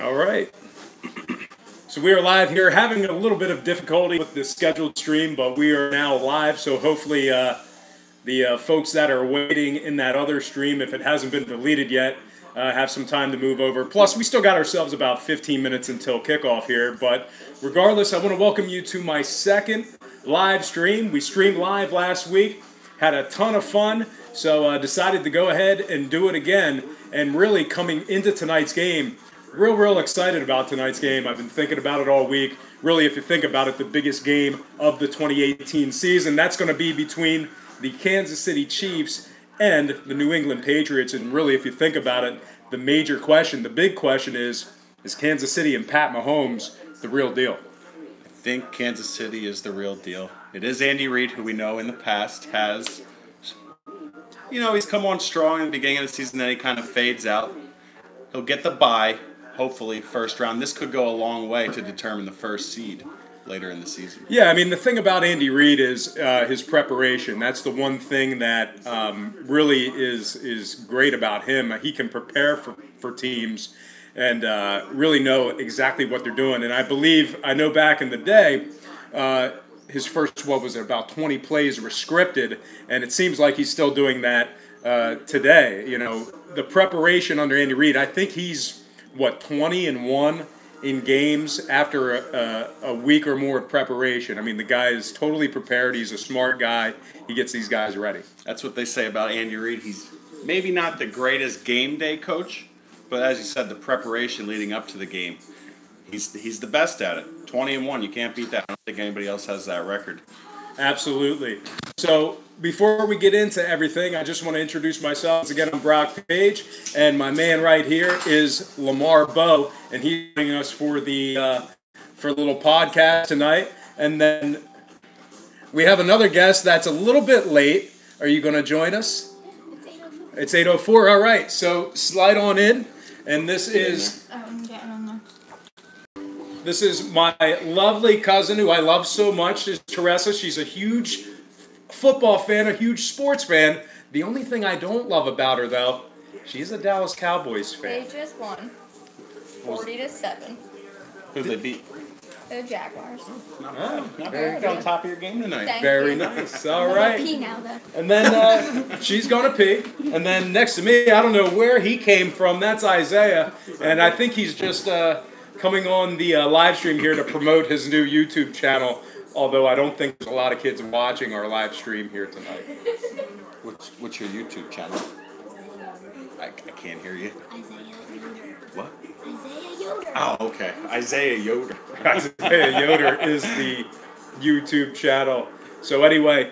All right. So we are live here, having a little bit of difficulty with the scheduled stream, but we are now live. So hopefully the folks that are waiting in that other stream, if it hasn't been deleted yet, have some time to move over. Plus, we still got ourselves about 15 minutes until kickoff here. But regardless, I want to welcome you to my second live stream. We streamed live last week, had a ton of fun, so decided to go ahead and do it again. And really coming into tonight's game, real excited about tonight's game. I've been thinking about it all week. Really, if you think about it, the biggest game of the 2018 season. That's going to be between the Kansas City Chiefs and the New England Patriots. And really, if you think about it, the major question, the big question is Kansas City and Pat Mahomes the real deal? I think Kansas City is the real deal. It is Andy Reid, who we know in the past has, he's come on strong in the beginning of the season, then he kind of fades out. He'll get the bye. Hopefully, first round. This could go a long way to determine the first seed later in the season. Yeah, I mean, the thing about Andy Reid is his preparation. That's the one thing that really is great about him. He can prepare for teams and really know exactly what they're doing. And I know back in the day, his first, about 20 plays were scripted, and it seems like he's still doing that today. The preparation under Andy Reid, I think he's 20-1 in games after a week or more of preparation. I mean, the guy is totally prepared. He's a smart guy. He gets these guys ready. That's what they say about Andy Reid. He's maybe not the greatest game day coach, but as you said, the preparation leading up to the game, he's the best at it. 20-1, you can't beat that. I don't think anybody else has that record. Absolutely. So before we get into everything, I just want to introduce myself. Once again, I'm Brock Page, and my man right here is Lamar Bowe, and he's joining us for the for a little podcast tonight. And then we have another guest that's a little bit late. Are you going to join us? It's 8:04. All right. So slide on in, and this is my lovely cousin who I love so much, is Teresa. She's a huge football fan, a huge sports fan. The only thing I don't love about her, though, she's a Dallas Cowboys fan. They just won 40-7. Who they beat? The Jaguars. Not bad. Not bad. You're on top of your game tonight. Thank Very you. nice. All right. Pee now, though. And then she's going to pee. And then next to me, I don't know where he came from. That's Isaiah. And I think he's just coming on the live stream here to promote his new YouTube channel. Although I don't think there's a lot of kids watching our live stream here tonight. What's your YouTube channel? I can't hear you. Isaiah Yoder. What? Isaiah Yoder. Oh, okay. Isaiah Yoder. Isaiah Yoder is the YouTube channel. So anyway,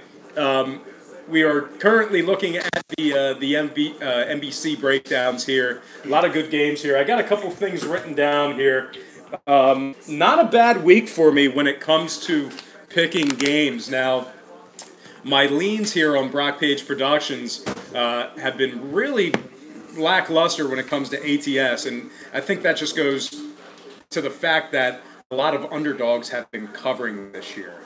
we are currently looking at the NBC breakdowns here. A lot of good games here. I got a couple things written down here. Not a bad week for me when it comes to picking games. Now, my leans here on Brock Page Productions have been really lackluster when it comes to ATS, and I think that just goes to the fact that a lot of underdogs have been covering this year.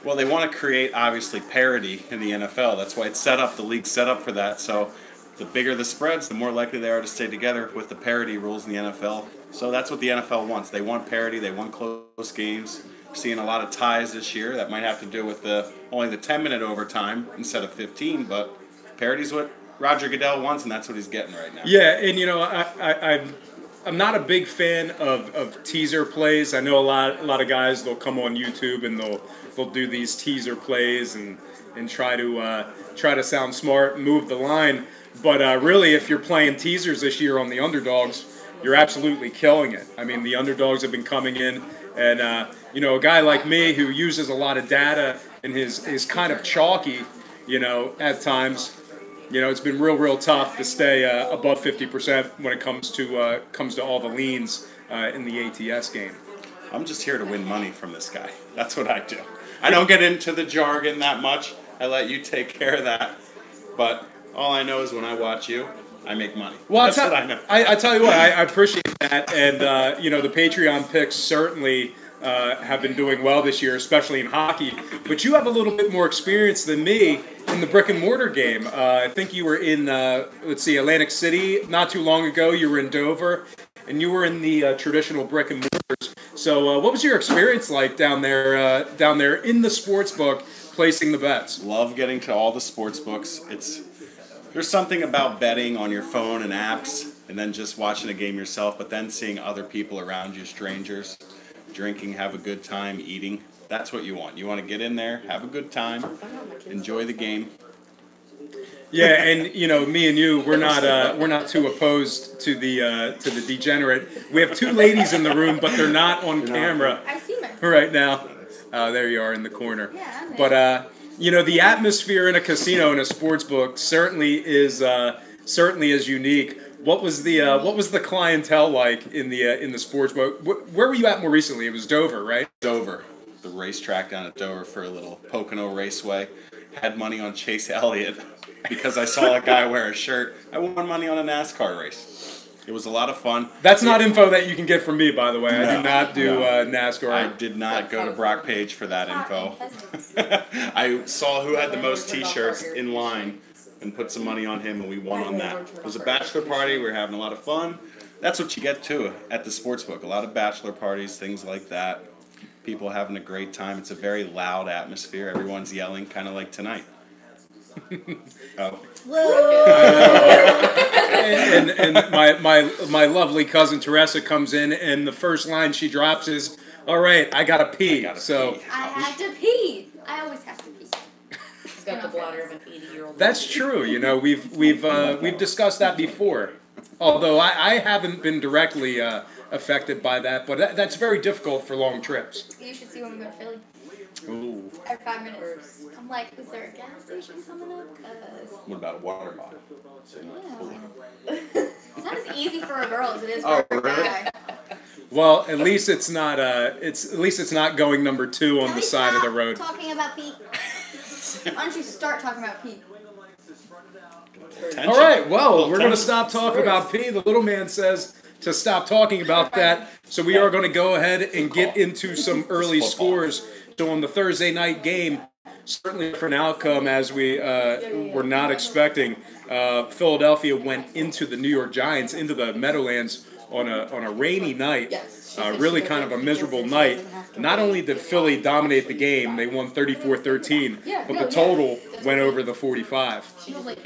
Well, they want to create, obviously, parity in the NFL. That's why it's set up. The league's set up for that. So the bigger the spreads, the more likely they are to stay together with the parity rules in the NFL. So that's what the NFL wants. They want parity. They want close games. We're seeing a lot of ties this year. That might have to do with only the 10-minute overtime instead of 15, but parity's what Roger Goodell wants, and that's what he's getting right now. Yeah, and I'm not a big fan of teaser plays. I know a lot of guys, they'll come on YouTube and they'll do these teaser plays and try to sound smart and move the line. But really, if you're playing teasers this year on the underdogs, you're absolutely killing it. I mean, the underdogs have been coming in, and a guy like me who uses a lot of data and is kind of chalky, at times. It's been real tough to stay above 50% when it comes to all the leans in the ATS game. I'm just here to win money from this guy. That's what I do. I don't get into the jargon that much. I let you take care of that. But all I know is when I watch you, I make money. Well, that's what I know. I tell you what, I appreciate that. And, the Patreon picks certainly have been doing well this year, especially in hockey. But you have a little bit more experience than me in the brick and mortar game. I think you were in, Atlantic City not too long ago. You were in Dover. and you were in the traditional brick and mortars. So, what was your experience like down there in the sports book, placing the bets? Love getting to all the sports books. There's something about betting on your phone and apps, and then just watching a game yourself, but then seeing other people around you, strangers, drinking, have a good time, eating. That's what you want. You want to get in there, have a good time, enjoy the game. Yeah, and me and you, we're not too opposed to the degenerate. We have two ladies in the room, but they're not on camera I see myself. right now. There you are in the corner. Yeah, I'm But the atmosphere in a casino and a sports book certainly is unique. What was the clientele like in the sports book? Where were you at more recently? It was Dover, right? Dover, the racetrack down at Dover for a little Pocono Raceway. Had money on Chase Elliott because I saw a guy wear a shirt. I won money on a NASCAR race. It was a lot of fun. That's not info that you can get from me, by the way. No, I do not do NASCAR. I did not go to Brock Page for that info. I saw who had the most T-shirts in line and put some money on him, and we won on that. It was a bachelor party. We were having a lot of fun. That's what you get, too, at the sportsbook. A lot of bachelor parties, things like that. People having a great time. It's a very loud atmosphere. Everyone's yelling, kind of like tonight. Oh. and my lovely cousin Teresa comes in, and the first line she drops is, "All right, I gotta pee." I have to pee. I always have to pee. She's got the bladder of an 80-year-old. That's true. We've discussed that before. Although I haven't been directly affected by that, but that's very difficult for long trips. You should see when we go to Philly. Ooh. Every 5 minutes. I'm like, is there a gas station coming up? What about a water bottle? It's not as easy for a girl as it is for a guy. Well, at least it's not going number 2 on the side of the road. Talking about Pete. Why don't you start talking about Pete? All right, well, we're going to stop talking about P. The little man says to stop talking about that, so we are going to go ahead and get into some early scores. So on the Thursday night game, certainly for an outcome as we were not expecting, Philadelphia went into the New York Giants, into the Meadowlands on a rainy night. Really kind of a miserable night. Not only did Philly dominate the game, they won 34-13, but the total went over the 45.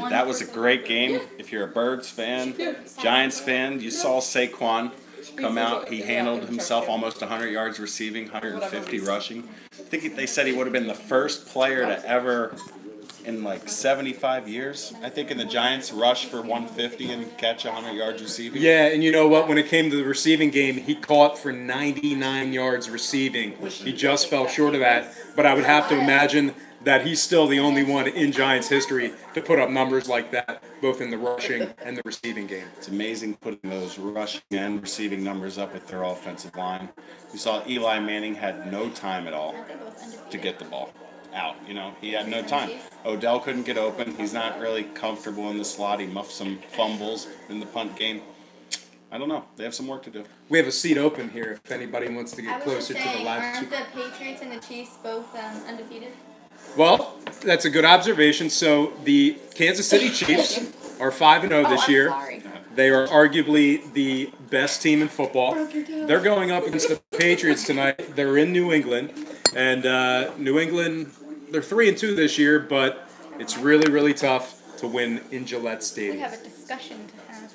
That was a great game. If you're a Birds fan, Giants fan, you saw Saquon come out. He handled himself almost 100 yards receiving, 150 rushing. I think they said he would have been the first player to ever, in like 75 years, I think, in the Giants rush for 150 and catch 100 yards receiving. Yeah, and you know what? When it came to the receiving game, he caught for 99 yards receiving. He just fell short of that. But I would have to imagine that he's still the only one in Giants history to put up numbers like that, both in the rushing and the receiving game. It's amazing putting those rushing and receiving numbers up with their offensive line. We saw Eli Manning had no time at all to get the ball out. He had no time. Odell couldn't get open. He's not really comfortable in the slot. He muffed some fumbles in the punt game. I don't know. They have some work to do. We have a seat open here if anybody wants to get closer to the live. Aren't the Patriots and the Chiefs both undefeated? Well, that's a good observation. So the Kansas City Chiefs are 5-0 this year. Sorry. They are arguably the best team in football. They're going up against the Patriots tonight. They're in New England. And New England, they're 3-2 this year, but it's really, really tough to win in Gillette Stadium. We have a discussion to have.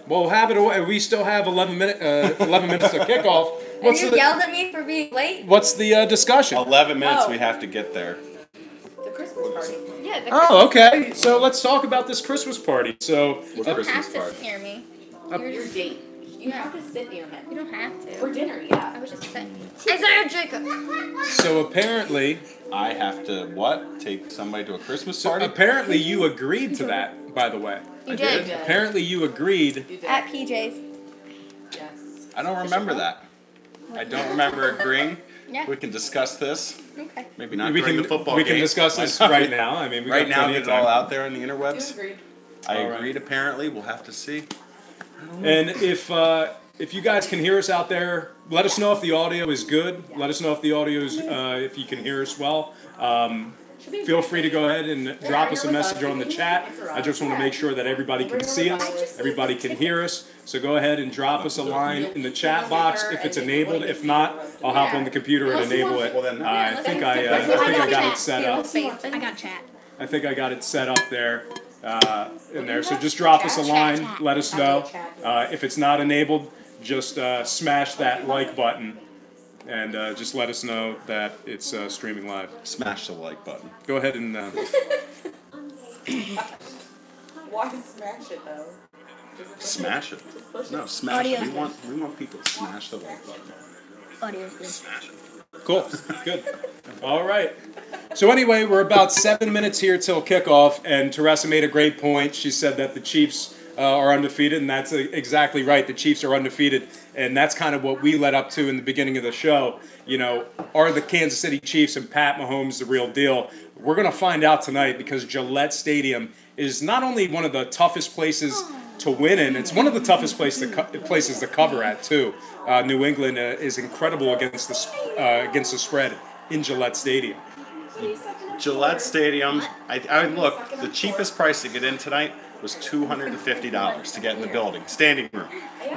Well, we'll have it away. We still have 11 minutes to kickoff. You yelled at me for being late? What's the discussion? 11 minutes we have to get there. The Christmas party. Yeah. Oh, okay. So let's talk about this Christmas party. So, You don't have to scare me. Your date. You have to sit near him. You don't have to. For dinner, yeah. I was just saying. Isaiah Jacob. So apparently, I have to, take somebody to a Christmas party? apparently you agreed to that, by the way. You did. Apparently you agreed. You did. At PJ's. Yes. I don't remember that. I don't remember agreeing. Yeah. We can discuss this. Okay. Maybe not We during can the football we game. can discuss this right now. I mean, we Right got now, plenty get of it all time. out there on the You interwebs. agreed. I All right. agreed, apparently. We'll have to see. And if you guys can hear us out there, let us know if the audio is good. Let us know if the audio is if you can hear us well. feel free to go ahead and drop us a message on the chat. I just want to make sure that everybody can see us, everybody can hear us. So go ahead and drop us a line in the chat box if it's enabled. If not, I'll hop on the computer and enable it. I think I got it set up. I got chat. I think I got it set up there. In there. So just drop us a line. Let us know. If it's not enabled, just smash that like button. And just let us know that it's streaming live. Smash the like button. Go ahead and... Why smash it though? Smash it. No, smash it. We want people to smash the like button. Audio is good. Smash it. Cool. Good. All right. So anyway, we're about 7 minutes here till kickoff, and Teresa made a great point. She said that the Chiefs are undefeated, and that's exactly right. The Chiefs are undefeated, and that's kind of what we led up to in the beginning of the show. You know, are the Kansas City Chiefs and Pat Mahomes the real deal? We're going to find out tonight because Gillette Stadium is not only one of the toughest places to win in, it's one of the toughest places to cover at, too. New England is incredible against the spread in Gillette Stadium. Gillette Stadium, I look, the cheapest price to get in tonight was $250 to get in the building, standing room.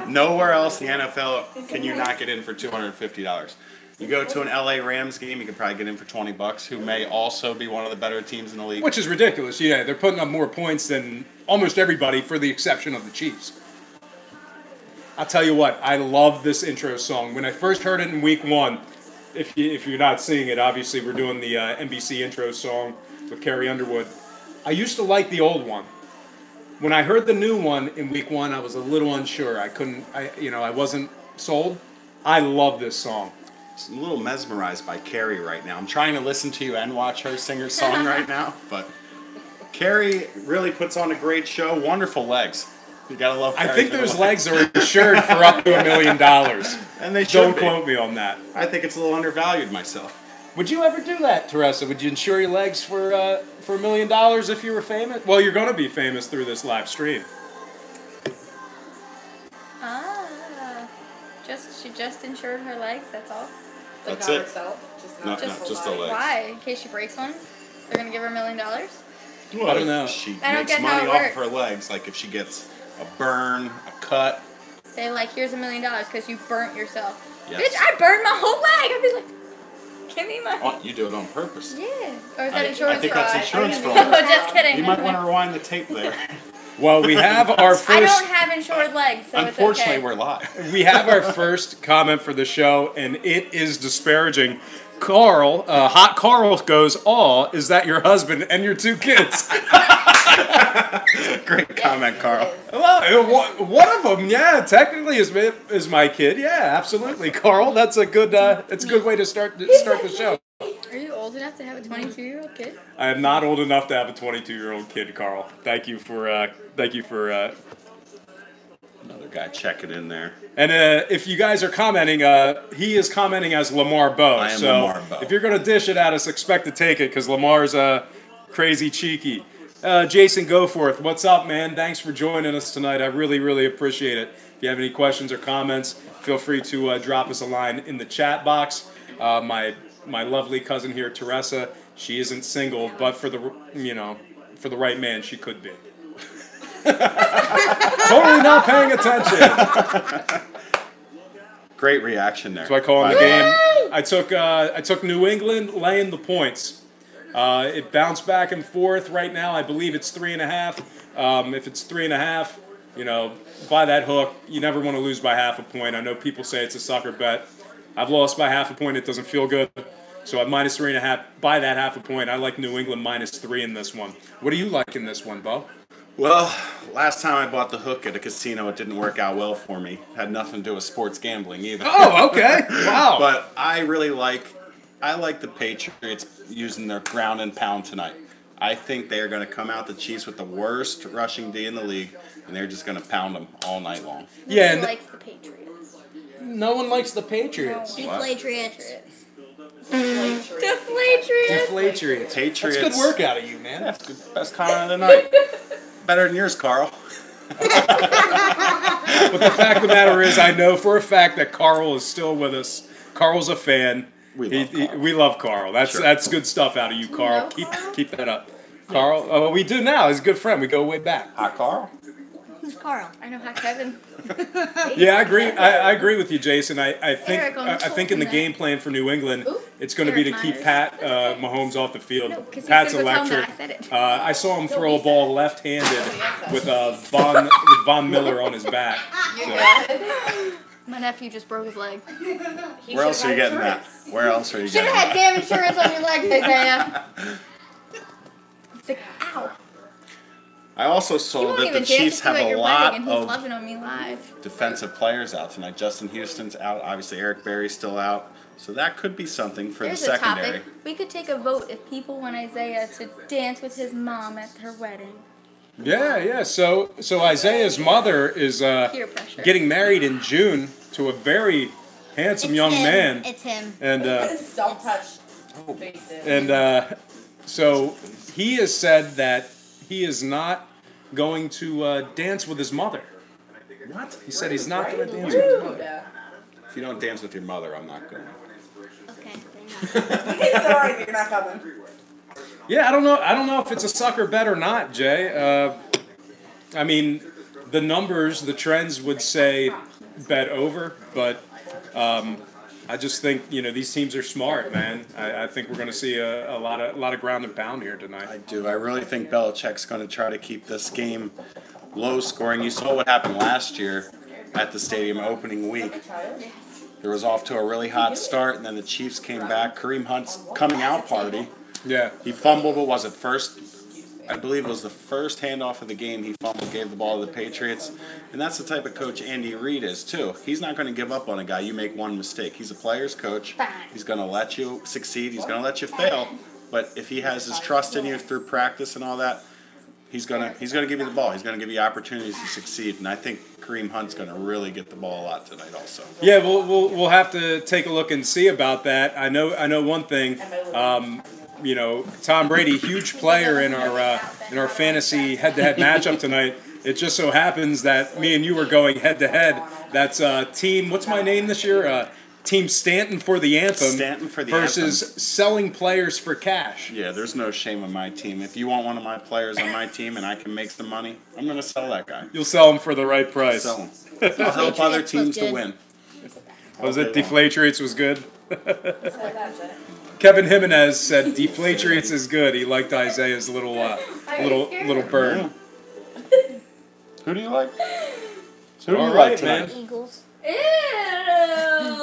Nowhere else in the NFL can you not get in for $250. You go to an LA Rams game, you can probably get in for $20, who may also be one of the better teams in the league. Which is ridiculous. Yeah, they're putting up more points than almost everybody, for the exception of the Chiefs. I'll tell you what, I love this intro song. When I first heard it in week 1, if you're not seeing it, obviously we're doing the NBC intro song with Carrie Underwood. I used to like the old one. When I heard the new one in week 1, I was a little unsure. I wasn't sold. I love this song. I'm a little mesmerized by Carrie right now. I'm trying to listen to you and watch her sing her song right now, but Carrie really puts on a great show. Wonderful legs. You gotta love Carrie. I think those legs are insured for up to $1 million. And they should Don't be. quote me on that. I think it's a little undervalued myself. Would you ever do that, Teresa? Would you insure your legs for $1 million if you were famous? Well, you're going to be famous through this live stream. She just insured her legs, that's all. That's not it. herself, Just the legs. Why? In case she breaks one? They're going to give her $1 million? Well, I don't know. She I don't makes get how money it off works. of her legs. Like if she gets a burn, a cut. Say, like, here's $1 million because you burnt yourself. Yes. Bitch, I burned my whole leg. I'd be like, give me my... Oh, you do it on purpose. Yeah. Or is that I insurance think fraud? that's insurance Oh, fraud. just kidding. You might want to rewind the tape there. Well, we have our first... I don't have insured legs, so Unfortunately, it's okay. we're live. We have our first comment for the show, and it is disparaging. Carl, Hot Carl goes, "Aw, is that your husband and your 2 kids?" Great comment, Carl. Well, one of them, yeah, technically is my kid. Yeah, absolutely, Carl. That's a good way to start the show. Are you old enough to have a 22-year-old kid? I am not old enough to have a 22-year-old kid, Carl. Thank you for Another guy checking in there. And if you guys are commenting, he is commenting as Lamar Bowe. I am so Lamar Bowe. If you're going to dish it at us, expect to take it because Lamar's crazy cheeky. Jason Goforth, what's up, man? Thanks for joining us tonight. I really, really appreciate it. If you have any questions or comments, feel free to drop us a line in the chat box. My lovely cousin here, Teresa, she isn't single, but for the right man, she could be. Totally not paying attention. Great reaction there. So I call in the game. I took New England laying the points. It bounced back and forth. Right now, I believe it's 3.5. If it's 3.5, by that hook, you never want to lose by half a point. I know people say it's a sucker bet. I've lost by half a point. It doesn't feel good. So at minus 3.5, by that half a point, I like New England minus 3 in this one. What do you like in this one, Bo? Well, last time I bought the hook at a casino, it didn't work out well for me. Had nothing to do with sports gambling either. Oh, okay. Wow. But I like the Patriots using their ground and pound tonight. I think they are going to come out the Chiefs with the worst rushing D in the league, and they're just going to pound them all night long. Yeah, Nobody likes the Patriots. No one likes the Patriots. Deflatriots. Deflatriots. Deflatriots. Patriots. That's good work out of you, man. That's good. Best comment of the night. Better than yours, Carl. But the fact of the matter is, I know for a fact that Carl is still with us. Carl's a fan. We love Carl. We love Carl. That's good stuff out of you, Carl. Keep that up. Carl, we do now. He's a good friend. We go way back. Hi, Carl. Who's Carl? I know how Kevin. Yeah, I agree. I agree with you, Jason. I think Eric on I think in the that. game plan for New England, Ooh, it's going to be to Eric keep Myers. Pat Mahomes off the field. No, 'cause he Pat's said go tell him that electric. I said it. I saw him throw a ball left-handed with Von Miller on his back. So. My nephew just broke his leg. Where else are you getting that? Where else are you Should getting have had that? damn insurance on your legs, Isaiah. It's like, ow. I also You saw won't that even the dance Chiefs to have at a your lot wedding, and he's of loving on me live. defensive players out tonight. Justin Houston's out. Obviously, Eric Berry's still out. So that could be something for There's the a secondary. topic. We could take a vote if people want Isaiah to dance with his mom at her wedding. Yeah. So Isaiah's mother is Peer pressure. getting married in June to a very handsome young him. man, It's him. and Don't touch Oh. faces. and so he has said that he is not going to dance with his mother. What? He said he's not going to dance with his mother. If you don't dance with your mother, I'm not going. Okay. It's alright, you're not coming. Yeah, I don't know if it's a sucker bet or not, Jay. I mean, the numbers, the trends would say bet over, but I just think these teams are smart, man. I think we're going to see a lot of ground and pound here tonight. I do. I really think Belichick's going to try to keep this game low scoring. You saw what happened last year at the stadium opening week. There was off to a really hot start, and then the Chiefs came back. Kareem Hunt's coming out party. Yeah. He fumbled, what was it, first? I believe it was the first handoff of the game. He fumbled, gave the ball to the Patriots. And that's the type of coach Andy Reid is, too. He's not going to give up on a guy. You make one mistake. He's a player's coach. He's going to let you succeed. He's going to let you fail. But if he has his trust in you through practice and all that, he's going to give you the ball. He's going to give you opportunities to succeed. And I think Kareem Hunt's going to really get the ball a lot tonight also. Yeah, we'll have to take a look and see about that. I know one thing. Tom Brady, huge player in our fantasy head-to-head matchup tonight. It just so happens that me and you are going head-to-head. That's team. What's my name this year? Team Stanton for the anthem. Stanton for the versus anthem. selling players for cash. Yeah, there's no shame on my team. If you want one of my players on my team and I can make some money, I'm going to sell that guy. You'll sell them for the right price. Sell him. I'll help other teams to win. Was it Deflatrates was good? Kevin Jimenez said Deflatrates is good. He liked Isaiah's little bird. Who do you like? Who do you All like right, tonight? man. Eagles. Ew.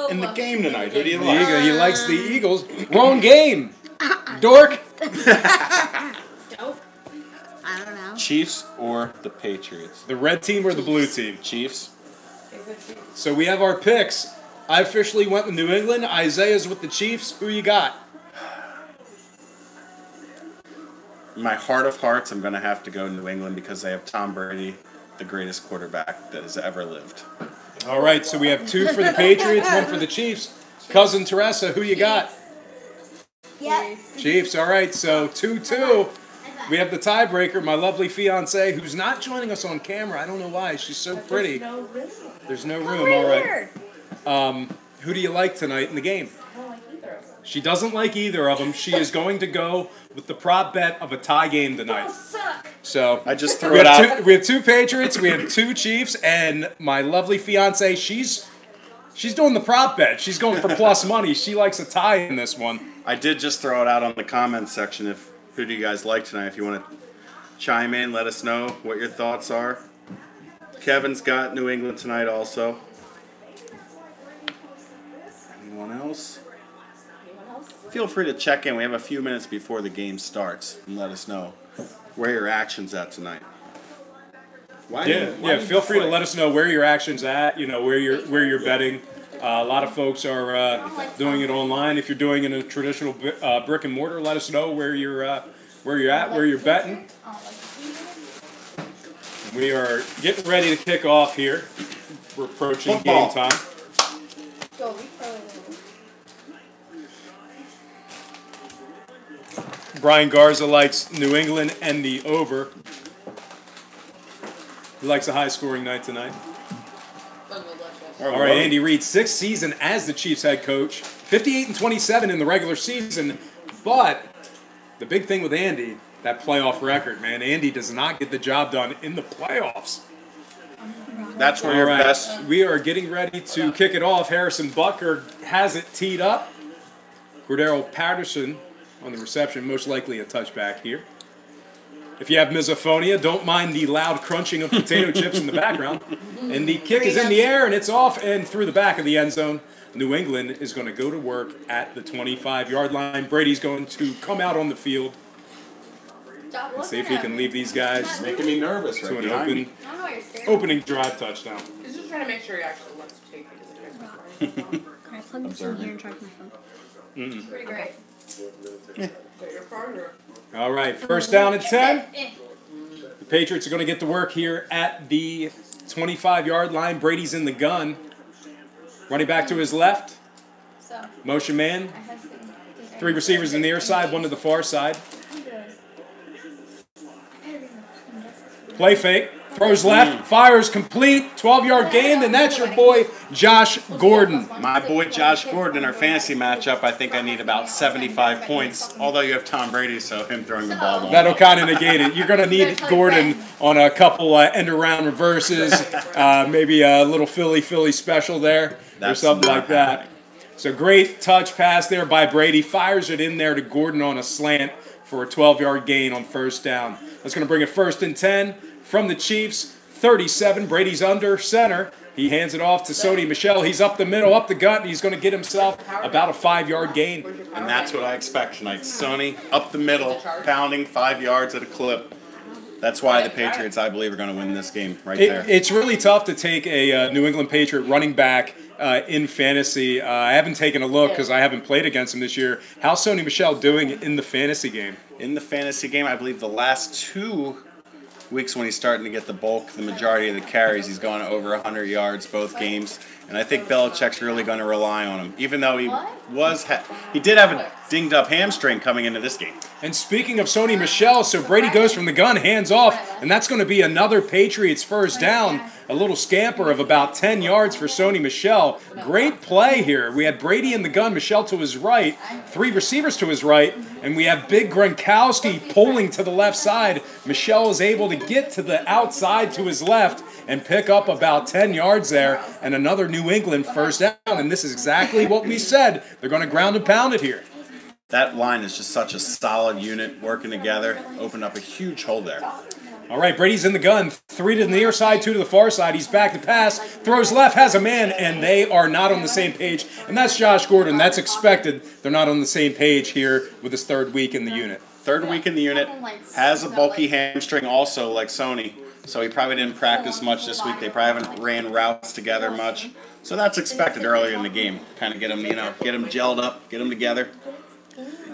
In the game tonight, who do you The like? Eagle, he likes the Eagles. Wrong game. Dork. I don't know. Chiefs or the Patriots? The red team or the blue team? Chiefs. So we have our picks. I officially went with New England. Isaiah's with the Chiefs. Who you got? In my heart of hearts, I'm going to have to go New England because they have Tom Brady, the greatest quarterback that has ever lived. All right, so we have 2 for the Patriots, 1 for the Chiefs. Cousin Teresa, who you got? Yep. Chiefs. All right, so 2-2. We have the tiebreaker, my lovely fiance, who's not joining us on camera. I don't know why. She's so pretty. There's no room. All right. Who do you like tonight in the game? She doesn't like either of them. She is going to go with the prop bet of a tie game tonight. So I just threw it out. We have 2 Patriots, we have 2 Chiefs, and my lovely fiance, she's doing the prop bet. She's going for plus money. She likes a tie in this one. I did just throw it out on the comments section. Who do you guys like tonight? If you want to chime in, let us know what your thoughts are. Kevin's got New England tonight also. Anyone else? Feel free to check in. We have a few minutes before the game starts and let us know where your action's at tonight. Feel free to let us know where your action's at. Where you're betting. A lot of folks are doing it online. If you're doing it in a traditional brick and mortar, let us know where you're at, where you're betting. We are getting ready to kick off here. We're approaching game time. Brian Garza likes New England and the over. He likes a high-scoring night tonight. All right, Andy Reid, 6th season as the Chiefs head coach. 58-27 in the regular season, but the big thing with Andy, that playoff record, man. Andy does not get the job done in the playoffs. That's where you're best. We are getting ready to kick it off. Harrison Butker has it teed up. Cordero Patterson on the reception, most likely a touchback here. If you have misophonia, don't mind the loud crunching of potato chips in the background. And the kick is in the air, and it's off and through the back of the end zone. New England is going to go to work at the 25-yard line. Brady's going to come out on the field and see if he can leave these guys Making me nervous to right an behind me. opening drive touchdown. He's just trying to make sure he actually wants to take it. Can I plug this in here and charge my phone? Pretty great. All right, first down and 10. The Patriots are going to get to work here at the 25-yard line. Brady's in the gun. Running back to his left. Motion man. 3 receivers in the near side, 1 to the far side. Play fake. Throws left. Fires complete. 12-yard gain. And that's your boy, Josh Gordon. My boy Josh Gordon in our fantasy matchup, I think I need about 75 points. Although you have Tom Brady, so him throwing the ball won't. That'll kind of negate it. You're going to need Gordon on a couple end-around reverses, maybe a little Philly special there or something like that. So great touch pass there by Brady. Fires it in there to Gordon on a slant for a 12-yard gain on first down. That's going to bring it first and 10 from the Chiefs. 37, Brady's under center. He hands it off to Sony Michel. He's up the middle, up the gut, and he's going to get himself about a 5-yard gain. And that's what I expect tonight. Sony up the middle, pounding 5 yards at a clip. That's why the Patriots, I believe, are going to win this game right there. It's really tough to take a New England Patriot running back in fantasy. I haven't taken a look because I haven't played against him this year. How's Sony Michel doing in the fantasy game? In the fantasy game, I believe the last 2 weeks when he's starting to get the majority of the carries, he's gone over 100 yards both games. And I think Belichick's really going to rely on him, even though he did have a dinged-up hamstring coming into this game. And speaking of Sony Michel, so Brady goes from the gun, hands off, and that's going to be another Patriots first down. A little scamper of about 10 yards for Sony Michel. Great play here. We had Brady in the gun, Michel to his right, 3 receivers to his right, and we have big Gronkowski pulling to the left side. Michel is able to get to the outside to his left and pick up about 10 yards there, and another New England first down. And this is exactly what we said. They're going to ground and pound it here. That line is just such a solid unit working together. Opened up a huge hole there. All right, Brady's in the gun. 3 to the near side, 2 to the far side. He's back to pass. Throws left, has a man, and they are not on the same page. And that's Josh Gordon. That's expected. They're not on the same page here with his 3rd week in the unit. 3rd week in the unit. Has a bulky hamstring also like Sony. So he probably didn't practice much this week. They probably haven't ran routes together much. So that's expected earlier in the game. Kind of get him gelled up, get them together.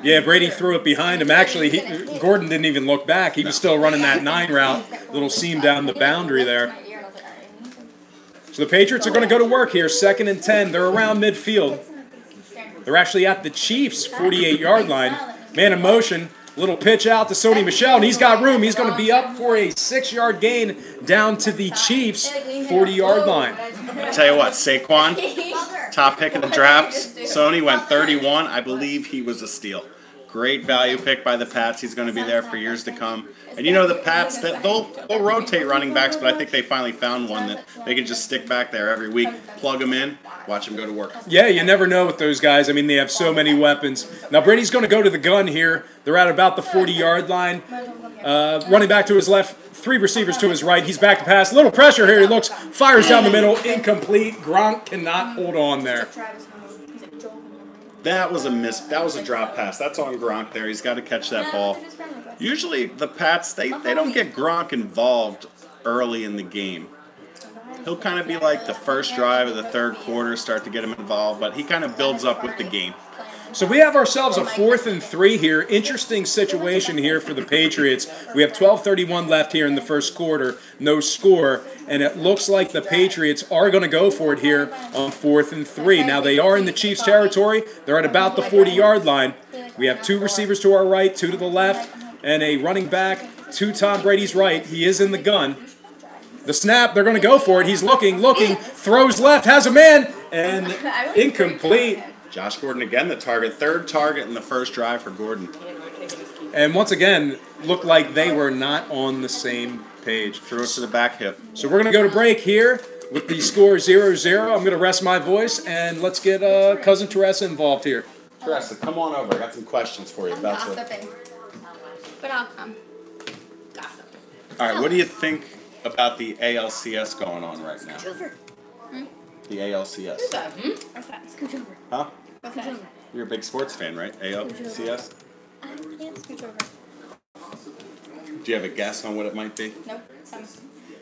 Yeah, Brady threw it behind him. Actually, Gordon didn't even look back. He was still running that 9 route, little seam down the boundary there. So the Patriots are going to go to work here, 2nd and 10. They're around midfield. They're actually at the Chiefs' 48-yard line. Man in motion, little pitch out to Sony Michel, and he's got room. He's going to be up for a 6-yard gain down to the Chiefs' 40-yard line. I'll tell you what, Saquon, top pick in the draft. Sony went 31. I believe he was a steal. Great value pick by the Pats. He's going to be there for years to come. And you know the Pats, they'll rotate running backs, but I think they finally found one that they can just stick back there every week, plug them in, watch them go to work. Yeah, you never know with those guys. I mean, they have so many weapons. Now, Brady's going to go to the gun here. They're at about the 40-yard line. Running back to his left, 3 receivers to his right. He's back to pass. A little pressure here. He looks, fires down the middle, incomplete. Gronk cannot hold on there. That was a miss. That was a drop pass. That's on Gronk there. He's got to catch that ball. Usually the Pats, they don't get Gronk involved early in the game. He'll kind of be like the first drive of the 3rd quarter, start to get him involved, but he kind of builds up with the game. So we have ourselves a 4th and 3 here. Interesting situation here for the Patriots. We have 12:31 left here in the 1st quarter. No score. And it looks like the Patriots are going to go for it here on 4th and 3. Now they are in the Chiefs' territory. They're at about the 40-yard line. We have 2 receivers to our right, 2 to the left, and a running back to Tom Brady's right. He is in the gun. The snap, they're going to go for it. He's looking, throws left, has a man, and incomplete. Josh Gordon again, the target. Third target in the first drive for Gordon. And once again, looked like they were not on the same page. Threw it to the back hip. So we're going to go to break here with the score 0-0. I'm going to rest my voice, and let's get Cousin Teresa involved here. Teresa, come on over. I got some questions for you. I'm gossiping. But I'll come. Gossip. All right, what do you think about the ALCS going on right now? Scooch over. The ALCS. What's that? What's that? Scooch over. Huh? What's that? You're a big sports fan, right? ALCS? Yeah, scooch over. Do you have a guess on what it might be? Nope.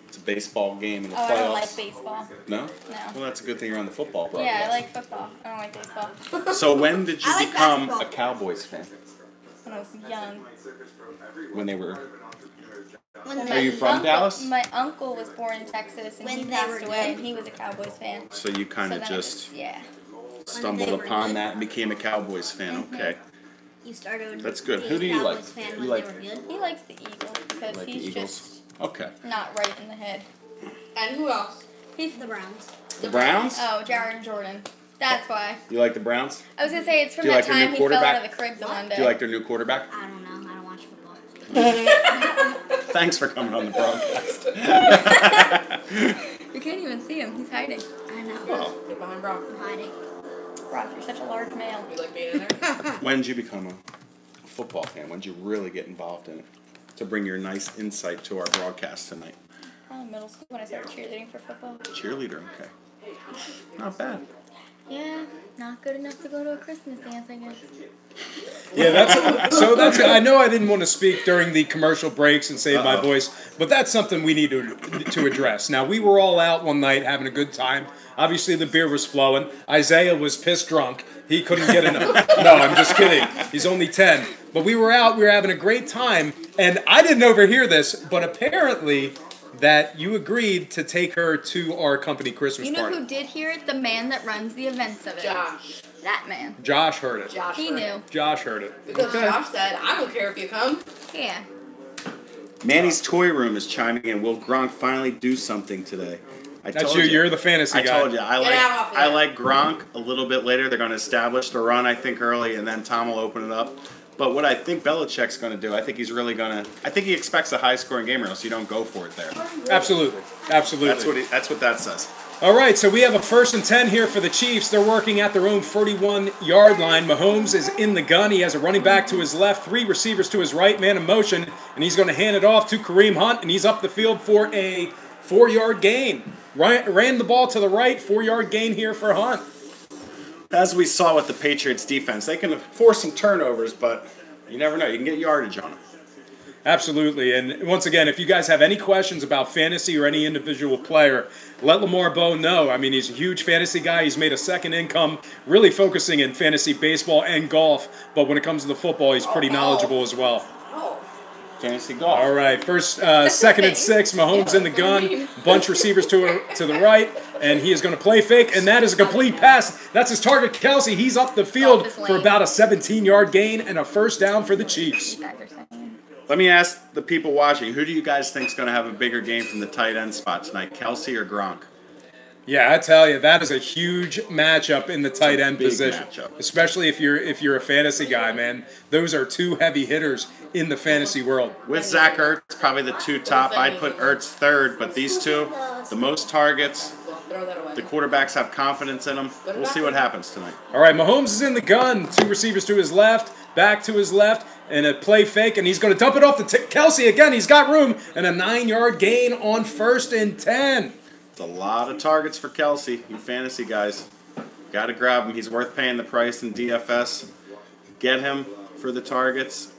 It's a baseball game in the Oh, playoffs. I don't like baseball. No? No. Well, that's a good thing you're on the football broadcast. Yeah, I like football. I don't like baseball. So when did you I like become basketball. a Cowboys fan? When I was young. When they were... When Are you from Dallas? My uncle was born in Texas, and When he they passed were away, good? and he was a Cowboys fan. So you kind So of then it just was- yeah. stumbled they were upon good. that and became a Cowboys fan. Okay. You started. That's good. being Who a do you like? Cowboys Fan You when like- they were good. He likes the Eagles because Like the he's Eagles? just Okay. not right in the head. And who else? He's The Browns. The Browns? Oh, Jared and Jordan. That's why. You like the Browns? I was gonna say it's from Do you that like their new time he fell quarterback? out of the crib the one day. Do you like their new quarterback? I don't know. I don't watch football. Thanks for coming on the broadcast. You can't even see him. He's hiding. I know. Well, Get behind Brock. I'm hiding. Brock, you're such a large male. You like being in there? when did you become a football fan? When did you really get involved in it? To bring your nice insight to our broadcast tonight. Oh, middle school when I started cheerleading for football. Cheerleader, okay. Not bad. Yeah, not good enough to go to a Christmas dance, I guess. Yeah, that's. I know I didn't want to speak during the commercial breaks and save my voice, but that's something we need to address. Now, we were all out one night having a good time. Obviously, the beer was flowing. Isaiah was pissed drunk. He couldn't get enough. No, I'm just kidding. He's only 10. But we were out. We were having a great time, and I didn't overhear this, but apparently that you agreed to take her to our company Christmas You know party. who did hear it? The man that runs the events of it. Josh. That man. Josh heard it. Josh. He heard knew. it. Josh heard it. Because Josh said, I don't care if you come. Yeah. Manny's Toy Room is chiming in. Will Gronk finally do something today? That's you. You're the fantasy I guy. told you. I Get out off of I that. like Gronk a little bit later. They're going to establish the run, I think, early, and then Tom will open it up. But what I think Belichick's going to do, I think he's really going to. I think he expects a high-scoring game, or else you don't go for it there. Absolutely. Absolutely. That's what that says. All right, so we have a 1st and 10 here for the Chiefs. They're working at their own 41-yard line. Mahomes is in the gun. He has a running back to his left, 3 receivers to his right, man in motion, and he's going to hand it off to Kareem Hunt, and he's up the field for a 4-yard gain. Ran the ball to the right, 4-yard gain here for Hunt. As we saw with the Patriots defense, they can force some turnovers, but you never know. You can get yardage on them. Absolutely, and once again, if you guys have any questions about fantasy or any individual player, let Lamar Bowe know. I mean, he's a huge fantasy guy. He's made a second income, really focusing in fantasy baseball and golf, but when it comes to the football, he's pretty knowledgeable as well. Fantasy golf. All right, first, 2nd and 6, Mahomes in the gun, bunch receivers to the right, and he is going to play fake, and that is a complete pass. That's his target, Kelsey. He's up the field for about a 17-yard gain and a 1st down for the Chiefs. Let me ask the people watching, who do you guys think is going to have a bigger game from the tight end spot tonight, Kelsey or Gronk? Yeah, I tell you, that is a huge matchup in the tight end big position, matchup. especially if you're a fantasy guy, man. Those are 2 heavy hitters in the fantasy world. With Zach Ertz, probably the 2 top. I'd put Ertz 3rd, but these 2, the most targets, Throw that away. the quarterbacks have confidence in them. We'll see what happens tonight. All right, Mahomes is in the gun, 2 receivers to his left, back to his left, and a play fake, and he's going to dump it off to Kelsey again. He's got room, and a 9-yard gain on 1st and 10. It's a lot of targets for Kelsey, you fantasy guys. Got to grab him. He's worth paying the price in DFS. Get him for the targets.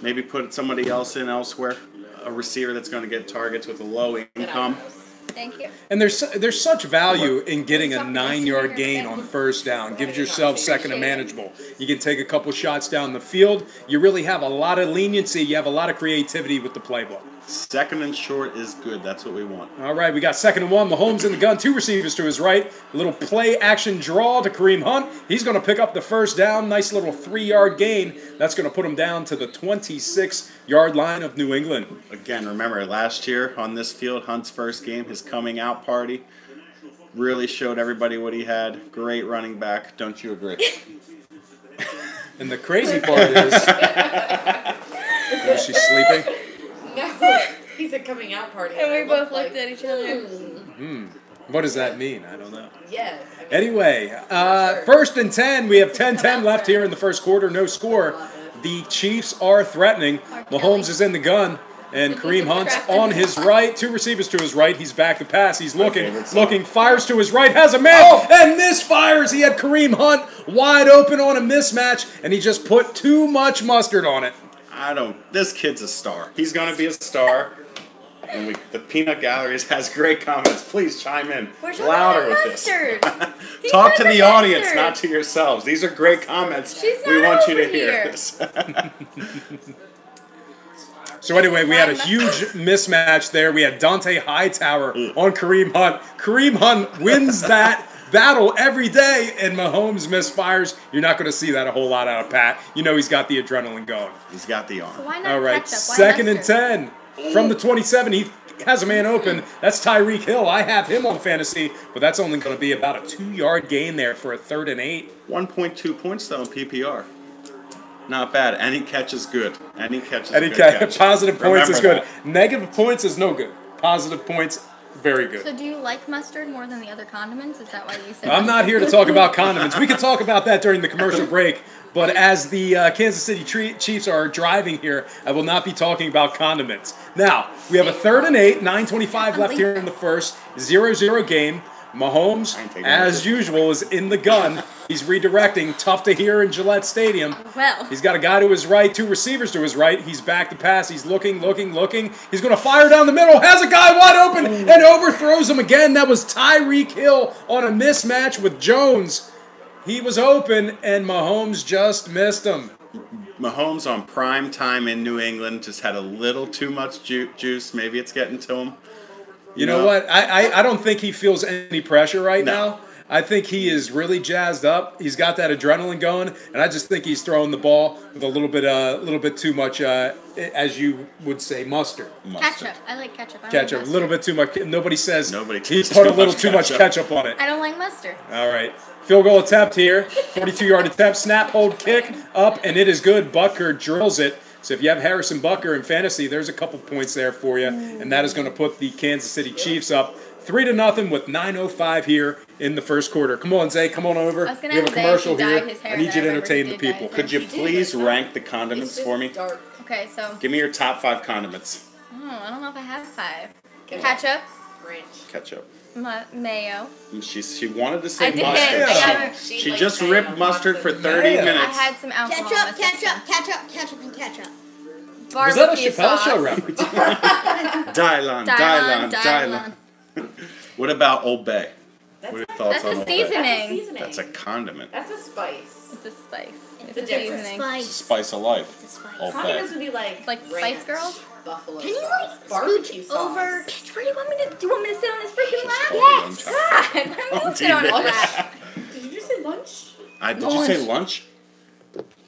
Maybe put somebody else in elsewhere. A receiver that's going to get targets with a low income. Thank you. And there's such value in getting a 9-yard gain on 1st down. Gives yourself second and manageable. You can take a couple shots down the field. You really have a lot of leniency. You have a lot of creativity with the playbook. 2nd and short is good. That's what we want. All right, we got 2nd and 1. Mahomes in the gun, 2 receivers to his right. A little play action draw to Kareem Hunt. He's going to pick up the 1st down. Nice little 3-yard gain. That's going to put him down to the 26-yard line of New England. Again, remember last year on this field, Hunt's first game, his coming out party. Really showed everybody what he had. Great running back. Don't you agree? And the crazy part is... is she sleeping? No, he's a coming out party. And we It both looked looked at each other. What does that mean? I don't know. Yeah. Anyway, first and 10. We have 10-10 left here in the first quarter. No score. The Chiefs are threatening. Mahomes is in the gun. And Kareem Hunt's on his right. 2 receivers to his right. He's back to pass. He's looking, fires to his right, has a man, and misfires. He had Kareem Hunt wide open on a mismatch, and he just put too much mustard on it. This kid's a star. He's going to be a star. And the Peanut Gallery has great comments. Please chime in louder with mustard. this. Talk to the audience, not to yourselves. These are great comments. We want you to hear this. So anyway, we had a huge mismatch there. We had Dante Hightower on Kareem Hunt. Kareem Hunt wins that battle every day, and Mahomes misfires. You're not going to see that a whole lot out of Pat. You know he's got the adrenaline going. He's got the arm. So why not All right, ketchup? Why 2nd and mustard? 10 from the 27. He has a man open. That's Tyreek Hill. I have him on fantasy, but that's only going to be about a 2-yard gain there for a 3rd and 8. 1.2 points though in PPR. Not bad. Any catch is good. Any catch is a good catch. Positive points is good. That. Negative points is no good. Positive points, very good. So do you like mustard more than the other condiments? Is that why you said I'm not here to talk about condiments. We can talk about that during the commercial break. But as the Kansas City Chiefs are driving here, I will not be talking about condiments. Now, we have a 3rd and 8, 9:25 left here in the first, 0-0 game. Mahomes, as usual, is in the gun. He's redirecting. Tough to hear in Gillette Stadium. Well. He's got a guy to his right, 2 receivers to his right. He's back to pass. He's looking. He's going to fire down the middle. Has a guy wide open and overthrows him again. That was Tyreek Hill on a mismatch with Jones. He was open, and Mahomes just missed him. Mahomes on prime time in New England just had a little too much juice. Maybe it's getting to him. You know what? I don't think he feels any pressure right now. I think he is really jazzed up. He's got that adrenaline going, and I just think he's throwing the ball with a little bit too much, as you would say, mustard. Ketchup. I like ketchup. I don't Ketchup. like A little bit too much. Nobody says he puts put a little too much ketchup on it. I don't like mustard. All right. Field goal attempt here. 42-yard attempt. Snap, hold, kick, up, and it is good. Butker drills it. So if you have Harrison Butker in fantasy, there's a couple points there for you, and that is going to put the Kansas City Chiefs up 3-0 with 9:05 here in the first quarter. Come on, Zay, come on over. I was We have a say commercial if he dyed here. his hair, I need you to then I entertain the remember he people. did Could you please rank the condiments for me? Dark. Okay, so Give me your top 5 condiments. I don't know if I have 5. Ketchup, Ranch. Ketchup. mayo. She wanted to say I did. mustard. I got it. She likes just saying ripped mustard for 30 Mayo. minutes. I had some alcohol. in my system. Ketchup, and ketchup. Was that a Barbecue Chappelle sauce. Show reference? Dylon. What about Old Bay? What are your thoughts That's on a Old Bay? seasoning. That's a condiment. That's a spice. It's a spice. It's a a different seasoning. It's a spice of life. It's a spice. Old Bay. Condiments would be like Spice ranch, Girls? buffalo Can you sauce, like barbecue scooch sauce. over? Bitch, where do you want me to? Do you want me to sit on this freaking lap? Yes. God, let me sit on his lap. Did you just say lunch? Did you say lunch?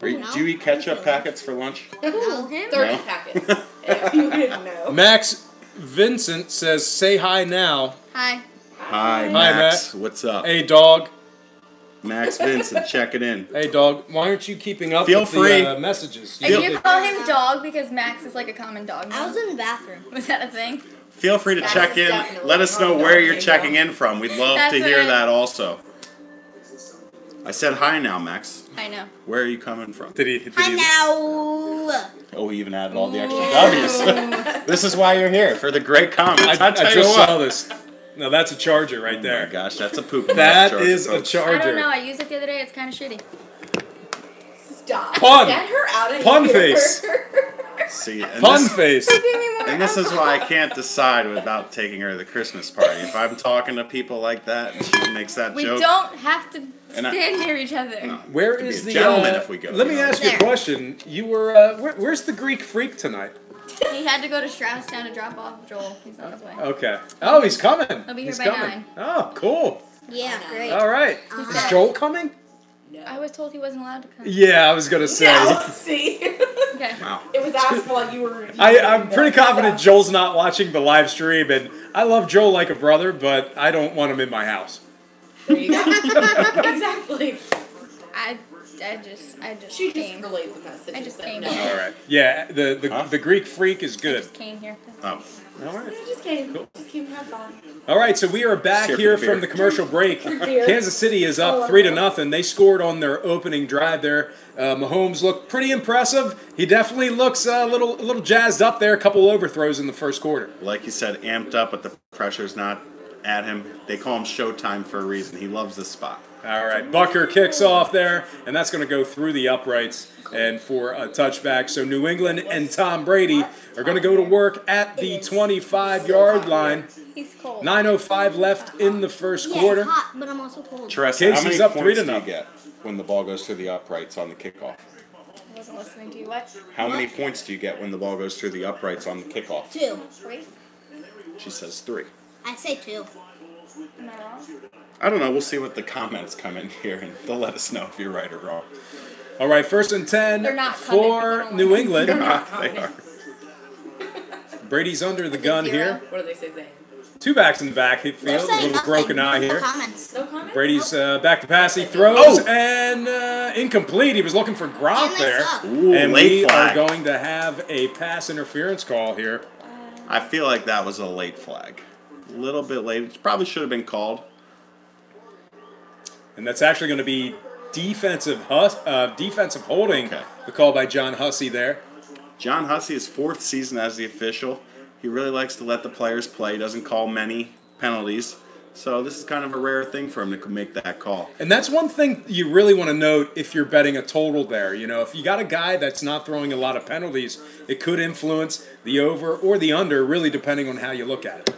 Do you eat ketchup packets for lunch? Ooh, him? 30 No. packets. If you didn't know. Max Vincent says, say hi now. Hi. Hi, Matt. Max. What's up? Hey, dog. Max Vincent, check it in. Hey, dog. Why aren't you keeping up Feel with free. the messages? And you call him dog because Max is like a common dog I name. was in the bathroom. Was that a thing? Feel free to That check is in. definitely Let us know wrong. where you're checking in from. We'd love That's to hear right. that also. I said hi now, Max. I know. Where are you coming from? Did he? Hi now. Oh, he even added all the extra W's. This is why you're here, for the great comments. I I tell you just what. saw this. No, that's a charger right Oh there. my gosh, that's a poop. That charger, is a folks. I don't know. charger. I used it the other day. It's kind of shitty. Stop. Pun. Get her out of Pun here. face. See, and Pun this, face. and this is why I can't decide without taking her to the Christmas party. If I'm talking to people like that and she makes that We joke, don't have to And I- stand near each other. Where Could be is a the gentleman if we go, Let me you know. ask you a There. question. You were where's the Greek freak tonight? He had to go to Strausstown to drop off Joel. He's on his way. Okay. Oh, he's coming. He'll be here He's by coming. 9. Oh, cool. Yeah, great. All right. He Is said- Joel coming? I was told he wasn't allowed to come. Yeah, I was gonna say. No, see? Okay. Wow. It was asked while you were. I'm pretty confident Joel's not watching the live stream, and I love Joel like a brother, but I don't want him in my house. There you go. Exactly. I just She just came. relayed the message. I just and came said here. All right. Yeah, the Greek freak is I good. just came here. Oh. All right. No. I just came. Just came to have fun. All right, so we are back Cheer for here the beer. from the commercial break. Beer. Kansas City is up 3-0. They scored on their opening drive there. Mahomes looked pretty impressive. He definitely looks a little jazzed up there. A couple overthrows in the first quarter. Like you said, amped up, but the pressure's not at him. They call him Showtime for a reason. He loves this spot. All right, Bucker kicks off there, and that's going to go through the uprights and for a touchback. So New England and Tom Brady are going to go to work at the 25-yard line. He's cold. 9:05 left in the first Yeah, quarter. it's hot, but I'm also cold. Teresa, how Casey's many up points 3-0. do you get when the ball goes through the uprights on the kickoff? I wasn't listening to you. What? How many points do you get when the ball goes through the uprights on the kickoff? 2. 3? She says 3. I say 2. Am I wrong? I don't know. We'll see what the comments come in here, and they'll let us know if you're right or wrong. All right, first and 10 They're not coming, but for they're New only- England. They are. Brady's under the gun here. What do they say, Zane? Two backs in the back. He They're feels a saying little nothing. broken eye in the here. comments. No comment. Brady's back to pass. He throws Oh! and incomplete. He was looking for Gronk And they there. suck. Ooh, And late we flag. are going to have a pass interference call here. I feel like that was a late flag. A little bit late. It probably should have been called. And that's actually going to be defensive holding. Okay. The call by John Hussey there. John Hussey is 4th season as the official. He really likes to let the players play. He doesn't call many penalties. So this is kind of a rare thing for him to make that call. And that's one thing you really want to note if you're betting a total there. You know, if you got a guy that's not throwing a lot of penalties, it could influence the over or the under, really depending on how you look at it.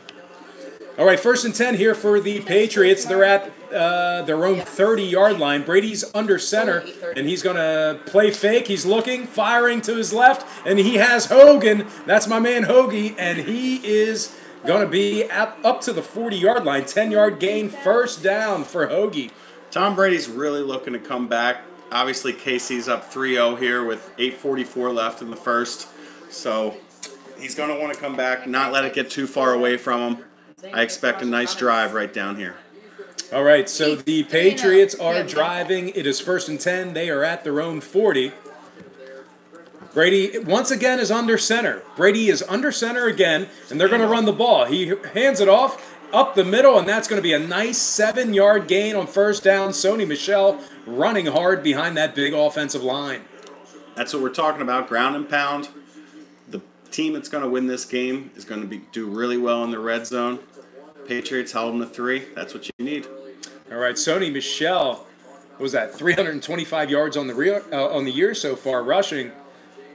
All right, first and 10 here for the Patriots. They're at their own 30-yard line. Brady's under center, and he's going to play fake. He's looking, firing to his left, and he has Hogan. That's my man Hoagie, and he is going to be up to the 40-yard line. 10-yard gain, first down for Hoagie. Tom Brady's really looking to come back. Obviously, KC's up 3-0 here with 8:44 left in the first. So he's going to want to come back, not let it get too far away from him. I expect a nice drive right down here. All right, so the Patriots are driving. It is first and 10. They are at their own 40. Brady, once again, is under center. Brady is under center again, and they're going to run the ball. He hands it off up the middle, and that's going to be a nice 7-yard gain on first down. Sony Michel running hard behind that big offensive line. That's what we're talking about, ground and pound. The team that's going to win this game is going to do really well in the red zone. Patriots held them to 3. That's what you need. All right, Sony Michel, what was that, 325 yards on the year so far, rushing.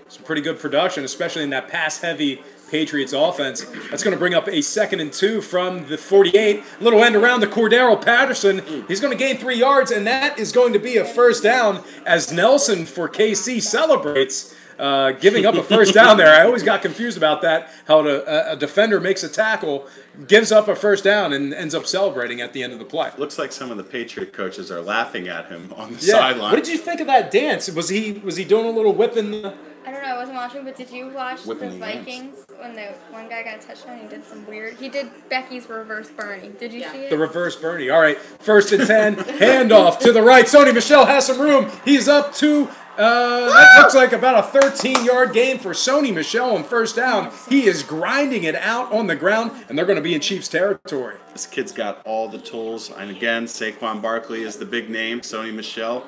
Some pretty good production, especially in that pass-heavy Patriots offense. That's going to bring up a 2nd and 2 from the 48. Little end around to Cordero Patterson. He's going to gain 3 yards, and that is going to be a first down as Nelson for KC celebrates. Giving up a first down there. I always got confused about that, how a defender makes a tackle, gives up a first down, and ends up celebrating at the end of the play. Looks like some of the Patriot coaches are laughing at him on the Yeah. sideline. What did you think of that dance? Was he doing a little whipping? I don't know. I wasn't watching, but did you watch Whipping the the yams. Vikings when the one guy got a touchdown? He did some weird. He did Becky's reverse Bernie. Did you see it? The reverse Bernie. All right, first and 10. Handoff to the right. Sony Michel has some room. He's up to, that looks like about a 13-yard gain for Sony Michel on first down. He is grinding it out on the ground, and they're going to be in Chiefs territory. This kid's got all the tools. And again, Saquon Barkley is the big name. Sony Michel.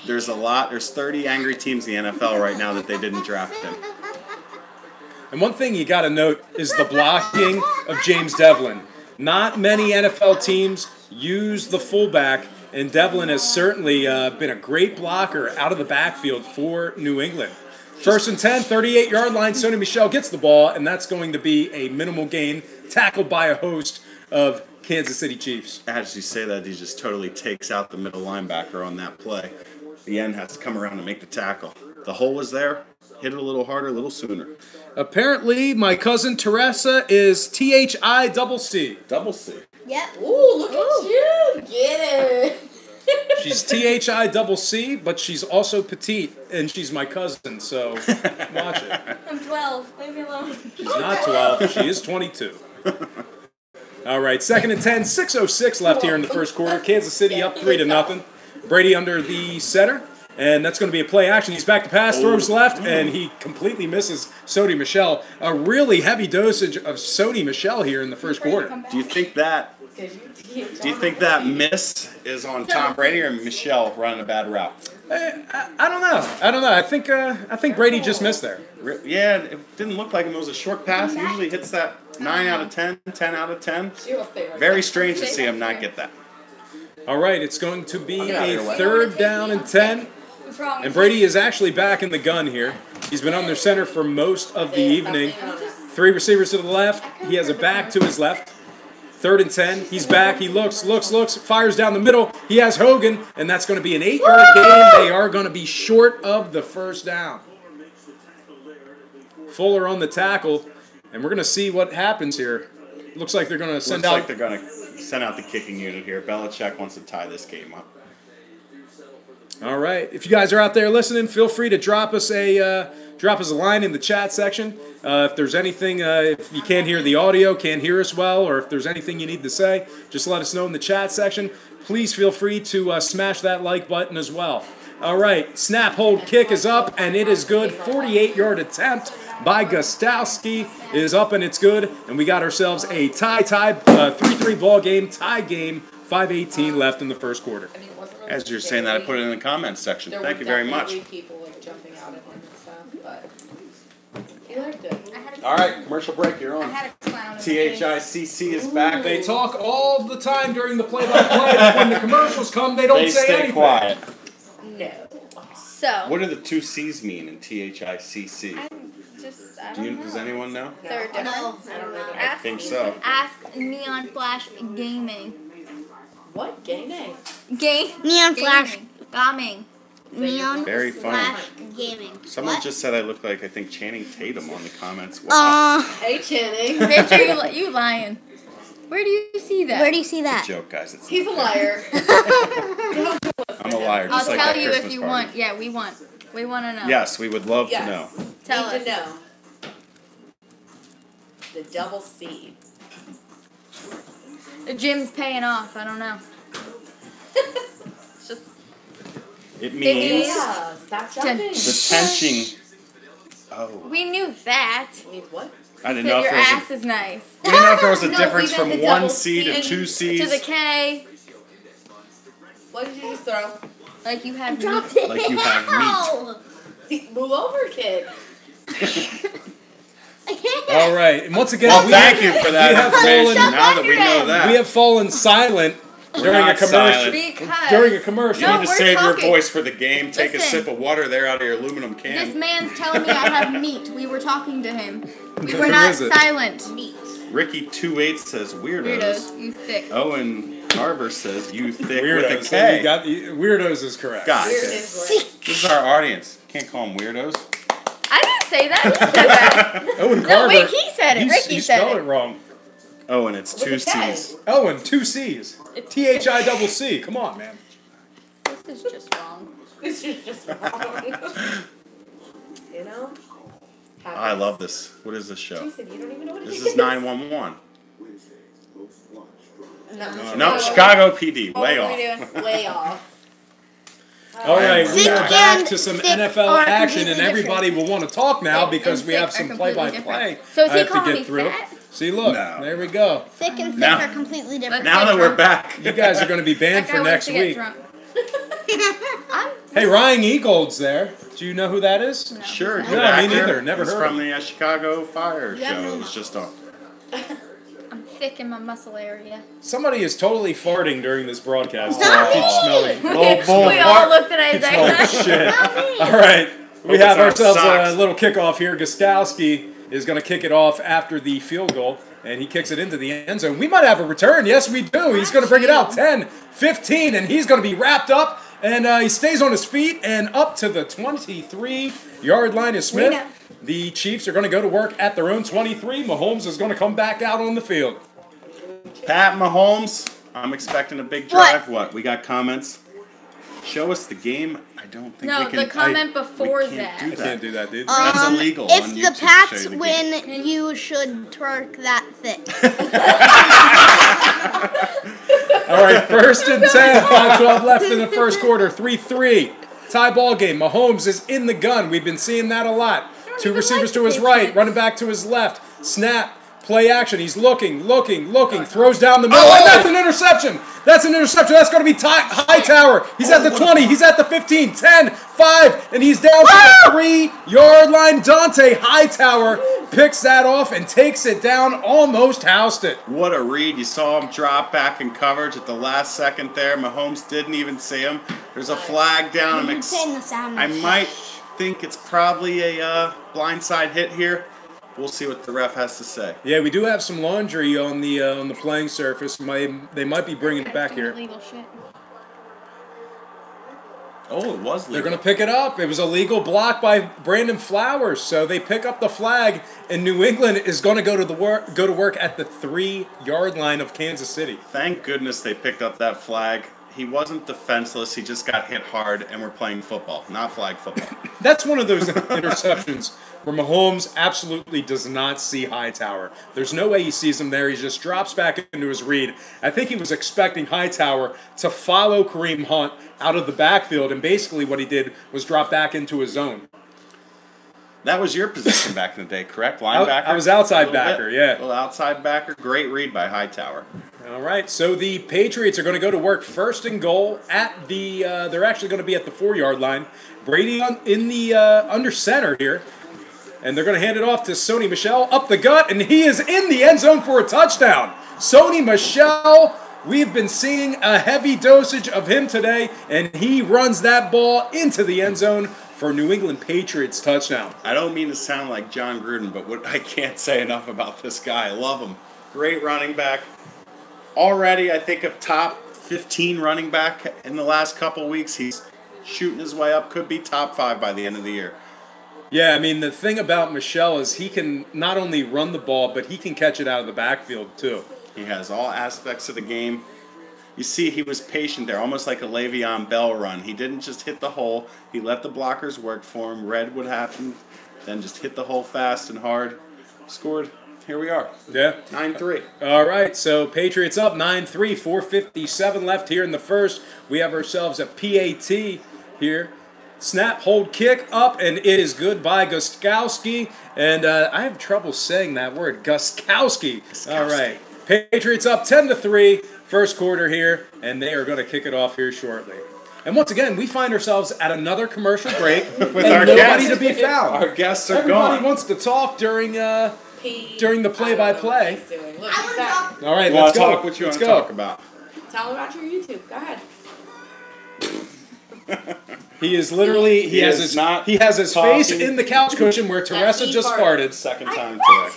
There's 30 angry teams in the NFL right now that they didn't draft him. And one thing you got to note is the blocking of James Devlin. Not many NFL teams use the fullback, and Devlin has certainly been a great blocker out of the backfield for New England. First and 10, 38-yard line. Sony Michel gets the ball, and that's going to be a minimal gain, tackled by a host of Kansas City Chiefs. As you say that, he just totally takes out the middle linebacker on that play. The end has to come around and make the tackle. The hole was there. Hit it a little harder, a little sooner. Apparently, my cousin Teresa is THI double C. Double C. Yep. Ooh, look at you. Get it. She's She's THI but she's also petite, and she's my cousin, so watch it. I'm 12. Leave me alone. She's not 12. She is 22. All right, 2nd and 10, 6:06 left here in the first quarter. Kansas City up 3-0. Brady under the center, and that's going to be a play action. He's back to pass, throws left, and he completely misses Sony Michel. A really heavy dosage of Sony Michel here in the first quarter. Do you think that miss is on Tom Brady or Michelle running a bad route? I don't know. I think Brady just missed there. Yeah, it didn't look like him. It was a short pass. Usually hits that 9 out of 10, 10 out of 10. Very strange to see him not get that. All right, it's going to be a 3rd down and 10. What's wrong? And Brady is actually back in the gun here. He's been under center for most of the evening. 3 receivers to the left. He has a back to his left. 3rd and 10. He's back. He looks, fires down the middle. He has Hogan, and that's going to be an 8-yard gain. They are going to be short of the first down. Fuller on the tackle, and we're going to see what happens here. Looks like they're going to send out. Looks like they're going to send out the kicking unit here. Belichick wants to tie this game up. All right. If you guys are out there listening, feel free to drop us a line in the chat section. If there's anything, if you can't hear the audio, can't hear us well, or if there's anything you need to say, just let us know in the chat section. Please feel free to smash that like button as well. All right. Snap, hold, kick is up, and it is good. 48-yard attempt by Gostowski is up, and it's good. And we got ourselves a 3-3 ball game, tie game, 5:18 left in the first quarter. As you're saying that, I put it in the comments section. Thank you very much. People like jumping out at him and stuff, but he liked it. All right, commercial break. You're on. I had a clown. in the face. THICC is back. They talk all the time during the play-by-play, but when the commercials come, they don't say stay anything. quiet. No. So. What do the 2 C's mean in THICC? I don't know. Does anyone know? Is there a difference? No. I don't know. I think so. Ask Neon Flash Gaming. What? Gay name? Neon Flash. Bombing. Neon Very funny. Flash Gaming. Someone just said I look like, I think, Channing Tatum on the comments. Wow. Hey, Channing. Picture you lying. Where do you see that? Where do you see It's that? a joke, guys. It's He's a liar. I'm a liar, I'll just like tell that you Christmas if you party. want. Yeah, we want. We want to know. Yes, we would love to know. Tell Need us. to know. The double C. The gym's paying off. I don't know. It's just It means Yeah. Stop jumping. the tension. Oh. we knew that. Means what? I didn't Said know if your there was ass is nice. we didn't know if there was a No, difference we meant from the 1 double C to C 2 C's. To the K, What did you just throw? like you have Dropped meat. it. Like you have meat. Move over, kid. All right, and once again, Well, thank you for that we have information. fallen- Now that we know that. we have fallen silent during a not commercial. silent. Because During a commercial. You No, need to we're save your talking. voice for the game. Take a Listen. sip of water there out of your aluminum this can. man's telling me I have meat. We were talking to him. We were Who not is it? silent. Meat. Ricky28 says weirdos. Weirdos, you thick. Owen Carver says you thick with a Weirdos. K. You got weirdos is correct. God, Weird this is right. is our audience. Can't call them weirdos. I didn't say that. He said that. Owen No, Carver. wait, he said it. you- Ricky you said spelled it. it wrong. Owen, it's 2 Look at that. C's. Owen, 2 C's. It's- THICC. Come on, man. This is just wrong. This is just wrong. You know? I love this. What is this show? Jason, you don't even know what it This is. is 911. No. No, Chicago PD. What Way were off. we doing? Way off. All right, we are Thick back and to some thick NFL are action, and completely everybody will want to talk now Thick because and we have thick some are completely play-by-play different. So is I he have to calling get me through. fat? See, look, No. there we go. Thick and thick Now- are completely different. Now that we're back. You guys are going to be banned That for guy next wants to get week. drunk. Hey, Ryan Egold's there. Do you know who that is? Sure, No, good me actor. neither. Never He's heard from the Chicago Fire Yeah, show. no, It no. was just on. I'm thick in my muscle area. Somebody is totally farting during this broadcast. Not I keep me. smelling. bull We all looked at Keep Isaiah. smelling shit. Not me. All right, we Hope have it's not ourselves socks. a little kickoff here. Gostowski is going to kick it off after the field goal, and he kicks it into the end zone. We might have a return. Yes, we do. He's going to bring it out 10, 15, and he's going to be wrapped up, and he stays on his feet and up to the 23-yard line is Smith. The Chiefs are going to go to work at their own 23. Mahomes is going to come back out on the field. Pat Mahomes, I'm expecting a big drive. What? We got comments? show us the game. I don't think No, we can. the comment before we that. can't do I can't do that, dude. That's illegal If on the YouTube to Pats show you the win, you should twerk that thick. All right, 1st and 10, 5:12 left in the first quarter, 3-3. Tie ball game. Mahomes is in the gun. We've been seeing that a lot. Two even receivers like to the his right, Patriots. running back to his left. Snap, play action. He's looking, throws down the middle, and that's an interception. That's an interception. That's going to be Hightower. He's at the 20. He's at the 15, 10, 5, and he's down to the 3-yard line. Dante Hightower picks that off and takes it down, almost housed it. What a read. You saw him drop back in coverage at the last second there. Mahomes didn't even see him. There's a flag down. I might think it's probably a blindside hit here. We'll see what the ref has to say. Yeah, we do have some laundry on the playing surface. They might be bringing it back here. Illegal shit. Oh, it was legal. They're going to pick it up. It was a legal block by Brandon Flowers, so they pick up the flag, and New England is going to go to work at the 3-yard line of Kansas City. Thank goodness they picked up that flag. He wasn't defenseless. He just got hit hard, and we're playing football, not flag football. That's one of those interceptions where Mahomes absolutely does not see Hightower. There's no way he sees him there. He just drops back into his read. I think he was expecting Hightower to follow Kareem Hunt out of the backfield, and basically what he did was drop back into his zone. That was your position back in the day, correct? Linebacker? I was outside A little backer, bit. yeah. A little outside backer. Great read by Hightower. All right, so the Patriots are going to go to work 1st and goal at the. They're actually going to be at the 4-yard line. Brady in the under center here, and they're going to hand it off to Sony Michel up the gut, and he is in the end zone for a touchdown. Sony Michel, we've been seeing a heavy dosage of him today, and he runs that ball into the end zone for New England Patriots touchdown. I don't mean to sound like John Gruden, but I can't say enough about this guy. I love him. Great running back. Already, I think, a top 15 running back in the last couple weeks. He's shooting his way up. Could be top 5 by the end of the year. Yeah, I mean, the thing about Michel is he can not only run the ball, but he can catch it out of the backfield, too. He has all aspects of the game. You see, he was patient there, almost like a Le'Veon Bell run. He didn't just hit the hole. He let the blockers work for him, read what happened, then just hit the hole fast and hard. Scored. Here we are. Yeah. 9-3. All right, so Patriots up 9-3, 4:57 left here in the first. We have ourselves a PAT here. Snap, hold, kick, up, and it is good by Gostkowski. And I have trouble saying that word, Gostkowski. All right, Patriots up 10-3, first quarter here, and they are going to kick it off here shortly. And once again, we find ourselves at another commercial break With and our nobody guests. to be found. Our guests are Everybody gone. wants to talk during the play-by-play. Look, I he's want to back. talk. All right, You want let's to go. talk what you Let's want to go. talk about? Tell him about your YouTube. Go ahead. He is literally he has his face talking. in the couch cushion where Teresa just farted. Second time today.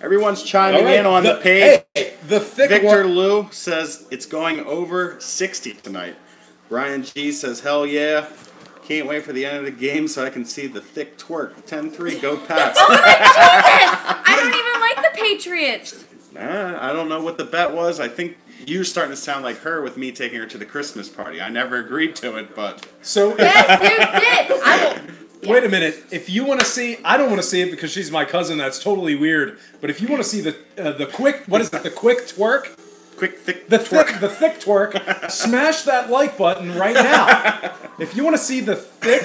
Everyone's chiming All right, in on the page. Hey, the thick Victor one. Lou says it's going over 60 tonight. Brian G says, hell yeah. Can't wait for the end of the game so I can see the thick twerk. 10-3, go Pats. I don't even like the Patriots. I don't know what the bet was. I think you're starting to sound like her with me taking her to the Christmas party. I never agreed to it, but... So Yes, you did. I will. wait a minute. If you want to see, I don't want to see it because she's my cousin. That's totally weird. But if you want to see the quick, what is it? The quick twerk. Quick, thick The twerk. thick twerk. Smash that like button right now. If you want to see the thick,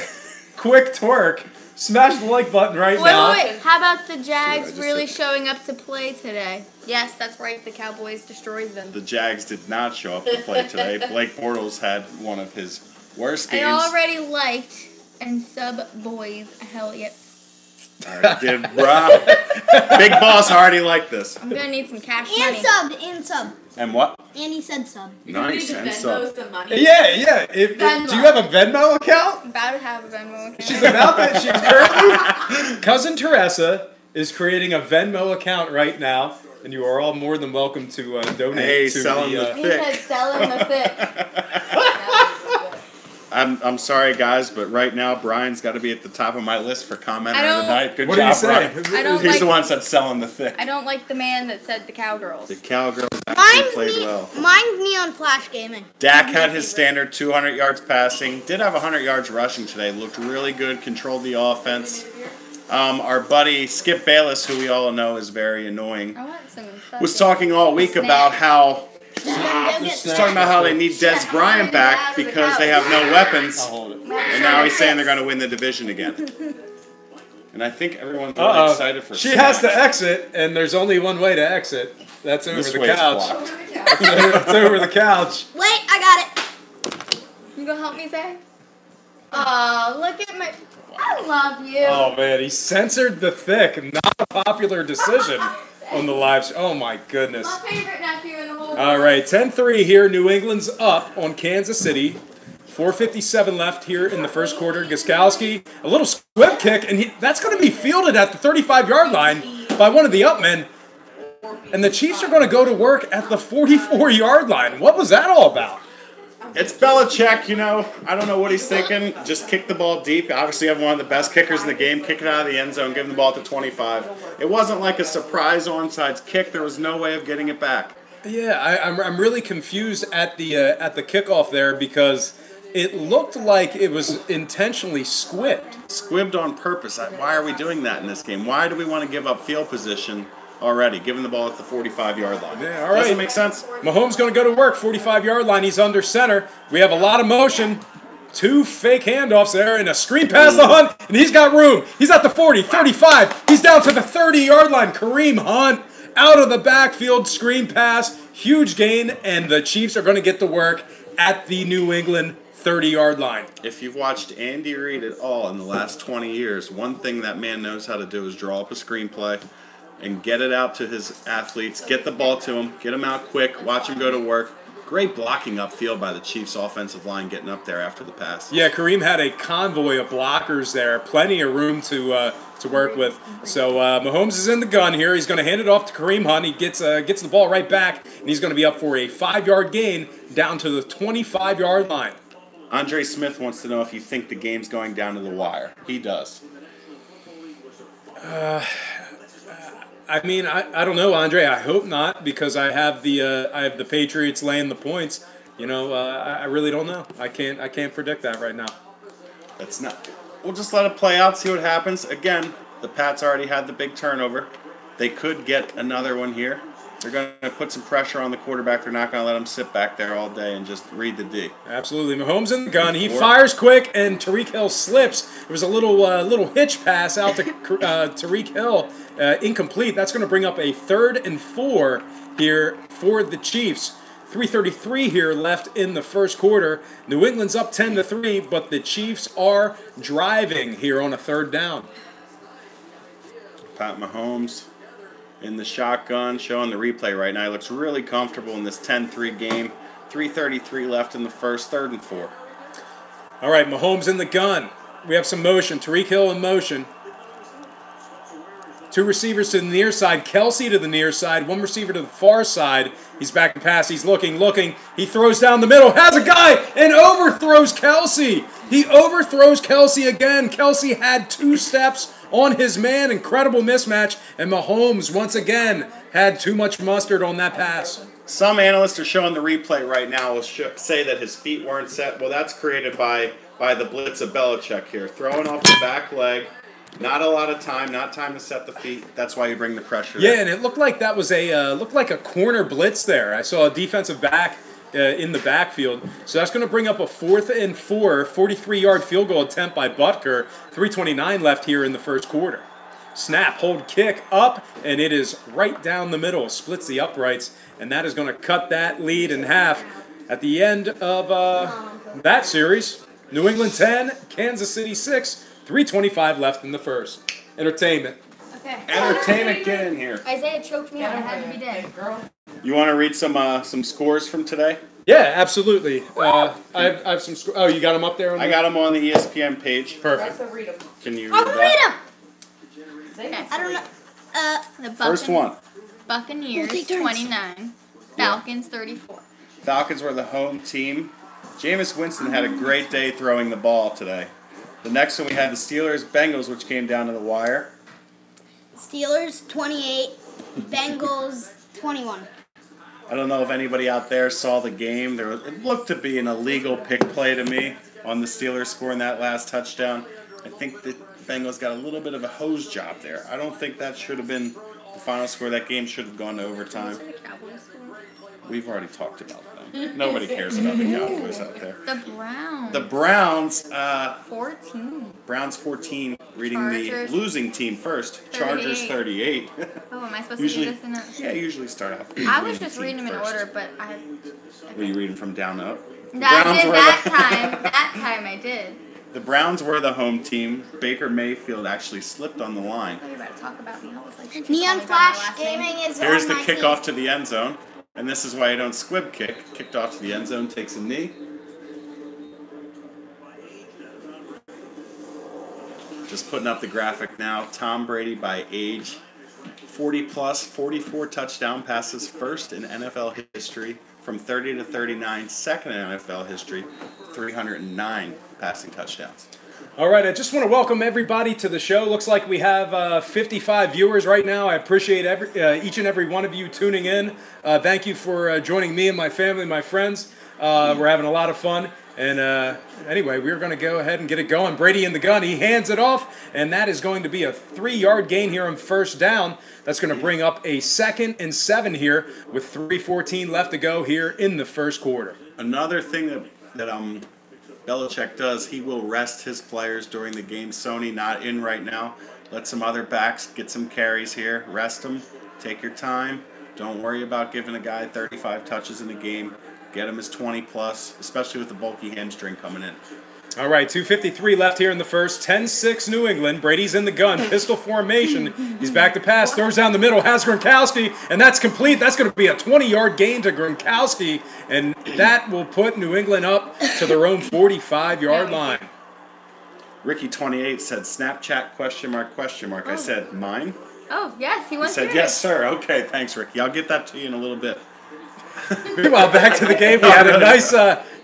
quick twerk, smash the like button right now. Wait. How about the Jags really showing up to play today? Yes, that's right. The Cowboys destroyed them. The Jags did not show up to play today. Blake Bortles had one of his worst I games. already liked and sub boys. Hell yep. Already did, bro. Big boss already liked this. I'm gonna need some cash And money. sub. And what? And he said sub. Nice. You And need to so, Venmo some money. Yeah. Venmo. Do you have a Venmo account? I'm about to have a Venmo account. She's about that. She's currently cousin Teresa is creating a Venmo account right now, and you are all more than welcome to donate Hey, to selling the. the He said selling the thick. I I'm sorry, guys, but right now Brian's got to be at the top of my list for commenter I of the don't- night. Good What do you job, say? Brian. I don't He's like. the one that's selling the thick. I don't like the man that said the cowgirls. The Cowgirls actually played well. Mine's me on Flash Gaming. Dak had his standard 200 yards passing. Did have 100 yards rushing today. Looked really good. Controlled the offense. Our buddy Skip Bayless, who we all know is very annoying, I want some. was talking all week about how He's talking about how they need Des Bryant back because they have no weapons, and now he's saying they're going to win the division again. And I think everyone's really excited for. She has to exit, and there's only one way to exit. That's over This the way is couch. blocked. It's over the couch. Wait, I got it. You gonna help me say? Oh, look at my. I love you. Oh man, he censored the thick. Not a popular decision on the live. Oh my goodness. My favorite nephew in the whole world. All right, 10-3 here. New England's up on Kansas City. 4:57 left here in the first quarter. Gostkowski, a little squib kick, and that's going to be fielded at the 35-yard line by one of the upmen. And the Chiefs are going to go to work at the 44-yard line. What was that all about? It's Belichick, you know. I don't know what he's thinking. Just kick the ball deep. Obviously, you have one of the best kickers in the game. Kick it out of the end zone. Give him the ball to 25. It wasn't like a surprise onside kick. There was no way of getting it back. Yeah, I'm really confused at the kickoff there because it looked like it was intentionally squibbed. Squibbed on purpose. Why are we doing that in this game? Why do we want to give up field position already? Giving the ball at the 45-yard line. Yeah, all right. Doesn't make sense. Mahomes going to go to work, 45-yard line. He's under center. We have a lot of motion. Two fake handoffs there and a screen pass to Hunt, and he's got room. He's at the 40, 35. He's down to the 30-yard line. Kareem Hunt out of the backfield, screen pass, huge gain, and the Chiefs are going to get to work at the New England 30-yard line. If you've watched Andy Reid at all in the last 20 years, one thing that man knows how to do is draw up a screenplay and get it out to his athletes, get the ball to him, get him out quick, watch him go to work. Great blocking upfield by the Chiefs' offensive line getting up there after the pass. Yeah, Kareem had a convoy of blockers there, plenty of room to work with. So Mahomes is in the gun here. He's going to hand it off to Kareem Hunt. He gets the ball right back, and he's going to be up for a 5-yard gain down to the 25-yard line. Andre Smith wants to know if you think the game's going down to the wire. He does. I mean, I don't know, Andre. I hope not because I have the Patriots laying the points. You know, I really don't know. I can't predict that right now. That's not. We'll just let it play out, see what happens. Again, the Pats already had the big turnover. They could get another one here. They're going to put some pressure on the quarterback. They're not going to let him sit back there all day and just read the D. Absolutely. Mahomes in the gun. He fires quick, and Tyreek Hill slips. It was a little hitch pass out to Tyreek Hill. Incomplete. That's going to bring up a 3rd and 4 here for the Chiefs. 3:33 here left in the first quarter. New England's up 10-3, but the Chiefs are driving here on a 3rd down. Pat Mahomes in the shotgun, showing the replay right now. He looks really comfortable in this 10-3 game. 3:33 left in the first, 3rd and 4. All right, Mahomes in the gun. We have some motion. Tyreek Hill in motion. 2 receivers to the near side. Kelsey to the near side. 1 receiver to the far side. He's back to pass. He's looking. He throws down the middle. Has a guy and overthrows Kelsey. He overthrows Kelsey again. Kelsey had 2 steps on his man. Incredible mismatch. And Mahomes, once again, had too much mustard on that pass. Some analysts are showing the replay right now will say that his feet weren't set. Well, that's created by the blitz of Belichick here. Throwing off the back leg. Not a lot of time, not time to set the feet. That's why you bring the pressure. Yeah, in. and it looked like that was looked like a corner blitz there. I saw a defensive back in the backfield. So that's going to bring up a 4th and 4, 43-yard field goal attempt by Butker. 3:29 left here in the first quarter. Snap, hold, kick, up, and it is right down the middle. Splits the uprights, and that is going to cut that lead in half at the end of that series. New England 10, Kansas City 6. 3:25 left in the first. Entertainment. Okay. Entertainment, get in here. Isaiah choked me out. I had to be dead. You want to read some scores from today? Yeah, absolutely. I have some. Oh, you got them up there? I got them on the ESPN page. Perfect. Can you I'll read read that? them. I don't know. The First one. Buccaneers We'll take turns. 29. Falcons 34. Falcons were the home team. Jameis Winston had a great day throwing the ball today. The next one we had the Steelers-Bengals, which came down to the wire. Steelers 28, Bengals 21. I don't know if anybody out there saw the game. It looked to be an illegal pick play to me on the Steelers scoring that last touchdown. I think the Bengals got a little bit of a hose job there. I don't think that should have been the final score. That game should have gone to overtime. We've already talked about them. Nobody cares about the Cowboys out there. The Browns. The Browns. 14. Browns 14, reading Chargers. the losing team first. Chargers 38. Oh, am I supposed Usually, to do this in a... yeah, usually start out. I was just reading them in order, but I... Were you reading from down up? No, I did that time I did. The Browns were the home team. Baker Mayfield actually slipped on the line. I thought you were about to talk about me. I was like, Neon Flash Gaming is Here's on the my kickoff team. to the end zone. And this is why you don't squib kick. Kicked off to the end zone, takes a knee. Just putting up the graphic now. Tom Brady by age 40 plus, 44 touchdown passes, first in NFL history. From 30 to 39, second in NFL history, 309 passing touchdowns. All right, I just want to welcome everybody to the show. Looks like we have 55 viewers right now. I appreciate each and every one of you tuning in. Thank you for joining me and my family, my friends. We're having a lot of fun. And anyway, we're going to go ahead and get it going. Brady in the gun. He hands it off, and that is going to be a 3-yard gain here on first down. That's going to bring up a 2nd and 7 here with 3:14 left to go here in the first quarter. Another thing that Belichick does, he will rest his players during the game. Sony not in right now. Let some other backs get some carries here. Rest them. Take your time. Don't worry about giving a guy 35 touches in a game. Get him his 20 plus, especially with the bulky hamstring coming in. All right, 2:53 left here in the first. 10-6 New England. Brady's in the gun. Pistol formation. He's back to pass. Throws down the middle. Has Gronkowski. And that's complete. That's going to be a 20-yard gain to Gronkowski. And that will put New England up to their own 45-yard line. Ricky 28 said, Snapchat question mark, question mark. I said, mine? Oh, yes, he He wants said, yes, sir. Okay, thanks, Ricky. I'll get that to you in a little bit. Meanwhile, back to the game. We had a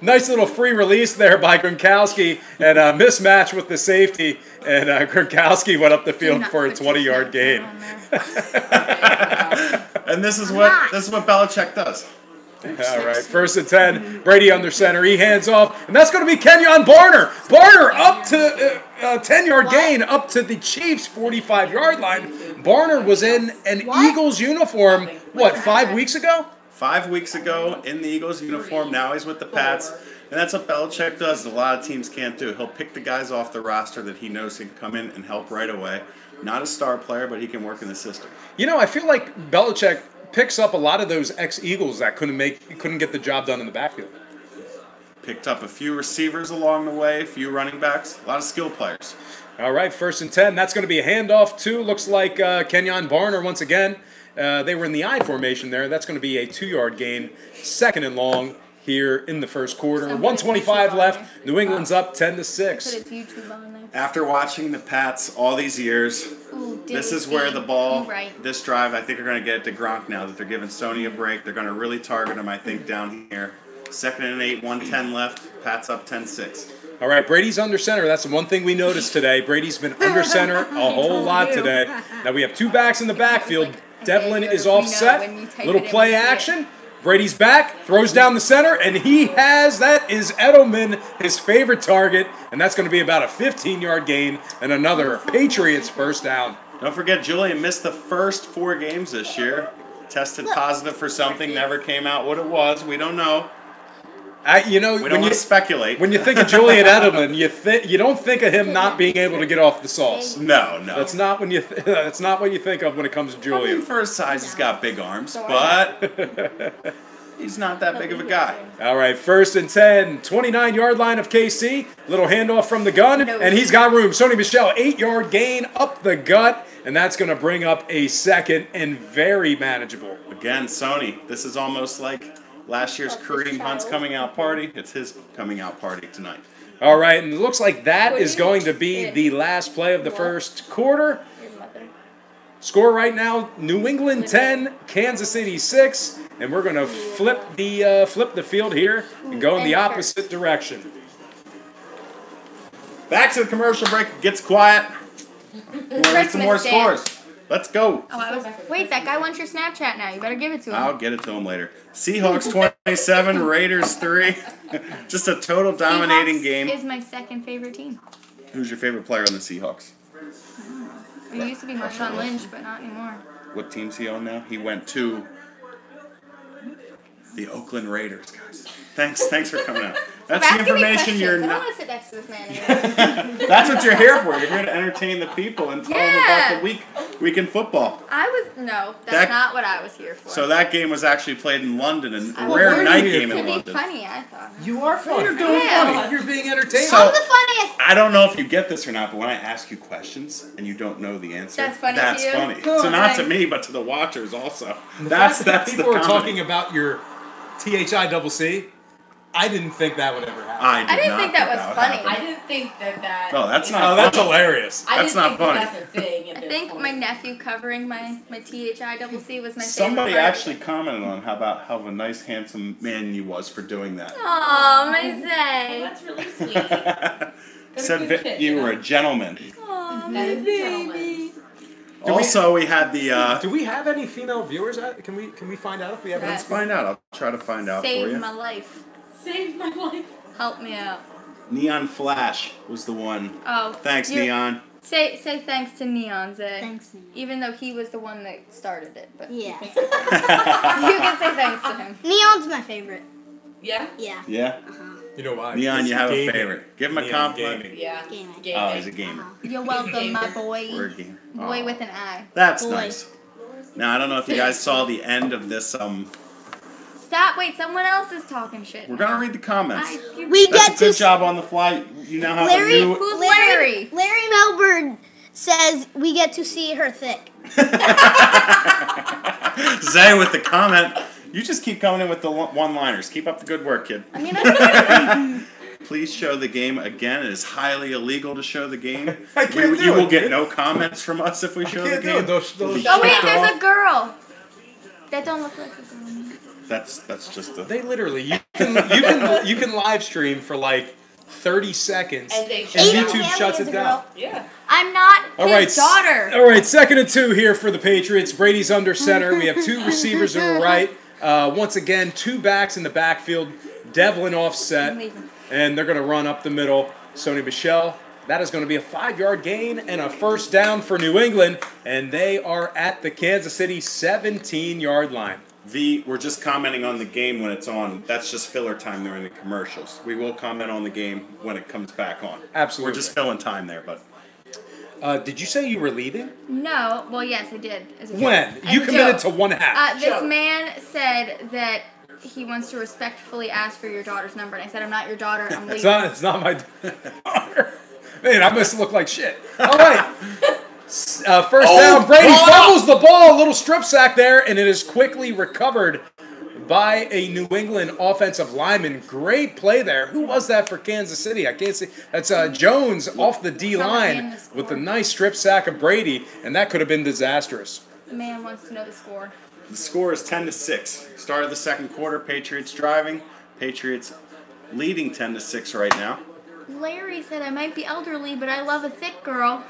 nice little free release there by Gronkowski and a mismatch with the safety. And Gronkowski went up the field for a 20-yard gain. And this is what Belichick does. All right, 1st and 10. Brady under center. He hands off, and that's going to be Kenyon Barner. Barner up to 10-yard gain up to the Chiefs' 45-yard line. Barner was in an Eagles uniform, 5 weeks ago? 5 weeks ago in the Eagles uniform. Now he's with the Pats. And that's what Belichick does. A lot of teams can't do. He'll pick the guys off the roster that he knows can come in and help right away. Not a star player, but he can work in the system. You know, I feel like Belichick picks up a lot of those ex-Eagles that couldn't get the job done in the backfield. Picked up a few receivers along the way, a few running backs, a lot of skill players. All right, 1st and 10. That's going to be a handoff to, looks like Kenyon Barner once again. They were in the I formation there. That's going to be a 2-yard gain, 2nd and long here in the first quarter. 1:25 left. New England's up 10-6. After watching the Pats all these years, this is where the ball, this drive, I think are going to get it to Gronk now that they're giving Sony a break. They're going to really target him, I think, down here. 2nd and 8, 1:10 left. Pats up 10-6. All right, Brady's under center. That's the one thing we noticed today. Brady's been under center a whole lot today. Now we have 2 backs in the backfield. Devlin is offset. Little play action. Brady's back, throws down the center, and that is Edelman, his favorite target, and that's going to be about a 15-yard gain and another Patriots first down. Don't forget, Julian missed the first 4 games this year. Tested positive for something, never came out what it was. We don't know. We don't want to speculate. When you think of Julian Edelman, you don't think of him not being able to get off the sauce. No. That's not that's not what you think of when it comes to Julian. I mean, for his size, he's got big arms, but he's not that big of a guy. All right, 1st and 10, 29-yard line of KC. Little handoff from the gun, and he's got room. Sony Michel, 8-yard gain up the gut, and that's going to bring up a 2nd and very manageable. Again, Sony, this is almost like last year's Kareem Hunt's coming out party. It's his coming out party tonight. All right, and it looks like that is going to be the last play of the first quarter. Score right now, New England 10, Kansas City 6. and we're going to flip the field here and go in the opposite direction. Back to the commercial break. It gets quiet. We'll read some more scores. Let's go. Wait, that guy wants your Snapchat now. You better give it to him. I'll get it to him later. Seahawks 27, Raiders 3. Just a total dominating game. Is my second favorite team. Who's your favorite player on the Seahawks? It used to be Marshawn Lynch, but not anymore. What team's he on now? He went to the Oakland Raiders, guys. Thanks for coming out. That's the information you're not. I don't want to sit next to this man anymore. That's what you're here for. You're here to entertain the people and tell them about the week in football. That's not what I was here for. So that game was actually played in London, and a rare night game in London. Funny, I thought. You are funny. You're doing funny. You're being entertained. So, I'm the funniest. I don't know if you get this or not, but when I ask you questions and you don't know the answer, That's funny to you? funny. Oh, So not to thanks. me, but to the watchers also. The That's fact that the people are comedy. talking about your THICC. I didn't think that would ever happen. I didn't not think that was would funny. happen. I didn't think that. Oh, that's not Oh, that's hilarious. I That's didn't not think funny. That's a thing. I think my nephew covering my THICC was my Somebody favorite part. actually commented on how of a nice, handsome man you was for doing that. Aw, my Well, Zay. that's really sweet. Said good kid, you you were know? a gentleman. Aw, That is a gentleman. Also, we had the. Do we have any female viewers? Can we find out if we have any? Let's find out. I'll try to find out for Saved you. my life. Saved my life. Help me out. Neon Flash was the one. Oh. Thanks, you're- Neon. Say thanks to Neon, Zay. Thanks, Neon. Even though he was the one that started it, but Yeah. you can say thanks to him. Neon's my favorite. Yeah? Yeah. Yeah? You know why? Neon, you have Gaming. a favorite. Give him a Neon compliment. gaming. Yeah. Gaming. Oh, he's a gamer. You're welcome, my boy. We're a gamer. Boy Oh, with an eye. that's Boy. nice. Now, I don't know if you guys saw the end of this. Stop! Wait, someone else is talking shit. We're going to read the comments. We That's get a good to job on the fly. You now have Larry- a new... Who's Larry? Larry Melbourne says we get to see her thick. Zay with the comment. You just keep coming in with the one-liners. Keep up the good work, kid. I mean, Please show the game again. It is highly illegal to show the game. I can't do You will it, get dude. no comments from us if we show the can't do game. it. Those oh wait, kicked there's off. a girl. That don't look like a girl. That's just a... They literally you can live stream for like 30 seconds And they and shut down. YouTube Haley shuts is it a down. girl. Yeah. I'm not All his right, daughter. All right, 2nd and 2 here for the Patriots. Brady's under center. We have 2 receivers to the right. Once again, 2 backs in the backfield. Devlin offset, I'm leaving. and they're going to run up the middle. Sony Michel. That is going to be a 5-yard gain and a first down for New England, and they are at the Kansas City 17-yard line. We're just commenting on the game when it's on. That's just filler time during the commercials. We will comment on the game when it comes back on. Absolutely. We're just filling time there, but... Did you say you were leaving? No, well, yes, I did. As a joke. When? As You a committed joke. to 1 half. This Joke. man said that he wants to respectfully ask for your daughter's number, and I said, I'm not your daughter, I'm leaving. It's not my daughter. Man, I must look like shit. All right. First down. Brady fumbles the ball. A little strip sack there, and it is quickly recovered by a New England offensive lineman. Great play there. Who was that for Kansas City? I can't see. That's Jones off the D-line with a nice strip sack of Brady, and that could have been disastrous. The man wants to know the score. The score is 10-6. Start of the second quarter, Patriots driving. Patriots leading 10-6 right now. Larry said I might be elderly, but I love a thick girl.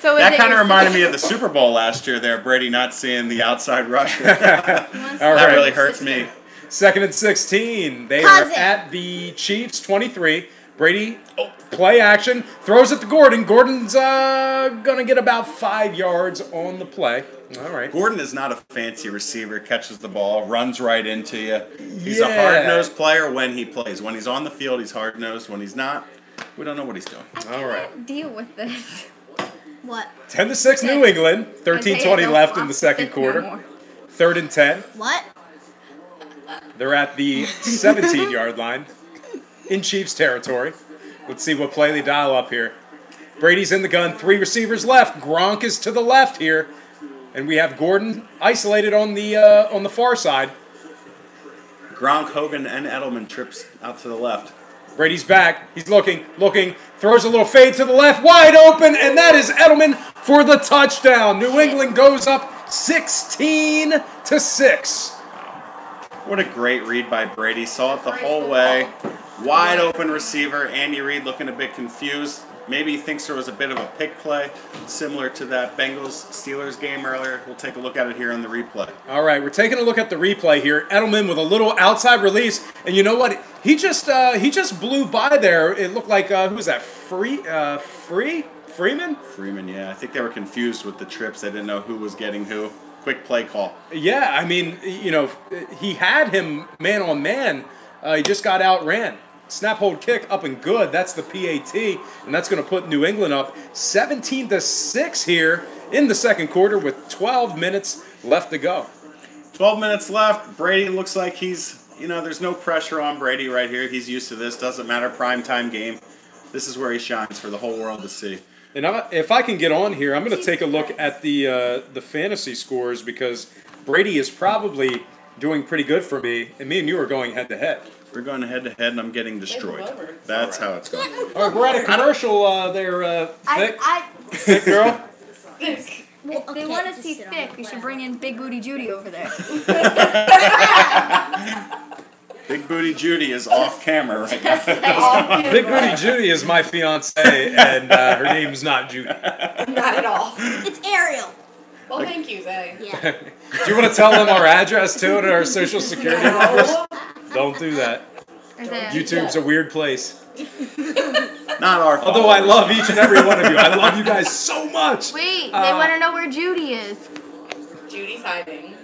So That kind of reminded me of the Super Bowl last year there, Brady not seeing the outside rusher. All That right. really hurts me. 2nd and 16. They are Cousin. at the Chiefs 23. Brady, play action, throws it to Gordon. Gordon's going to get about 5 yards on the play. All right. Gordon is not a fancy receiver, catches the ball, runs right into you. He's a Yeah. hard-nosed player when he plays. When he's on the field, he's hard-nosed. When he's not, we don't know what he's doing. All right. can't deal with this. What? 10-6 New England. 13:20 left in the second quarter. 3rd and 10. What? They're at the 17-yard line in Chiefs territory. Let's see what play they dial up here. Brady's in the gun. 3 receivers left. Gronk is to the left here. And we have Gordon isolated on the far side. Gronk, Hogan, and Edelman trips out to the left. Brady's back. He's looking, throws a little fade to the left, wide open, and that is Edelman for the touchdown. New England goes up 16-6. What a great read by Brady. Saw it the whole way. Wide open receiver. Andy Reid looking a bit confused. Maybe he thinks there was a bit of a pick play, similar to that Bengals-Steelers game earlier. We'll take a look at it here on the replay. All right, we're taking a look at the replay here. Edelman with a little outside release, and you know what? He just blew by there. It looked like who was that? Freeman? Freeman, yeah. I think they were confused with the trips. They didn't know who was getting who. Quick play call. Yeah, I mean, you know, he had him man on man. He just got outran. Snap, hold, kick, up and good. That's the PAT, and that's going to put New England up 17-6 here in the second quarter with 12 minutes left to go. 12 minutes left. Brady looks like he's, there's no pressure on Brady right here. He's used to this. Doesn't matter, primetime game. This is where he shines for the whole world to see. And if I can get on here, I'm going to take a look at the fantasy scores because Brady is probably doing pretty good for me, and me and you are going head-to-head. We're going head-to-head, and I'm getting destroyed. That's how it's going. All right, we're at a commercial there, thick girl. If they want to see thick, we should bring in Big Booty Judy over there. Big Booty Judy is off camera right now. Big Booty Judy is my fiance, and her name's not Judy. Not at all. It's Ariel. Well, thank you, Zay. Yeah. Do you want to tell them our address too and our social security numbers? Don't do that. YouTube's a weird place. Not our fault. Although I love each and every one of you. I love you guys so much. Wait, they want to know where Judy is. Judy's hiding.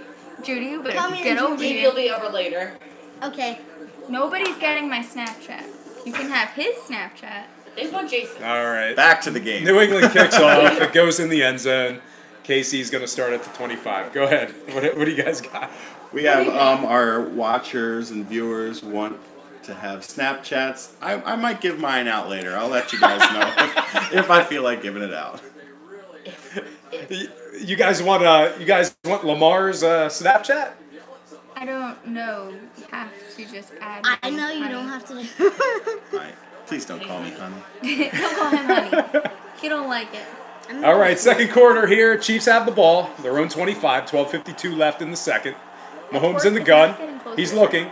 Judy, you better Come in, get over Maybe here. you'll be over later. Okay. Nobody's getting my Snapchat. You can have his Snapchat. They want Jason. All right. Back to the game. New England kicks off. It goes in the end zone. Casey's going to start at the 25. Go ahead. What do you guys got? We have our watchers and viewers want to have Snapchats. I might give mine out later. I'll let you guys know if I feel like giving it out. You guys want Lamar's Snapchat? I don't know. You have to just add. I know you honey. don't have to. All right. Please don't call me honey. Don't call him honey. He don't like it. All right, second quarter here. Chiefs have the ball. Their own 25. 12:52 left in the second. Mahomes in the gun. He's looking.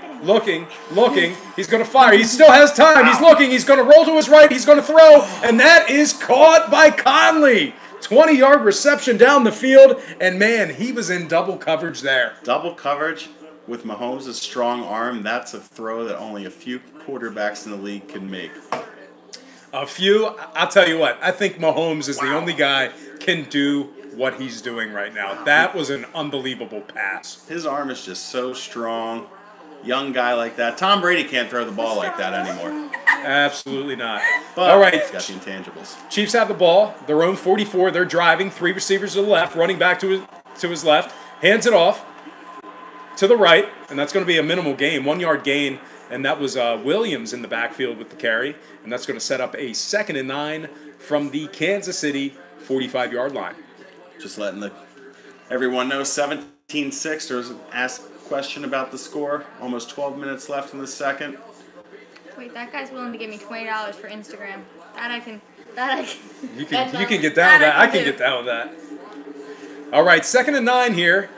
He's going to fire. He still has time. He's looking. He's going to roll to his right. He's going to throw. And that is caught by Conley. 20-yard reception down the field. And, man, he was in double coverage there. Double coverage with Mahomes' strong arm. That's a throw that only a few quarterbacks in the league can make. A few. I'll tell you what. I think Mahomes is the only guy can do what he's doing right now. That was an unbelievable pass. His arm is just so strong. Young guy like that. Tom Brady can't throw the ball like that anymore. Absolutely not. But all right. He's got the intangibles. Chiefs have the ball. Their own 44. They're driving. 3 receivers to the left. Running back to his left. Hands it off to the right. And that's going to be a minimal gain. 1-yard gain. And that was Williams in the backfield with the carry. And that's going to set up a 2nd and 9 from the Kansas City 45-yard line. Just letting everyone know 17-6. There was an asked question about the score. Almost 12 minutes left in the second. Wait, that guy's willing to give me $20 for Instagram. That I can. You can get down with that. I can get down with that. All right, 2nd and 9 here.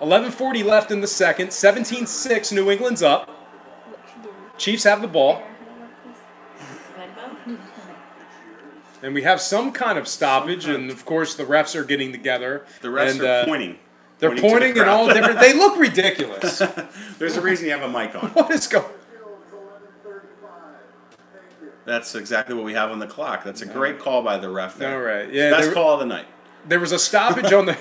11:40 left in the second. 17-6. New England's up. Chiefs have the ball. And we have some kind of stoppage, and of course the refs are getting together. The refs are pointing. They're pointing in all different. They look ridiculous. There's a reason you have a mic on. What is going? That's exactly what we have on the clock. That's a great call by the ref there. All right, yeah. Best call of the night. There was a stoppage on the.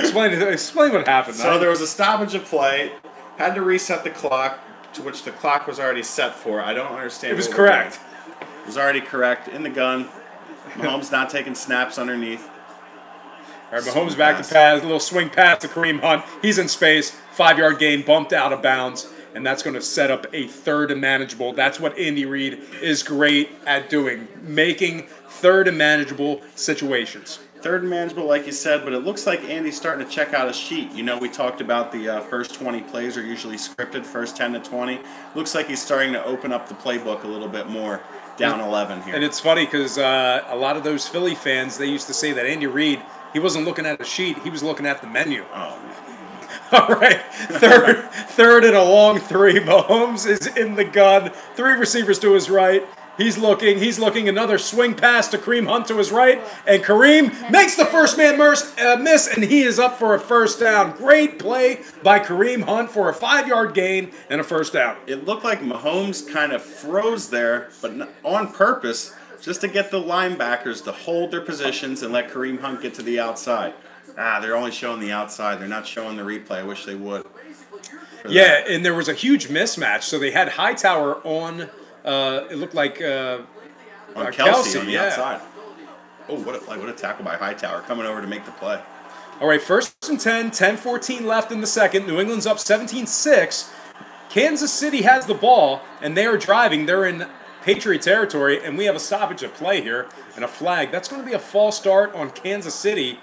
Explain what happened. So there was a stoppage of play. Had to reset the clock, to which the clock was already set for. I don't understand. It was correct. It was already correct in the gun. Mahomes not taking snaps underneath. All right, Mahomes back to pass. A little swing pass to Kareem Hunt. He's in space. 5-yard gain, bumped out of bounds. And that's going to set up a 3rd and manageable. That's what Andy Reid is great at doing, making 3rd and manageable situations. 3rd and manageable, like you said, but it looks like Andy's starting to check out a sheet. You know, we talked about the first 20 plays are usually scripted, first 10 to 20. Looks like he's starting to open up the playbook a little bit more. Down 11 here. And it's funny because a lot of those Philly fans, they used to say that Andy Reid He wasn't looking at a sheet. He was looking at the menu. Oh, All right, third and a long three. Mahomes is in the gun. 3 receivers to his right. He's looking. Another swing pass to Kareem Hunt to his right. And Kareem makes the first man miss, and he is up for a first down. Great play by Kareem Hunt for a 5-yard gain and a first down. it looked like Mahomes kind of froze there, but on purpose, just to get the linebackers to hold their positions and let Kareem Hunt get to the outside. They're only showing the outside. They're not showing the replay. I wish they would. Yeah, and there was a huge mismatch. So they had Hightower on. It looked like On Kelsey on the yeah. outside. Oh, what a tackle by Hightower coming over to make the play. All right, 1st and 10, 10-14 left in the second. New England's up 17-6. Kansas City has the ball, and they are driving. They're in Patriot territory, and we have a stoppage of play here and a flag. That's going to be a false start on Kansas City,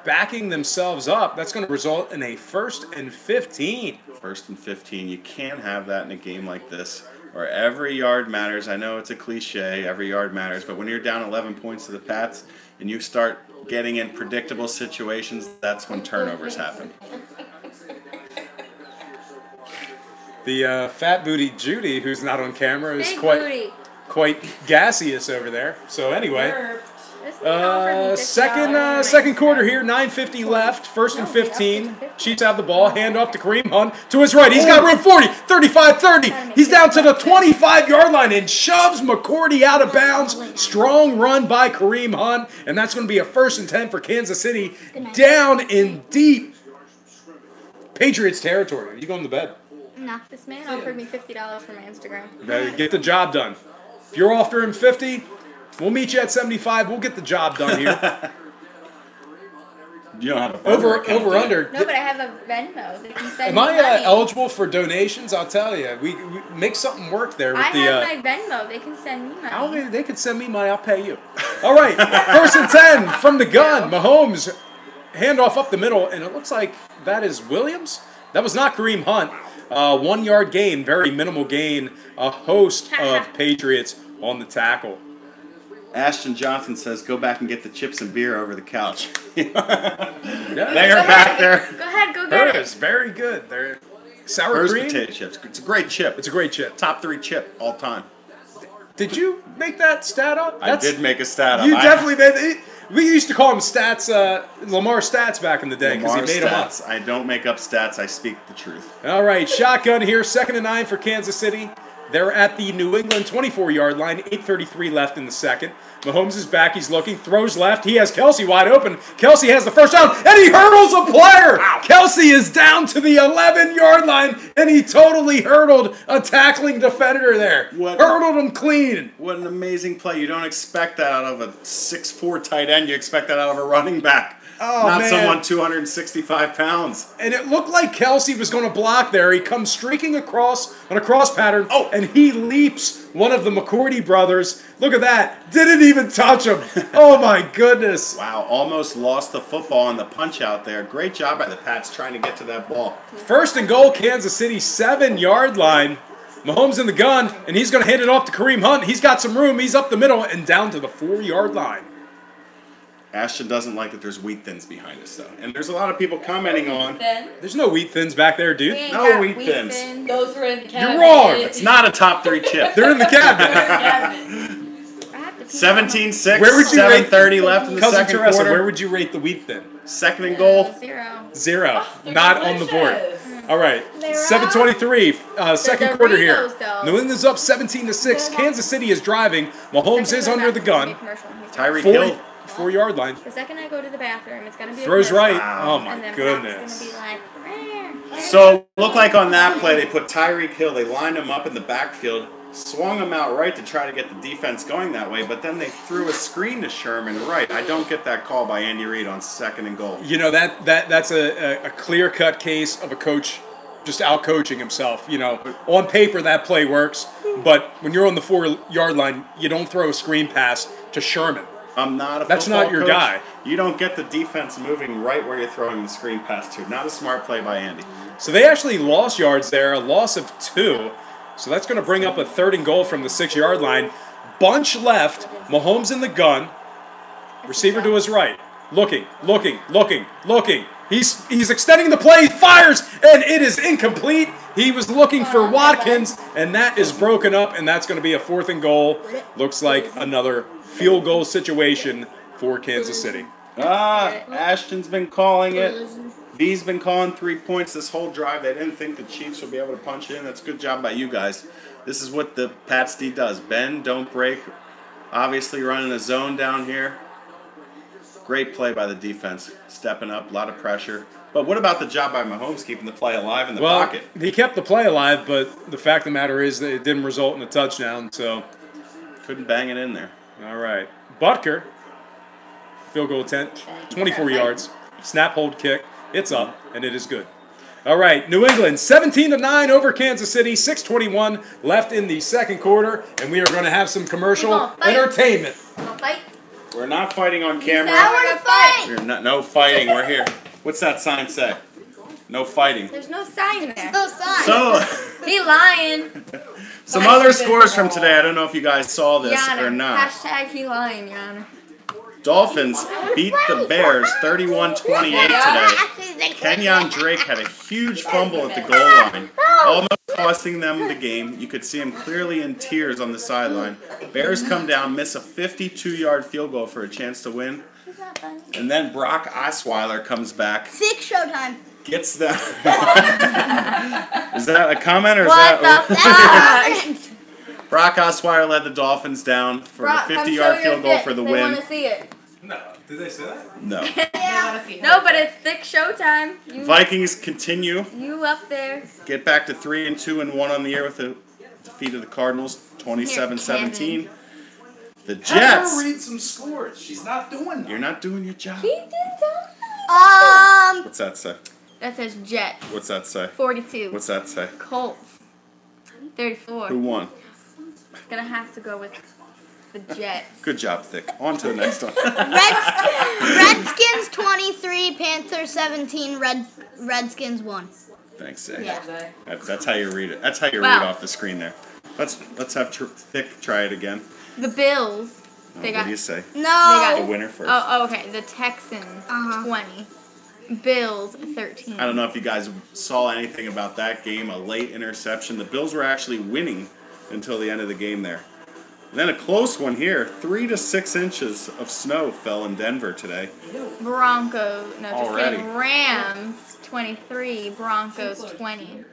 backing themselves up. That's going to result in a 1st and 15. 1st and 15. You can't have that in a game like this where every yard matters. I know it's a cliche, every yard matters, but when you're down 11 points to the Pats and you start getting in predictable situations, that's when turnovers happen. The fat booty Judy, who's not on camera, is Big quite booty. gaseous over there. So anyway, This man offered me $50 second quarter here, 9:50 left, 1st and 15. Chiefs have the ball, hand off to Kareem Hunt to his right. He's got room 40, 35, 30. He's down to the 25-yard line and shoves McCourty out of bounds. Strong run by Kareem Hunt, and that's going to be a 1st and 10 for Kansas City, down in deep Patriots territory. Are you going to bed? Nah, this man offered me $50 for my Instagram. Better get the job done. If you're offering 50, we'll meet you at 75. We'll get the job done here. You don't have a over under. No, but I have a Venmo. They can send Am me I money. eligible for donations? I'll tell you. We make something work there with I the. have my Venmo. They can send me money. They could send me money. I'll pay you. All right, 1st and 10 from the gun. Mahomes handoff up the middle, and it looks like that is Williams. That was not Kareem Hunt. 1-yard gain, very minimal gain. A host of Patriots on the tackle. Ashton Johnson says, go back and get the chips and beer over the couch. Yeah. They are back there. Go ahead, go get Hers, it. very good. They're sour Hers cream. potato chips. It's a great chip. It's a great chip. Top 3 chip all time. Did you make that stat up? I did make a stat up. You definitely made it. We used to call them stats, Lamar stats back in the day because he Lamar made them up. stats. I don't make up stats. I speak the truth. All right, shotgun here, 2nd and 9 for Kansas City. They're at the New England 24-yard line, 8:33 left in the second. Mahomes is back, he's looking, throws left. He has Kelsey wide open. Kelsey has the first down, and he hurdles a player. Kelsey is down to the 11-yard line, and he totally hurdled a tackling defender there. Hurdled him clean. What an amazing play. You don't expect that out of a 6'4" tight end. You expect that out of a running back. Oh, Not man. someone 265 pounds. And it looked like Kelsey was going to block there. He comes streaking across on a cross pattern, and he leaps one of the McCourty brothers. Look at that. Didn't even touch him. Oh, my goodness. Wow, almost lost the football on the punch out there. Great job by the Pats trying to get to that ball. 1st and goal, Kansas City, 7-yard line. Mahomes in the gun, and he's going to hand it off to Kareem Hunt. He's got some room. He's up the middle and down to the 4-yard line. Ashton doesn't like that there's wheat thins behind us, though. And there's a lot of people commenting on. There's no wheat thins back there, dude. We ain't No got wheat thins. Those were in the cabinet. You're wrong. It's not a top 3 chip. They're in the cabinet. I have to pee. 17-6, Where would you rate- 7:30 left in the Cousin second Teresa, quarter. where would you rate the wheat thin? 2nd and goal. 0. 0. They're Not on the board. delicious. All right, They're 7:23, second They're quarter here. Doritos, though. New England's up 17-6. Kansas City is driving. Mahomes is under the gun. Tyreek Hill. 4-yard line. The second I go to the bathroom, it's gonna be Throws a commercial. right. Oh my And then goodness. Pat's gonna be like, So, look like on that play, they put Tyreek Hill, they lined him up in the backfield, swung him out right to try to get the defense going that way, but then they threw a screen to Sherman right. I don't get that call by Andy Reid on 2nd and goal. You know, that's a clear-cut case of a coach just out-coaching himself. You know, on paper that play works, but when you're on the 4-yard line, you don't throw a screen pass to Sherman. I'm not a That's football not your coach. guy. You don't get the defense moving right where you're throwing the screen pass to. Not a smart play by Andy. So they actually lost yards there, a loss of 2. So that's going to bring up a 3rd and goal from the 6-yard line. Bunch left. Mahomes in the gun. Receiver to his right. looking. He's extending the play, fires, and it is incomplete. He was looking for Watkins, and that is broken up, and that's going to be a 4th and goal. Looks like another field goal situation for Kansas City. Ashton's been calling it. V's been calling 3 points this whole drive. They didn't think the Chiefs would be able to punch it in. That's a good job by you guys. This is what the Pats D does. Bend, don't break. Obviously running a zone down here. Great play by the defense. Stepping up, a lot of pressure. But what about the job by Mahomes keeping the play alive in the pocket? He kept the play alive, but the fact of the matter is that it didn't result in a touchdown, so couldn't bang it in there. All right. Butker, field goal attempt, 24 yards. Snap, hold, kick. It's up, and it is good. All right, New England, 17-9 over Kansas City, 6:21 left in the second quarter, and we are going to have some commercial entertainment. Fight. We're not fighting on camera. I want to fight. We're not, no fighting. We're here. What's that sign say? No fighting. There's no sign there. No sign. So, He lying. some other scores from today. I don't know if you guys saw this Your or Honor. not. Hashtag he lying, Your Honor. Dolphins beat the Bears 31-28 today. Kenyon Drake had a huge fumble at the goal line, almost costing them the game. You could see him clearly in tears on the sideline. Bears come down, miss a 52-yard field goal for a chance to win. And then Brock Osweiler comes back. Sick showtime. Gets the... Is that a comment or is What that... the fuck? Brock Osweiler led the Dolphins down for a 50-yard field goal for the They win. want to see it. No, did they say that? No. No, but it's thick showtime. Vikings continue. You up there. Get back to 3-2 and 1 on the year with the defeat of the Cardinals, 27-17. The Have her Jets. read some scores. She's not doing that. You're not doing your job. He did that. What's that say? That says Jets. What's that say? 42. What's that say? Colts. 34. Who won? Gonna have to go with the Jets. Good job, Thick. On to the next one. Redskins 23, Panthers 17, Redskins 1. Thanks, Zay. Yeah. That's how you read it. That's how you Wow. read off the screen there. Let's have Thick try it again. The Bills. Oh, They what got. do you say? got- The No. winner first. Oh, okay. The Texans 20. Bills 13. I don't know if you guys saw anything about that game. A late interception. The Bills were actually winning until the end of the game there. And then a close one here. 3 to 6 inches of snow fell in Denver today. Broncos. No, just Already. kidding. Rams 23. Broncos 20.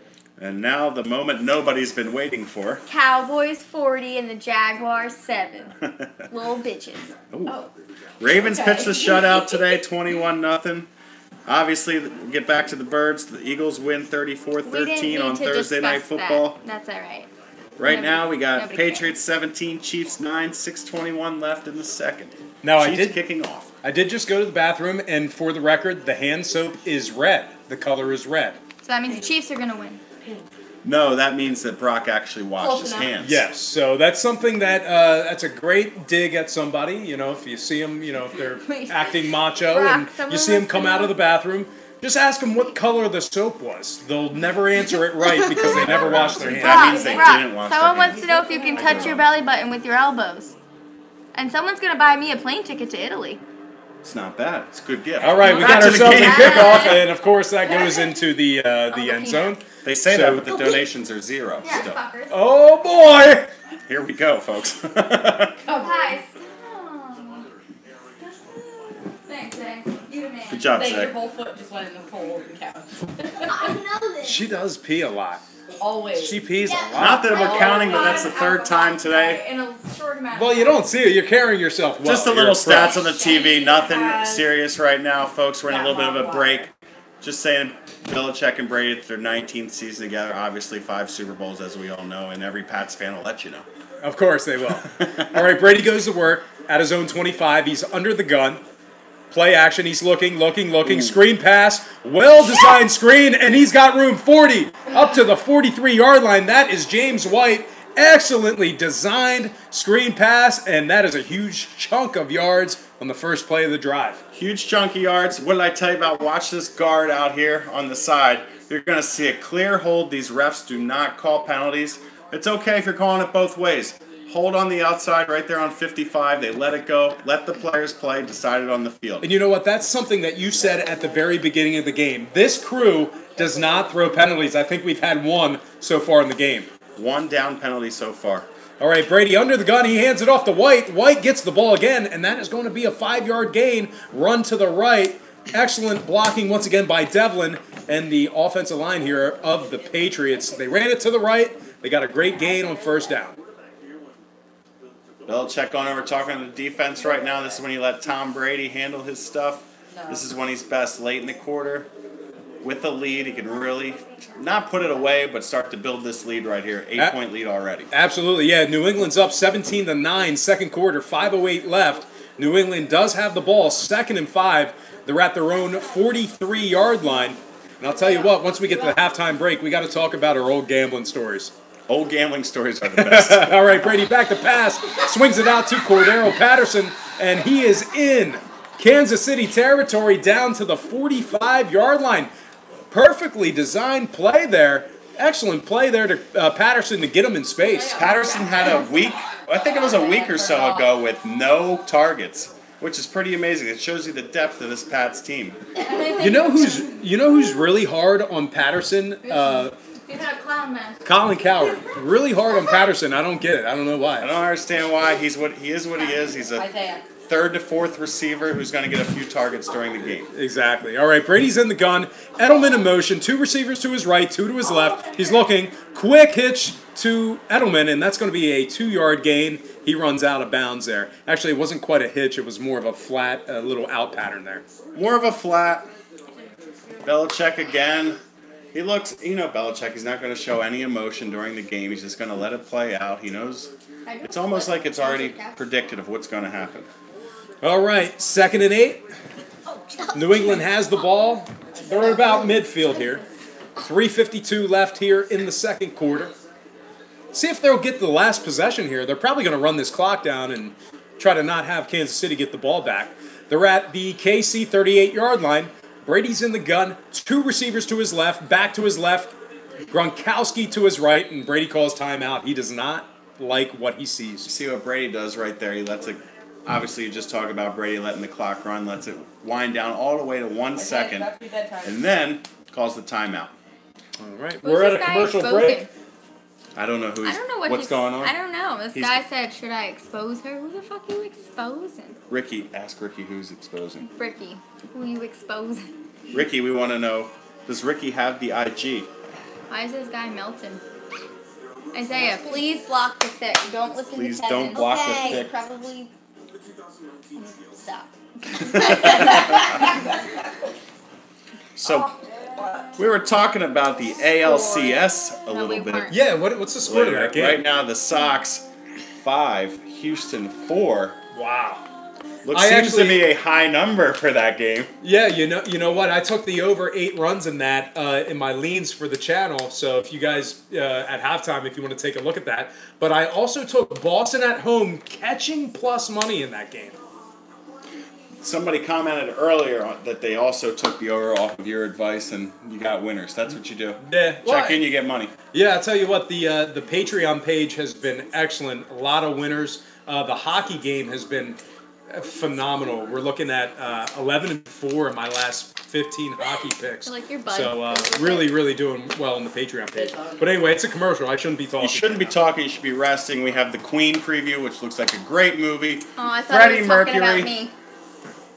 And now the moment nobody's been waiting for. Cowboys 40 and the Jaguars 7. Little bitches. Ooh. Ravens pitched a shutout today, 21-0. Obviously, get back to the Birds. The Eagles win We didn't 34-13 need on to Thursday Night discuss Football. That. That's all right. Right now, we got Nobody Patriots 17, Chiefs 9, 6:21 left in the second. Now, Chiefs kicking off. I did just go to the bathroom, and for the record, the hand soap is red. The color is red. So that means the Chiefs are going to win. No, that means that Brock actually washed his hands. Yes, so that's something that's a great dig at somebody. You know, if you see them, you know, if they're acting macho Brock, and someone you see them wants come to out know. of the bathroom, just ask them what color the soap was. They'll never answer it right because they never washed their hands. That means they didn't wash their Someone hands. wants to know if you can touch your belly button with your elbows. And someone's going to buy me a plane ticket to Italy. It's not bad. It's a good gift. All right, we Back got to the ourselves a game. kickoff, and of course that goes into the end zone. They say So- that, but the donations are zero. Yeah, still. fuckers. Oh boy! Here we go, folks. Guys. Thanks, Zay. You the man. Good job, Say your Zay. whole foot just went in the hole of the couch. I know this. She does pee a lot. Always. She pees a lot. Not that we're counting, but that's the third time today. In a short amount of Well, you time. don't see it. You're carrying yourself well. Just a You're little pro. stats on the TV. Nothing serious right now, folks. We're in a little bit of a break. Just saying, Belichick and Brady, it's their 19th season together. Obviously, 5 Super Bowls, as we all know, and every Pats fan will let you know. Of course they will. All right, Brady goes to work at his own 25. He's under the gun. Play action. He's looking. Screen pass. Well-designed screen, and he's got room 40 up to the 43-yard line. That is James White. Excellently designed screen pass, and that is a huge chunk of yards on the first play of the drive. Huge chunky yards. What did I tell you about? Watch this guard out here on the side. You're going to see a clear hold. These refs do not call penalties. It's okay if you're calling it both ways. hold on the outside right there on 55. They let it go, let the players play, decided on the field. And you know what? That's something that you said at the very beginning of the game. This crew does not throw penalties. I think we've had one so far in the game. One down penalty so far. All right, Brady under the gun. He hands it off to White. White gets the ball again, and that is going to be a 5-yard gain. Run to the right. Excellent blocking once again by Devlin and the offensive line here of the Patriots. They ran it to the right. They got a great gain on first down. Belichick going over talking to the defense right now. This is when you let Tom Brady handle his stuff. This is when he's best late in the quarter. With the lead, he can really not put it away, but start to build this lead right here. 8-point lead already. Absolutely, yeah. New England's up 17-9, second quarter, 5:08 left. New England does have the ball, 2nd and 5. They're at their own 43-yard line. And I'll tell you what, once we get to the halftime break, we got to talk about our old gambling stories. Old gambling stories are the best. All right, Brady back to pass. Swings it out to Cordero Patterson, and he is in Kansas City territory down to the 45-yard line. Perfectly designed play there. Excellent play there to Patterson to get him in space. Patterson had a week, I think it was a week or so ago, with no targets, which is pretty amazing. It shows you the depth of this Pats team. You know who's really hard on Patterson? You had a clown mask. Colin Coward. Really hard on Patterson. I don't get it. I don't know I why. don't understand why. He is what he is. He's a Isaiah. 3rd to 4th receiver who's going to get a few targets during the game. Exactly. All right, Brady's in the gun. Edelman in motion. 2 receivers to his right, 2 to his left. He's looking. Quick hitch to Edelman, and that's going to be a 2-yard gain. He runs out of bounds there. Actually, it wasn't quite a hitch. It was more of a flat, little out pattern there. More of a flat. Belichick again. He looks, Belichick, he's not going to show any emotion during the game. He's just going to let it play out. He knows. It's almost like it's already predicted of what's going to happen. All right, 2nd and 8. New England has the ball. They're at about midfield here. 3:52 left here in the second quarter. See if they'll get the last possession here. They're probably going to run this clock down and try to not have Kansas City get the ball back. They're at the KC 38-yard line. Brady's in the gun. 2 receivers to his left, back to his left. Gronkowski to his right, and Brady calls timeout. He does not like what he sees. You see what Brady does right there. He lets it. Obviously, you just talk about Brady letting the clock run, lets it wind down all the way to 1 second, and then calls the timeout. All right, Who's we're at this a guy commercial exposing? break. I don't know what's he's- going on. I don't know. This He's- guy said, should I expose her? Who the fuck are you exposing? Ask Ricky who's exposing. Ricky, who you exposing? Ricky, we want to know, does Ricky have the IG? Why is this guy melting? Isaiah, please block the thick. Don't listen Please to Kevin. don't block the Okay. thick. Probably stop. So, we were talking about the ALCS a No, little we bit. weren't. Yeah, what's the score of that game? Right now, the Sox 5, Houston 4. Wow. Looks I seems to actually- be a high number for that game. Yeah, you know what? I took the over 8 runs in that in my leans for the channel. So if you guys at halftime, if you want to take a look at that, but I also took Boston at home catching plus money in that game. Somebody commented earlier that they also took the over off of your advice, and you got winners. That's what you do. Yeah, Check in, you get money. Yeah, I'll tell you what. The Patreon page has been excellent. A lot of winners. The hockey game has been phenomenal. We're looking at 11-4 in my last 15 hockey picks. I like your butt. So really doing well on the Patreon page. But anyway, it's a commercial. I shouldn't be talking. You shouldn't be talking. You should be resting. We have the Queen preview, which looks like a great movie. Oh, I thought Freddie he was talking Mercury. about me.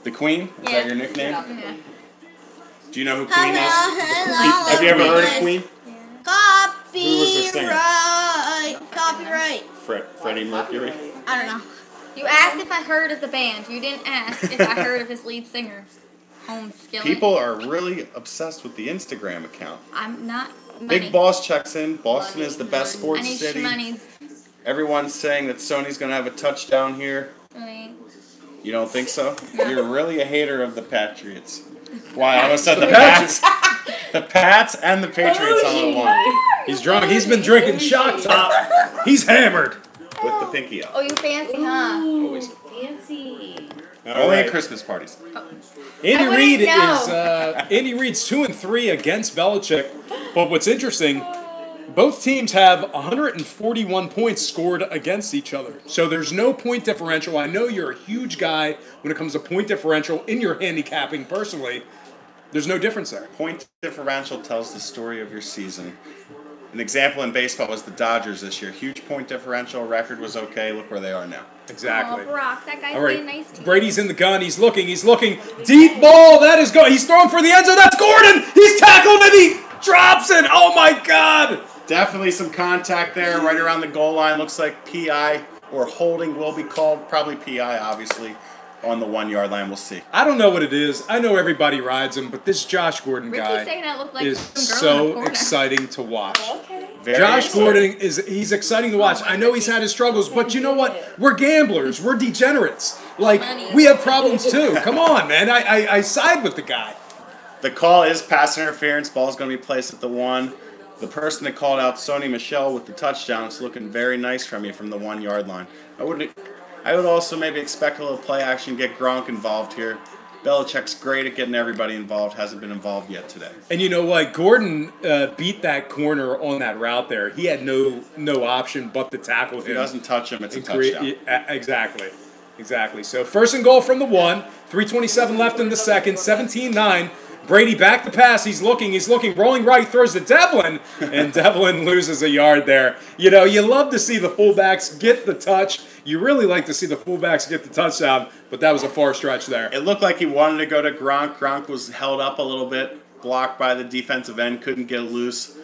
The Queen? Is Yeah. that your nickname? Yeah. Do you know who Queen is? Hello. Have you ever heard of Queen? Who was the singer? Copyright. Freddie Mercury. I don't know. You asked if I heard of the band. You didn't ask if I heard of his lead singer. Home Skillet. People are really obsessed with the Instagram account. I'm not. Money. Big Boss checks in. Boston is the best I sports need city. shmoney's. Everyone's saying that Sony's going to have a touchdown here. Right. You don't think so? You're really a hater of the Patriots. Why? I almost said the Pats. The Pats and the Patriots all at once. He's drunk. He's been drinking Shock Top. He's hammered. With the pinky up. Oh, you fancy, huh? Always. Fancy. Only at Christmas parties. Andy wouldn't Reid know. is Andy Reid's 2-3 against Belichick. But what's interesting, Both teams have 141 points scored against each other. So there's no point differential. I know you're a huge guy when it comes to point differential in your handicapping personally. There's no difference there. Point differential tells the story of your season. An example in baseball was the Dodgers this year. Huge point differential. Record was okay. Look where they are now. Exactly. Oh, Brock, that guy's All right. being nice to you. Brady's in the gun. He's looking. Deep ball. That is going. He's throwing for the end zone. That's Gordon. He's tackled and he drops it. Oh, my God. Definitely some contact there right around the goal line. Looks like PI or holding will be called. Probably PI, obviously, on the 1 yard line. We'll see. I don't know what it is. I know everybody rides him, but this Josh Gordon Ricky's guy saying that looked like is some girl in the so corner. exciting to watch. Okay. Very Josh exciting. Gordon he's exciting to watch. I know he's had his struggles, but you know what? We're gamblers. We're degenerates. Like, we have problems too. Come on, man. I side with the guy. The call is pass interference. Ball's going to be placed at the 1. The person that called out Sony Michel with the touchdown is looking very nice from you from the 1 yard line. I would also maybe expect a little play action, get Gronk involved here. Belichick's great at getting everybody involved. Hasn't been involved yet today. And you know what? Gordon beat that corner on that route there. He had no option but to tackle him. If he doesn't touch him, it's a touchdown. Exactly. So first and goal from the 1. 3:27 left in the second. 17-9. Brady back to pass. He's looking. Rolling right, throws to Devlin, and Devlin loses a yard there. You know, you love to see the fullbacks get the touch. You really like to see the fullbacks get the touchdown, but that was a far stretch there. It looked like he wanted to go to Gronk. Gronk was held up a little bit, blocked by the defensive end, couldn't get loose.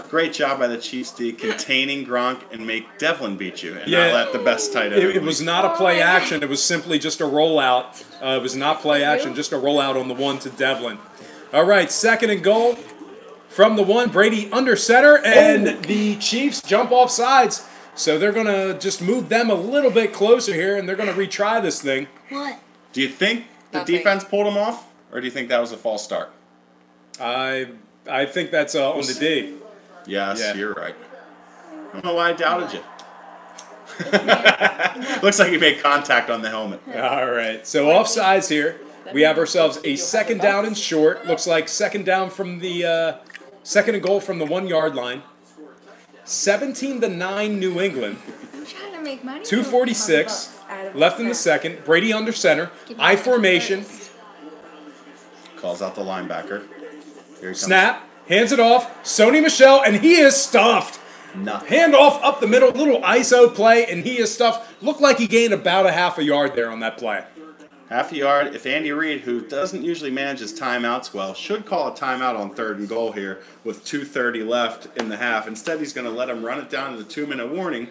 Great job by the Chiefs D containing Gronk and make Devlin beat you and not let the best tight end. It was not a play action. It was simply just a rollout. It was not play action, just a rollout on the 1 to Devlin. All right, second and goal from the 1. Brady under center, and the Chiefs jump off sides. So they're going to just move them a little bit closer here, and they're going to retry this thing. What? Do you think the Nothing. defense pulled him off, or do you think that was a false start? I think that's on the D. Yes, Yeah. you're right. I don't know why I doubted you. Looks like you made contact on the helmet. All right, so offsides here. We have ourselves a second down and short. Looks like second down from the second and goal from the 1 yard line. 17-9 New England. I'm trying to make money. 2:46 left in the second. Brady under center. I formation. Calls out the linebacker. Here he comes. Snap. Hands it off. Sony Michel, and he is stuffed. Nothing. Hand off up the middle. Little ISO play, and he is stuffed. Looked like he gained about a half a yard there on that play. Half a yard. If Andy Reid, who doesn't usually manage his timeouts well, should call a timeout on third and goal here with 2:30 left in the half. Instead, he's going to let him run it down to the 2-minute warning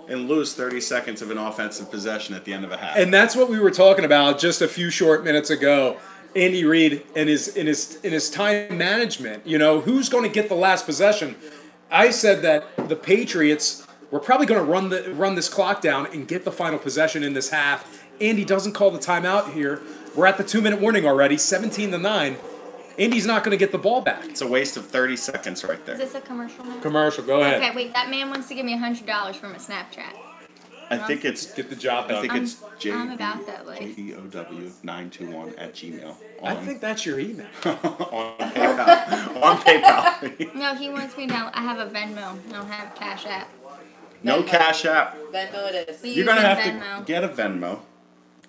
and lose 30 seconds of an offensive possession at the end of a half. And that's what we were talking about just a few short minutes ago. Andy Reid and his time management. You know, who's going to get the last possession? I said that the Patriots were probably going to run this clock down and get the final possession in this half. Andy doesn't call the timeout here. We're at the 2-minute warning already, 17-9. Andy's not going to get the ball back. It's a waste of 30 seconds right Is there. this a commercial now? Commercial, go ahead. Okay, wait. That man wants to give me $100 from a Snapchat. I think it's Get the job done. I think it's I'm about that way. JDOW921@gmail. I think that's your email. on PayPal. On PayPal. No, he wants me to. I have a Venmo. I don't have Cash App. No Cash App. Venmo it is. We You're gonna use have Venmo. to get a Venmo.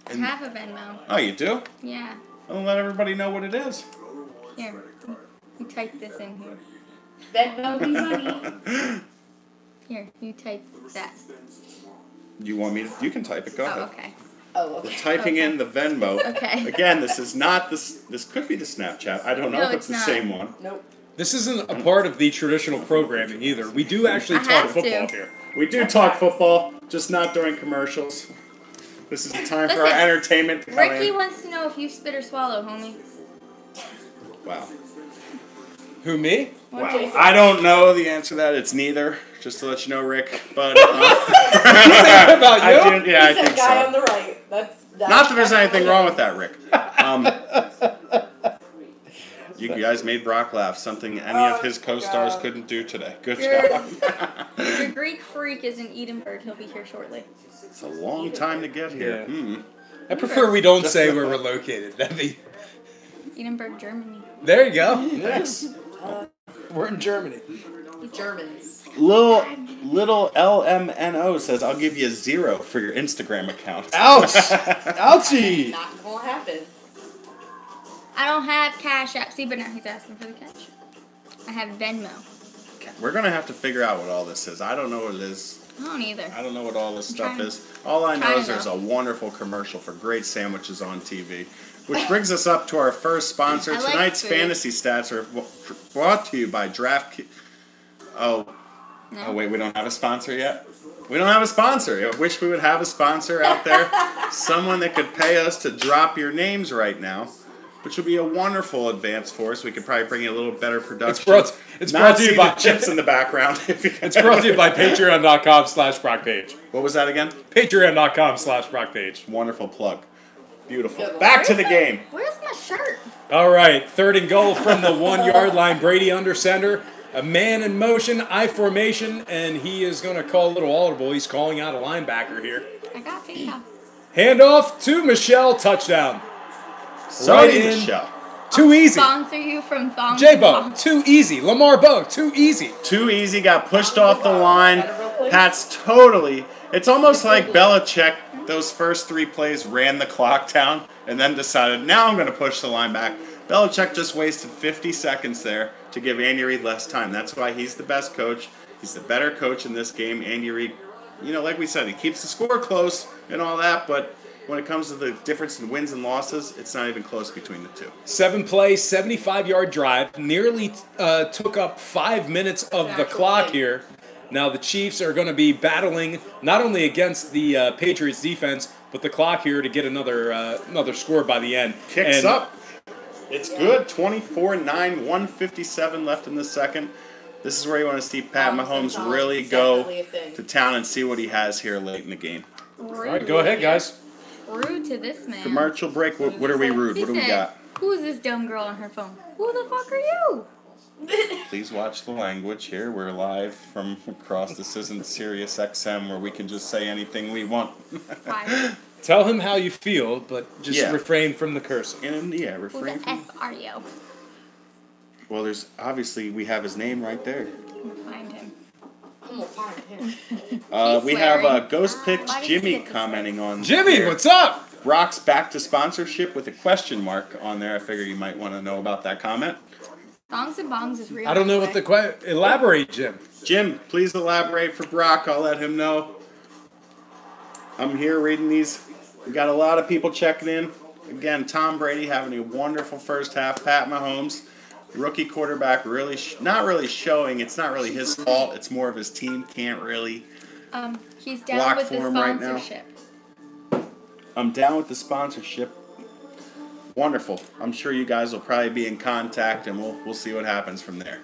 I have a Venmo. Oh, you do? Yeah. Well, let everybody know what it is. Here. You type this in here. Venmo me money. Here, you type that. You want me to? You can type it. Go Oh, ahead. okay. Oh, We're okay. typing in the Venmo. Okay. Again, this is not this. This could be the Snapchat. I don't know No, if it's the it's same not. one. Nope. This isn't a part of the traditional programming either. We do actually I talk have football to. here. We do talk football, just not during commercials. This is the time for our Listen, entertainment to come Ricky in. wants to know if you spit or swallow, homie. Wow. Who, me? Wow. I don't know the answer to that. It's neither. Just to let you know, Rick. But About you? I do, yeah, I He said think guy so. on the right. That's Not that there's anything wrong with that, Rick. You guys made Brock laugh. Something any of his co-stars God. couldn't do today. Good Your, job. your Greek freak is in Edinburgh. He'll be here shortly. It's a long time to get here. Yeah. I prefer we don't say where we're located. That'd be... Edinburgh, Germany. There you go. Nice. We're in Germany. Germans. Little LMNO says, I'll give you 0 for your Instagram account. Ouch! Ouchie! Not gonna happen. I don't have Cash App. See, but now he's asking for the cash. I have Venmo. We're going to have to figure out what all this is. I don't know what it is. I don't either. I don't know what all this stuff trying- is. All I know trying is to there's know. a wonderful commercial for great sandwiches on TV. Which brings us up to our first sponsor. I like Tonight's food. fantasy stats are brought to you by Draft. Oh, No. oh wait, we don't have a sponsor yet? We don't have a sponsor. I wish we would have a sponsor out there. Someone that could pay us to drop your names right now. Which would be a wonderful advance for us. We could probably bring you a little better production. It's Not brought to see you by the chips in the background. It's brought to you by Patreon.com/BrockPage. What was that again? Patreon.com/BrockPage. Wonderful plug. Beautiful. Good one. Back to the game. Where's my shirt? All right, 3rd and goal from the 1-yard line. Brady under center. A man in motion, I formation, and he is going to call a little audible. He's calling out a linebacker here. I got PayPal. Handoff to Michelle, touchdown. Sorry, Right in. Michelle. Too easy. Sponsor you from Thong. J-Bo, too easy. Lamar Bo, too easy. Too easy, got pushed off the line. Pat's totally. It's almost like Belichick, those first 3 plays ran the clock down and then decided, now I'm going to push the line back. Belichick just wasted 50 seconds there to give Andy Reid less time. That's why he's the best coach. He's the better coach in this game. Andy Reid, like we said, he keeps the score close and all that, but when it comes to the difference in wins and losses, it's not even close between the two. 7-play, 75-yard drive. Nearly took up 5 minutes of the clock here. Now the Chiefs are going to be battling not only against the Patriots defense, but the clock here to get another score by the end. Kicks up. It's good. 24-9, 1:57 left in the second. This is where you want to see Pat Mahomes really go to town and see what he has here late in the game. Rude. All right, go ahead, guys. Rude to this man. Commercial break. What are we rude? He What do we said, got? Who's this dumb girl on her phone? Who the fuck are you? Please watch the language here. We're live from across. This isn't Sirius XM where we can just say anything we want. Why? Tell him how you feel, but just refrain from the cursing. And yeah, Who refrain the from. F are you? Well, there's obviously we have his name right there. Find him. I'm gonna find him. We He's have swearing. Ghost Pitch Why did you Jimmy get this commenting on. Jimmy, there. what's up? Brock's back to sponsorship with a question mark on there. I figure you might want to know about that comment. Thongs and bongs is real. I don't know what the elaborate, Jim. Jim, please elaborate for Brock. I'll let him know. I'm here reading these. We got a lot of people checking in. Again, Tom Brady having a wonderful first half. Pat Mahomes, rookie quarterback, really not really showing. It's not really his fault. It's more of his team can't really. He's down block with the for him right now. sponsorship. I'm down with the sponsorship. Wonderful. I'm sure you guys will probably be in contact, and we'll see what happens from there.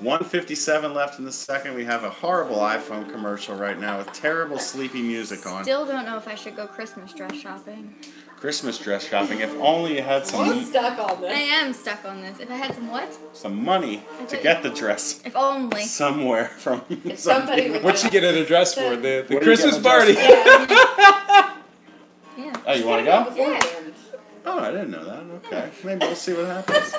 1:57 left in the second. We have a horrible iPhone commercial right now with terrible sleepy music on. Still don't know if I should go Christmas dress shopping. Christmas dress shopping. If only you had I'm stuck on I this. am stuck on this. If I had some what? some money to get the dress If only. somewhere from somebody would- What'd you get an address for? The What are you Christmas getting party. addressed Yeah. Oh, you want to go? Yeah. Oh, I didn't know that. Okay. Maybe we'll see what happens.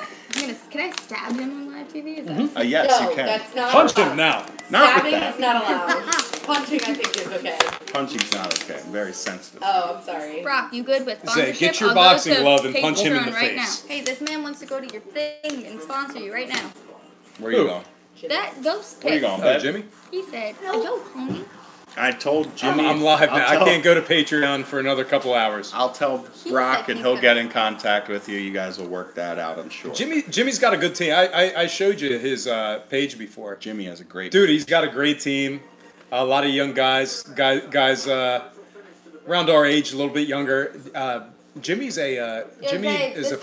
Can I stab him on live TV? Is that Yes, No, you can. that's not Punch allowed. him now. Not with Stabbing that. is not allowed. Punching, I think, is okay. Punching's not okay. I'm very sensitive. Oh, I'm sorry. Brock, you good with Say, sponsorship? get your I'll go boxing to glove and punch him in Patreon the right face. Now. Hey, this man wants to go to your thing and sponsor you right now. Where are you going? That ghost Where you pics. going, Oh, babe? Jimmy? He said, "Yo, homie." I told Jimmy. I'm live now. I I'll can't go to Patreon for another couple hours. I'll tell He Brock said and he's he'll gonna- get in contact with you. You guys will work that out, I'm sure. Jimmy's got a good team. I showed you his page before. Jimmy has a great Dude, he's got a great team. A lot of young guys around our age, a little bit younger. Jimmy is a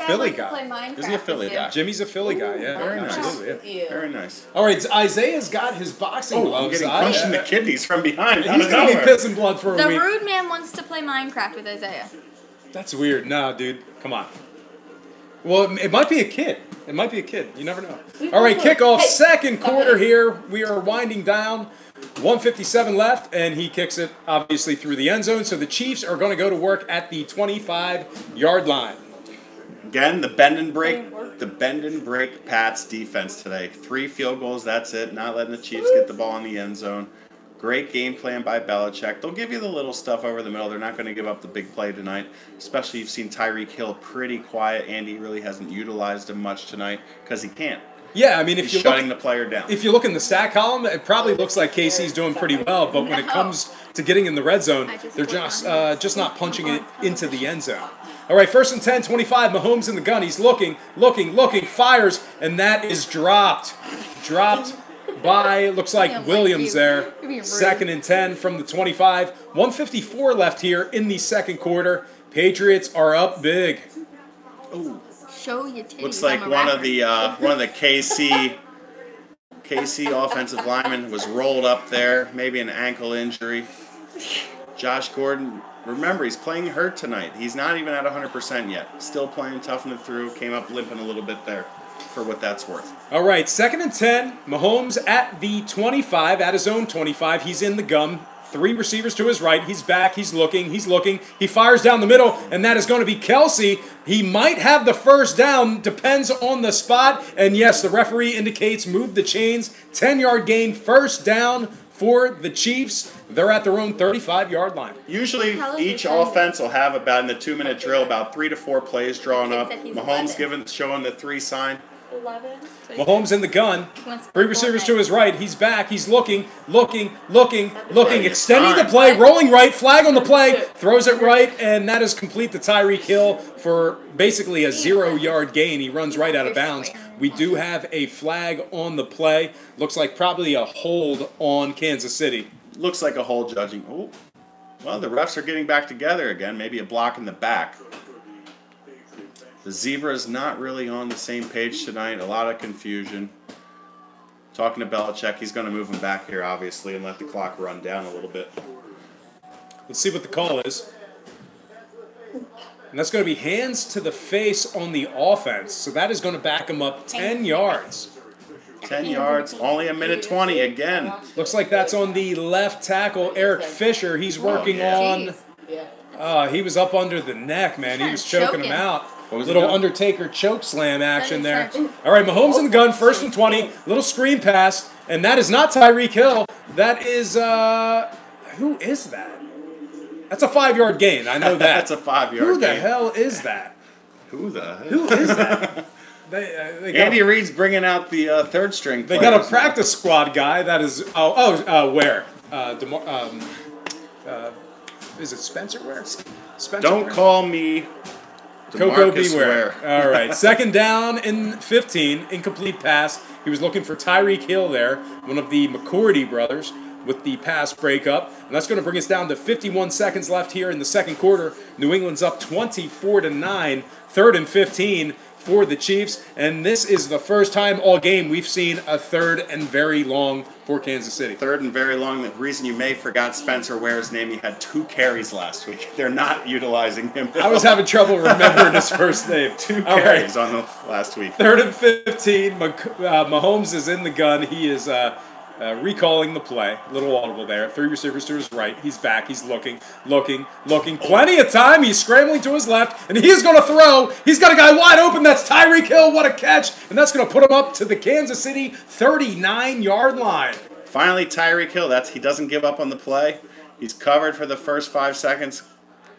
Philly guy. Is he a Philly guy? Jimmy's a Philly guy. Yeah, Very nice. absolutely. Yeah. Very nice. All right, Isaiah's got his boxing Oh, I'm gloves. getting punched in the kidneys from behind. He's gonna be pissing blood for a The week. rude man wants to play Minecraft with Isaiah. That's weird. Nah, dude, come on. Well, it might be a kid. It might be a kid. You never know. All right, kickoff, second quarter here. We are winding down. 1:57 left, and he kicks it, obviously, through the end zone. So the Chiefs are going to go to work at the 25-yard line. Again, the bend and break like the bend and break Pats defense today. 3 field goals, that's it. Not letting the Chiefs get the ball in the end zone. Great game plan by Belichick. They'll give you the little stuff over the middle. They're not going to give up the big play tonight. Especially you've seen Tyreek Hill pretty quiet. Andy really hasn't utilized him much tonight because he can't. Yeah, I mean, He's shutting the player down. If you look in the stat column, it probably looks like KC's doing pretty well, but when it comes to getting in the red zone, they're just not punching it into the end zone. All right, 1st and 10, 25. Mahomes in the gun. He's looking, fires, and that is dropped. Dropped by, looks like Williams there. 2nd and 10 from the 25. 1:54 left here in the second quarter. Patriots are up big. Ooh. Show your titties. Looks like one of the KC offensive linemen was rolled up there, maybe an ankle injury. Josh Gordon, remember, he's playing hurt tonight. He's not even at 100% yet. Still playing, toughing it through, came up limping a little bit there for what that's worth. All right, 2nd and 10. Mahomes at the 25, at his own 25. He's in the gun. 3 receivers to his right. He's back. He's looking. He fires down the middle, and that is going to be Kelsey. He might have the first down. Depends on the spot. And yes, the referee indicates move the chains. 10-yard gain, first down for the Chiefs. They're at their own 35-yard line. Usually, each offense will have about, in the 2-minute drill, about 3 to 4 plays drawn up. Mahomes showing the 3 sign. 11. Mahomes in the gun. 3 receivers to his right. He's back. He's looking. Extending the play. Rolling right. Flag on the play. Throws it right. And that is complete to Tyreek Hill for basically a 0-yard gain. He runs right out of bounds. We do have a flag on the play. Looks like probably a hold on Kansas City. Looks like a hold judging. Oh, well, the refs are getting back together again. Maybe a block in the back. The Zebra is not really on the same page tonight. A lot of confusion. Talking to Belichick, he's going to move him back here, obviously, and let the clock run down a little bit. Let's see what the call is. And that's going to be hands to the face on the offense. So that is going to back him up 10 yards. 10 yards, only a minute 20 again. Looks like that's on the left tackle, Eric Fisher. He's working on... he was up under the neck, man. He was choking him out. Little Undertaker choke slam action there. All right, Mahomes in the gun, 1st and 20. Little screen pass, and that is not Tyreek Hill. That is, who is that? That's a 5-yard gain. I know that. That's a 5-yard gain. Who the hell is that? Who is that? Andy Reid's bringing out the 3rd string players. They got a practice squad guy. That is, where? Is it Spencer Ware? Don't call me Coco Beware. All right. 2nd down and 15. Incomplete pass. He was looking for Tyreek Hill there, one of the McCourty brothers, with the pass breakup. And that's going to bring us down to 51 seconds left here in the second quarter. New England's up 24-9. 3rd and 15 for the Chiefs. And this is the first time all game we've seen a 3rd and very long for Kansas City. 3rd and very long. The reason you may forgot Spencer Ware's name, he had 2 carries last week. They're not utilizing him. I was having trouble remembering his first name. 2 carries on the last week. 3rd and 15. Mahomes is in the gun. He is recalling the play. A little audible there. 3 receivers to his right. He's back. He's looking. Plenty of time. He's scrambling to his left, and he is going to throw. He's got a guy wide open. That's Tyreek Hill. What a catch. And that's going to put him up to the Kansas City 39-yard line. Finally, Tyreek Hill. He doesn't give up on the play. He's covered for the first 5 seconds.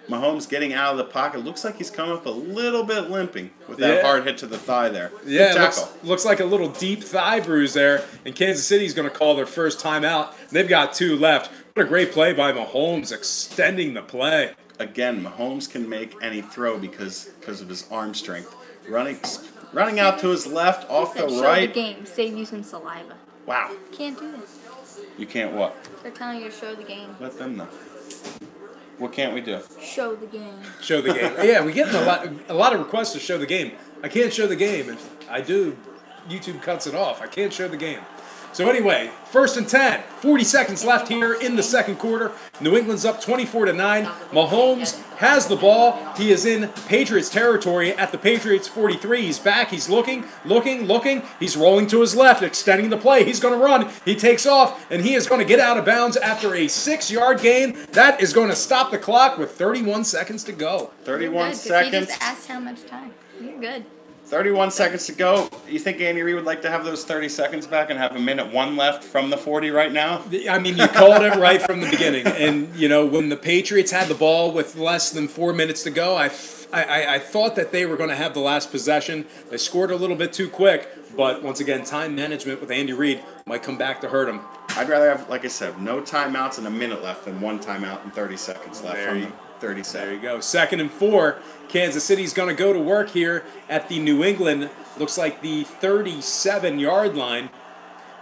Mahomes getting out of the pocket. Looks like he's come up a little bit limping with that hard hit to the thigh there. Yeah, looks like a little deep thigh bruise there. And Kansas City's going to call their first timeout. They've got 2 left. What a great play by Mahomes, extending the play. Again, Mahomes can make any throw because of his arm strength. Running out to his left, off the right. Show the game. Save you some saliva. Wow. Can't do this. You can't what? They're telling you to show the game. Let them know. What can't we do? Show the game. Show the game. Yeah, we get a lot of requests to show the game. I can't show the game. If I do, YouTube cuts it off. I can't show the game. So anyway, 1st and 10. 40 seconds left here in the second quarter. New England's up 24-9. Mahomes has the ball. He is in Patriots territory at the Patriots 43. He's back. He's looking. He's rolling to his left, extending the play. He's going to run. He takes off, and he is going to get out of bounds after a 6-yard gain. That is going to stop the clock with 31 seconds to go. 31 seconds. He just asked how much time. You're good. 31 seconds to go. You think Andy Reid would like to have those 30 seconds back and have a minute 1 left from the 40 right now? I mean, you called it right from the beginning. And, you know, when the Patriots had the ball with less than 4 minutes to go, I thought that they were going to have the last possession. They scored a little bit too quick. But, once again, time management with Andy Reid might come back to hurt him. I'd rather have, like I said, no timeouts and a minute left than 1 timeout and 30 seconds left from the 30 seconds. There you go. 2nd and 4. Kansas City's going to go to work here at the New England, looks like the 37-yard line.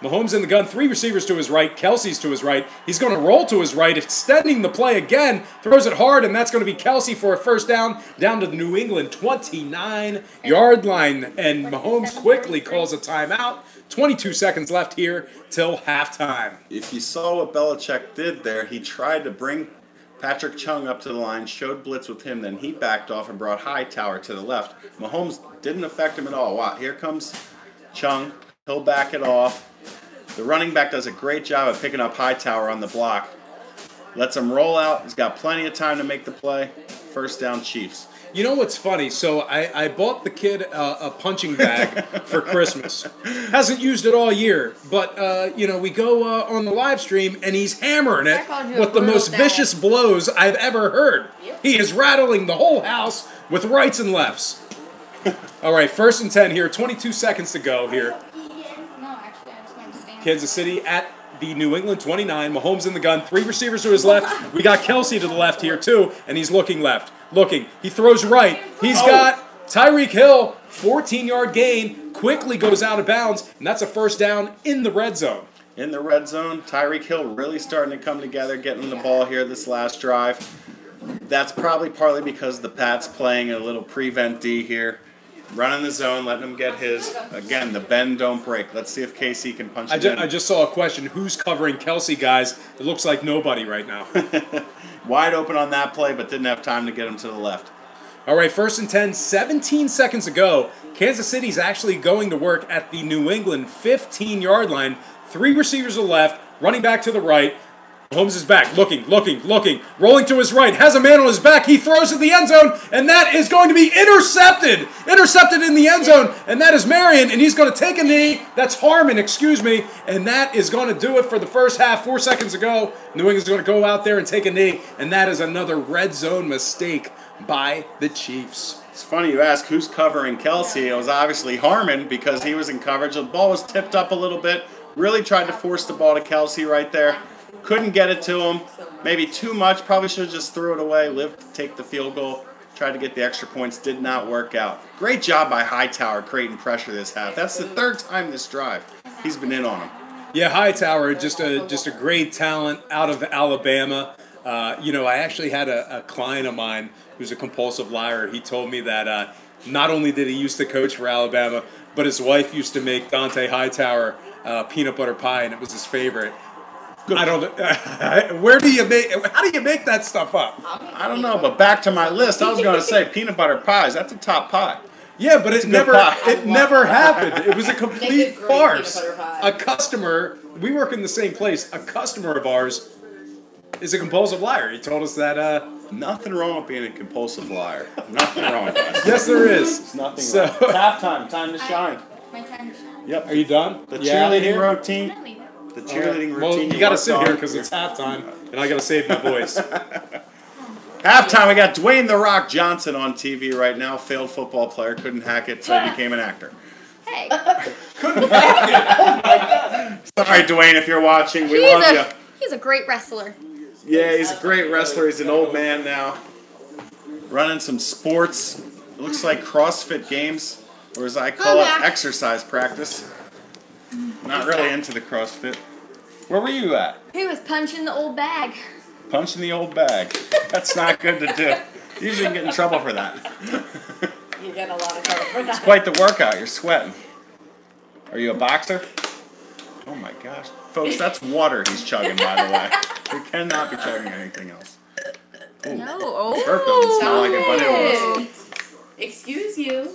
Mahomes in the gun, 3 receivers to his right, Kelsey's to his right. He's going to roll to his right, extending the play again, throws it hard, and that's going to be Kelsey for a first down to the New England 29-yard line. And Mahomes quickly calls a timeout. 22 seconds left here till halftime. If you saw what Belichick did there, he tried to bring Patrick Chung up to the line, showed blitz with him, then he backed off and brought Hightower to the left. Mahomes didn't affect him at all. Wow, here comes Chung. He'll back it off. The running back does a great job of picking up Hightower on the block. Lets him roll out. He's got plenty of time to make the play. First down, Chiefs. You know what's funny? So I bought the kid a punching bag for Christmas. Hasn't used it all year, but you know, we go on the live stream and he's hammering it with the most vicious blows I've ever heard. He is rattling the whole house with rights and lefts. All right, 1st and 10 here. 22 seconds to go here. No, actually, I just wanted to stand. Kansas City at the New England 29. Mahomes in the gun. 3 receivers to his left. We got Kelsey to the left here too, and he's looking left. He throws right. He's got Tyreek Hill, 14-yard gain, quickly goes out of bounds, and that's a first down in the red zone. In the red zone, Tyreek Hill really starting to come together, getting the ball here this last drive. That's probably partly because the Pats playing a little prevent D here. Running the zone, letting him get his. Again, the bend, don't break. Let's see if KC can punch it in. I just saw a question. Who's covering Kelsey, guys? It looks like nobody right now. Wide open on that play, but didn't have time to get him to the left. All right, 1st and 10, 17 seconds to go. Kansas City's actually going to work at the New England 15-yard line. 3 receivers to the left, running back to the right. Mahomes is back, looking, rolling to his right, has a man on his back, he throws to the end zone, and that is going to be intercepted! Intercepted in the end zone, and that is Marion, and he's going to take a knee. That's Harmon, excuse me, and that is going to do it for the first half. 4 seconds to go. New England's going to go out there and take a knee, and that is another red zone mistake by the Chiefs. It's funny you ask who's covering Kelsey. It was obviously Harmon because he was in coverage. The ball was tipped up a little bit. Really tried to force the ball to Kelsey right there. Couldn't get it to him. Maybe too much. Probably should have just threw it away. Lived to take the field goal. Tried to get the extra points. Did not work out. Great job by Hightower creating pressure this half. That's the 3rd time this drive he's been in on him. Yeah, Hightower, just a great talent out of Alabama. You know, I actually had a client of mine who's a compulsive liar. He told me that not only did he used to coach for Alabama, but his wife used to make Dante Hightower peanut butter pie, and it was his favorite. I don't. How do you make that stuff up? I don't know, but back to my list. I was going to say peanut butter pies. That's a top pie. Yeah, but it never happened. It was a complete farce. A customer, we work in the same place. A customer of ours is a compulsive liar. He told us that. Nothing wrong with being a compulsive liar. Nothing wrong with that. Yes, there is. There's nothing wrong. It's halftime. Time to shine. My time to shine. Yep. Are you done? The cheerleading routine. Really? The cheerleading routine. Well, you got to sit here because it's halftime, and I got to save my voice. Halftime, we got Dwayne "The Rock" Johnson on TV right now. Failed football player, couldn't hack it, so he became an actor. Hey. Couldn't hack it. Oh my God. Sorry, Dwayne, if you're watching, we love you. He's a great wrestler. Yeah, he's a great wrestler. He's an old man now. Running some sports. It looks like CrossFit games, or as I call it, exercise practice. Not really into the CrossFit. Where were you at? He was punching the old bag. Punching the old bag. That's not good to do. You usually get in trouble for that. You get a lot of trouble for that. It's quite the workout. You're sweating. Are you a boxer? Oh my gosh. Folks, that's water he's chugging, by the way. We cannot be chugging anything else. Ooh. No. Burp doesn't smell like it, but it was. Excuse you.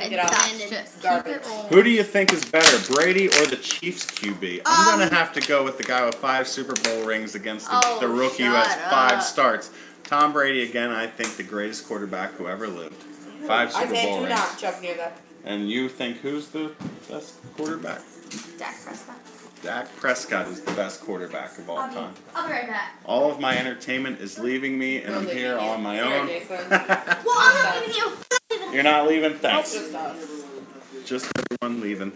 Get That's off. just Garbage. keep it rolling. Who do you think is better, Brady or the Chiefs QB? I'm going to have to go with the guy with 5 Super Bowl rings against the rookie who has 5 starts. Tom Brady, again, I think the greatest quarterback who ever lived. 5 I Super said Bowl do rings. not jump near that. And you think who's the best quarterback? Dak Prescott. Dak Prescott is the best quarterback of all time. I'll be right back. All of my entertainment is leaving me, and I'm here on my own. Jason. Well, I'm not leaving you. You're not leaving? Thanks. Just us. Just everyone leaving.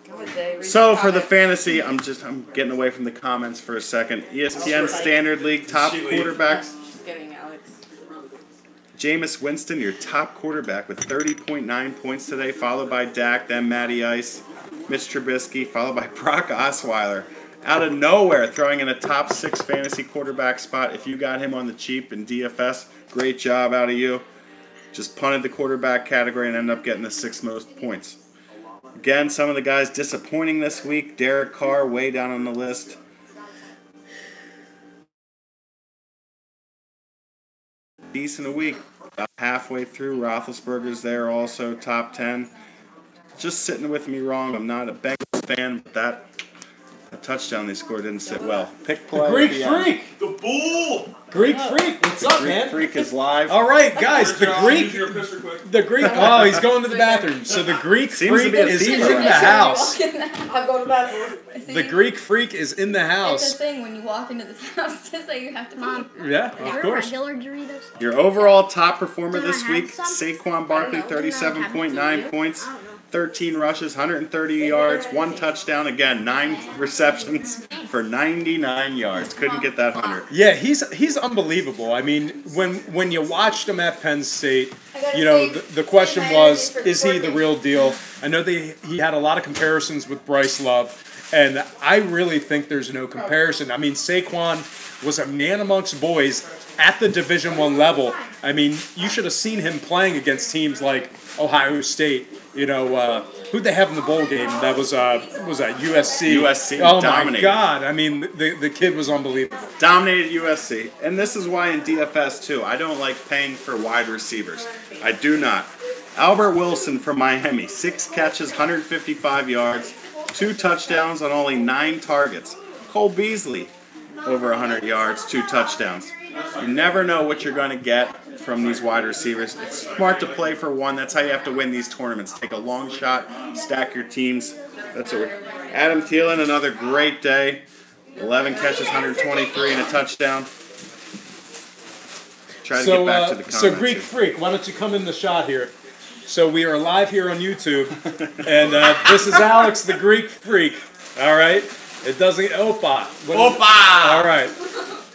God, Zay, read So the for the comments. fantasy, I'm getting away from the comments for a second. ESPN Standard League top quarterbacks. Just kidding, Alex. Jameis Winston, your top quarterback with 30.9 points today, followed by Dak, then Matty Ice, Mitch Trubisky, followed by Brock Osweiler. Out of nowhere, throwing in a top 6 fantasy quarterback spot. If you got him on the cheap in DFS, great job out of you. Just punted the quarterback category and ended up getting the 6th most points. Again, some of the guys disappointing this week. Derek Carr way down on the list. Decent a week. About halfway through. Roethlisberger's there also, top 10. Just sitting with me wrong. I'm not a Bengals fan, but that touchdown they scored didn't sit well. Pick play. The Greek at the end. Freak. The bull! Greek Freak. What's up, Greek man? Freak is live. All right, guys. The Greek. Your piss real quick. The Greek. Oh, he's going to the bathroom. So the Greek Seems to Freak be a is theme in around the house. I'm going to the bathroom. The Greek Freak is in the It's a house. thing when you walk into this house to say you have to Mom, pee. Yeah, of are course. regular Doritos? Your overall top performer Didn't I this have week, some? Saquon Barkley, I don't know. 37.9 points, I don't know. 13 rushes, 130 yards, 1 touchdown. Again, 9 receptions for 99 yards. Couldn't get that 100. Yeah, he's unbelievable. I mean, when you watched him at Penn State, I gotta you know, say, the question my was, energy for is he the sporting. real deal? I know he had a lot of comparisons with Bryce Love, and I really think there's no comparison. I mean, Saquon was a man amongst boys at the Division I level. I mean, you should have seen him playing against teams like Ohio State. You know, who'd they have in the bowl game? That was that USC. USC Oh dominated. my God! I mean, the kid was unbelievable. Dominated USC. And this is why in DFS, too, I don't like paying for wide receivers. I do not. Albert Wilson from Miami, 6 catches, 155 yards, 2 touchdowns on only 9 targets. Cole Beasley, over 100 yards, 2 touchdowns. You never know what you're going to get from these wide receivers. It's smart to play for one. That's how you have to win these tournaments. Take a long shot, stack your teams. That's what we're... Adam Thielen, another great day. 11 catches, 123 and a touchdown. Try to get back to the comments. So Greek here. Freak, why don't you come in the shot here? So we are live here on YouTube, and this is Alex, the Greek Freak. All right, it doesn't. Opa. Opa! All right.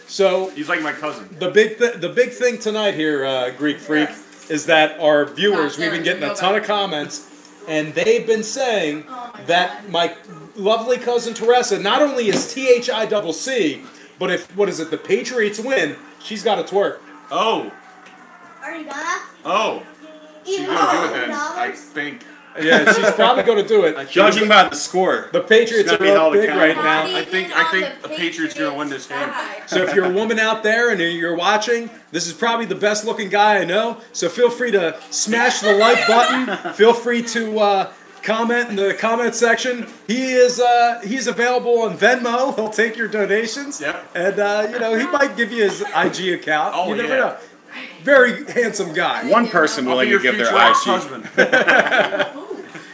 So He's like my cousin. the big thing tonight here, Greek Freak, is that our viewers, we've been getting a ton of comments, and they've been saying that my lovely cousin Teresa not only is THICC, but if the Patriots win, she's got to twerk. Oh. Are you gonna? Oh. She's Eat gonna do it then. $100? I think. Yeah, she's probably going to do it. Judging by the score. The Patriots She's gonna are be up held big right accountable. now. I think the Patriots are gonna win this game. So if you're a woman out there and you're watching, this is probably the best looking guy I know. So feel free to smash the like button. Feel free to comment in the comment section. He's available on Venmo. He'll take your donations. Yep. And he might give you his IG account. Oh, you never yeah. know. Very handsome guy. One person I'll willing be your to give their future IG. ex-husband.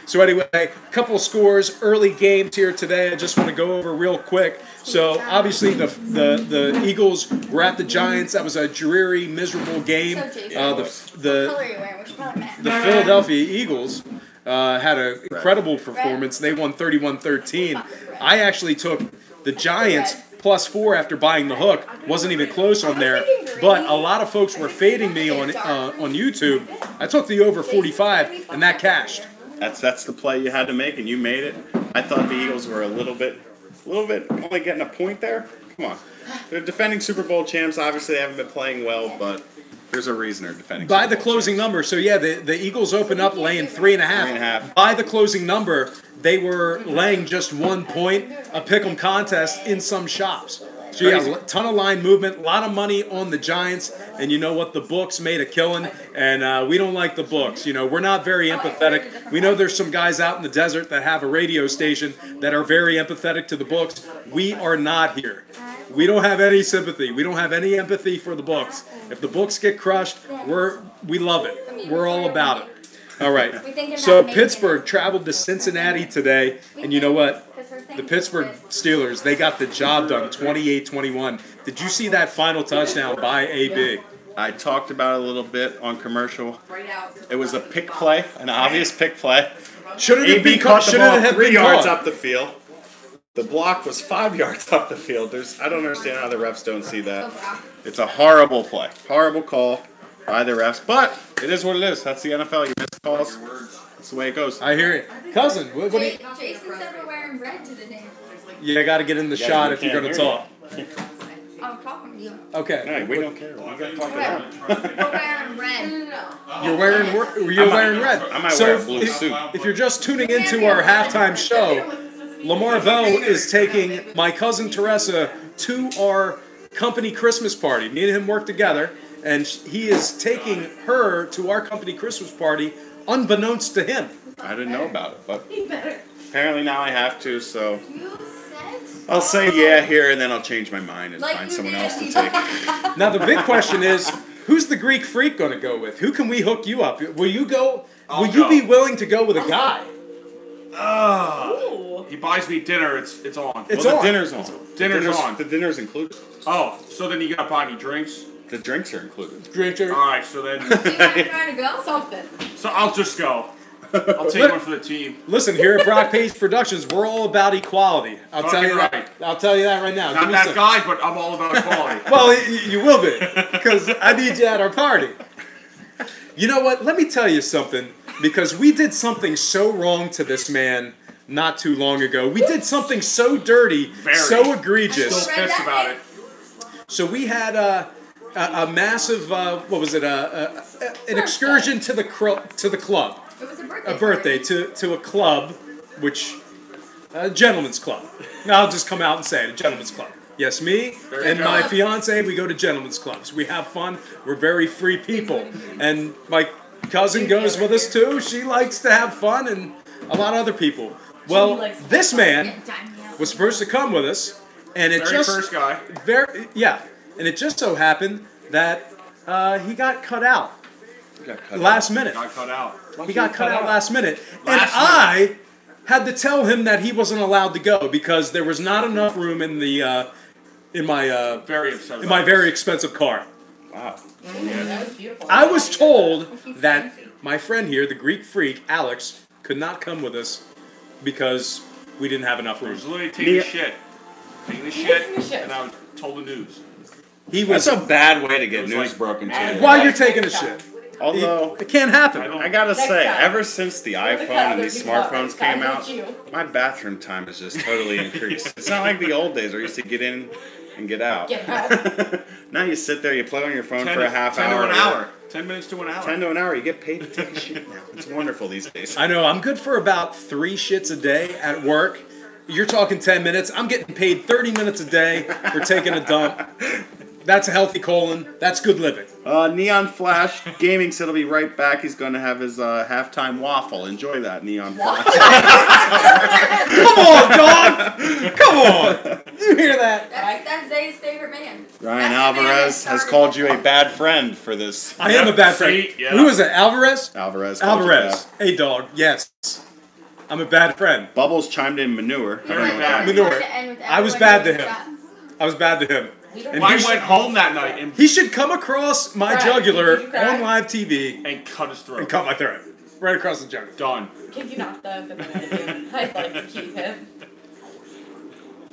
So anyway, a couple of scores, early games here today. I just want to go over real quick. So obviously the Eagles were at the Giants. That was a dreary, miserable game. So Jason, The what color are you wearing? We should probably match. the Philadelphia Eagles had an incredible performance. They won 31-13. I actually took the Giants +4 after buying the hook. Wasn't even close on there. But a lot of folks were fading me on YouTube. I took the over 45, and that cashed. That's the play you had to make, and you made it. I thought the Eagles were a little bit only getting a point there. Come on. They're defending Super Bowl champs. Obviously, they haven't been playing well, but there's a reason they're defending By Super the Bowl closing champs. number, so yeah, the Eagles opened up laying 3.5. 3.5. By the closing number, they were laying just 1 point, a pick'em contest in some shops. So yeah, a ton of line movement, a lot of money on the Giants, and you know what? The books made a killing, and we don't like the books. You know, we're not very empathetic. We know there's some guys out in the desert that have a radio station that are very empathetic to the books. We are not here. We don't have any sympathy. We don't have any empathy for the books. If the books get crushed, we love it. We're all about it. All right. So Pittsburgh traveled to Cincinnati today, and you know what? The Pittsburgh Steelers, they got the job done, 28-21. Did you see that final touchdown by AB? I talked about it a little bit on commercial. It was a pick play, an obvious pick play. Should it have been caught the ball 3 yards caught? up the field. The block was 5 yards up the field. I don't understand how the refs don't see that. It's a horrible play. Horrible call by the refs. But it is what it is. That's the NFL. You miss calls. That's the way it goes. I hear it. Cousin, what do you... Jason said we're wearing red to the dance. Yeah, I got to get in the shot if you're going to talk. I'm talking to you. Okay. No, we don't care. We got to talk to them. We're wearing red. You're wearing red. I might wear a blue suit. If you're just tuning into our halftime show, Lamar Bell is taking my cousin Teresa to our company Christmas party. Me and him work together, and he is taking her to our company Christmas party unbeknownst to him. I didn't know about it, but apparently now I have to, so I'll say yeah here, and then I'll change my mind and find someone else to take. Now the big question is, who's the Greek freak going to go with? Who can we hook you up? Will you go? Will you be willing to go with a guy? He buys me dinner. It's on. It's Well, on. the dinner's on. Dinner's on. The dinner's included. Oh, so then you gotta buy me drinks. The drinks are included. Drinker. All right, so then Trying to go? Something. so I'll just go. I'll take one for the team. Listen, here at Brock Page Productions, we're all about equality. I'll tell you Fucking that. right. I'll tell you that right now. Give Not me that some- guy, but I'm all about equality. Well, you will be, because I need you at our party. You know what? Let me tell you something, because we did something so wrong to this man not too long ago. We did something so dirty, Very. so egregious. Still pissed about it. So we had a massive, what was it? An excursion to the club. It was a birthday. A birthday to a club, which a gentleman's club. I'll just come out and say it, a gentleman's club. Yes, me and my fiance, we go to gentlemen's clubs. We have fun. We're very free people. And my cousin goes with us too. She likes to have fun, and a lot of other people. Well, this man was supposed to come with us, and it Very first guy. and it just so happened that he got cut out Got last minute. Got cut out. He got cut out last minute. And Last I had to tell him that he wasn't allowed to go because there was not enough room in the in my Very upset. in my very expensive car. Wow. That was beautiful. I was told that my friend here, the Greek freak, Alex, could not come with us because we didn't have enough I room. was literally taking a shit. Taking a shit, and I was told the news. He was. That's a bad way to get was news like- broken to you. While you're taking a shit. Although, It can't happen. I gotta Next say, time. ever since the iPhone and these smartphones came out, You. my bathroom time has just totally increased. It's not like the old days where you used to get in and get out. Get out. Now you sit there, you play on your phone 10 for a half 10 hour. to an hour. 10 minutes to an hour. 10 to an hour, you get paid to take a shit now. It's wonderful these days. I know. I'm good for about 3 shits a day at work. You're talking 10 minutes. I'm getting paid 30 minutes a day for taking a dump. That's a healthy colon. That's good living. Neon Flash Gaming said he'll be right back. He's going to have his halftime waffle. Enjoy that, Neon Flash. Come on, dog! Come on! You hear that? That's Zay's favorite man. Ryan That's the man that Alvarez has started called you it. a bad friend for this. I am a bad friend. See? Yeah. Who is it? Alvarez? Alvarez. called you Alvarez. bad. Hey, dog. Yes. I'm a bad friend. Bubbles chimed in manure. I don't know what that Very means. Manure. To end with I was everyone bad to doing him. shots. I was bad to him. And I he, went home that night and he should come across my Right. jugular Did you cry? on live TV cut his throat. and cut my throat. Right across the jugular. Done. Can you not though? Because I'd like to keep him.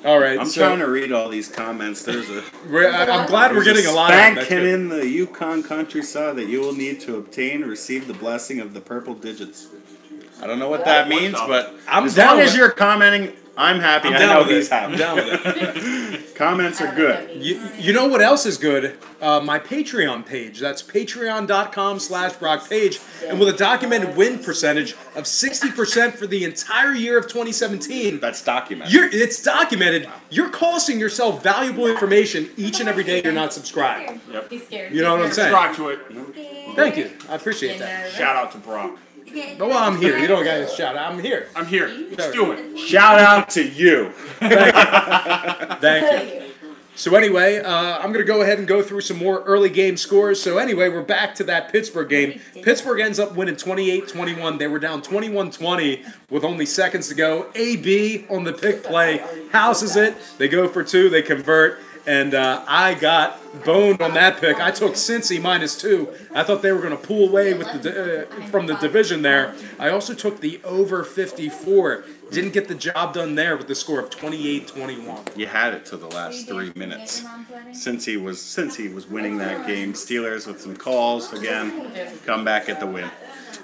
All right. I'm so trying to read all these comments. There's a I'm glad we're getting a lot of them. That's spanking good. in the Yukon countryside that you will need to obtain or receive the blessing of the purple digits. I don't know what that means, but I'm as down long with as you're commenting, I'm happy. I'm I down know with he's it. I'm happy. down with it. Comments are good. You know what else is good? My Patreon page. That's patreon.com/BrockPage. And with a documented win percentage of 60% for the entire year of 2017. That's documented. It's documented. You're costing yourself valuable information each and every day you're not subscribed. Yep. He's scared. You know what I'm saying? Subscribe to it. Thank you. I appreciate that. Shout out to Brock. Well, I'm here. You don't got to shout out. I'm here. I'm here. Let's do it. Shout out to you. Thank you. So anyway, I'm going to go ahead and go through some more early game scores. So anyway, we're back to that Pittsburgh game. Pittsburgh ends up winning 28-21. They were down 21-20 with only seconds to go. AB on the pick play houses it. They go for two. They convert. And I got boned on that pick. I took Cincy -2. I thought they were going to pull away with from the division there. I also took the over 54. Didn't get the job done there with the score of 28-21. You had it to the last 3 minutes. Since he was winning that game, Steelers with some calls again, come back at the win.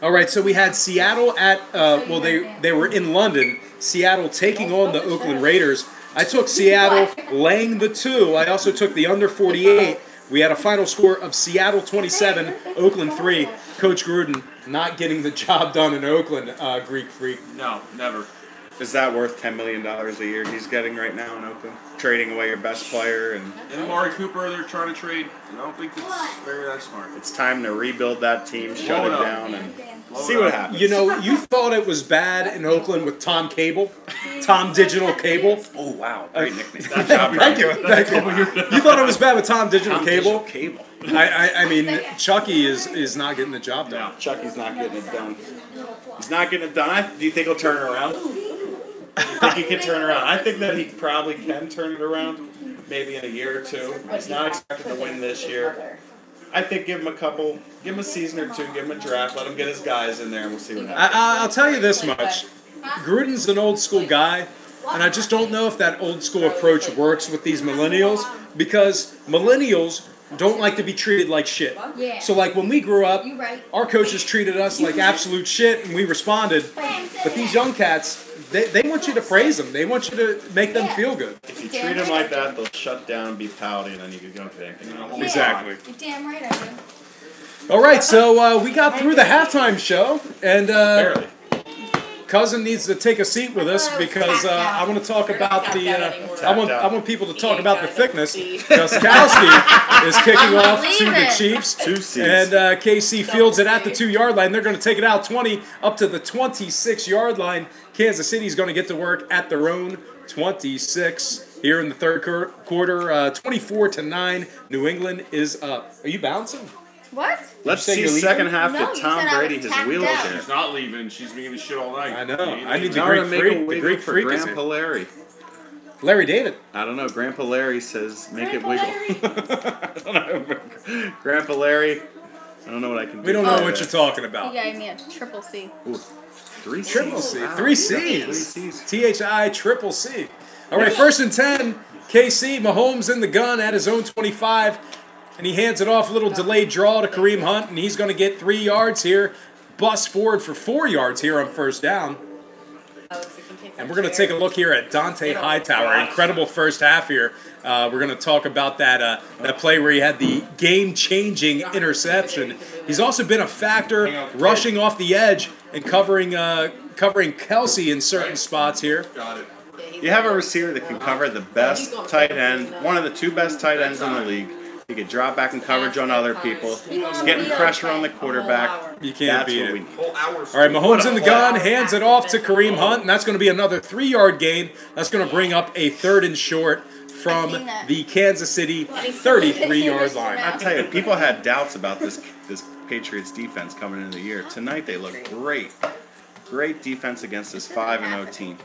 All right, so we had Seattle at they were in London. Seattle taking on the Oakland Raiders. I took Seattle laying the 2. I also took the under 48. We had a final score of Seattle 27, Oakland 3. Coach Gruden not getting the job done in Oakland, Greek Freak. No, never. Is that worth $10 million a year he's getting right now in Oakland? Trading away your best player and Amari Cooper, they're trying to trade. I don't think that's very that smart. it's time to rebuild that team, shut Blow it it up. down, and Blow see it what up. happens. You know, you thought it was bad in Oakland with Tom Cable, Tom Digital Cable. Oh wow, great nickname. Thank you. You thought it was bad with Tom Digital Cable. Cable. I mean, Chucky is not getting the job done. Chucky's not getting it done. He's not getting it done. Do you think he'll turn it around? I think he can turn around. I think that he probably can turn it around, maybe in a year or two. He's not expected to win this year. I think give him a season or two, give him a draft, let him get his guys in there, and we'll see what happens. I'll tell you this much. Gruden's an old school guy, and I just don't know if that old school approach works with these millennials, because millennials don't like to be treated like shit. Yeah. So like when we grew up, You right. our coaches treated us like absolute shit, and we responded. But these young cats, they want you to praise them. They want you to make them feel good. If you treat them like that, they'll shut down and be pouty, and then you can go okay. Exactly. You're damn right I do. All right, so we got through the halftime show, and Barely. Cousin needs to take a seat with us because I want to talk about the. I want people to talk about the thickness. Gostkowski is kicking off to the Chiefs, 2 C's. and KC fields it at the 2-yard line. They're going to take it out 20 up to the 26-yard line. Kansas City is going to get to work at their own 26 here in the third quarter. 24-9. New England is up. Are you bouncing? What? Let's say see you're second leaving? half No, to you Tom said I was Brady, his tapped wheelchair. She's not leaving. She's being the shit all night. I know. I need the Now Greek to make a freak. The wiggle Greek for freak is Grandpa here. Larry. Larry David. I don't know. Grandpa Larry says make it Grandpa wiggle. I don't know. Grandpa Larry. I don't know what I can do. We don't know for what that. you're talking You about. gave me a triple C. Ooh, 3 C's. Triple C. Wow. 3 C's. 3 C's. THI triple C. All right, 1st and 10. KC, Mahomes in the gun at his own 25. And he hands it off, a little delayed draw to Kareem Hunt. And he's going to get 3 yards here. Bust forward for 4 yards here on 1st down. And we're going to take a look here at Dante Hightower. Incredible first half here. We're going to talk about that play where he had the game-changing interception. He's also been a factor rushing off the edge and covering Kelsey in certain spots here. Got it. You have a receiver that can cover the best tight end, one of the 2 best tight ends in the league. He could drop back in coverage on other people. He's getting pressure on the quarterback. You can't That's beat what it. we need. Whole hour. All right, Mahomes in the gun, hands it off to Kareem Hunt, and that's going to be another 3-yard gain. That's going to bring up a 3rd and short from the Kansas City 33-yard line. I tell you, people had doubts about this Patriots defense coming into the year. Tonight they look great. Great defense against this 5-0 team.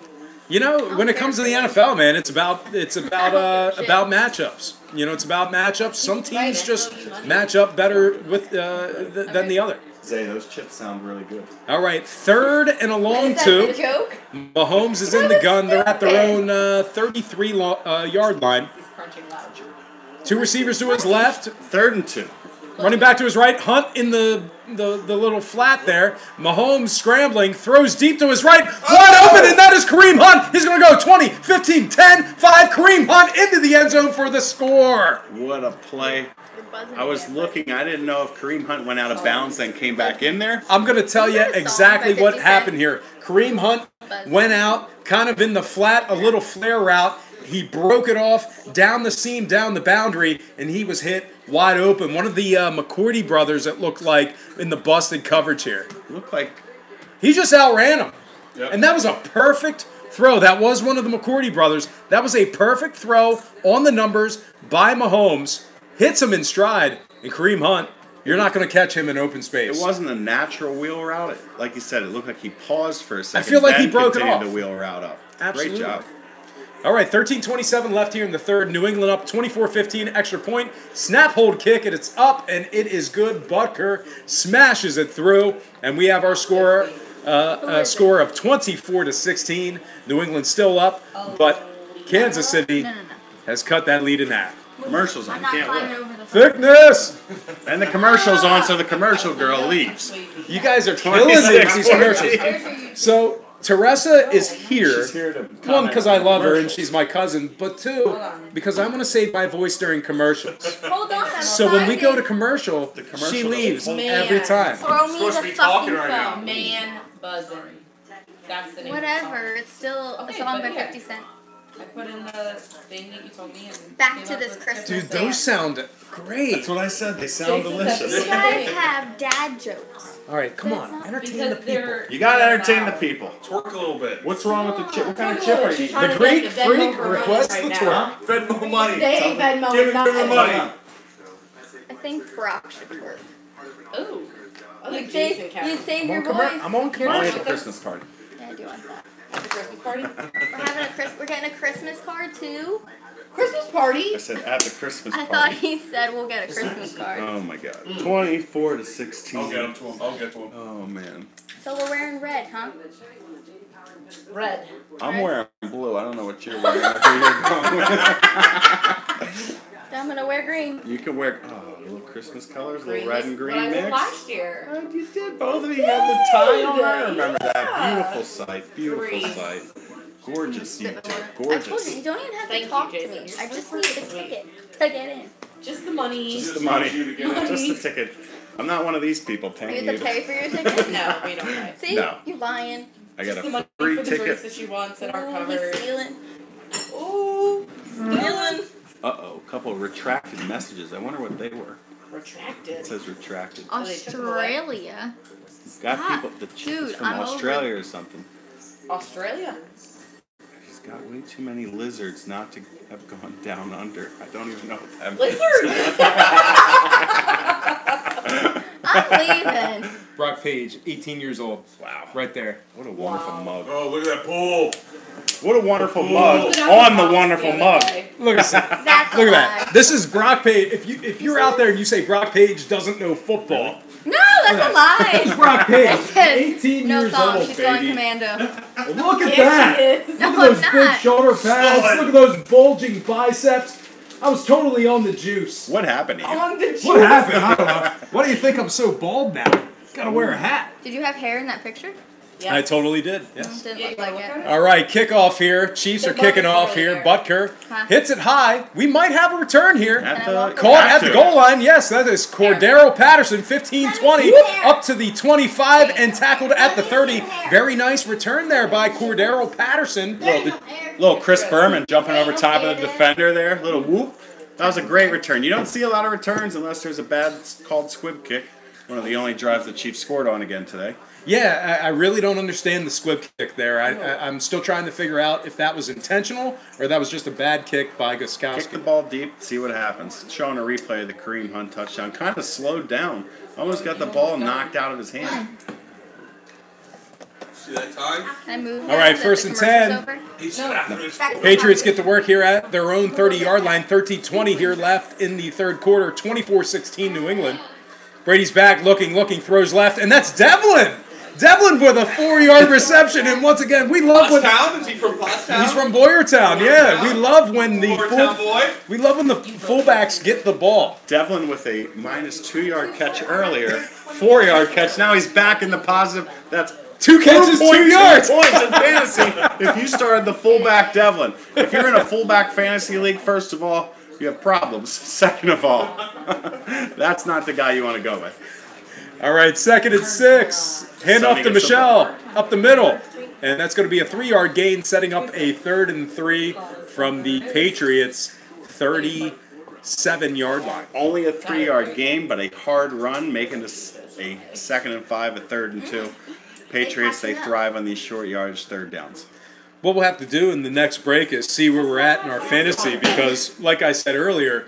You know, when it comes to the NFL, man, it's about matchups. You know, it's about matchups. Some teams just match up better with than the other. Zay, those chips sound really good. All right, 3rd and a long 2. Joke? Mahomes is in the gun. They're at their own 33-yard line. 2 receivers to his left. 3rd and 2. running back to his right. Hunt in the little flat there. Mahomes scrambling, throws deep to his right. Wide open, and that is Kareem Hunt. He's going to go 20, 15, 10, 5. Kareem Hunt into the end zone for the score. What a play. I was looking. I didn't know if Kareem Hunt went out of bounds and came back in there. I'm going to tell you exactly what happened here. Kareem Hunt went out kind of in the flat, a little flare route. He broke it off down the seam, down the boundary, and he was hit wide open. One of the McCourty brothers, it looked like, in the busted coverage here. Looked like he just outran him. Yep. And that was a perfect throw. That was one of the McCourty brothers. That was a perfect throw on the numbers by Mahomes. Hits him in stride. And Kareem Hunt, you're not going to catch him in open space. it wasn't a natural wheel route. Like you said, it looked like he paused for a second. I feel like he then broke it continued off. the wheel route up. Absolutely. Great job. All right, 13:27 left here in the third. New England up 24-15, extra point. Snap, hold, kick, and it's up, and it is good. Butker smashes it through, and we have our score of 24-16. New England still up, but Kansas City has cut that lead in half. Commercials on. I'm not Can't climbing look. over the Thickness! And the commercial's on, so the commercial girl leaves. You guys are killing me with these commercials. So, Teresa is here. She's here to One, comment because on I love her and commercials. she's my cousin, but two, because I want to save my voice during commercials. Hold on, I'm So when we go to finding- commercial, commercial she doesn't leaves hold- every time. Throw me supposed the to be fucking talking right now. phone. Man buzzing. That's the name. Whatever, it's still a Okay, song by but yeah. 50 Cent. I put in the thing that you told me. And Back came to up this with Christmas Dude, fair. those sound great. That's what I said. They sound Jason delicious. You guys have dad jokes. All right, come on, entertain the Because people. they're. You gotta entertain the people. Twerk a little bit. What's wrong with the chip? What kind of chip are you eating? The Greek freak requests the twerk. Venmo money. They ain't Venmo Give me nothing. money. I think Brock should work. Ooh. I You think Jason save, can. you save I'm your on, voice. I'm on Only at commercial. the Christmas party. Yeah, I do want that. At the Christmas party? We're getting a Christmas card too. Christmas party? I said at the Christmas I party. thought he said we'll get a Christmas card. Oh my God. 24-16. I'll get him to him. I'll get to him. Oh man. So we're wearing red, huh? Red. I'm wearing blue. I don't know what you're wearing. Where you're going. I'm gonna wear green. You can wear little Christmas colors, little Green red is and green what I wore mix. last year. Oh, you did. Both of you had the tie on. I remember that. Yeah. Beautiful sight. Beautiful Green. sight. Gorgeous. You I told you, gorgeous. you don't even have Thank to you, talk to Jason. me. You're I just so need a sweet. ticket to get in. Just the money. Just the money. Money. Just the ticket. I'm not one of these people You paying have you. to pay for your ticket? No, we don't pay. See? No. You're lying. I got Just the a money free for the drinks ticket. that she wants that aren't Ooh, he's covered. stealing. Ooh, stealing. Uh-oh. A couple of retracted messages. I wonder what they were. Retracted. It says retracted. Australia. Got Stop. people. The chick Dude, is from I'm Australia or something. Australia. She's got way too many lizards not to have gone down under. I don't even know what that means. Lizard. I'm leaving. Brock Page, 18 years old. Wow. Right there. What a wonderful mug. Oh, look at that pool. What a wonderful mug on the wonderful mug. Look at that. That's Look a at that. lie. This is Brock Page. If you're out there and you say Brock Page doesn't know football, No, that's a lie. Brock I Page, said, 18 no years song. old, She's going baby. commando. Look at Yes, that. she is. Look No, at those I'm big not. shoulder pads. Look at those bulging biceps. I was totally on the juice. What happened to you? On the What happened? I don't know. Why do you think I'm so bald now? Gotta wear a hat. Did you have hair in that picture? Yeah. I totally did. Yes. Didn't Yeah, look you like look it. at it. All right, kickoff here. Chiefs are kicking off here. Butker hits it high. We might have a return here. At Can I walk Caught at the goal line. Yes, that is Cordero Patterson, 15-20, up to the 25 and tackled at the 30. Very nice return there by Cordero Patterson. Little Chris Berman jumping over top of the defender there. Little whoop. That was a great return. You don't see a lot of returns unless there's a bad called squib kick. One of the only drives the Chiefs scored on again today. Yeah, I really don't understand the squib kick there. I'm still trying to figure out if that was intentional or that was just a bad kick by Kick the Gostkowski. ball deep, see what happens. Showing a replay of the Kareem Hunt touchdown. Kind of slowed down. Almost got the ball knocked out of his hand. See that time? Can I move? All right, now that first the and commercial's 10. over? He said after this. Patriots get to work here at their own 30-yard line. 13-20 here left in the third quarter. 24-16 New England. Brady's back, looking, throws left, and that's Devlin. Devlin with a 4-yard reception, and once again, we love when Town? Is he from Town? he's from Boyertown. Yeah, we love when the boy. we love when the fullbacks get the ball. Devlin with a minus 2-yard catch earlier, 4-yard catch. Now he's back in the positive. That's 2 catches, 2 yards. points in fantasy. If you started the fullback Devlin, if you're in a fullback fantasy league, first of all, you have problems. Second of all, that's not the guy you want to go with. All right, 2nd and 6. Hand off to Michelle up the middle, and that's going to be a 3-yard gain, setting up a 3rd and 3 from the Patriots' 37-yard line. Only a 3-yard gain, but a hard run, making this a 2nd and 5, a 3rd and 2. Patriots, they thrive on these short yardage 3rd downs. What we'll have to do in the next break is see where we're at in our fantasy because, like I said earlier,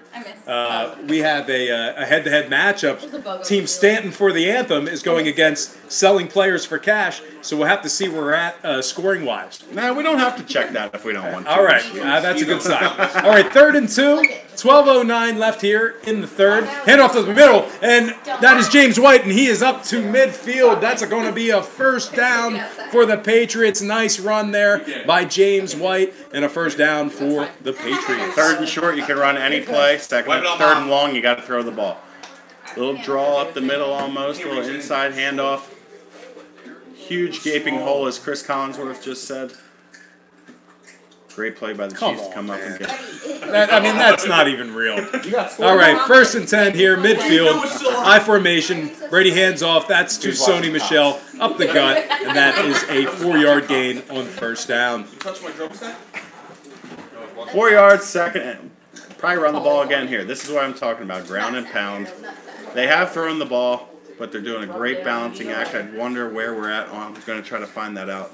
we have a head-to-head matchup. Team Stanton for the Anthem is going against Selling Players for Cash, so we'll have to see where we're at scoring-wise. Nah, we don't have to check that if we don't want to. All right, that's a good sign. All right, 3rd and 2. 12:09 left here in the 3rd. Hand off to the middle, and that is James White, and he is up to midfield. That's going to be a 1st down for the Patriots. Nice run there by James White, and a 1st down for the Patriots. 3rd and short, you can run any play. 3rd and long, you got to throw the ball. Little draw up the middle almost, a little inside handoff. Huge gaping hole, as Chris Collinsworth just said. Great play by the Chiefs to come up and get it. That's not even real. All right, 1st and 10 here, midfield, I formation. Brady hands off. That's to Sony Michel up the gut, and that is a 4-yard gain on 1st down. 4 yards, 2nd, and probably run the ball again here. This is what I'm talking about, ground and pound. They have thrown the ball, but they're doing a great balancing act. I wonder where we're at. I'm going to try to find that out.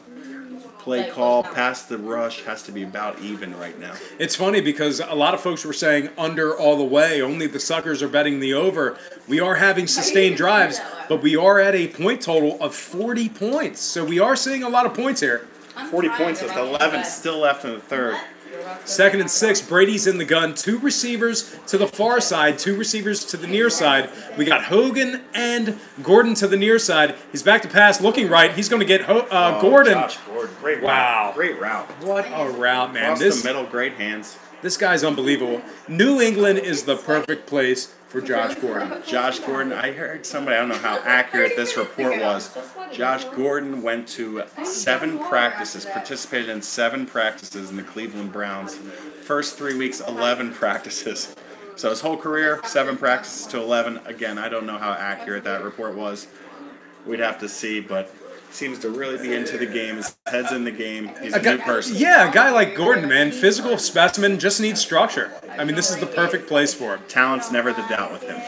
Play call, past the rush has to be about even right now. It's funny because a lot of folks were saying under all the way. Only the suckers are betting the over. We are having sustained drives, but we are at a point total of 40 points. So we are seeing a lot of points here. 40 points with 11 still left in the 3rd. 2nd and 6, Brady's in the gun. 2 receivers to the far side, 2 receivers to the near side. We got Hogan and Gordon to the near side. He's back to pass, looking right. He's going to get Gordon. Josh Gordon, great route. Wow. Great route. What a route, man. Across the middle, great hands. This guy's unbelievable. New England is the perfect place for Josh Gordon. Josh Gordon, I heard somebody, I don't know how accurate this report was. Josh Gordon went to 7 practices, participated in 7 practices in the Cleveland Browns. First 3 weeks, 11 practices. So his whole career, 7 practices to 11. Again, I don't know how accurate that report was. We'd have to see, but seems to really be into the game. His head's in the game. He's a new person. Yeah, a guy like Gordon, man, physical specimen, just needs structure. I mean, this is the perfect place for him. Talent's never the doubt with him.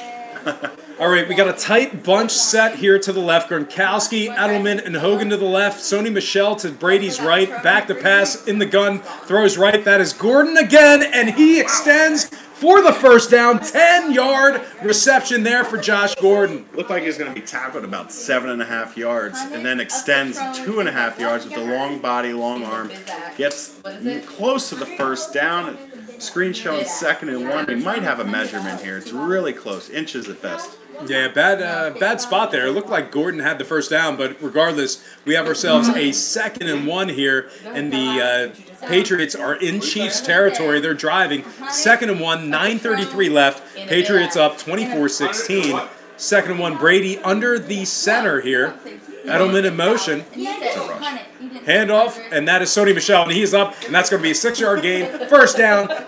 All right, we got a tight bunch set here to the left. Gronkowski, Edelman, and Hogan to the left. Sony Michel to Brady's right. Back to pass in the gun. Throws right. That is Gordon again, and he extends for the 1st down. 10-yard reception there for Josh Gordon. Looked like he was going to be tackled about 7.5 yards, and then extends 2.5 yards with the long body, long arm. Gets close to the 1st down. Screen showing 2nd and 1. We might have a measurement here. It's really close, inches at best. Yeah, bad spot there. It looked like Gordon had the 1st down, but regardless, we have ourselves a 2nd and 1 here, and the Patriots are in Chiefs territory. They're driving. 2nd and 1, 9:33 left. Patriots up 24-16. 2nd and 1, Brady under the center here. Edelman in motion. Handoff, and that is Sony Michel, and he's up, and that's going to be a 6-yard gain. 1st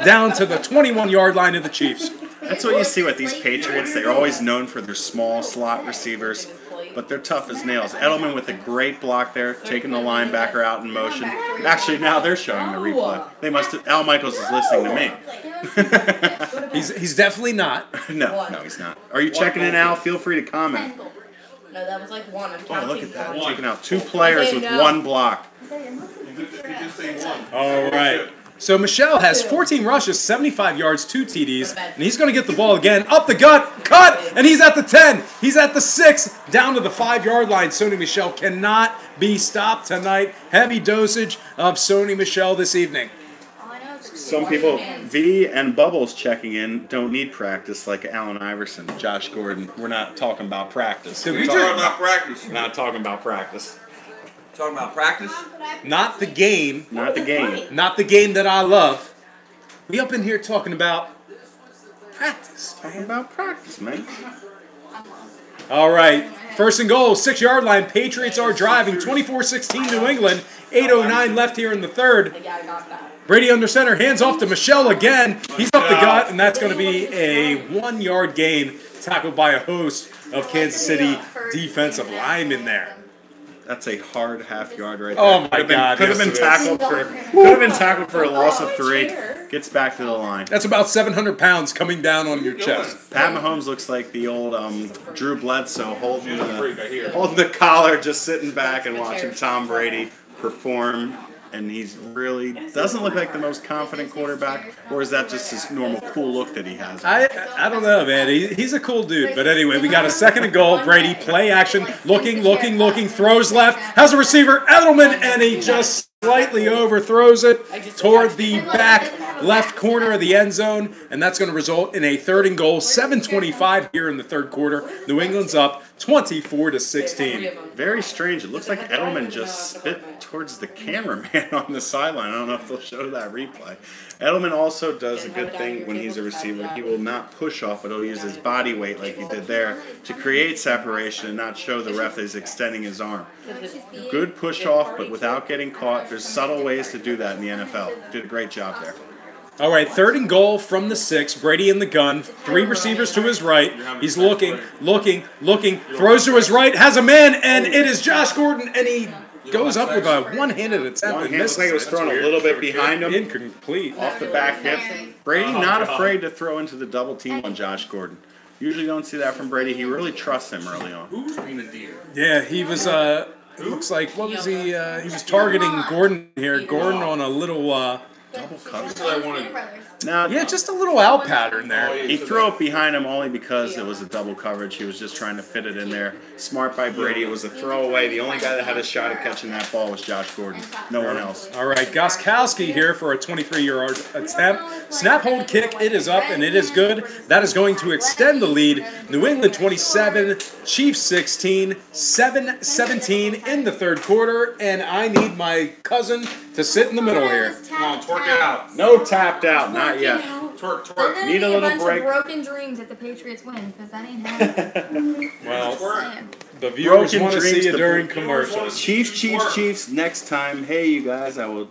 down to the 21-yard line of the Chiefs. That's what you see with these Patriots. They're always known for their small slot receivers, but they're tough as nails. Edelman with a great block there, taking the linebacker out in motion. Actually, now they're showing the replay. They must have, Al Michaels is listening to me. He's definitely not. No, he's not. Are you checking in, Al? Feel free to comment. No, that was like 1. Oh, look at that. Taking out 2 players with 1 block. All right. So Michel has 14 rushes, 75 yards, 2 TDs, and he's going to get the ball again. Up the gut, cut, and he's at the 10. He's at the 6, down to the 5-yard line. Sony Michel cannot be stopped tonight. Heavy dosage of Sony Michel this evening. Some people, V and Bubbles checking in, don't need practice like Allen Iverson, Josh Gordon. We're not talking about practice. We're talking about practice. We're not talking about practice. Talking about practice? Not the game. Not the game. Not the game that I love. We up in here talking about practice. Talking about practice, man. All right. First and goal, 6-yard line. Patriots are driving 24-16 New England. 8:09 left here in the third. Yeah, I got that. Brady under center, hands off to Michelle again. He's up the gut, and that's going to be a 1-yard gain, tackled by a host of Kansas City defensive linemen there. That's a hard half yard right there. Oh my God! Could have been tackled for a loss of 3. Gets back to the line. That's about 700 pounds coming down on your chest. Pat Mahomes looks like the old Drew Bledsoe holding the collar, just sitting back and watching Tom Brady perform. And he's really doesn't look like the most confident quarterback, or is that just his normal cool look that he has? I don't know, man. He's a cool dude. But anyway, we got a second and goal. Brady, play action, looking, throws left, has a receiver, Edelman, and he just slightly overthrows it toward the back left corner of the end zone, and that's going to result in a third and goal. 7:25 here in the third quarter. New England's up 24-16. Very strange. It looks like Edelman just spit towards the cameraman on the sideline. I don't know if they'll show that replay. Edelman also does a good thing when he's a receiver. He will not push off, but he'll use his body weight like he did there to create separation and not show the ref that he's extending his arm. Good push off, but without getting caught. There's subtle ways to do that in the NFL. Did a great job there. All right, third and goal from the 6. Brady in the gun. 3 receivers to his right. He's looking, throws to his right, has a man, and it is Josh Gordon, and he goes up with a one-handed attempt. One hand looks like it was thrown a little bit behind him. Incomplete. Off the back hip. Brady not afraid to throw into the double team on Josh Gordon. Usually don't see that from Brady. He really trusts him early on. Yeah, he was, it looks like, what was he? He was targeting Gordon here. Gordon on a little, double coverage. yeah, just a little out pattern there. He threw it behind him only because it was a double coverage. He was just trying to fit it in there. Smart by Brady. It was a throwaway. The only guy that had a shot at catching that ball was Josh Gordon. No one else. All right, Goskowski here for a 23-yard attempt. Snap, hold, kick. It is up, and it is good. That is going to extend the lead. New England 27, Chiefs 16, 7-17 in the third quarter, and I need my cousin to sit in the middle here. Come on, twerk it out. No tapped out. Not yet. Twerk. Need a little break. Broken dreams if the Patriots win, because that ain't happening. Well, the viewers Broken want to dreams, see you the during commercials. Chiefs. Next time. Hey, you guys, will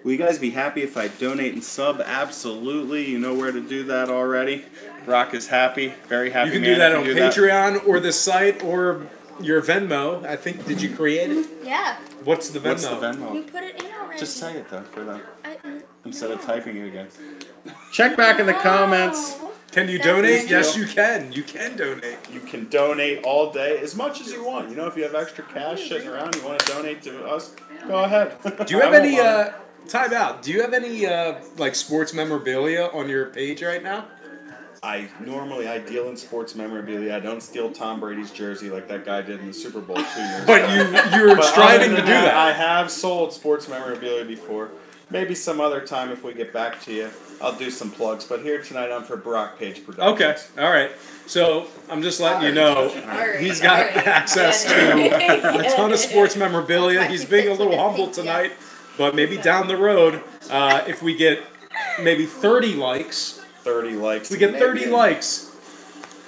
you guys be happy if I donate and sub? Absolutely. You know where to do that already. Brock is happy. Very happy. You can do that on Patreon or the site or your Venmo. I think, did you create it? Yeah. What's the Venmo? What's the Venmo? You put it in already. Just say it, though, for them. Instead of typing it again. Check back in the comments. Can you donate? Yes, you can. You can donate. You can donate all day, as much as you want. You know, if you have extra cash sitting around, you want to donate to us, go ahead. Do you have any, time out, do you have any, like, sports memorabilia on your page right now? I deal in sports memorabilia. I don't steal Tom Brady's jersey like that guy did in the Super Bowl 2 years But ago. you're striving to do that. I have sold sports memorabilia before. Maybe some other time if we get back to you, I'll do some plugs. But here tonight I'm for Brock Page Productions. Okay, all right. So I'm just letting you know he's got access to a ton of sports memorabilia. He's being a little humble tonight, but maybe down the road, if we get maybe 30 likes. 30 likes. We get 30 likes.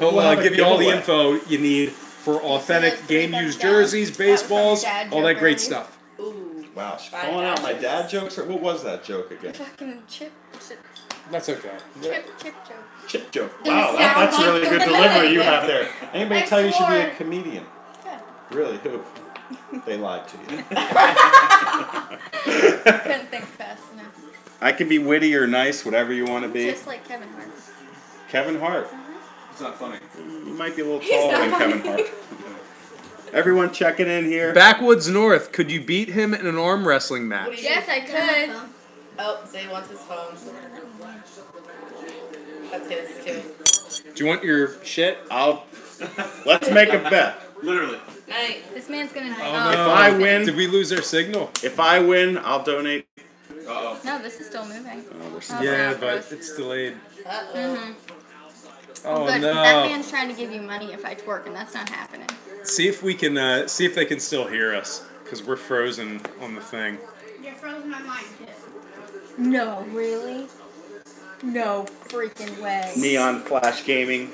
He'll give you all the info you need for authentic game-used jerseys, baseballs, all that great stuff. Wow, she's calling out my dad jokes? Or what was that joke again? Fucking chip That's okay. joke. Chip joke. Wow, that's a really good delivery you have there. Anybody tell you you should be a comedian? Yeah. Really, who? They lied to you. Couldn't think fast enough. I can be witty or nice, whatever you want to be. Just like Kevin Hart. Kevin Hart. It's not funny. You might be a little taller than Kevin Hart. Everyone checking in here. Backwoods North, could you beat him in an arm wrestling match? Yes, I could. Oh, Zay wants his phone. That's his too. Do you want your shit? Let's make a bet. Literally. Night. This man's gonna. Oh, no. If I win, Did we lose our signal? If I win, I'll donate Uh-oh. No, this is still moving. Yeah, but it's delayed. Mm-hmm. Oh Good, 'cause no! that man's trying to give you money if I twerk, and that's not happening. See if we can see if they can still hear us because we're frozen on the thing. You're frozen on mine. No, really? No freaking way. Neon Flash Gaming.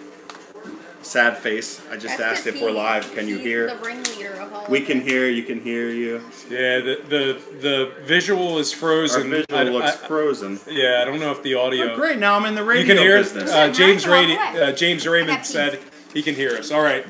Sad face. I just That's asked 'cause if we're live. Can you he's hear? the ringleader of all We of can this. hear. You can hear you. Yeah, the visual is Our frozen. visual looks frozen. Yeah, I don't know if the audio. Oh, great. Now I'm in the radio You can hear business. it. James Mine's all the way. James I Raymond got said he can hear us. All right.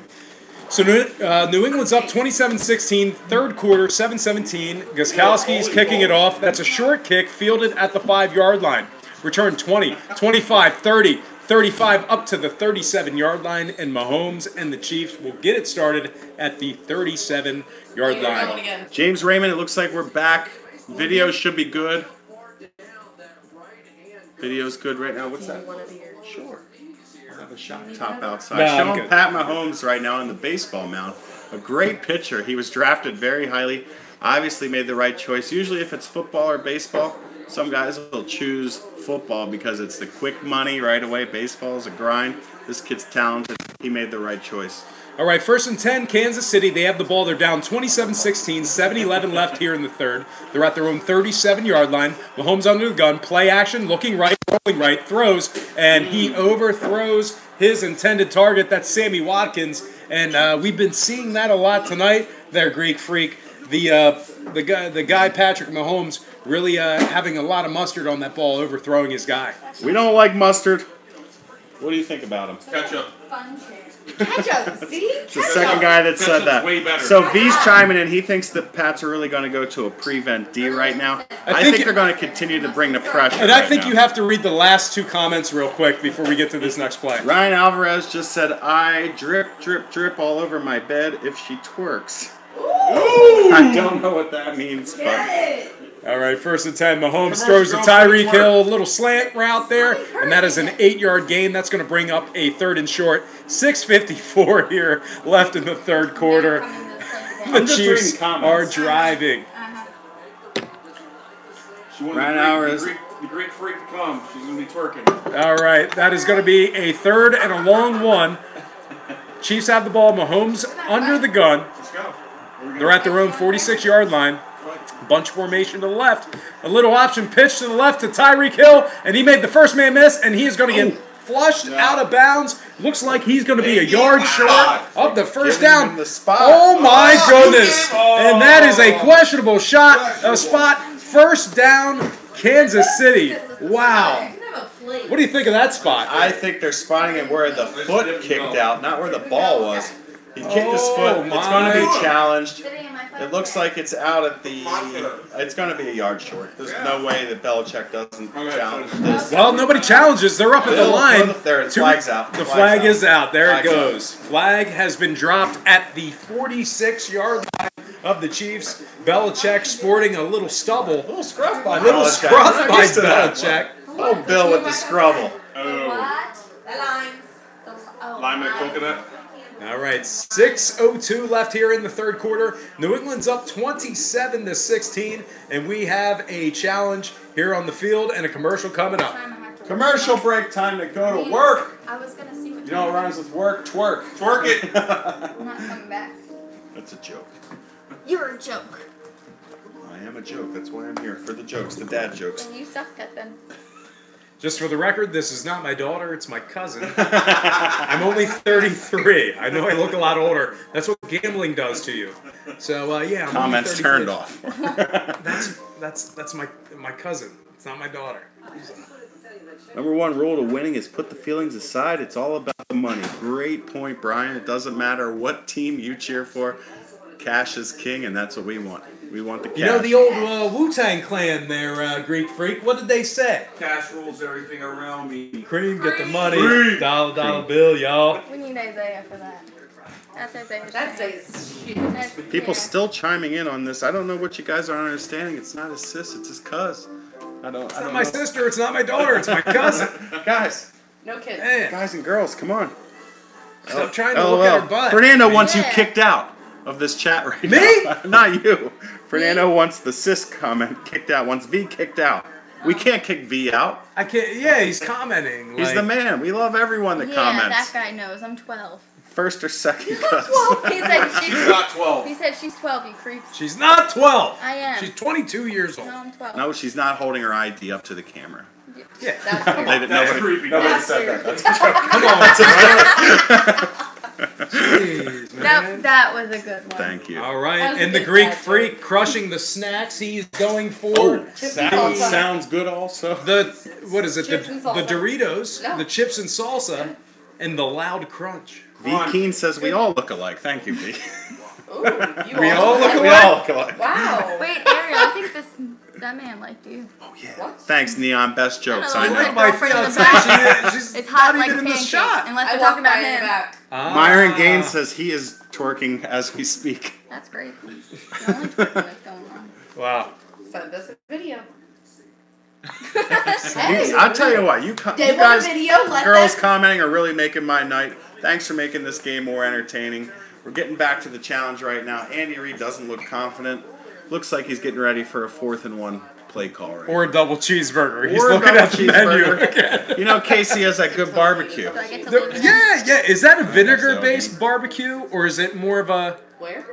So New England's up 27-16, third quarter, 7-17. Gostkowski's kicking it off. That's a short kick fielded at the 5-yard line. Return 20, 25, 30, 35 up to the 37-yard line, and Mahomes and the Chiefs will get it started at the 37-yard line. James Raymond, it looks like we're back. Video should be good. Video's good right now. What's that? Sure. I'll have a shot top outside. No, I'm Showing good. Pat Mahomes right now on the baseball mound. A great pitcher. He was drafted very highly. Obviously made the right choice. Usually if it's football or baseball, some guys will choose football because it's the quick money right away. Baseball is a grind. This kid's talented. He made the right choice. All right, 1st and 10, Kansas City. They have the ball. They're down 27-16, 7-11 left here in the third. They're at their own 37-yard line. Mahomes under the gun, play action, looking right, rolling right, throws, and he overthrows his intended target. That's Sammy Watkins, and we've been seeing that a lot tonight. There, Greek Freak. The guy Patrick Mahomes really having a lot of mustard on that ball, overthrowing his guy. We don't like mustard. What do you think about him? Ketchup. Ketchup, see? It's the second guy that said that. Way better. So V's chiming in. He thinks the Pats are really going to go to a prevent D right now. I think they're going to continue to bring the pressure. And I right think now. you have to read the last two comments real quick before we get to this next play. Ryan Alvarez just said, "I drip, drip, drip all over my bed if she twerks." Ooh. I don't know what that means, but All right, 1st and 10. Mahomes throws to Tyreek Hill, a little slant route there, and that is an 8-yard gain. That's going to bring up a 3rd and short. 6:54 here left in the third quarter. The just Chiefs reading comments. are driving. She wanted Ryan Alvarez. the Greek freak to come. She's going to be twerking. All right, that is going to be a 3rd and a long one. Chiefs have the ball. Mahomes under the gun. Let's go. They're at their own 46-yard line. Bunch formation to the left. A little option pitch to the left to Tyreek Hill, and he made the first man miss, and he is going to get flushed out of bounds. Looks like he's going to be a yard short of the first Giving down. him the spot. Oh my goodness! And that is a questionable shot. A spot. First down, Kansas City. Wow. What do you think of that spot? I think they're spotting it where the foot kicked out, not where the ball was. He kicked his foot. It's going to be challenged. It looks like it's out at the. It's going to be a yard short. There's no way that Belichick doesn't challenge this. Well, nobody challenges. They're up at the line. There, the flag's out. The flag is out. There it Flag's goes. Flag has been dropped at the 46-yard line of the Chiefs. Belichick sporting a little stubble. A little scruff by Little Belichick. scruff I'm by used to that. Belichick. Oh, Bill with the scrubble. What? The limes. Lime and coconut. All right, 6:02 left here in the third quarter. New England's up 27-16, and we have a challenge here on the field and a commercial coming up. Commercial break time to go to work. I was going to see what You know what rhymes with work? Twerk. Twerk it. I'm not coming back. That's a joke. You're a joke. I am a joke. That's why I'm here. For the jokes, the dad jokes. And you suck at them. Just for the record, this is not my daughter, it's my cousin. I'm only 33. I know I look a lot older. That's what gambling does to you. So, yeah. I'm Comments only 33. turned off. That's my cousin. It's not my daughter. Number one rule to winning is put the feelings aside. It's all about the money. Great point, Brian. It doesn't matter what team you cheer for. Cash is king, and that's what we want. We want the cash. You know the old Wu-Tang Clan there, Greek Freak? What did they say? Cash rules everything around me. Cream, get the money. Cream. Dollar bill, y'all. We need Isaiah for that. That's Isaiah's That's thing. a shit. People Yeah. still chiming in on this. I don't know what you guys aren't understanding. It's not his sis, it's his cuz. I don't It's not know. my sister, it's not my daughter, it's my cousin. Guys, No kids. Man, guys and girls, come on. stop trying to look at her butt. Fernando wants you Yeah. kicked out of this chat right Me? now. Not you. Fernando wants the sis comment kicked out. Wants V kicked out. We can't kick V out. I can't. Yeah, he's commenting. He's the man. We love everyone that Yeah, comments. that guy knows. I'm 12. First or second cuss. He said She's not 12. He said she's 12, you creeps. She's not 12. I am. She's 22 years old. No, I'm 12. No, she's not holding her ID up to the camera. Yeah. That's weird. That's creepy. Nobody said that. That's a joke. Come on. Jeez, man. That was a good one. Thank you. All right, That was a and the good Greek catch. freak crushing the snacks. He's going for That one sounds good also. the what is it? Chips and The salsa. Doritos, No. the chips and salsa, and the loud crunch. V. Keen says we all look alike. Thank you, V. Ooh, you We all all look look alike. alike. Wow. Wait, Ariel, I think that man liked you. Oh, yeah. What? Thanks, Neon. Best jokes. I I don't know. know. My girlfriend in the fiance, back. she's It's hot not like even in the pancakes, shot. unless I we're walked talking about by in the him. back. Myron Gaines says he is twerking as we speak. That's great. The only twerking that's going on. Wow. Send us a video. I'll tell you what, you They want guys, a video, let girls them. commenting are really making my night. Thanks for making this game more entertaining. We're getting back to the challenge right now. Andy Reid doesn't look confident. Looks like he's getting ready for a 4th and 1 play call right Or a double cheeseburger. He's Or a looking double at the menu cheeseburger. again. You know, Casey has that good barbecue. Do I get to live in it? Yeah. Is that a vinegar-based barbecue, or is it more of a Where?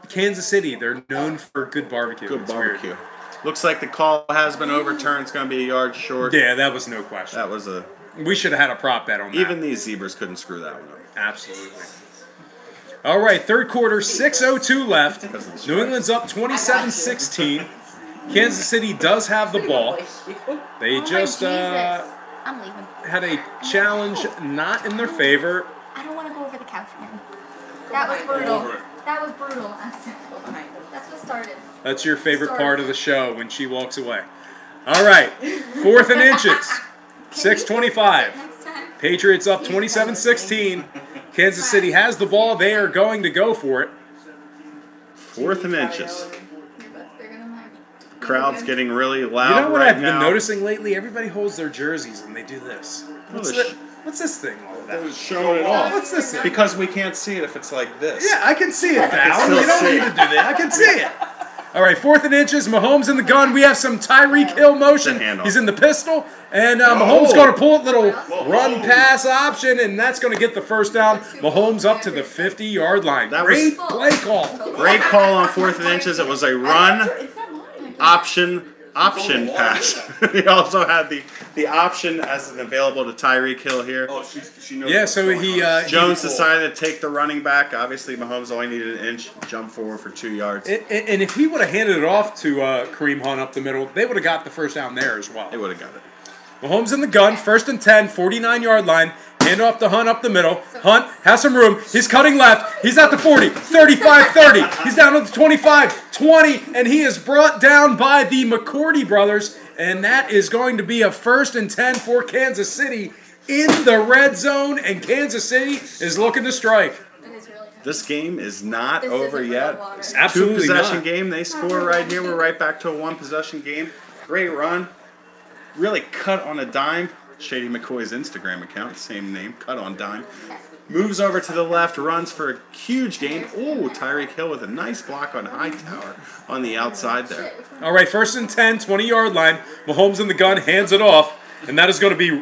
Kansas City? They're known for good barbecue. Good It's weird. barbecue. Looks like the call has been overturned. It's going to be a yard short. Yeah, that was no question. That was a... We should have had a prop bet on that. Even these zebras couldn't screw that one up. Absolutely. All right, third quarter, 6:02 left. New England's up 27-16. Kansas City does have the ball. They Oh my just Jesus. I'm leaving. had a challenge not in their favor. I don't want to go over the couch again. That was brutal. That was brutal. Go behind them. That's what started. That's your favorite part of the show when she walks away. All right, 4th and inches, 6:25. Next time. Patriots up 27-16. Kansas City has the ball. They are going to go for it. 4th and inches. You're both bigger than mine. Crowd's getting really loud You know what right I've now. been noticing lately? Everybody holds their jerseys and they do this. What's, they're what's this thing all about? They're showing it off. What's this thing? Because we can't see it if it's like this. Yeah, I can see it now. still You don't see need to do that. I can see it. All right, 4th and inches. Mahomes in the gun. We have some Tyreek Hill motion. The handoff. He's in the pistol. And Mahomes going to pull it. Little run-pass option, and that's going to get the first down. Mahomes up to the 50-yard line. That Great was- play call. Great call on 4th and inches. It was a run It's not mine. option pass. We also had the option as an available to Tyreek Hill here. Oh, she knows. Yeah, what's so going he on. Jones decided to take the running back. Obviously, Mahomes only needed an inch, jump forward for 2 yards. And if he would have handed it off to Kareem Hunt up the middle, they would have got the first down there as well. They would have got it. Mahomes in the gun, 1st and 10, 49-yard line. Hand off to Hunt up the middle. Hunt has some room. He's cutting left. He's at the 40, 35, 30. He's down to the 25, 20, and he is brought down by the McCourty brothers. And that is going to be a 1st and 10 for Kansas City in the red zone. And Kansas City is looking to strike. It is really hard. This game is not This over isn't yet. real water. Absolutely Two-possession not. game. They score right here. We're right back to a one-possession game. Great run. Really cut on a dime. Shady McCoy's Instagram account, same name, cut on dime. Moves over to the left, runs for a huge gain. Ooh, Tyreek Hill with a nice block on Hightower on the outside there. All right, 1st and 10, 20-yard line. Mahomes in the gun, hands it off. And that is going to be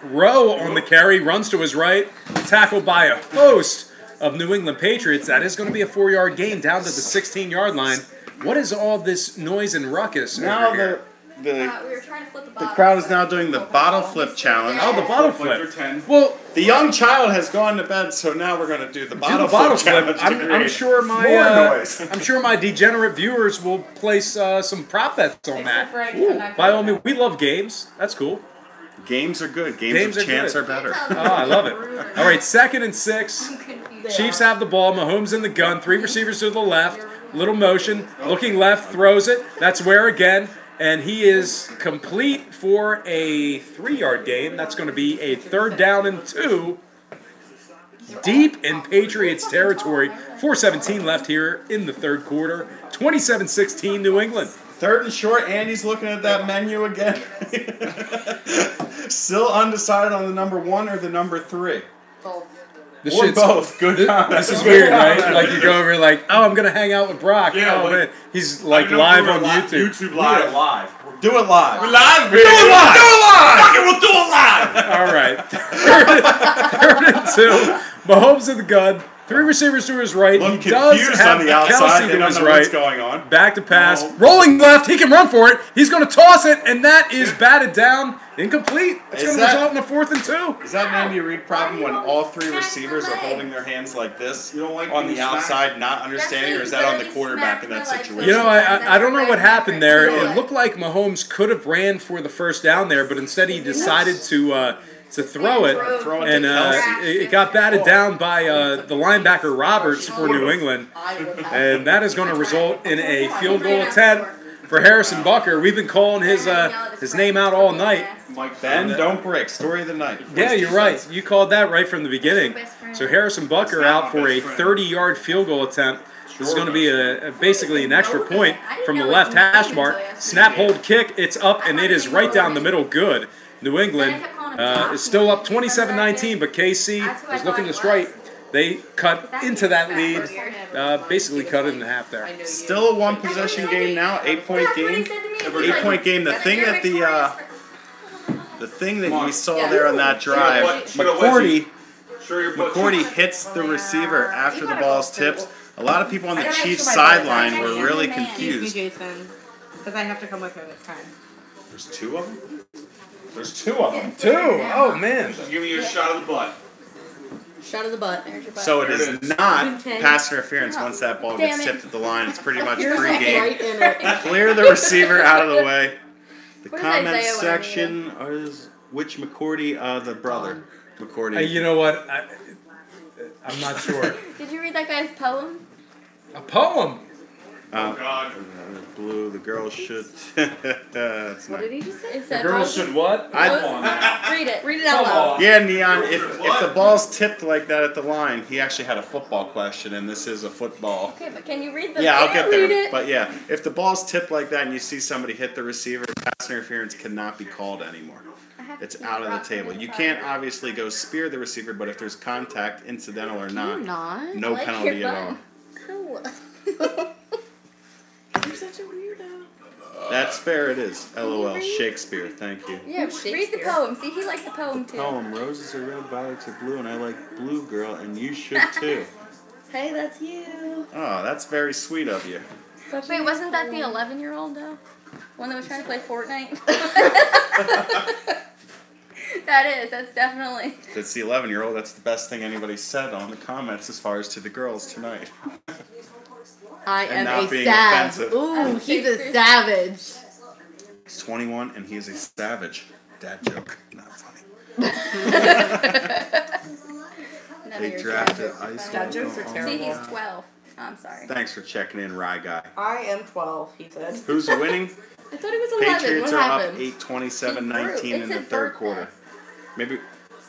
Rowe on the carry, runs to his right, tackled by a host of New England Patriots. That is going to be a 4-yard gain down to the 16-yard line. What is all this noise and ruckus Now over here? the We were trying to flip the the bottle. crowd is now doing the bottle flip challenge. Oh, the bottle Like they're flip. 10. Well, The young child has gone to bed, so now we're going to do the do bottle, the bottle flip flip. challenge. to I'm create sure more my noise. I'm sure my degenerate viewers will place some prop bets on Except for that. I'm not By all gonna- means, we love games. That's cool. Games are good. Games, Games of are chance good. are better. Oh, I love it. All right, 2nd and 6. I'm confused. Chiefs have the ball. Mahomes in the gun. 3 receivers to the left. Little motion. Looking left. Throws it. That's where again. And he is complete for a 3-yard gain. That's going to be a 3rd down and 2. Deep in Patriots territory. 4:17 left here in the 3rd quarter. 27-16 New England. 3rd and short. Andy's looking at that menu again. Still undecided on the number 1 or the number 3. Both. This Or shit's- both. Good comments. This is weird, right? Like you go over like, oh, I'm gonna hang out with Brock. Yeah, oh like- man, he's like I know live we're on YouTube. YouTube live. live. Do it live. We're live. Do it live. Do it live. Fuck it, we'll do it live. All right, third and 2. Mahomes in the gun. 3 receivers to his right. Look He does confused have on the outside. Kelsey They to don't his know right. what's going on. Back to pass. No. Rolling left. He can run for it. He's going to toss it, and that is batted down. Incomplete. It's Is going to that- result in a 4th and 2. Is that an Andy Reid problem when all 3 receivers are holding their hands like this You don't like on being the outside, not understanding, or is that on the quarterback in that situation? You know, I don't know what happened there. It looked like Mahomes could have ran for the first down there, but instead he decided to throw it. Throw it And to Kelsey. it got batted down by the linebacker Roberts for New England. And that is going to result in a field goal attempt for Harrison Bucker. We've been calling his name out all night. Mike Ben, don't break. Story of the night. Yeah, you're right. You called that right from the beginning. So Harrison Bucker out for a 30-yard field goal attempt. This is going to be basically an extra point from the left hash mark. Snap, hold, kick. It's up, and it is right down the middle. Good. New England is still up 27-19, but KC is looking to strike. They cut into that lead, basically cut it in half there. Still a 1-possession game now, 8-point game. 8-point game. The thing that the thing that we saw there on that drive, McCourty hits the receiver after the ball's tipped. A lot of people on the Chiefs sideline were really Excuse me, confused. Jason, because I have to come with her this time. There's 2 of them? There's 2 of them. 2. Oh, man. Just giving you a shot of the butt. Shot of the butt. So it is not pass interference once that ball gets tipped at the line. It's pretty much You're pregame. right in it. Clear the receiver out of the way. The What does comment Isaiah want section is which McCourty, the brother. McCourty. You know what? I'm not sure. Did you read that guy's poem? A poem. Oh, God. Blue, the girls should. That's What not. did he just say? It said, Girls should what? read it. Read it out loud. Yeah, Neon, if the ball's tipped like that at the line, he actually had a football question, and this is a football. Okay, but can you read the Yeah, I'll get read there. it. But yeah, if the ball's tipped like that and you see somebody hit the receiver, pass interference cannot be called anymore. It's out of the table. You can't obviously go spear the receiver, but if there's contact, incidental or not, no like penalty your at all. bun. You're such a weirdo. That's fair, it is. LOL. Shakespeare, thank you. Yeah, read the Shakespeare. poem. See, he likes the poem too. Poem, roses are red, violets are blue, and I like blue, girl, and you should too. Hey, that's you. Oh, that's very sweet of you. Wait, wasn't that the 11-year-old though? One that was trying to play Fortnite? That's definitely. If it's the 11-year-old, that's the best thing anybody said on the comments as far as to the girls tonight. I And am not a being sav. offensive. Ooh, he's a savage. He's 21 and he's a savage. Dad joke. Not funny. None They of your drafted jokes are ice. funny. Dad jokes are See, terrible. he's 12. I'm sorry. Thanks for checking in, Rye Guy. I am 12, he said. Who's winning? I thought he was 11. Patriots What are up happened? 8-27-19 in It's the his third birthday. quarter.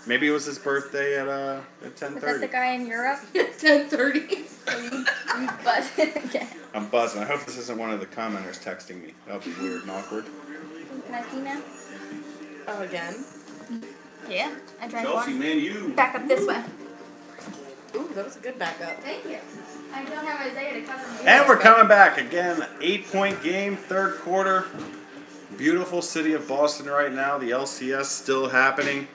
Maybe it was his birthday at 10:30. Was that the guy in Europe? 10:30. But okay. I'm buzzing. I hope this isn't one of the commenters texting me. That would be weird and awkward. Can I pee now? Oh, again? Yeah. I drank Chelsea, one. man, you. Back up this way. Ooh, that was a good backup. Thank you. I don't have Isaiah to cover me. And we're coming back again. 8-point game, third quarter. Beautiful city of Boston right now. The LCS still happening.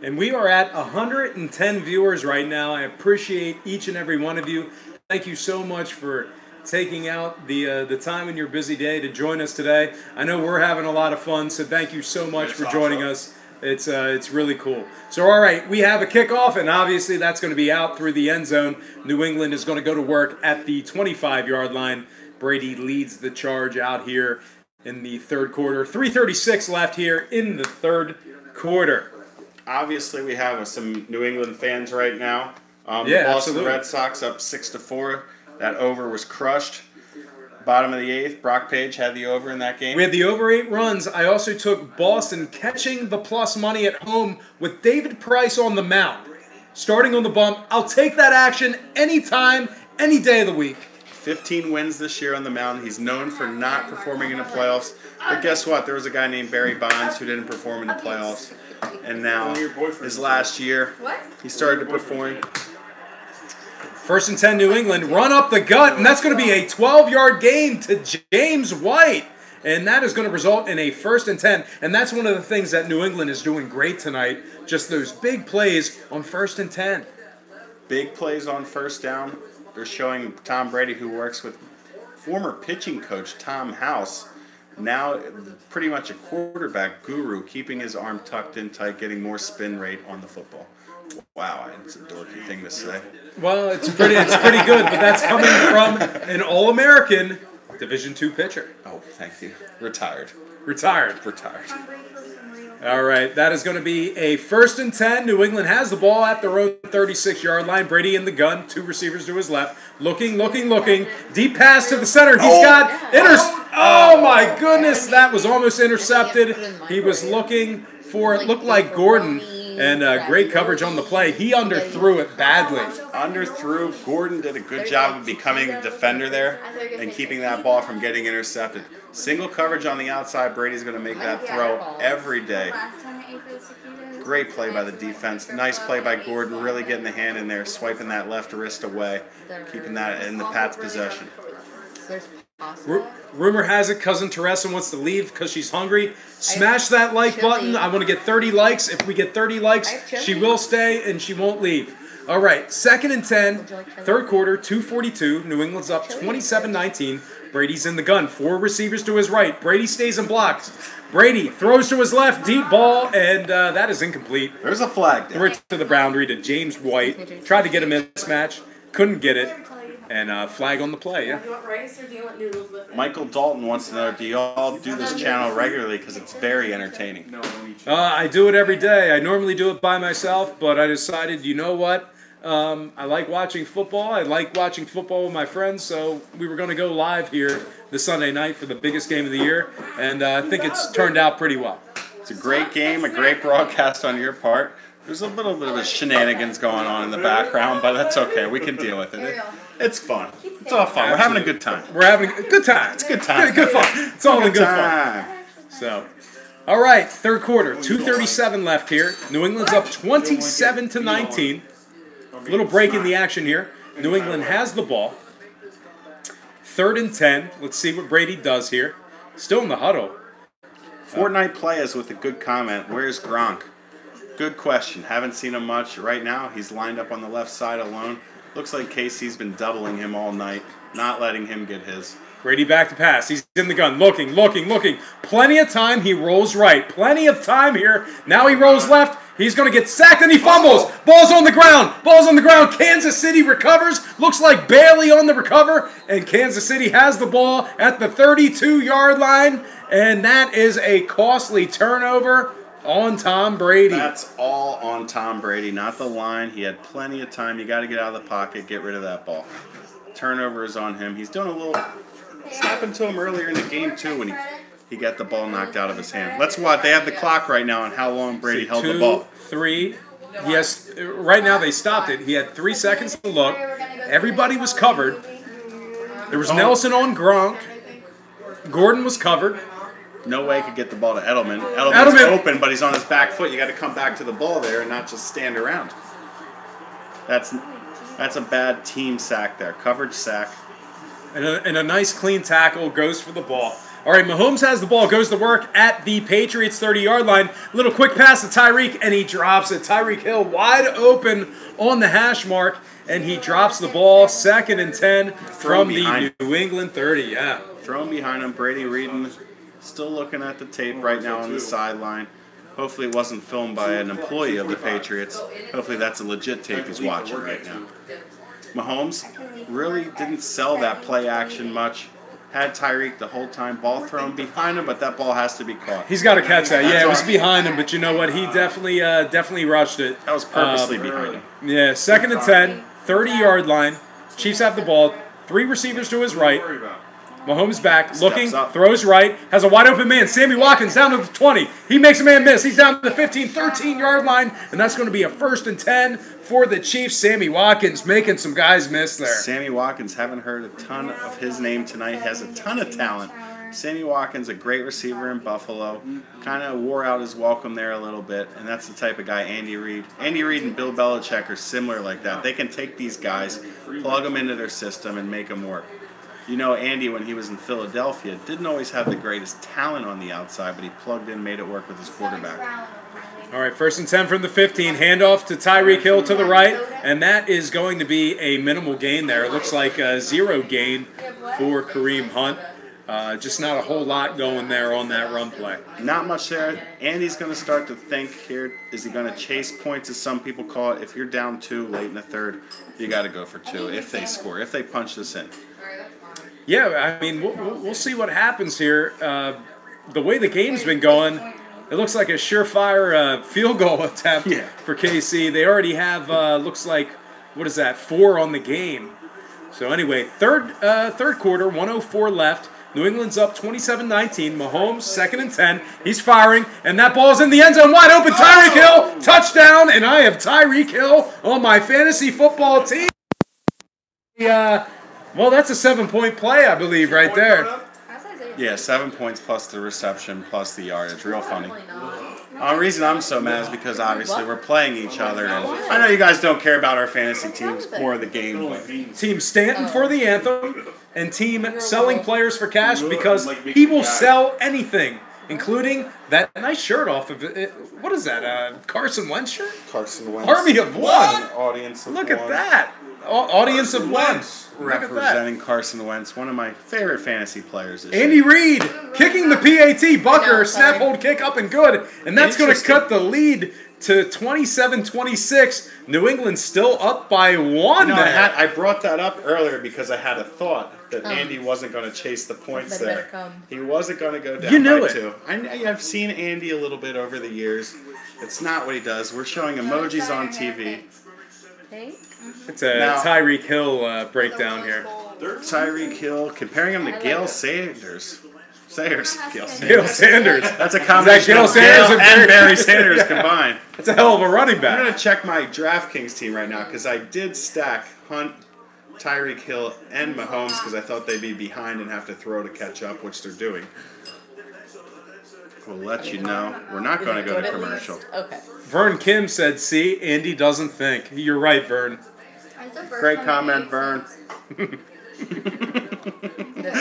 And we are at 110 viewers right now. I appreciate each and every one of you. Thank you so much for taking out the time in your busy day to join us today. I know we're having a lot of fun, so thank you so much for joining us. It's really cool. So, all right, we have a kickoff, and obviously that's going to be out through the end zone. New England is going to go to work at the 25-yard line. Brady leads the charge out here in the third quarter. 3:36 left here in the third quarter. Obviously, we have some New England fans right now. Yeah, the Boston absolutely. Red Sox up 6-4. That over was crushed. Bottom of the eighth, Brock Page had the over in that game. We had the over 8 runs. I also took Boston catching the plus money at home with David Price on the mound. Starting on the bump. I'll take that action anytime, any day of the week. 15 wins this year on the mound. He's known for not performing in the playoffs. But guess what? There was a guy named Barry Bonds who didn't perform in the playoffs. And now, his last year, he started to perform. 1st and 10, New England. Run up the gut, and that's going to be a 12-yard gain to James White. And that is going to result in a 1st and 10. And that's one of the things that New England is doing great tonight. Just those big plays on 1st and 10. Big plays on 1st down. They're showing Tom Brady, who works with former pitching coach Tom House, now pretty much a quarterback guru, keeping his arm tucked in tight, getting more spin rate on the football. Wow, it's a dorky thing to say. Well, it's pretty good, but that's coming from an All-American Division II pitcher. Oh, thank you. Retired. All right, that is going to be a 1st and 10. New England has the ball at their own 36-yard line. Brady in the gun, 2 receivers to his left. Looking. Deep pass to the center. Oh, my goodness, that was almost intercepted. He was looking for, it looked like Gordon, and great coverage on the play. He underthrew it badly. Gordon did a good job of becoming a defender there and keeping that ball from getting intercepted. Single coverage on the outside. Brady's going to make that throw every day. Great play by the defense. Nice play by Gordon, really getting the hand in there, swiping that left wrist away, keeping that in the Pats' possession. Rumor has it Cousin Teresa wants to leave because she's hungry. Smash that like button. I want to get 30 likes. If we get 30 likes, she will stay and she won't leave. All right, 2nd and 10, 3rd quarter, 2:42. New England's up 27-19. Brady's in the gun. 4 receivers to his right. Brady stays in blocks. Brady throws to his left, deep ball, and that is incomplete. There's a flag there. We're to the boundary to James White. Tried to get a mismatch, couldn't get it, and flag on the play, yeah. Do you want rice or do you want noodles with it? Michael Dalton wants to know, do you all do this channel regularly because it's very entertaining? I do it every day. I normally do it by myself, but I decided, you know what? I like watching football. I like watching football with my friends, so we were going to go live here this Sunday night for the biggest game of the year, and I think it's turned out pretty well. It's a great game, a great broadcast on your part. There's a little bit of shenanigans going on in the background, but that's okay. We can deal with it. It's fun. It's all fun. We're having a good time. We're having a good time. It's a good time. Good fun. It's all in good fun. So, all right, 3rd quarter, 2:37 left here. New England's up 27-19. Little break in the action here. New England has the ball. 3rd and 10. Let's see what Brady does here. Still in the huddle. Fortnite Players with a good comment. Where's Gronk? Good question. Haven't seen him much. Right now, he's lined up on the left side alone. Looks like Casey's been doubling him all night, not letting him get his. Brady back to pass. He's in the gun. Looking. Plenty of time. He rolls right. Plenty of time here. Now he rolls left. He's going to get sacked, and he fumbles. Ball's on the ground. Kansas City recovers. Looks like Bailey on the recover, and Kansas City has the ball at the 32-yard line, and that is a costly turnover on Tom Brady. That's all on Tom Brady, not the line. He had plenty of time. You got to get out of the pocket, get rid of that ball. Turnover is on him. He's doing a little... This happened to him earlier in the game, too, when he got the ball knocked out of his hand. Let's watch. They have the clock right now on how long Brady held the ball. 3. Yes, right now they stopped it. He had 3 seconds to look. Everybody was covered. There was Nelson on Gronk. Gordon was covered. No way he could get the ball to Edelman. Edelman's open, but he's on his back foot. You got to come back to the ball there and not just stand around. That's a bad team sack there. Coverage sack. And a nice clean tackle goes for the ball. All right, Mahomes has the ball, goes to work at the Patriots 30-yard line. Little quick pass to Tyreek, and he drops it. Tyreek Hill wide open on the hash mark, and he drops the ball. 2nd and 10 from the New England 30, yeah. Thrown behind him. Brady reading, still looking at the tape right now on the sideline. Hopefully it wasn't filmed by an employee of the Patriots. Hopefully that's a legit tape he's watching right now. Mahomes really didn't sell that play action much. Had Tyreek the whole time. Ball thrown behind him, but that ball has to be caught. He's got to catch that. Yeah, it was behind him, but you know what? He definitely rushed it. That was purposely behind him. Yeah, 2nd and 10, 30-yard line. Chiefs have the ball. 3 receivers to his right. Mahomes back, looking, up. throws right, has a wide open man. Sammy Watkins down to the 20. He makes a man miss. He's down to the 15, 13-yard line, and that's going to be a 1st and 10 for the Chiefs. Sammy Watkins making some guys miss there. Sammy Watkins, haven't heard a ton of his name tonight. Has a ton of talent. Sammy Watkins, a great receiver in Buffalo. Kind of wore out his welcome there a little bit, and that's the type of guy Andy Reid. Andy Reid and Bill Belichick are similar like that. They can take these guys, plug them into their system, and make them work. You know, Andy, when he was in Philadelphia, didn't always have the greatest talent on the outside, but he plugged in, made it work with his quarterback. All right, 1st and 10 from the 15. Handoff to Tyreek Hill to the right, and that is going to be a minimal gain there. It looks like a 0 gain for Kareem Hunt. Just not a whole lot going there on that run play. Not much there. Andy's going to start to think here, is he going to chase points, as some people call it? If you're down 2 late in the 3rd, you got to go for 2 if they score, if they punch this in. Yeah, I mean, we'll see what happens here. The way the game's been going, it looks like a surefire field goal attempt for KC. They already have, looks like, what is that, 4 on the game. So anyway, third quarter, 1:04 left. New England's up 27-19. Mahomes, 2nd and 10. He's firing, and that ball's in the end zone. Wide open, Tyreek Hill, touchdown, and I have Tyreek Hill on my fantasy football team. Well, that's a 7-point play, I believe, right there. Yeah, 7 points plus the reception plus the yardage. Real funny. The reason I'm so mad is because obviously we're playing each other, and I know you guys don't care about our fantasy teams or the game. But Team Stanton for the anthem, and team selling players for cash because he will sell anything, including that nice shirt off of it. What is that? Carson Wentz shirt? Carson Wentz. Army of one. Audience of Look one. at that. Audience of one. Representing Carson Wentz, one of my favorite fantasy players. Andy Reid kicking the PAT. Bucker, snap, hold, kick, up and good. And that's going to cut the lead to 27-26. New England still up by 1 there. I brought that up earlier because I had a thought that Andy wasn't going to chase the points there. He wasn't going to go down by 2. I've seen Andy a little bit over the years. It's not what he does. We're showing emojis on TV. It's a Tyreek Hill breakdown here. Tyreek Hill, comparing him to Gale Sanders. Gale Sanders. That's a combination Gale of Sanders Gale and Barry Sanders combined. That's a hell of a running back. I'm going to check my DraftKings team right now because I did stack Hunt, Tyreek Hill, and Mahomes because I thought they'd be behind and have to throw to catch up, which they're doing. We'll let you know. We're not going to go to commercial. Okay. Vern Kim said, see, Andy doesn't think. You're right, Vern. Great comment, Vern. This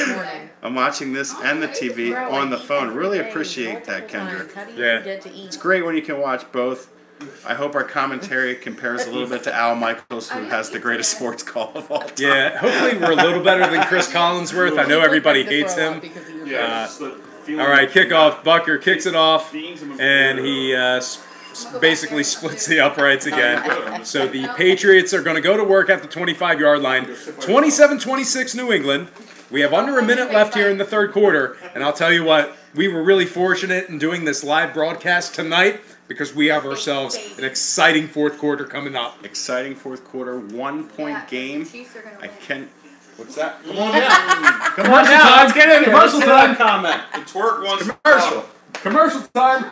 morning. I'm watching this and the TV on the phone. Really appreciate that, Kendrick. Yeah. It's great when you can watch both. I hope our commentary compares a little bit to Al Michaels, who has the greatest sports call of all time. Yeah, hopefully we're a little better than Chris Collinsworth. I know everybody hates him. All right, kickoff. Bucker kicks it off, and he basically splits the uprights again. So the Patriots are going to go to work at the 25-yard line. 27-26 New England. We have under a minute left here in the 3rd quarter, and I'll tell you what, we were really fortunate in doing this live broadcast tonight because we have ourselves an exciting 4th quarter coming up. Exciting 4th quarter, 1-point game. I can't. What's that? Come on down. Come on now. Let's get in here. Commercial time. Comment. The twerk wants Commercial. Commercial time.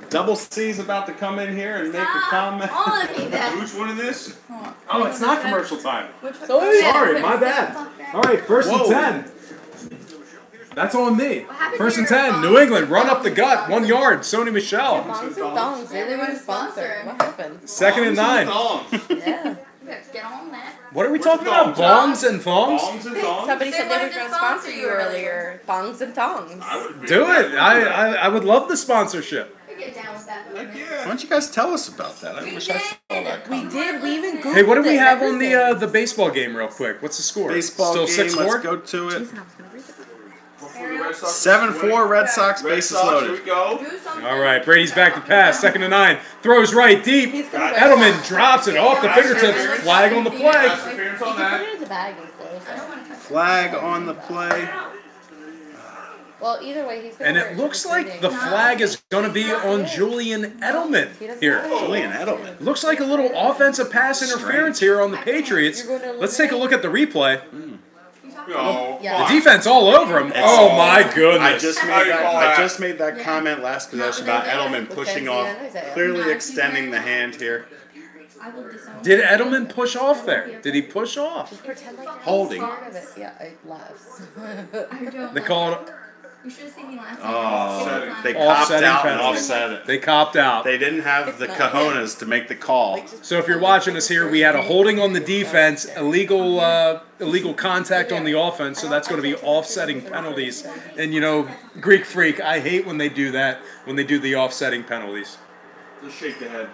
Double C's about to come in here and make a comment. Which one is this? Oh, it's not commercial time. Sorry, my bad. All right, 1st and 10. That's on me. 1st and 10. New England, run up the gut, 1 yard. Sony Michelle. Bongs and thongs. They were a sponsor. What happened? 2nd and 9. Yeah. Get on that. What are we talking about? Bongs and thongs? Bongs and thongs? Somebody said they wanted were to going to sponsor you earlier. Bongs and thongs. Do it. I would love the sponsorship. Get down with that. Why don't you guys tell us about that? I wish I saw that. We did. We even Googled Hey, what do we it, have on everything. the baseball game real quick? What's the score? Baseball Still game. 6-4? Let's go to it. Jeez, I was gonna read it. 7-4 Red Sox. Red Bases Sox, loaded. here we go. All right, Brady's back to pass. 2nd and 9. Throws right deep. Edelman drops it off the fingertips. Flag on the play. Pass interference on You can put that. it in the bag and close it. Flag on the play. Well, either way, he's gonna And wear it looks for like 3 the days. flag is going to be on Julian Edelman here. Julian Edelman. Looks like a little offensive pass interference here on the Patriots. Let's take a look at the replay. No. Yeah. The defense all over him. Oh my goodness. I just How do you call that? made that comment last possession about Edelman pushing off, clearly extending the hand here. Did Edelman push off there? Did he push off? Pretend like Holding. Yeah, I laughs. They called. You should have seen me last Oh, night. they copped Offsetting out and penalty. offset it. They copped out. They didn't have the cojones to make the call. So if you're watching us here, we had a holding on the defense, illegal contact on the offense, so that's going to be offsetting penalties. And, you know, Greek Freak, I hate when they do that, when they do the offsetting penalties. Just shake the head.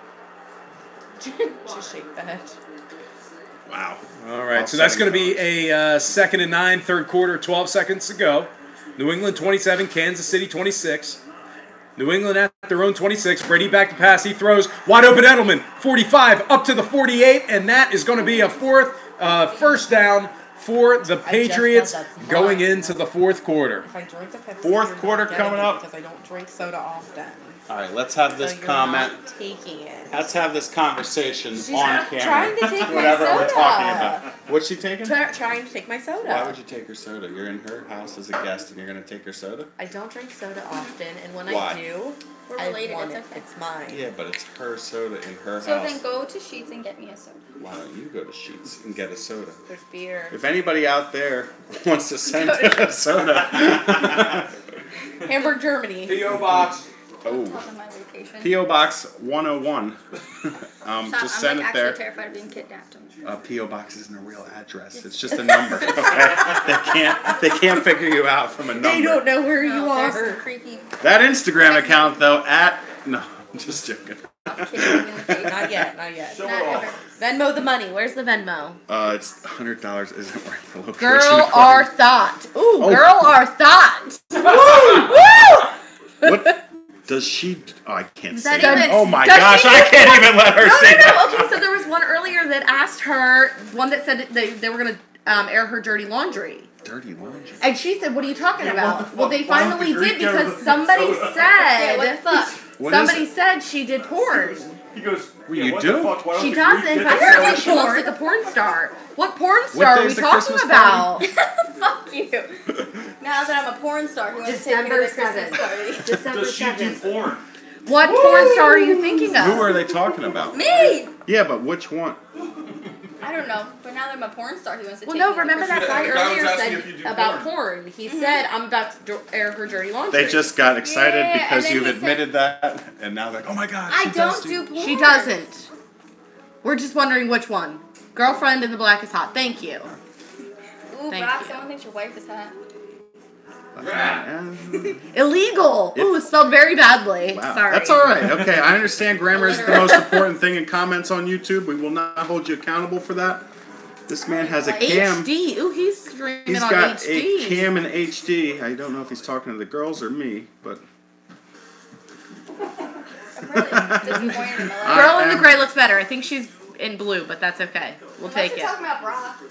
Just shake the head. Wow. All right, so that's going to be a 2nd and 9, third quarter, 12 seconds to go. New England 27, Kansas City 26. New England at their own 26. Brady back to pass. He throws. Wide open Edelman. 45 up to the 48. And that is going to be a first down for the Patriots going into the fourth quarter. If I drink the Pepsi, Fourth quarter coming up. because I don't drink soda often. All right, let's have this So you're comment. not taking it. Let's have this conversation She's on camera. trying to take my Whatever we're soda. talking about. What's she taking? Trying to take my soda. Why would you take her soda? You're in her house as a guest and you're going to take her soda? I don't drink soda often, and when Why? I do, We're I related, want it's it. okay. It's mine. Yeah, but it's her soda in her So house. then go to Sheets and get me a soda. Why don't you go to Sheets and get a soda? There's beer. If anybody out there wants to send a soda. Hamburg, Germany. P.O. Box. Oh. Tell them my location. P.O. Box 101. Stop, just send I'm it actually there. terrified of being kidnapped. P.O. Box isn't a real address. It's just a number. Okay? They can't figure you out from a number. They don't know where you There's are. some creepy That Instagram account though no, I'm just joking. kid in the face. Not yet. Not yet. Show Not it ever. off. Venmo the money. Where's the Venmo? It's $100 isn't worth the location. Girl of are crime. thought. Ooh, Oh. girl are thought. Woo! What does she? Oh, I can't Does say that that. even- Oh my does gosh, she- I can't even let her say that. No. Okay, so there was one earlier that asked her, one that said they were going to air her dirty laundry. Dirty laundry. And she said, what are you talking Yeah, about? what the Well, fuck? they Why don't finally the did Greek go because with somebody soda? Yeah, what the said, fuck? What is somebody it? said she did porn. He goes, Well, yeah, you what do? the fuck? Why don't She the doesn't, Greek but get apparently the she soda? looks like a porn star. What porn star are we day's the talking Christmas about? Fuck you. Now that I'm a porn star, who wants to take me to the December Christmas party? December Does she do 7th. porn? What porn star are you thinking of? Who are they talking about? Me! Yeah, but which one? I don't know, but now that I'm a porn star, who wants to Well, take no, me to remember that Christmas guy The guy was earlier asking said if you do about porn. porn. He said, I'm about to air her dirty laundry. They just got excited Yeah, because and then you've he said- admitted that, and now they're like, oh my god, I she does don't do porn. She doesn't. We're just wondering which one. Girlfriend in the Black is hot. Thank you. Ooh, Thank Brock, you. someone thinks your wife is hot. Illegal. Ooh, spelled very badly. Wow. Sorry. That's all right. Okay, I understand grammar is the most important thing in comments on YouTube. We will not hold you accountable for that. This man has a cam. HD. Ooh, he's streaming He's on got HD. a cam in HD. I don't know if he's talking to the girls or me, but I'm really disappointed in the life. Girl in I the am- gray looks better. I think she's in blue, but that's okay. We'll Unless take you're it. talking about Brock.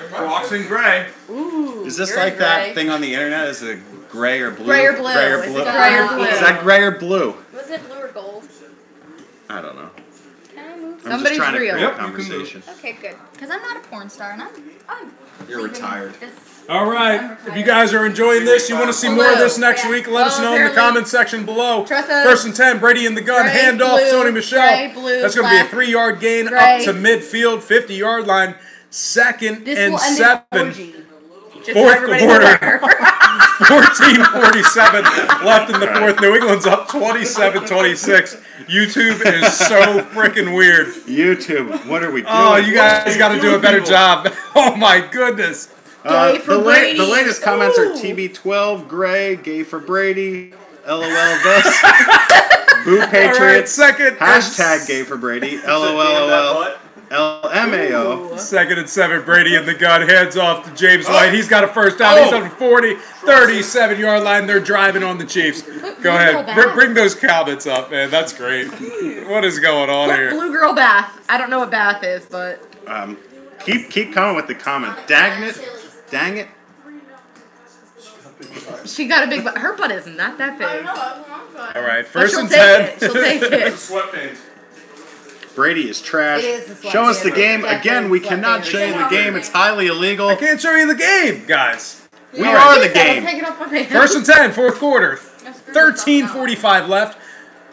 Brock's in gray. Ooh. is this you're like in that gray. thing on the internet? Is it gray or blue? Gray or blue. Gray or Is it blue? gray or blue? Is that gray or blue? Was it blue or gold? I don't know. Can I move? I'm Somebody's just trying real. to Yep, create you can conversation. Okay, good. Because I'm not a porn star, and I'm You're leaving retired. This. All right. I'm If you retired. guys are enjoying this, you want to see more of this next Yeah. week, let us Well, know in the apparently- comment section below. Trust us. First and 10, Brady in the gun, Gray, handoff, blue, Sony Michelle. gray, blue, That's going to be a black, 3-yard gain gray. up to midfield, 50-yard line, second This and will end 7. in orgy. Just so Fourth everybody's quarter. aware. 14:47 left in the fourth. New England's up 27-26. YouTube is so freaking weird. YouTube, what are we doing? Oh, you guys got to do a better job. Oh my goodness. Gay for Brady. The latest comments are Ooh. TB12, Gray, Gay for Brady, LOL this, Boo All right, Patriots, second hashtag Gay for Brady, LOL, LMAO. Second and 7, Brady in the gun, hands off to James White. He's got a first down. He's on the 40, 37-yard line. They're driving on the Chiefs. Go ahead. Bring those comments up, man. That's great. What is going on Put here? Blue girl bath. I don't know what bath is, but Keep coming with the comment. Dang it. Dang it. she got a big butt. Her butt is not that big. I don't know. All right, But first she'll and take 10. it. She'll take it. Sweatpants. Brady is trash. It is the Show us the sledgehammer. game. Definitely Again, we sledgehammer. cannot show you the game. It's highly illegal. I can't show you the game, guys. We are the Take game. it off my hand. First and 10, fourth quarter. 13:45 left.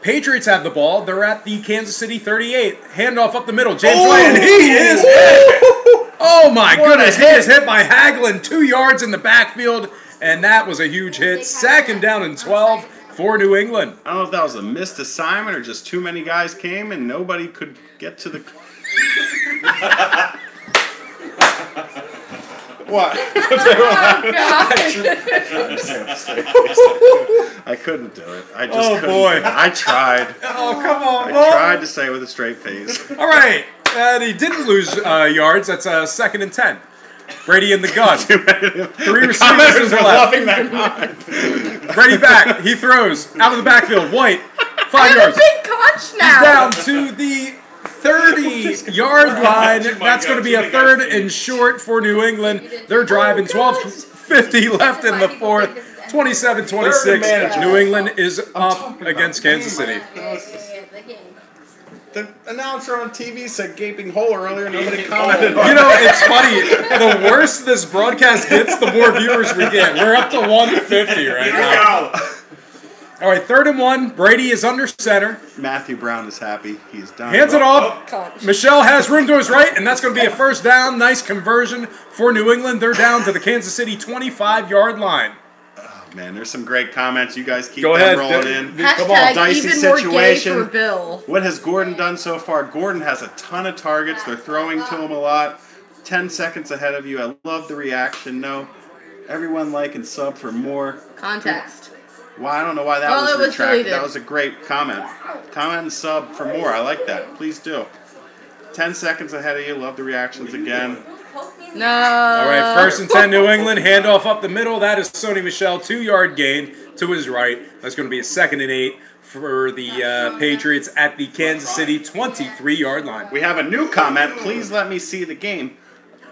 Patriots have the ball. They're at the Kansas City 38. Handoff up the middle. James White, and he is hit. Oh my goodness, he is hit by Hagelin 2 yards in the backfield, and that was a huge hit. Second down and 12 for New England. I don't know if that was a missed assignment or just too many guys came and nobody could get to the... What? Oh, God. I couldn't do it. I just couldn't. Boy. I tried. Oh, come on, I tried to say it with a straight face. All right, and he didn't lose yards. That's second and 10. Brady in the gun. 3 receivers are left. loving that comment. Brady back. He throws out of the backfield. White, 5 I have yards. a big conch now. Down to the 30-yard line. That's going to be a third and short for New England. They're driving 12:50 left in the fourth. 27-26. New England is up against Kansas City. The announcer on TV said gaping hole earlier. Nobody commented on You know, it's funny. The worse this broadcast gets, the more viewers we get. We're up to 150 right now. All right, 3rd and 1. Brady is under center. Matthew Brown is happy. He's done. Hands it off. Michelle has room to his right, and that's going to be a first down. Nice conversion for New England. They're down to the Kansas City 25-yard line. Oh, man, there's some great comments. You guys keep Go them ahead. rolling in. Come on. Dicey even more gay situation. for Bill. What has Gordon done so far? Gordon has a ton of targets. They're throwing to him a lot. 10 seconds ahead of you. I love the reaction. No, everyone like and sub for more. Context. Well, I don't know why that Well, was it was retracted. deleted. That was a great comment. Comment and sub for more. I like that. Please do. 10 seconds ahead of you. Love the reactions again. No. All right, 1st and 10 New England. Handoff up the middle. That is Sony Michel. 2-yard gain to his right. That's going to be a 2nd and 8 for the Patriots at the Kansas City 23-yard line. We have a new comment. Please let me see the game.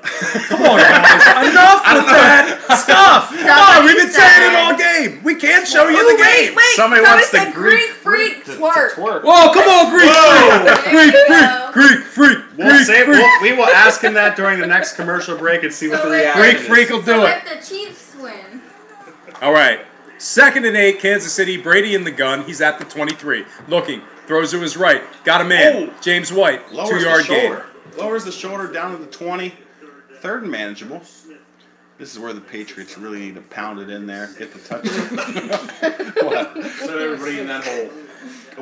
Come on, guys. Enough with that stuff. Come on, we've been saying it all game. We can't show you the game. Wait, Somebody wants the said Greek freak twerk. Whoa, come on, Greek freak. We will ask him that during the next commercial break and see what the reaction Greek is. freak will do it. If the Chiefs win. All right. 2nd and 8, Kansas City. Brady in the gun. He's at the 23. Looking. Throws to his right. Got a man. James White. Lowers 2-yard the gain. shoulder. Lowers the shoulder down to the 20. 3rd and manageable. This is where the Patriots really need to pound it in there. Get the touchdown. What? Set everybody in that hole.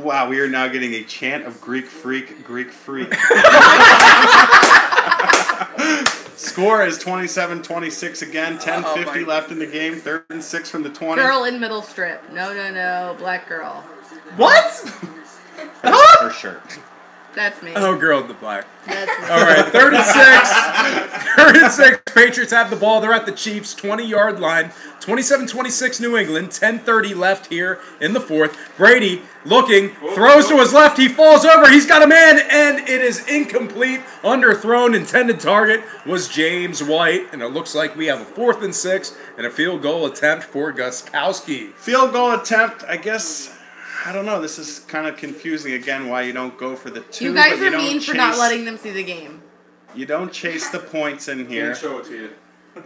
Wow, we are now getting a chant of Greek freak. Score is 27-26 again. 10:50 left in the game. 3rd and 6 from the 20. Girl in middle strip. No. Black girl. What? Her shirt. That's me. Oh, girl in the black. That's me. All right, 3rd and 6. Patriots have the ball. They're at the Chiefs' 20-yard line. 27-26 New England. 10:30 left here in the fourth. Brady looking, throws to his left. He falls over. He's got a man, and it is incomplete. Underthrown. Intended target was James White, and it looks like we have a 4th and 6 and a field goal attempt for Gostkowski. Field goal attempt, I guess. I don't know. This is kind of confusing again. Why you don't go for the 2? You guys but are don't mean for not letting them see the game. You don't chase the points in here. Can't show it to you.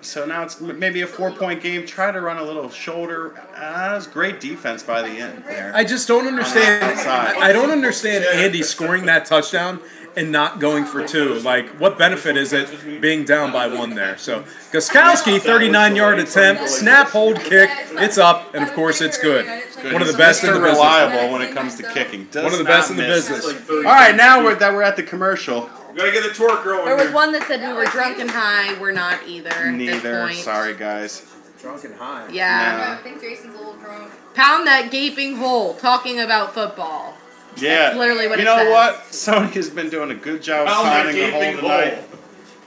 So now it's maybe a 4-point game. Try to run a little shoulder. That's great defense by the end there. I just don't understand. Outside. I don't understand Andy scoring that touchdown and not going for 2. Like, what benefit is it being down by 1 there? So, Gostkowski, 39-yard attempt, snap, hold, kick. It's up, and of course, it's good. One of the best in the business. reliable when it comes to kicking. One of the best in the business. All right, now we're at the commercial. We gotta get the twerk girl in There was here. one that said we were drunk and high. We're not either. At Neither. this point. Sorry, guys. Drunk and high. Yeah. I think Jason's a little drunk. Pound that gaping hole. Talking about football. Yeah. That's literally what you it know says. what? Sony has been doing a good job signing the hole tonight.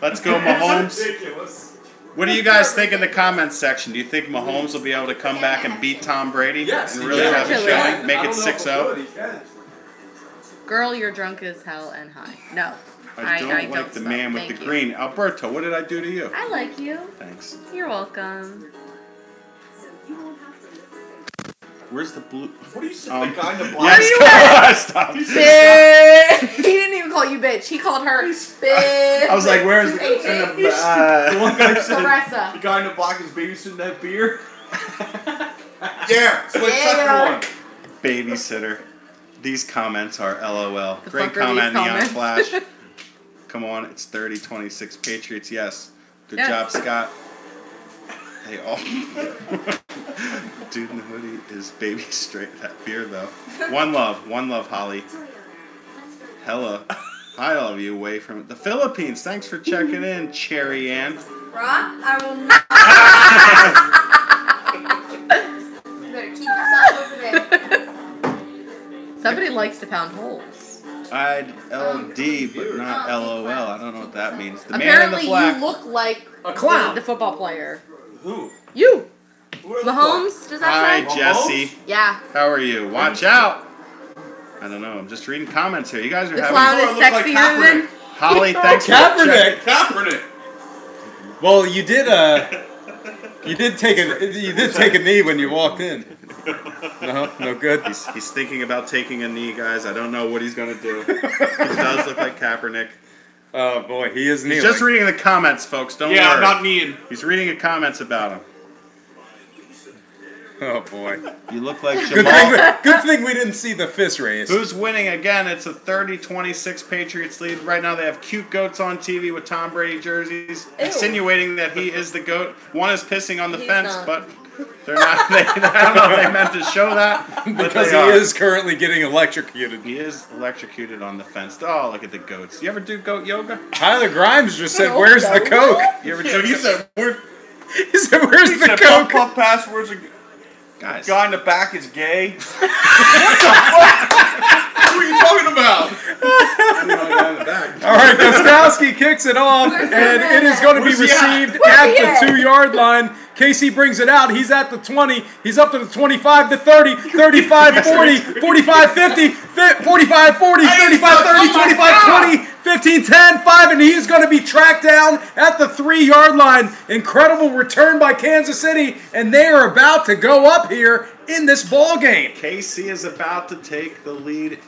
Let's go, Mahomes. Ridiculous. What do you guys think in the comments section? Do you think Mahomes will be able to come back and beat Tom Brady? Yes, And he really can. have a Actually, showing? Make I it don't know if 6-0? he can. Girl, you're drunk as hell and high. No. I don't like the smoke. man with Thank the you. green. Alberto, what did I do to you? I like you. Thanks. You're welcome. Where's the blue? What do you say? The guy in the black. Yes, stop. Bitch. He didn't even call you bitch. He called her bitch. I was like, where's the... The one guy said, Sarasa. the guy in the block is babysitting that beer. Yeah, split second one. Babysitter. These comments are LOL. The Great fuck are comment, these Neon comments? Flash. Come on, it's 30-26 Patriots. Yes. Good Yes. job, Scott. They all... Dude in the hoodie is baby straight. That beer, though. One love, Holly. Hella. Hi, all of you away from the Philippines. Thanks for checking in, Cherry Ann. Rock, I will not. You better keep yourself over there. Somebody likes to pound holes. I'd LD, but not LOL. I don't know what that means. The man in Apparently, the black. you look like A clown. the football player. Who? You. Who are Mahomes, does that Hi, say? Jesse. Yeah. How are you? Watch out. I don't know. I'm just reading comments here. You guys are The having... clown I is look like sexier than... Holly, thanks for Kaepernick. Kaepernick. Well, you did take a knee when you walked in. No good. He's thinking about taking a knee, guys. I don't know what he's going to do. He does look like Kaepernick. Oh boy, he is kneeling. He's just reading the comments, folks. Don't Yeah, worry. I'm not kneeing. He's reading the comments about him. Oh boy. You look like Good Jamal. thing we didn't see the fist raise. Who's winning again? It's a 30-26 Patriots lead. Right now they have cute goats on TV with Tom Brady jerseys, insinuating that he is the goat. One is pissing on the fence, not. but they're not. I don't know if they meant to show that, but Because they he are. is currently getting electrocuted. He is electrocuted on the fence. Oh, look at the goats. You ever do goat yoga? Tyler Grimes just said, "Where's the coke?" You ever So do? he said, "Where?" He said, "Where's He the said, coke?" "Pump pass. Where's the Guys, guy in the back is gay?" What the fuck? What are you talking about? All right, Gostkowski kicks it off, and it is going to be Where's he at? received at the 2-yard line. Casey brings it out. He's at the 20. He's up to the 25, the 30, 35, 40, 45, 50, 45, 40, 35, 30, 25, 20, 15, 10, 5, and he is going to be tracked down at the 3-yard line. Incredible return by Kansas City, and they are about to go up here in this ball game. KC is about to take the lead.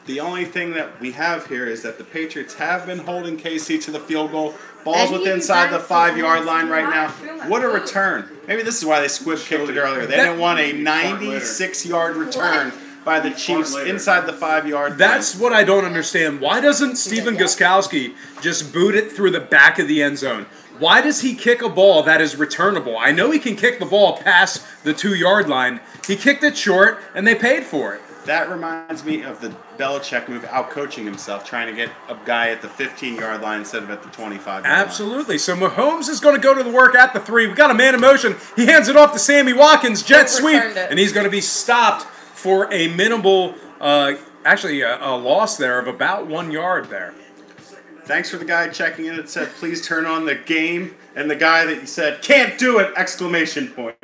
The only thing that we have here is that the Patriots have been holding KC to the field goal. Ball's And within he's inside the back 5-yard line right now. to What a return. Maybe this is why they squib kicked it earlier. They didn't want a 96-yard return by the Chiefs inside the 5-yard line. That's what I don't understand. Why doesn't Stephen Gostkowski just boot it through the back of the end zone? Why does he kick a ball that is returnable? I know he can kick the ball past the 2-yard line. He kicked it short, and they paid for it. That reminds me of the Belichick move, out-coaching himself, trying to get a guy at the 15-yard line instead of at the 25-yard line. Absolutely. So Mahomes is going to go to the work at the 3. We got a man in motion. He hands it off to Sammy Watkins, jet sweep, Overturned it. and he's going to be stopped for a minimal, actually a loss there of about 1 yard there. Thanks for the guy checking in. It said, please turn on the game. And the guy that said, can't do it, exclamation point.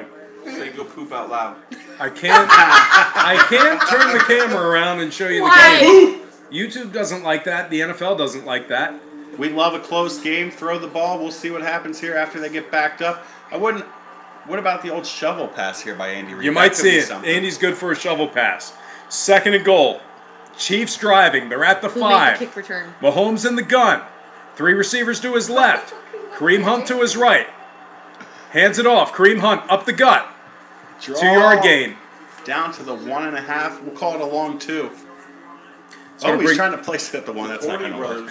Say go poop out loud. I can't turn the camera around and show you the Why? game. YouTube doesn't like that. The NFL doesn't like that. We love a close game. Throw the ball. We'll see what happens here after they get backed up. What about the old shovel pass here by Andy Reid? You That might could see be it. something. Andy's good for a shovel pass. 2nd and goal. Chiefs driving. They're at the Who made 5. the kick return? Mahomes in the gun. 3 receivers to his left. Kareem Hunt to his right. Hands it off. Kareem Hunt up the gut. Draw 2-yard gain. Down to the 1.5. We'll call it a long 2. gonna He's bring- trying to place it at the 1. That's not going to work.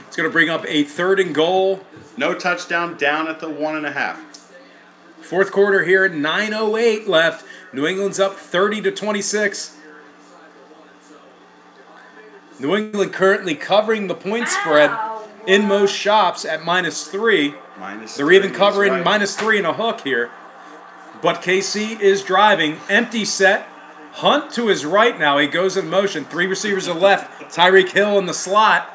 It's going to bring up a 3rd and goal. No touchdown, down at the 1.5. 4th quarter here at 9:08 left. New England's up 30-26. New England currently covering the point spread in most shops at -3. They're even covering -3 and a hook here. But KC is driving. Empty set. Hunt to his right now. He goes in motion. 3 receivers to the left. Tyreek Hill in the slot.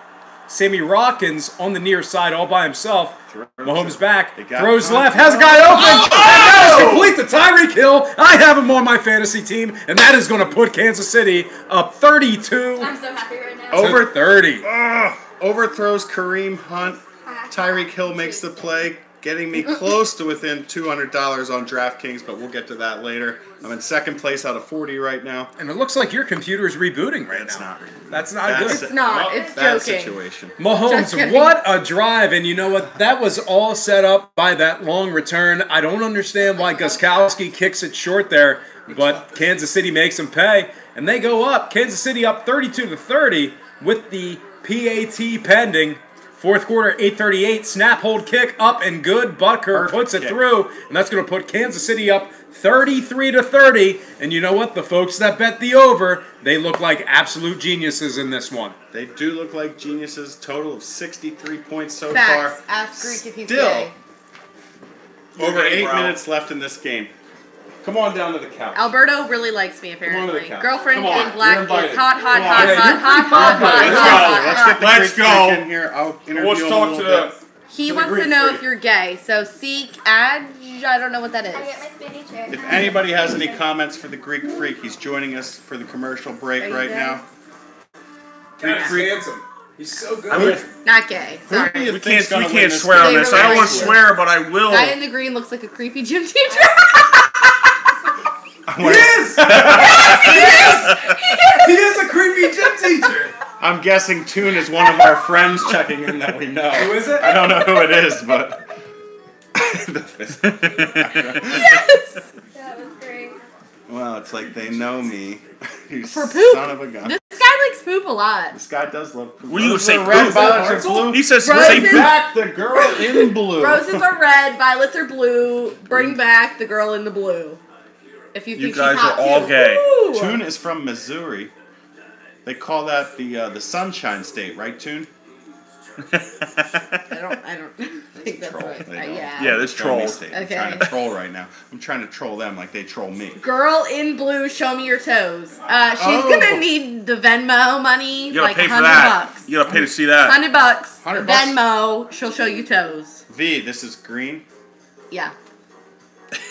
Sammy Watkins on the near side all by himself. Mahomes back. Throws left. Has a guy open. And that is complete to Tyreek Hill. I have him on my fantasy team. And that is going to put Kansas City up 32 I'm so happy right now. over 30. Overthrows Kareem Hunt. Tyreek Hill makes the play, getting me close to within $200 on DraftKings, but we'll get to that later. I'm in second place out of 40 right now. And it looks like your computer is rebooting right That's now. not. That's not That's good. It's not. Well, It's bad joking. situation. Just Mahomes, kidding. what a drive. And you know what? That was all set up by that long return. I don't understand why Gostkowski kicks it short there, but Kansas City makes him pay. And they go up. Kansas City up 32-30 with the PAT pending. Fourth quarter, 8:38. Snap, hold, kick, up and good. Butker puts it through, and that's going to put Kansas City up 33-30. And you know what? The folks that bet the over, they look like absolute geniuses in this one. They do look like geniuses. Total of 63 points so Facts. far. Ask Greek if he's Still, gay. over You're gay, 8 bro. minutes left in this game. Come on down to the couch. Alberto really likes me, on to apparently. the couch. Girlfriend Come on, in black you're invited. is hot, hot, Come hot, on. Yeah, hot, you're hot, pretty hot, popular. hot, Let's hot, go. hot, Let's hot. get the Let's Greek go. freak in here. I'll interview Let's him a talk little to bit. the. He the wants to Greek know freak. if you're gay. So seek Adj. I don't know what that I get is. my spinny chair. If anybody has any comments for the Greek freak, he's joining us for the commercial break Are you right gay? now. Greek freak. handsome. He's so good. I mean, Not gay. Who do Sorry. you we think's can't gonna win this swear game? on this. They I don't really want to like swear, but I will. Guy in the green looks like a creepy gym teacher. He is! He is a creepy gym teacher. I'm guessing Toon is one of our friends checking in that we know. Who is it? I don't know who it is, but. Yes. That was great. Well, it's like they know me. You For poop. son of a gun. This guy likes poop a lot. This guy does love poop. Will you Roses say are red, poop? violets are blue. He says Roses. say poop. Back the girl in blue. Roses are red, violets are blue. Bring back the girl in the blue. If you You think guys she's hot are all too. gay. Woo! Toon is from Missouri. They call that the Sunshine State, right, Toon? I don't think that's Troll. right. They don't. Yeah, this Show me troll. state. I'm Okay. trying to troll right now. I'm trying to troll them like they troll me. Girl in blue, show me your toes. She's Oh. gonna need the Venmo money, You gotta like pay for $100. that. You gotta pay to see that. $100. $100. Venmo, she'll show you toes. V, this is green. Yeah.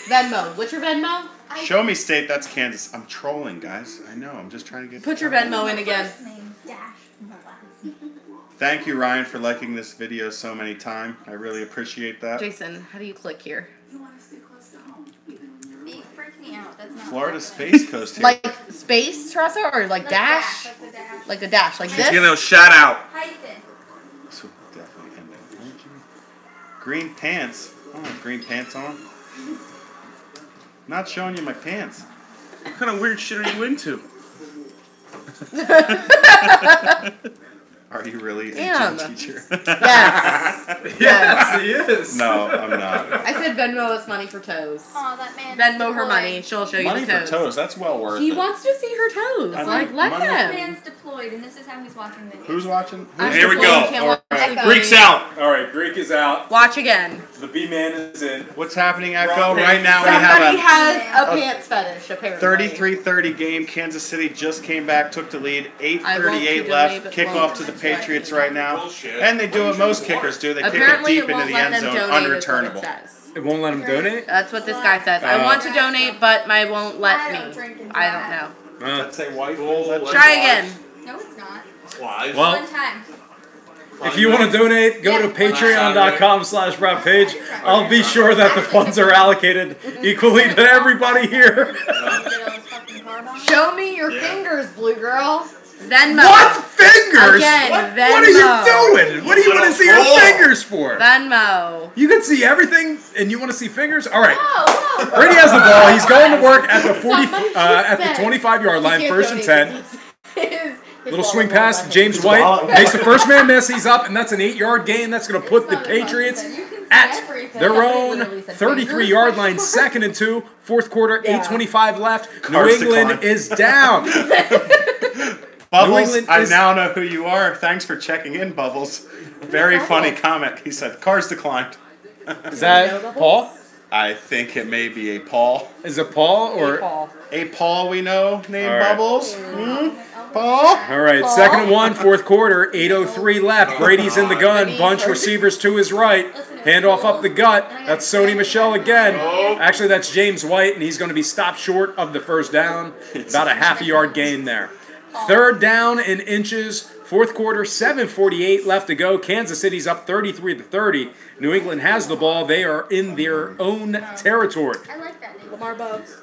Venmo. What's your Venmo? Show me state, that's Kansas. I'm trolling, guys. I know. I'm just trying to get. Put your Venmo in again. First name, dash, and the last. Thank you, Ryan, for liking this video so many times. I really appreciate that. Jason, how do you click here? They freak me out. That's not. Florida Space Coast here. Like space, Teresa, or like dash? Like the dash. Like a dash, like this? You know, shout out. Hyphen. This will definitely end it. Won't you? Green pants. I don't have green pants on. Not showing you my pants. What kind of weird shit are you into? Are you really a Damn. gym teacher? Yes. Yes, he is. No, I'm not. I said Venmo us money for toes. Aw, that man. Venmo her money. She'll show you Money the for toes. toes. That's well worth He it. wants to see her toes. I mean, Like, let money- That him. man's deployed, and this is how he's watching videos. Who's watching? I'm Here we deployed, go. can't watch All right. the Greek's game. out. All right, Greek is out. Watch again. The B-man is in. What's happening, Echo? Wrong Right page. now we Somebody have has a pants fetish, apparently. 33-30 game. Kansas City just came back, took the lead. I won't 8:38 keep left. donate, but Kickoff won't. to the Patriots right now. Bullshit. And they do what most kickers do. They kick it Apparently, deep it into won't the let end them zone, donate. Is what it unreturnable. says. It won't let him donate? That's what this guy says. I want to donate, but I won't let I don't me. drink and I drive. don't know. Let's say white. Bull- Try again. No, it's not. Lies. Well, One time. if you want to donate, go to patreon.com/RobPage. I'll be sure that the funds are allocated equally to everybody here. Show me your fingers, blue girl. Venmo. What fingers? Again, What Venmo. are you doing? What do you want to see your fingers for? Venmo. You can see everything, and you want to see fingers? All right. Whoa, whoa. Brady has the ball. He's going to work at the Somebody at the said 25-yard line, He can't first and donate 10. his Little ball swing won't pass let to him. James White. Makes the first man miss. He's up, and that's an 8-yard gain. That's going to put the Patriots at their own 33-yard line, 2nd and 2. Fourth quarter, 8:25 left. New Cars England decline. is down. Bubbles, England I is- now know who you are. Thanks for checking in, Bubbles. Very funny comment. He said, cars declined. Is that Paul? I think it may be a Paul. Is it Paul or? Paul. A Paul we know named All right. Bubbles. Paul? All right, 2nd and 1, fourth quarter, 8:03 left. Brady's in the gun. Bunch receivers to his right. Handoff up the gut. That's Sony Michel again. Actually, that's James White, and he's going to be stopped short of the first down. About a half a yard gain there. 3rd down in inches. Fourth quarter, 7:48 left to go. Kansas City's up 33-30. New England has the ball. They are in their own territory. I like that name. Lamar Bugs.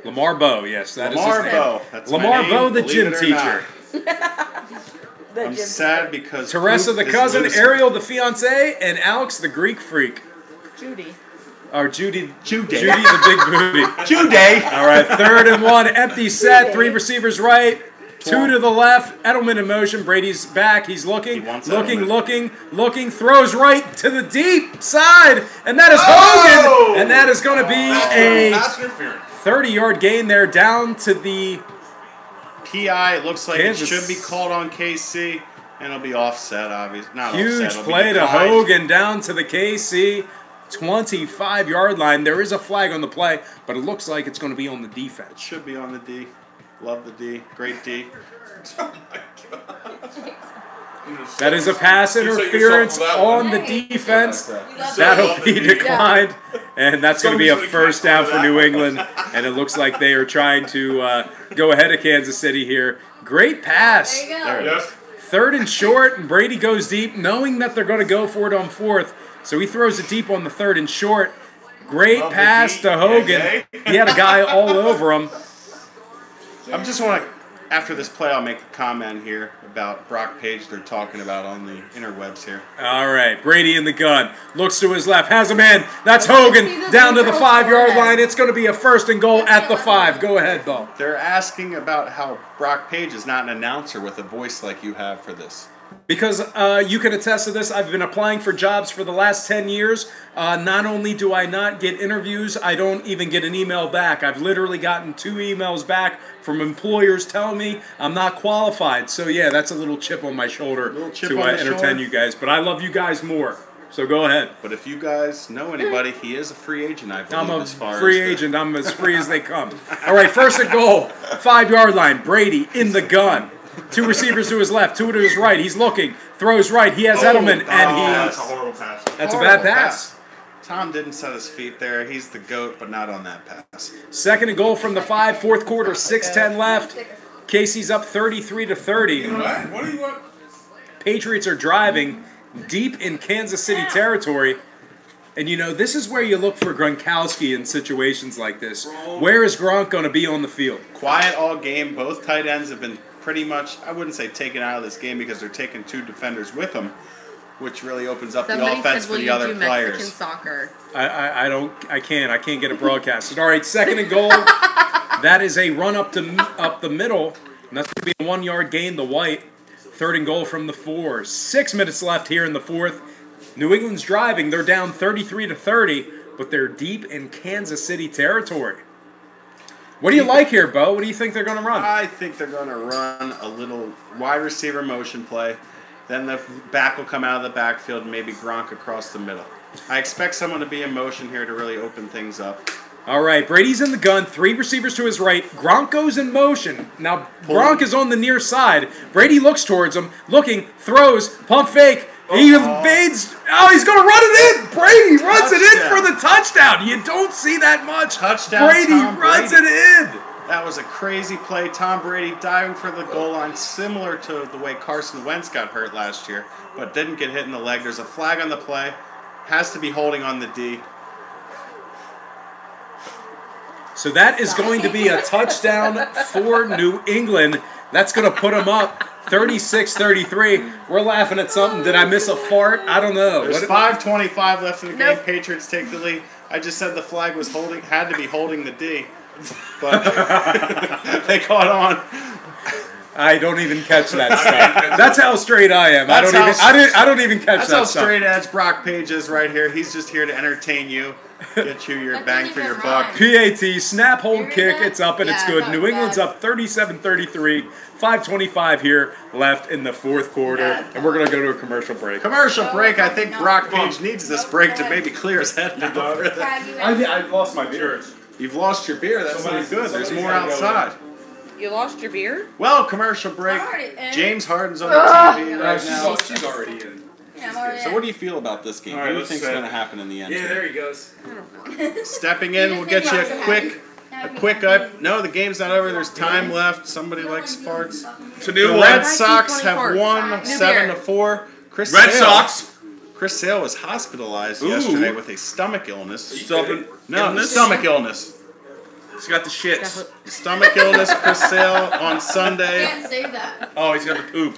Lamar Bowe, yes, that is Lamar his Bowe. name. That's my Lamar name, Bowe, the believe gym it or teacher. I'm sad because Teresa, the Poop is cousin, losing. Ariel, the fiance, and Alex, the Greek freak. Judy. Or Judy. Judy. Judy, the big booty. Judy. All right, 3rd and 1, empty set, 3 receivers right, 2 to the left. Edelman in motion. Brady's back. He's looking, looking, throws right to the deep side, and that is Hogan, and that is going to be a 30-yard gain there down to the PI. It looks like Kansas. it should be called on KC, and it'll be offset, obviously. Not huge offset. It'll be play to declined. Hogan down to the KC 25-yard line. There is a flag on the play, but it looks like it's going to be on the defense. Should be on the D. Love the D. Great D. Oh my God. That is a pass interference on the defense. That'll be declined, and that's going to be a first down for New England. And it looks like they are trying to go ahead of Kansas City here. Great pass. There you go. There it is. 3rd and short, and Brady goes deep, knowing that they're going to go for it on 4th. So he throws it deep on the 3rd and short. Great pass to Hogan. He had a guy all over him. I just want to, after this play, I'll make a comment here about Brock Page they're talking about on the interwebs here. All right, Brady in the gun. Looks to his left, has a man. That's Hogan down to the 5-yard line. It's going to be a 1st and goal at the 5. Go ahead, Bo. They're asking about how Brock Page is not an announcer with a voice like you have for this. Because you can attest to this, I've been applying for jobs for the last 10 years. Not only do I not get interviews, I don't even get an email back. I've literally gotten 2 emails back from employers telling me I'm not qualified. So yeah, that's a little chip on my shoulder to entertain you guys. But I love you guys more. So go ahead. But if you guys know anybody, he is a free agent, I believe. I'm a as far free as agent. I'm as free as they come. All right, 1st and goal, 5-yard line. Brady in the gun. 2 receivers to his left, 2 to his right. He's looking, throws right. He has Edelman, and That's a horrible pass. that's a bad pass. Tom didn't set his feet there. He's the GOAT, but not on that pass. 2nd and goal from the 5, 4th quarter, 6:10 left. Casey's up 33-30. What do you want? Patriots are driving deep in Kansas City territory. And, you know, this is where you look for Gronkowski in situations like this. Where is Gronk going to be on the field? Quiet all game. Both tight ends have been pretty much, I wouldn't say taken out of this game because they're taking 2 defenders with them, which really opens up the offense for the other players. Mexican soccer. I can't get it broadcasted. All right, 2nd and goal. That is a run up the middle, and that's going to be a 1-yard gain to White. 3rd and goal from the 4. 6 minutes left here in the 4th. New England's driving. They're down 33-30, but they're deep in Kansas City territory. What do you like here, Bo? What do you think they're going to run? I think they're going to run a little wide receiver motion play. Then the back will come out of the backfield and maybe Gronk across the middle. I expect someone to be in motion here to really open things up. All right, Brady's in the gun. 3 receivers to his right. Gronk goes in motion. Now, Gronk is on the near side. Brady looks towards him, looking, throws, pump fake. He evades. Oh, he's going to run it in. Brady runs it in for the touchdown. You don't see that much. Touchdown, Brady Tom runs Brady. it in. That was a crazy play. Tom Brady diving for the goal line, similar to the way Carson Wentz got hurt last year, but didn't get hit in the leg. There's a flag on the play. Has to be holding on the D. So that is going to be a touchdown for New England. That's going to put them up 36-33. We're laughing at something. Did I miss a fart? I don't know. There's 5:25 left in the game. Nope. Patriots take the lead. I just said the flag was had to be holding the D, but they caught on. I don't even catch that stuff. That's how straight I am. I don't even catch That's that how stuff. straight edge Brock Page is right here. He's just here to entertain you, get you your bang for your buck. PAT, snap, hold, kick, that? it's up and it's Yeah, good. not New England's bad. up 37-33, 5:25 here left in the 4th quarter, and we're going to go to a commercial break. Commercial break. I think Brock Page needs this break to maybe clear his head now. I've lost my beer. You've lost your beer. That's not good. There's more outside. You lost your beer? Well, commercial break. Already in. James Harden's on the TV right now. She's already in. Yeah, I'm already So in. what do you feel about this game? All What right, do you let's think's say- going to happen in the end? Yeah, there he goes. Stepping in, we'll get you a quick up. No, the game's not over. There's time left. Somebody likes farts. To The new Red one. Sox have won New 7-4. Red Sox. Chris Sale was hospitalized Ooh. yesterday with a stomach illness. Stomach No, illness? stomach illness. He's got the shits. Stomach illness, Chris Sale on Sunday. Can't save that. Oh, he's got the poop.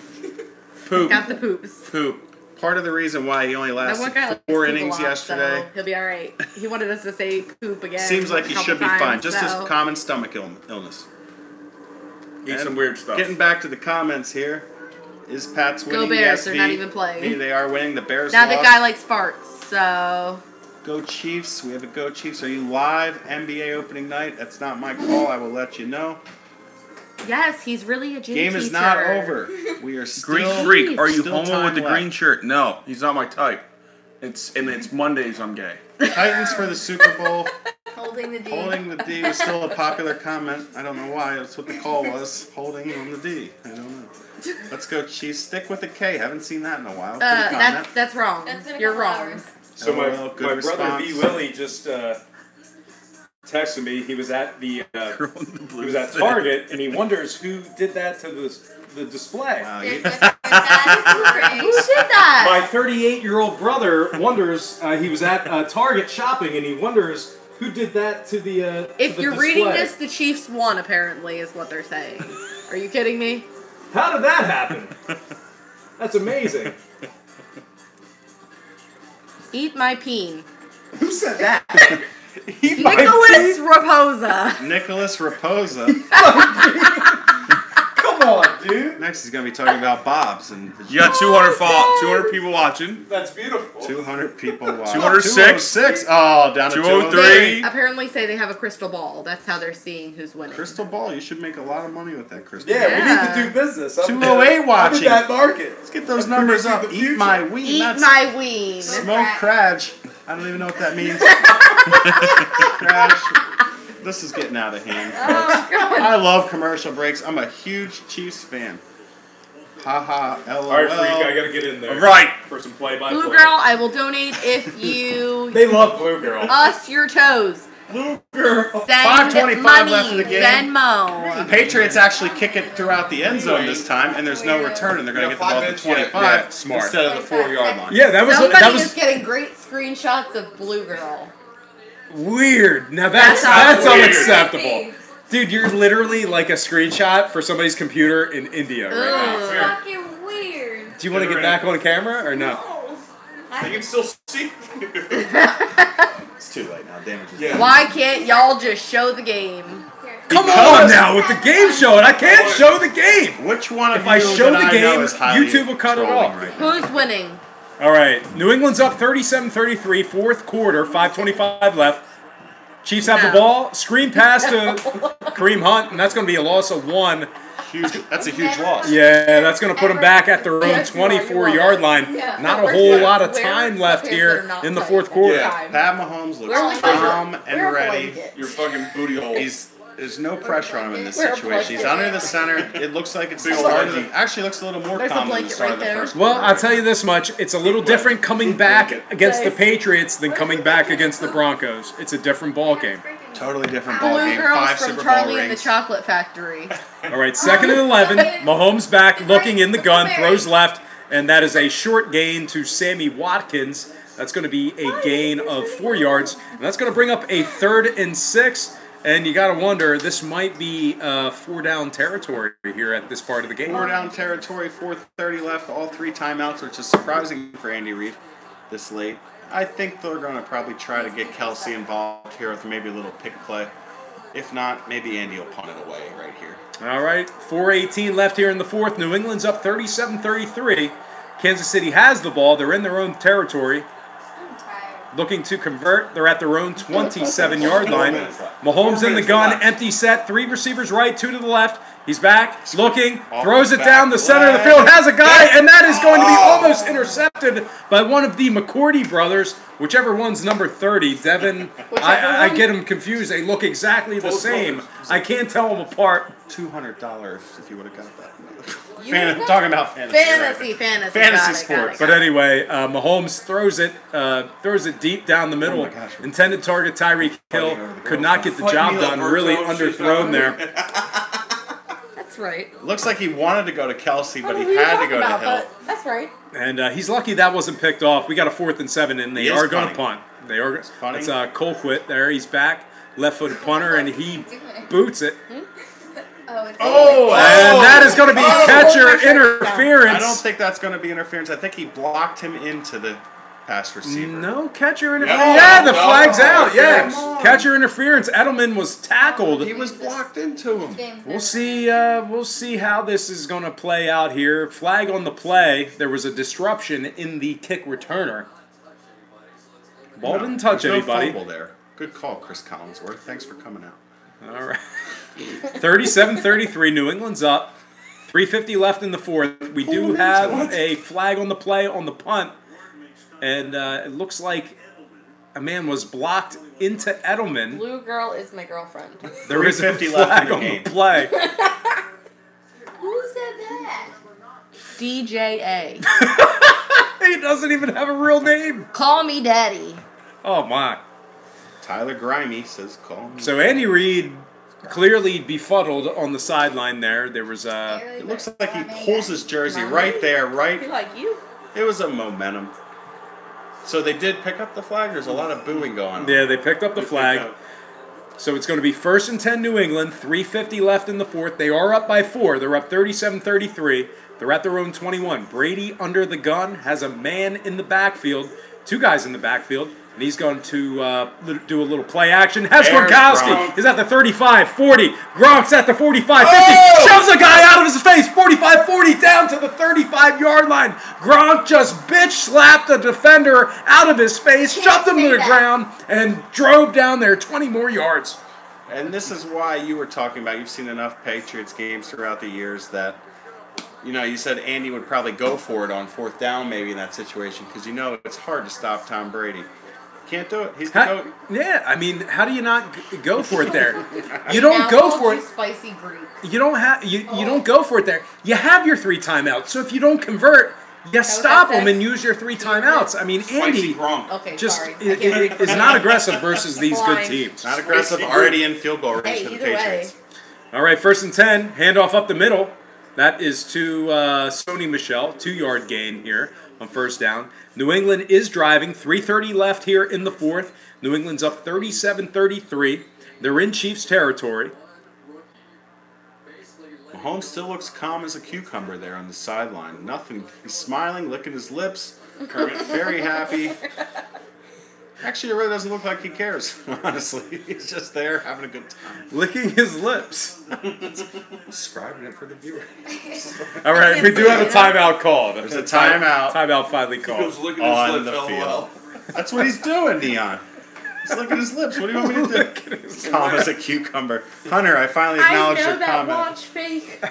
He's got the poops. Poop. Part of the reason why he only That one lasted guy likes 4 people innings a lot, yesterday. so he'll be all right. He wanted us to say poop again. Seems like he a couple should be times, fine. Just so. a common stomach illness. Eat And some weird stuff. Getting back to the comments here. Is Pats winning? Go Bears, Yes, they're not even playing. They are winning. The Bears Now lost. the guy likes farts, so. Go Chiefs. We have a Go Chiefs. Are you live NBA opening night? That's not my call. I will let you know. Yes, he's really a gym Game is teacher. not over. We are still... Greek freak. Are you still homo time with the left. green shirt? No, he's not my type. It's Mondays. I'm gay. Titans for the Super Bowl. Holding the D. Holding the D was still a popular comment. I don't know why. That's what the call was. Holding on the D. I don't know. Let's go Chiefs. Stick with the K. Haven't seen that in a while. Good comment. That's wrong. That's been a You're couple wrong. hours. So my LOL, good brother response. B Willie just texted me. He was at the he was at Blue Target and he wonders who did that to the display. Wow, There's you- that is Who did that? My 38-year-old brother wonders. He was at Target shopping and he wonders who did that to the. If to the you're reading display. this, the Chiefs won, apparently, is what they're saying. Are you kidding me? How did that happen? That's amazing. Eat my peen. Who said that? Nicholas Raposa. Nicholas Raposa. Come on, dude. Next, he's going to be talking about Bob's. And You got 200 people watching. That's beautiful. 200 people watching. 206. 206. Oh, down to 203. 203. They apparently say they have a crystal ball. That's how they're seeing who's winning. Crystal ball. You should make a lot of money with that crystal Yeah, ball. we need to do business. 208 watching. I'm in that market. Let's get those numbers up. the Eat future. my ween. Eat That's my ween. smoke crash. I don't even know what that means. Crash. This is getting out of hand, folks. Oh, God. I love commercial breaks. I'm a huge Chiefs fan. Haha, LOL. All right, freak, I gotta get in there. Right. For some play-by-play. Blue Girl, I will donate if you They love Blue Girl. us your toes. Blue Girl. Send 5:25 money, left in the game. Venmo. Patriots actually kick it throughout the end zone this time, and there's no return, and they're going to get the ball to 25 Yeah, smart. instead of the 4-yard line. Yeah, that Somebody was is getting great screenshots of Blue Girl. weird. Now that's That's weird. unacceptable. Dude, you're literally like a screenshot for somebody's computer in India right now. Ugh. Fucking weird. Do you want to get back on camera or no? You can still see. It's too late now. Damage is Yeah. done. Why can't y'all just show the game? Come on now with the game showing. I can't show the game. Which one of If you I show that the I know game, is highly YouTube will cut it trolling off. right now? Who's winning? All right, New England's up 37-33, fourth quarter, 5:25 left. Chiefs have the ball. Screen pass to Kareem Hunt, and that's going to be a loss of 1. That's a huge loss. Yeah, that's going to put them back at their own Yes, you are. You 24-yard love line. Yeah. Not a Wear whole sweat- lot of wear time left sweatpants that here are not in the tight. fourth quarter. Yeah. Pat Mahomes looks Wear a calm blanket. and Wear a ready. blanket. Your fucking booty hole. There's no pressure on him in this Wear a situation. He's blanket. under the center. It looks like it's the Big start old of the, wedgie. actually looks a little more There's a calm than the blanket start right of the there. first Well, quarter. I'll tell you this much. It's a little different coming back against the Patriots than coming back against the Broncos. It's a different ball game. Totally different ball Blue game. Girls 5 from Super Charlie Bowl and the rings. Chocolate Factory. All right, 2nd and 11. Mahomes back, looking in the gun, throws left, and that is a short gain to Sammy Watkins. That's going to be a gain of 4 yards, and that's going to bring up a 3rd and 6. And you got to wonder, this might be 4-down territory here at this part of the game. 4-down territory, 4:30 left, all 3 timeouts, which is surprising for Andy Reid this late. I think they're going to probably try to get Kelsey involved here with maybe a little pick play. If not, maybe Andy will punt it away right here. All right, 4:18 left here in the fourth. New England's up 37-33. Kansas City has the ball. They're in their own territory. Looking to convert. They're at their own 27-yard line. Mahomes in the gun, empty set, 3 receivers right, 2 to the left. He's back, looking, throws it down the center of the field, has a guy, and that is going to be almost intercepted by one of the McCourty brothers, whichever one's number 30. Devin, I get them confused. They look exactly the same. I can't tell them apart. $200 if you would have got that. You- Talking about fantasy. Fantasy. Fantasy Got it, sports. But anyway, Mahomes throws it deep down the middle. Oh my gosh. Intended target Tyreek Hill. Could not get the job done. Really underthrown there. That's right. Looks like he wanted to go to Kelsey, but he had to go to Hill. That's right. And he's lucky that wasn't picked off. We got a 4th and 7, and they He is are going to punting. punt. They are. punting. It's Colquitt there. He's back. left-footed punter, and he boots it. Oh, And that is going to be catcher interference. I don't think that's going to be interference. I think he blocked him into the pass receiver. No catcher interference. The flag's out. Yeah, catcher interference. Edelman was tackled. He was blocked into him. We'll see. We'll see how this is going to play out here. Flag on the play. There was a disruption in the kick returner. Ball didn't touch anybody. No fumble there. Good call, Chris Collinsworth. Thanks for coming out. All right. 37-33. New England's up. 3:50 left in the fourth. We do have a flag on the play on the punt. And it looks like a man was blocked into Edelman. Blue girl is my girlfriend. There is a 3:50 flag left in the on game. the play. Who said that? DJA. He doesn't even have a real name. Call me daddy. Oh, my. Tyler Grimey says call me. So Andy Reid clearly befuddled on the sideline there. There was It looks like he pulls his jersey right there, Be like you. It was a momentum. So they did pick up the flag. There's a lot of booing going on. Yeah, they picked up the flag. So it's going to be 1st and 10 New England. 3:50 left in the fourth. They are up by 4. They're up 37-33. They're at their own 21. Brady under the gun has a man in the backfield. 2 guys in the backfield. And he's going to do a little play action. Has Gronkowski is at the 35, 40. Gronk's at the 45, 50. Shoves a guy out of his face. 45, 40 down to the 35-yard line. Gronk just bitch slapped a defender out of his face, shoved him to the ground, and drove down there 20 more yards. And this is why you were talking about, you've seen enough Patriots games throughout the years that, you said Andy would probably go for it on 4th down maybe in that situation because it's hard to stop Tom Brady. Can't do it. He's the GOAT. Yeah, I mean, how do you not go for it there? You don't go for it. Spicy Greek. You don't have you don't go for it there. You have your 3 timeouts. So if you don't convert, you stop them and use your 3 timeouts. I mean, Andy is not aggressive versus these good teams. Not aggressive, already in field goal range for the Patriots. All right, 1st and 10, handoff up the middle. That is to Sony Michel, 2-yard gain here on 1st down. New England is driving. 3:30 left here in the fourth. New England's up 37-33. They're in Chiefs territory. Mahomes still looks calm as a cucumber there on the sideline. Nothing. He's smiling, licking his lips. Very happy. Actually, it really doesn't look like he cares, honestly. He's just there having a good time. Licking his lips. Describing it for the viewer. All right, we do have a timeout call. There's a timeout. Timeout finally He called. goes licking On his the lips, field. LOL. That's what he's doing, Neon. He's licking his lips. What do you want me to do? Calm as a cucumber. Hunter, I finally acknowledge your comment. Watch fake.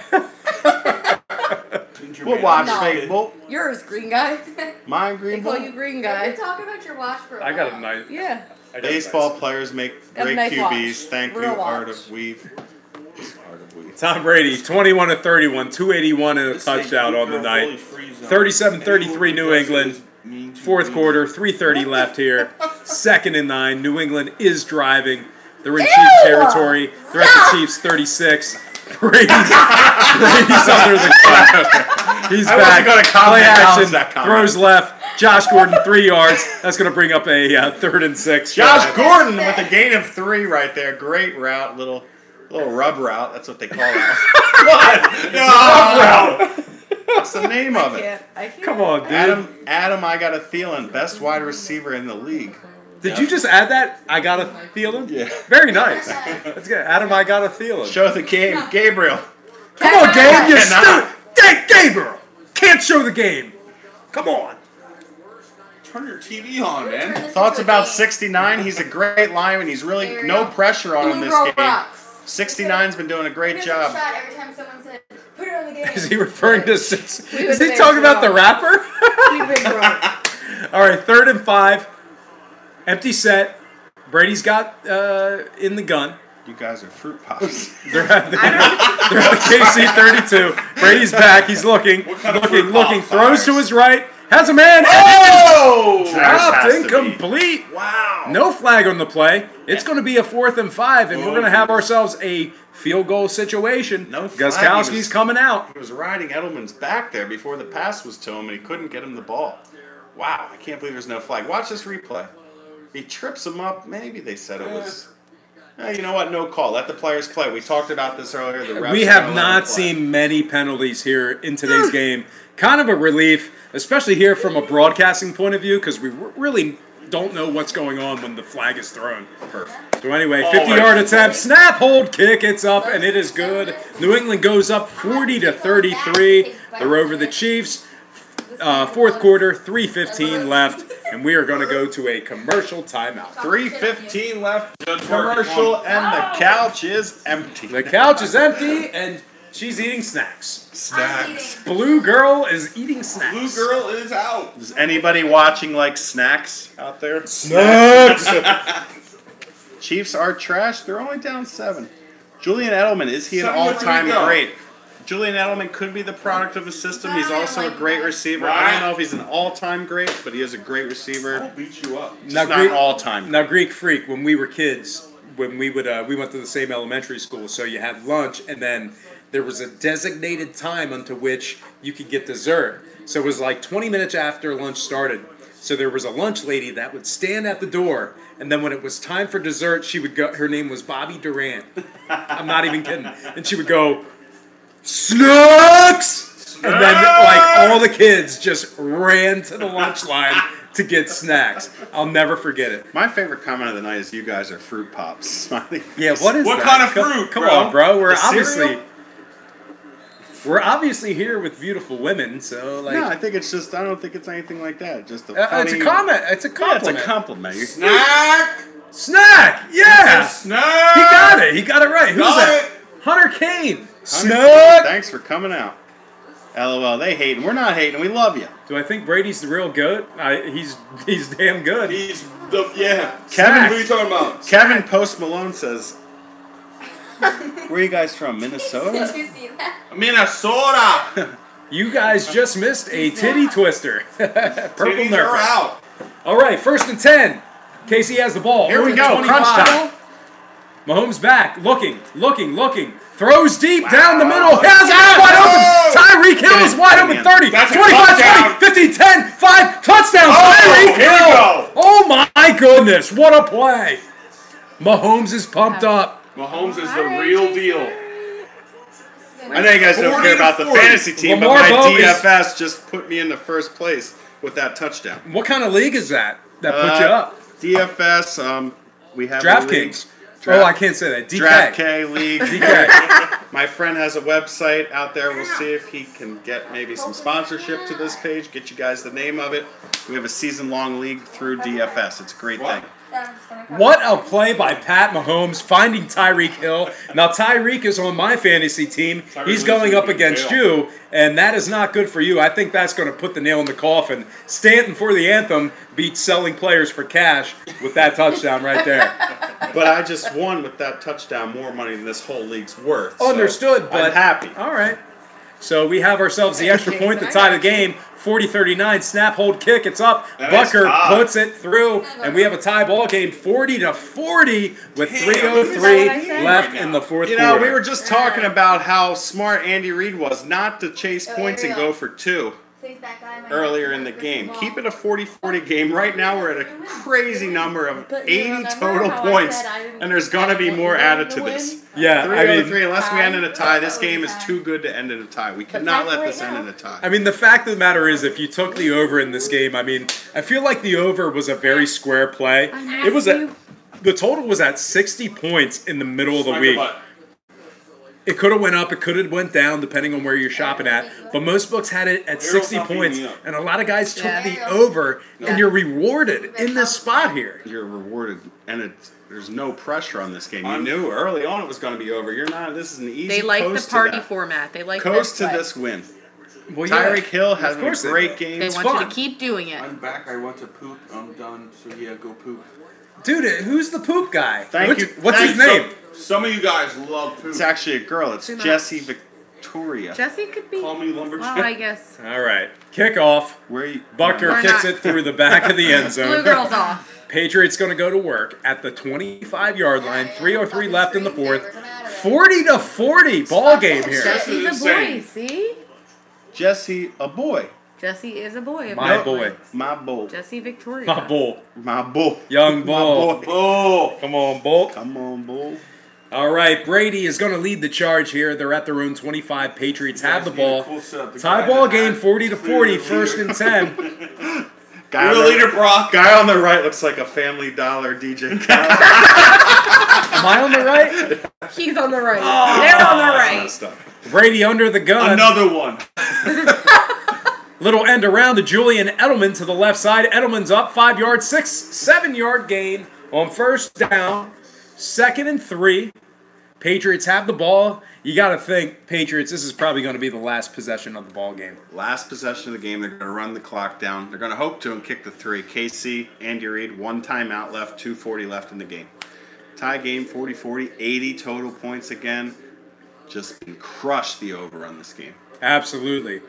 What watch fake? Well, Yours, green guy. mine green They call bull. you green We're guy. talking about your watch for a I got a while. nice. Yeah. Baseball players make Have a great nice QBs. watch. Thank you, Real Art watch. of Weave. Art of Weave. Tom Brady, 21-31, 281 and a touchdown on the night. 37-33 New England. Fourth quarter, 3:30 left here. 2nd and 9. New England is driving. They're in Chiefs territory. They're at the Chiefs 36. Brady's under the gun. He's I wasn't back. gonna Play action. that comment. Throws left. Josh Gordon 3 yards. That's going to bring up a 3rd and 6. Josh Gordon with a gain of 3 right there. Great route, little rub route. That's what they call that. What? Rub route. What's the name of it? I can't. Come on, dude. Adam, I got a feeling, best wide receiver in the league. Did you just add that? I got a feeling? Yeah. Very nice. That's good. Adam, I got a feeling. Show the game, Gabriel. Come on, Gabe. You Cannot. stupid. Gabriel. Can't show the game. Come on. Turn your TV on, man. Thoughts about 69? He's a great lineman. He's really no pressure on him Blue this Girl game. rocks. 69's been doing a great Here's job. a shot every time someone said, put it on the game. Is he referring to six? We Is was he there talking about the wrong. rapper? We've been broke. All right, 3rd and 5. Empty set. Brady's got in the gun. You guys are fruit pops. They're at the KC 32. Brady's back. He's looking, looking. Throws to his right. Has a man. Oh! Dropped, incomplete. Wow. No flag on the play. It's going to be a 4th and 5, and we're going to have ourselves a field goal situation. No flag. Gostkowski's coming out. He was riding Edelman's back there before the pass was to him, and he couldn't get him the ball. Wow, I can't believe there's no flag. Watch this replay. He trips him up. Maybe they said it was... You know what? No call. Let the players play. We talked about this earlier. The refs We are have gonna let not them play. seen many penalties here in today's game. Kind of a relief, especially here from a broadcasting point of view, because we really don't know what's going on when the flag is thrown. Perfect. So anyway, 50-yard attempt, snap, hold, kick, it's up, and it is good. New England goes up 40-33. They're over the Chiefs. Fourth quarter, 3:15 left, and we are going to go to a commercial timeout. 3:15 left. Commercial, and the couch is empty. The couch is empty, and she's eating snacks. Snacks. Blue girl is eating snacks. Blue girl is out. Is anybody watching like snacks out there? Snacks! Chiefs are trash. They're only down 7. Julian Edelman, is he an 7 with all-time 3 to go. great? Julian Edelman could be the product of a system. He's also a great receiver. I Right. don't know if he's an all-time great, but he is a great I'll receiver. beat you up. Just not all-time. Now, Greek Freak, when we were kids, when we went to the same elementary school, so you had lunch, and then there was a designated time unto which you could get dessert. So it was like 20 minutes after lunch started. So there was a lunch lady that would stand at the door, and then when it was time for dessert, she would go. Her name was Bobby Durant. I'm not even kidding. And she would go, "Snacks!" And then like all the kids just ran to the lunch line to get snacks. I'll never forget it. My favorite comment of the night is you guys are fruit pops. Smiley Yeah, face. what is What that? kind of fruit, Come bro? on, bro. We're The obviously cereal? here with beautiful women, so like No, I think it's just. I don't think it's anything like that. Just a it's funny. a comment. It's a Yeah, compliment. it's a compliment. You're- Snack. Snack. Yeah. Snack. He got it. He got it right. Who's Got that? it. Hunter Kane. Hunter, Snack. Thanks for coming out. LOL. They hating. We're not hating. We love you. Do I think Brady's the real goat? He's damn good. He's the yeah. Kevin- Who are you talking about? Kevin Post Malone says, "Where are you guys from? Minnesota?" Did you see that? Minnesota. You guys just missed a titty twister. Purple Titties nerve. are out. All right, 1st and 10. Casey has the ball. Here we Over go, 25. crunch time. Mahomes back, looking. Throws deep down the middle. Has it wide open. Tyreek Hill is wide open. 30, That's a 25, touchdown. 20, 15, 10, 5. Touchdown. Oh, Tyreek here we Hill. go. Oh my goodness. What a play. Mahomes is pumped up. Mahomes is the real deal. I know you guys don't care about the 40. fantasy team, Lamar but my Bogus. DFS just put me into first place with that touchdown. What kind of league is that put you up? DFS. We have DraftKings. Oh, I can't say that. DK. DraftK League. DK. My friend has a website out there. We'll see if he can get maybe some sponsorship to this page. Get you guys the name of it. We have a season-long league through DFS. It's a great thing. What a play by Pat Mahomes finding Tyreek Hill. Now Tyreek is on my fantasy team. He's going up against you, and that is not good for you. I think that's going to put the nail in the coffin. Stanton for the anthem beats selling players for cash with that touchdown right there. But I just won with that touchdown more money than this whole league's worth. so Understood, but I'm happy. All right. So we have ourselves the extra point to tie the game. 40-39, snap, hold, kick. It's up. Nice Bucker tie. puts it through, and we have a tie ball game, 40-40, with Is that what I 3:03 said? left in the fourth You quarter. know, we were just talking about how smart Andy Reid was not to chase points and go for 2 earlier in the game. Keep it a 40-40 game. Right now we're at a crazy number of But you 80 remember total how I points, said I didn't- and there's going to be more added to this. Yeah, I 3-3, mean, unless we end in a tie, this game is too good to end in a tie. We cannot let this end in a tie. the fact of the matter is, if you took the over in this game, I feel like the over was a very square play. It was the total was at 60 points in the middle of the Smack week. butt. It could have went up, it could have went down, depending on where you're shopping at. But most books had it at 60 stop beating points, me up. and a lot of guys took Yeah. the over, and you're rewarded in this spot here. You're rewarded, and there's no pressure on this game. You knew early on it was going to be over. You're not. This is an easy They like the coast to party that. format. They like Coast to play. this win. Well, Tyreek Hill has a course they great do. game. They It's want you fun. to keep doing it. I'm back. I want to poop. I'm done. So yeah, go poop. Dude, who's the poop guy? Thank you. What's his Thank- name? Some of you guys love poop. It's actually a girl. It's Too much. Jessie Victoria. Jesse could be. Call me lumberjack. Well, I guess. All right, kickoff. Where you? Bucker We're kicks not- it through the back of the end Blue zone. girl's off. Patriots going to go to work at the 25-yard line. 3:03 left in the fourth. 40-40 ball game here. Jesse's a boy. Insane. See? Jesse, a boy. Jesse is a boy. My boy. My bull. Jesse Victoria. My bull. My bull. Young bull. My bull. Come on, bull. Come on, bull. All right, Brady is going to lead the charge here. They're at their own 25. Patriots have the ball. Tie ball game, 40-40, first and 10. Guy You're the leader, Brock. Guy on the right looks like a Family Dollar DJ Khaled. Am I on the right? He's on the right. They're on the right. Messed up. Brady under the gun. Another one. Little end around to Julian Edelman to the left side. Edelman's up 5 yards, 7-yard gain on first down. 2nd and 3. Patriots have the ball. You got to think, Patriots, this is probably going to be the last possession of the ball game. Last possession of the game, they're going to run the clock down. They're going to hope to and kick the 3. KC, Andy Reid, 1 timeout left, 2:40 left in the game. Tie game, 40-40, 80 total points again. Just been crushed the over on this game. Absolutely.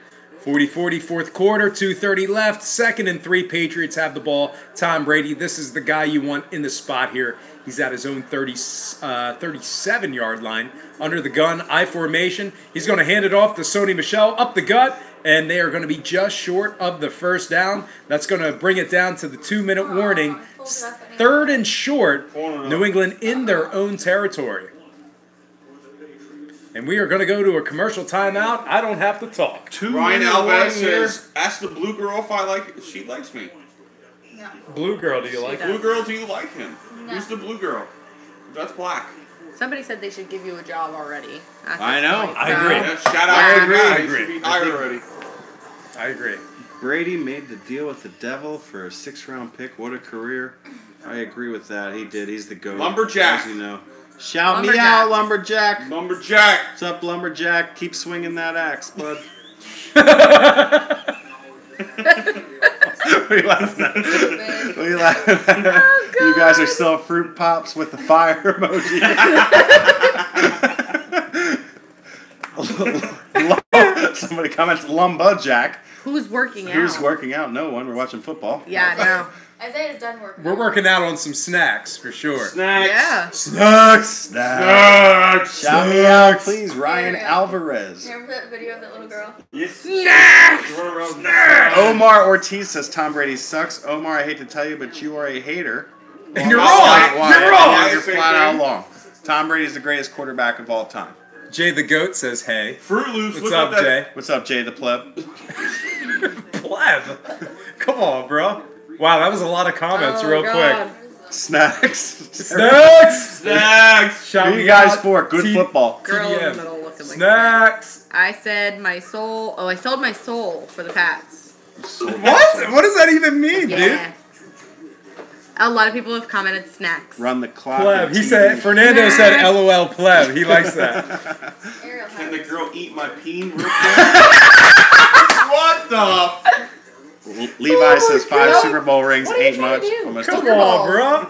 40-40, fourth quarter, 2:30 left, 2nd and 3. Patriots have the ball. Tom Brady, this is the guy you want in the spot here. He's at his own 37-yard line. Under the gun, I formation. He's going to hand it off to Sony Michel up the gut, and they are going to be just short of the first down. That's going to bring it down to the 2-minute warning. 3rd and short, New England in their own territory. And we are going to go to a commercial timeout. I don't have to talk. Ryan Alvarez says, "Ask the blue girl if she likes me." No. Blue girl, do you like Blue girl, do you like him? No. Who's the blue girl? That's black. Somebody said they should give you a job already. at I this know. point, I so- agree. Yeah, shout out I to the agree. guy. I He agree. should be hired already. I agree. Brady made the deal with the devil for a 6th-round pick. What a career. I agree with that. He did. He's the GOAT. Lumberjack. As you know. Shout me Lumberjack. out, Lumberjack. Lumberjack. What's up, Lumberjack? Keep swinging that axe, bud. What are you laughing at? What are you laughing at? You guys are still fruit pops with the fire emoji. Somebody comments Lumberjack. Who's working out? Who's working out? No one. We're watching football. Yeah, I know. Isaiah's done working. We're working out on some snacks, for sure. Snacks. Yeah. Snacks! Snacks. Shout me out, please, Ryan Alvarez. Remember that video of that little girl? Snacks. Omar Ortiz says Tom Brady sucks. Omar, I hate to tell you, but you are a hater. And you're Why? wrong! Why? You're wrong! You're flat out wrong. Tom Brady is the greatest quarterback of all time. Jay the Goat says, hey. Fruit Loops. What's look up, that. Jay? What's up, Jay the pleb? Pleb. Come on, bro. Wow, that was a lot of comments real quick. Snacks. Snacks! Snacks. Shout Who are me you guys out. for? Good T- football. Girl in the TDM. middle looking like Snacks! I said my soul. Oh, I sold my soul for the Pats. What? What does that even mean, Yeah. A lot of people have commented snacks. Run the clock. Pleb. and He TV. said, Fernando said Snacks. LOL pleb. He likes that. Ariel Can the has. girl eat my peen real quick? What the? Levi says 5 God. Super Bowl rings What are you ain't trying much. to do? Almost Come Super on, Bowl. bro.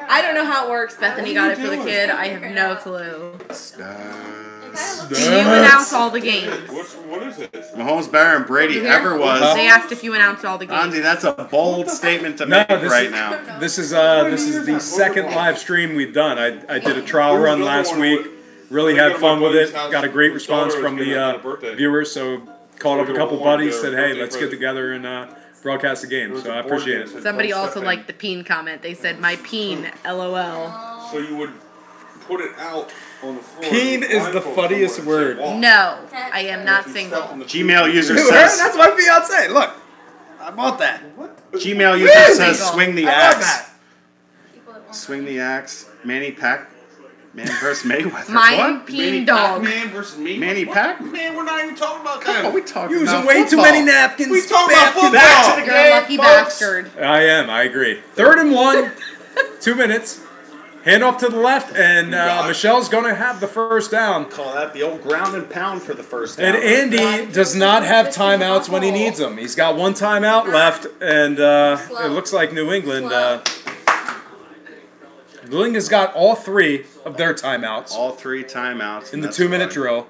I don't know how it works. Bethany got it for the kid. I have no clue. Do you announce all the games? What is it? Mahomes better than Brady You hear? ever was. They asked if you announce all the games. Andy, that's a bold statement to No, make this right is, now. This is the second live stream we've done. I did a trial run last week. Really had fun with it. Got a great response from the viewers. So called up a couple buddies. Said, hey, let's get together and broadcast the game. So I appreciate it. Somebody also liked the peen comment. They said, my peen, LOL. So you would put it out on the floor. Peen is the funniest word. No, I am not single. Gmail user Dude, says. that's my fiance. Look, I bought that. Gmail user says swing the I love axe. that. Swing the axe. Manny Pac. Man versus Mayweather. My What? peen dog. Man versus me. Manny Pac? Man, we're not even talking about Come that. on, we talking Using about way too football. many napkins. We talking about football. Back to the You're a game, lucky folks. bastard. I am. I agree. 3rd and 1. 2 minutes. Hand off to the left, and Michelle's going to have the first down. Call that the old ground and pound for the first down. And Andy does not have timeouts when he needs them. He's got 1 timeout left, and it looks like New England. New England's got all 3 of their timeouts All 3 timeouts. in and the that's 2-minute fine. drill.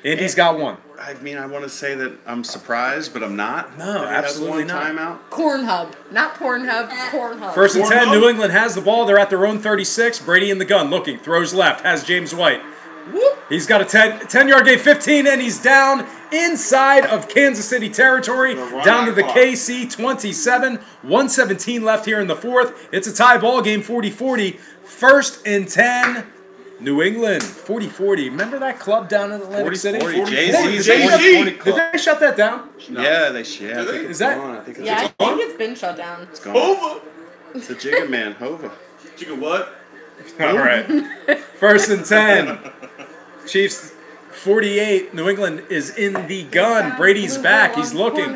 Andy's got 1. I mean, I want to say that I'm surprised, but I'm not. No, that he has absolutely one not. Timeout. Cornhub. Not Pornhub, Cornhub. First and 10, Warm up. New England has the ball. They're at their own 36. Brady in the gun, looking, throws left, has James White. He's got a 10-yard gain, 15, and he's down inside of Kansas City territory, down to the clock. KC 27. 1:17 left here in the fourth. It's a tie ball game, 40-40. First and 10. New England, 40-40. Remember that club down in Atlantic City? 40, Jay-Z's Did 40 they club. shut that down? Yeah, they should. Yeah, I think Is it's that- gone. I think it's Yeah, I gone. think it's been shut down. It's gone. Over. It's a Jigga Man, Hova. Chicken what? All right. First and 10. Chiefs 48. New England is in the gun. Brady's back. He's looking.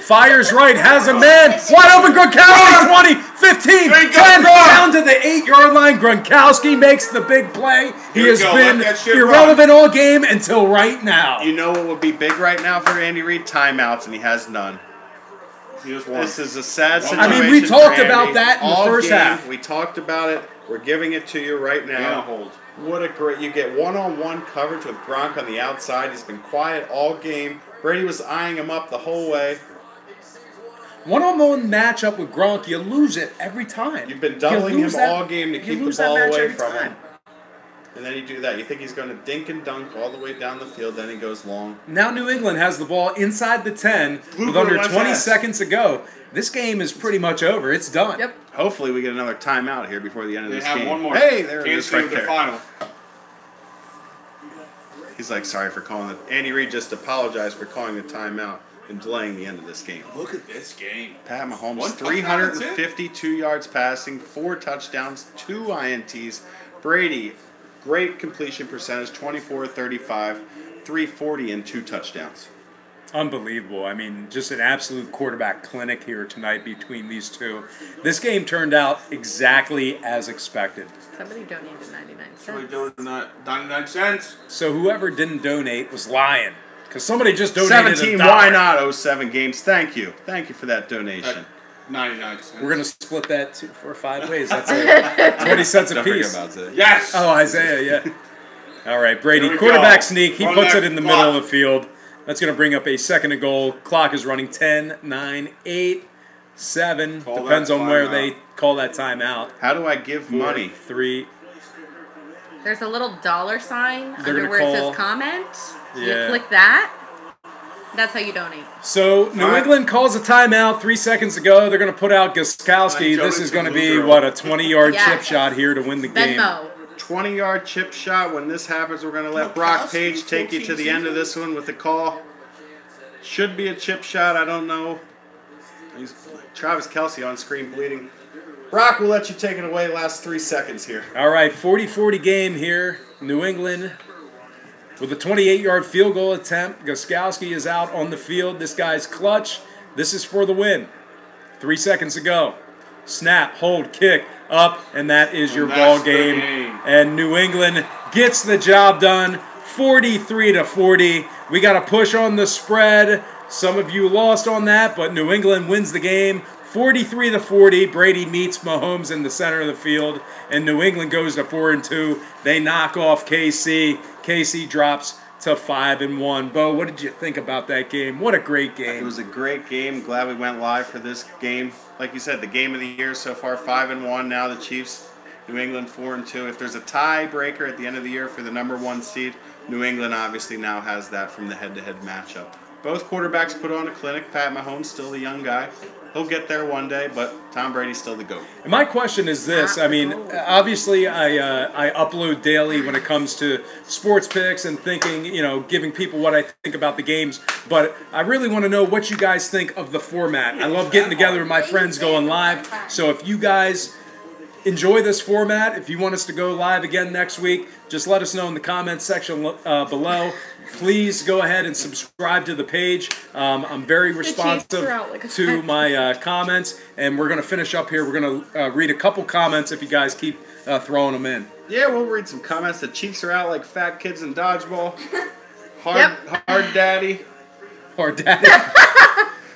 Fires right. Has a man. Wide open. Gronkowski. 20, 15, 10. Down to the 8-yard line. Gronkowski makes the big play. He Here we has go. been Let that shit irrelevant all game until right now. You know what would be big right now for Andy Reid? Timeouts, and he has none. He just won. This is a sad I situation. mean, we talked for Andy. about that in the All first game, half. We talked about it. We're giving it to you right now. hold. What a great... You get one-on-one coverage with Gronk on the outside. He's been quiet all game. Brady was eyeing him up the whole way. One-on-one matchup with Gronk, you lose it every time. You've been doubling You him lose that- all game to you keep the lose that ball match away every from time. him. And then you do that. You think he's going to dink and dunk all the way down the field. Then he goes long. Now New England has the ball inside the 10 with Blue under Bird 20 left seconds to go. This game is pretty much over. It's done. Yep. Hopefully we get another timeout here before the end of They this have game. one more. Hey, there it Kansas is City right with the there. final. He's like, sorry for calling it. Andy Reid just apologized for calling the timeout and delaying the end of this game. Look at this game. Pat Mahomes, One touchdown, that's it? 352 yards passing, 4 touchdowns, 2 INTs. Brady, great completion percentage, 24-35, 340 and 2 touchdowns. Unbelievable. I mean, just an absolute quarterback clinic here tonight between these two. This game turned out exactly as expected. Somebody donated 99 Somebody cents. doing 99 cents. So whoever didn't donate was lying. Because somebody just donated 17, $1. why not? 07 games. Thank you. Thank you for that donation. 99 cents. We're going to split that 4 or 5 ways. That's 20 cents a Don't forget piece. about that. Yes. Oh, Isaiah, yeah. All right, Brady, Here we quarterback go. sneak. He Run puts that it in the clock. middle of the field. That's going to bring up a second and goal. Clock is running 10, 9, 8, 7. Call Depends that on where timeout. they call that timeout. How do I give 4, money? 3. There's a little dollar sign They're under gonna where it call- says comment. Yeah. You click that. That's how you donate. So New All right. England calls a timeout 3 seconds ago. They're going to put out Gostkowski. Joe This is needs going to to be, move what, a 20-yard Yes. chip shot here to win the game. Venmo. 20-yard chip shot. When this happens, we're going to let Brock Page take you to the end of this one with the call. Should be a chip shot. I don't know. He's Travis Kelce on screen bleeding. Brock, we'll let you take it away. Last 3 seconds here. All right, 40-40 game here. New England with a 28-yard field goal attempt. Gostkowski is out on the field. This guy's clutch. This is for the win. 3 seconds to go. Snap, hold, kick, up, and that is your And ball that's the game. game. And New England gets the job done, 43-40. We got to push on the spread. Some of you lost on that, but New England wins the game, 43-40. Brady meets Mahomes in the center of the field, and New England goes to 4-2. They knock off KC. KC drops to 5-1. Bo, what did you think about that game? What a great It game. was a great game. Glad we went live for this game. Like you said, the game of the year so far, 5-1. Now the Chiefs, New England 4-2. If there's a tiebreaker at the end of the year for the #1 seed, New England obviously now has that from the head-to-head matchup. Both quarterbacks put on a clinic. Pat Mahomes still the young guy. He'll get there one day, but Tom Brady's still the GOAT. And my question is this. I mean, obviously I upload daily when it comes to sports picks and thinking, giving people what I think about the games. But I really want to know what you guys think of the format. I love getting together with my friends going live. So if you guys enjoy this format, if you want us to go live again next week, just let us know in the comments section below. Please go ahead and subscribe to the page. I'm very responsive are out like a to my comments, and we're going to finish up here. We're going to read a couple comments if you guys keep throwing them in. Yeah, we'll read some comments. The Chiefs are out like fat kids in dodgeball. Hard daddy. Or Daddy.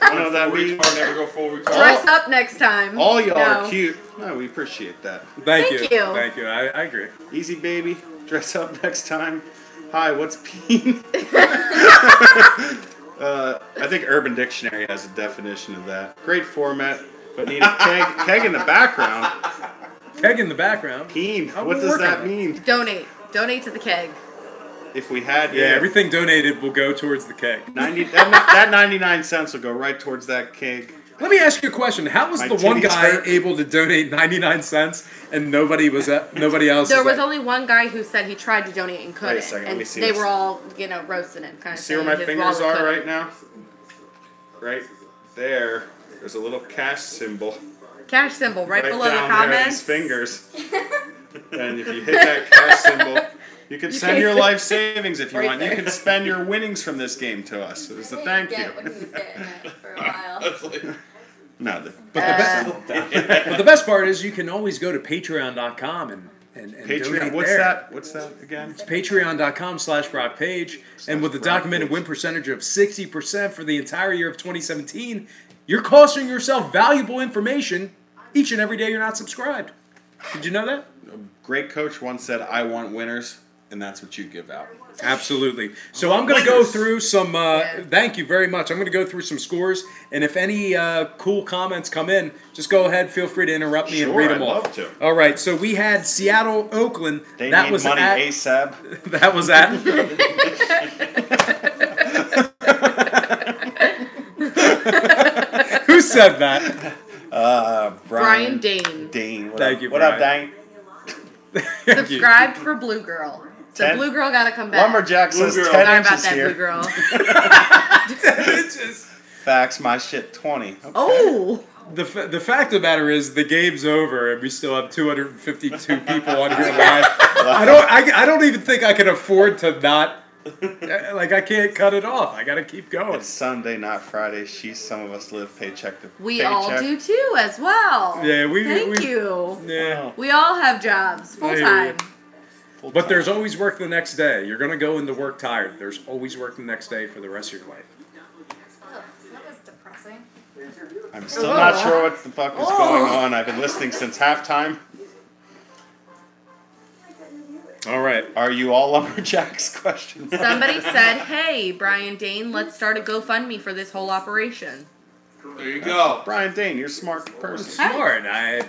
I know that Full means. retard, never go full retard. Dress up next time. All y'all No. are cute. No, we appreciate that. Thank Thank you. you. Thank you. I agree. Easy baby. Dress up next time. Hi, what's peen? I think Urban Dictionary has a definition of that. Great format, but need a keg in the background. Keg in the background. Peen. Oh, What we're does working that on it. mean? Donate. Donate to the keg. if we had everything donated will go towards the keg. that 99 cents will go right towards that keg. Let me ask you a question. How was the one guy able to donate 99 cents and nobody else? There was only one guy who said he tried to donate and couldn't. Wait a second, let me see they this. were all, roasting him. Kind of See where my fingers are right now? Right there. There's a little cash symbol. Cash symbol right below the down comments. There, his fingers. And if you hit that cash symbol, you can send your life savings if you want. You can spend your winnings from this game to us. It was a thank you. What he was getting at for a while. No, but the best part is you can always go to patreon.com and Patreon. donate What's that again? It's patreon.com/BrockPage. And with a documented win percentage of 60% for the entire year of 2017, you're costing yourself valuable information each and every day you're not subscribed. Did you know that? A great coach once said, "I want winners," and that's what you give out. Absolutely. So I'm going to go through some, thank you very much. I'm going to go through some scores, and if any cool comments come in, just go ahead, feel free to interrupt me and read them off. I'd love to. All right, so we had Seattle, Oakland. They that need was money at, ASAP. That was at. Who said that? Brian Dane. Dane. Thank you, What Brian. up, Dane? Subscribed for Blue Girl. So Blue Girl gotta come back. Lumberjack says 10 Sorry about inches that, here. Blue Girl. 10 inches. Facts, my shit 20. Okay. Oh! The fact of the matter is the game's over and we still have 252 people on here live. I don't even think I can afford to not, like, I can't cut it off. I gotta keep going. It's Sunday, not Friday. Some of us live paycheck to We paycheck. all do too, as well. Yeah, Thank you. Yeah. We all have jobs, full time. But there's always work the next day. You're gonna go into work tired. There's always work the next day for the rest of your life. Oh, that was depressing. I'm still not sure what the fuck is going on. I've been listening since halftime. All right. Are you all lumberjacks? Question. Somebody said, "Hey, Brian Dane, let's start a GoFundMe for this whole operation." There you go. Brian Dane, you're a smart person. Smart. I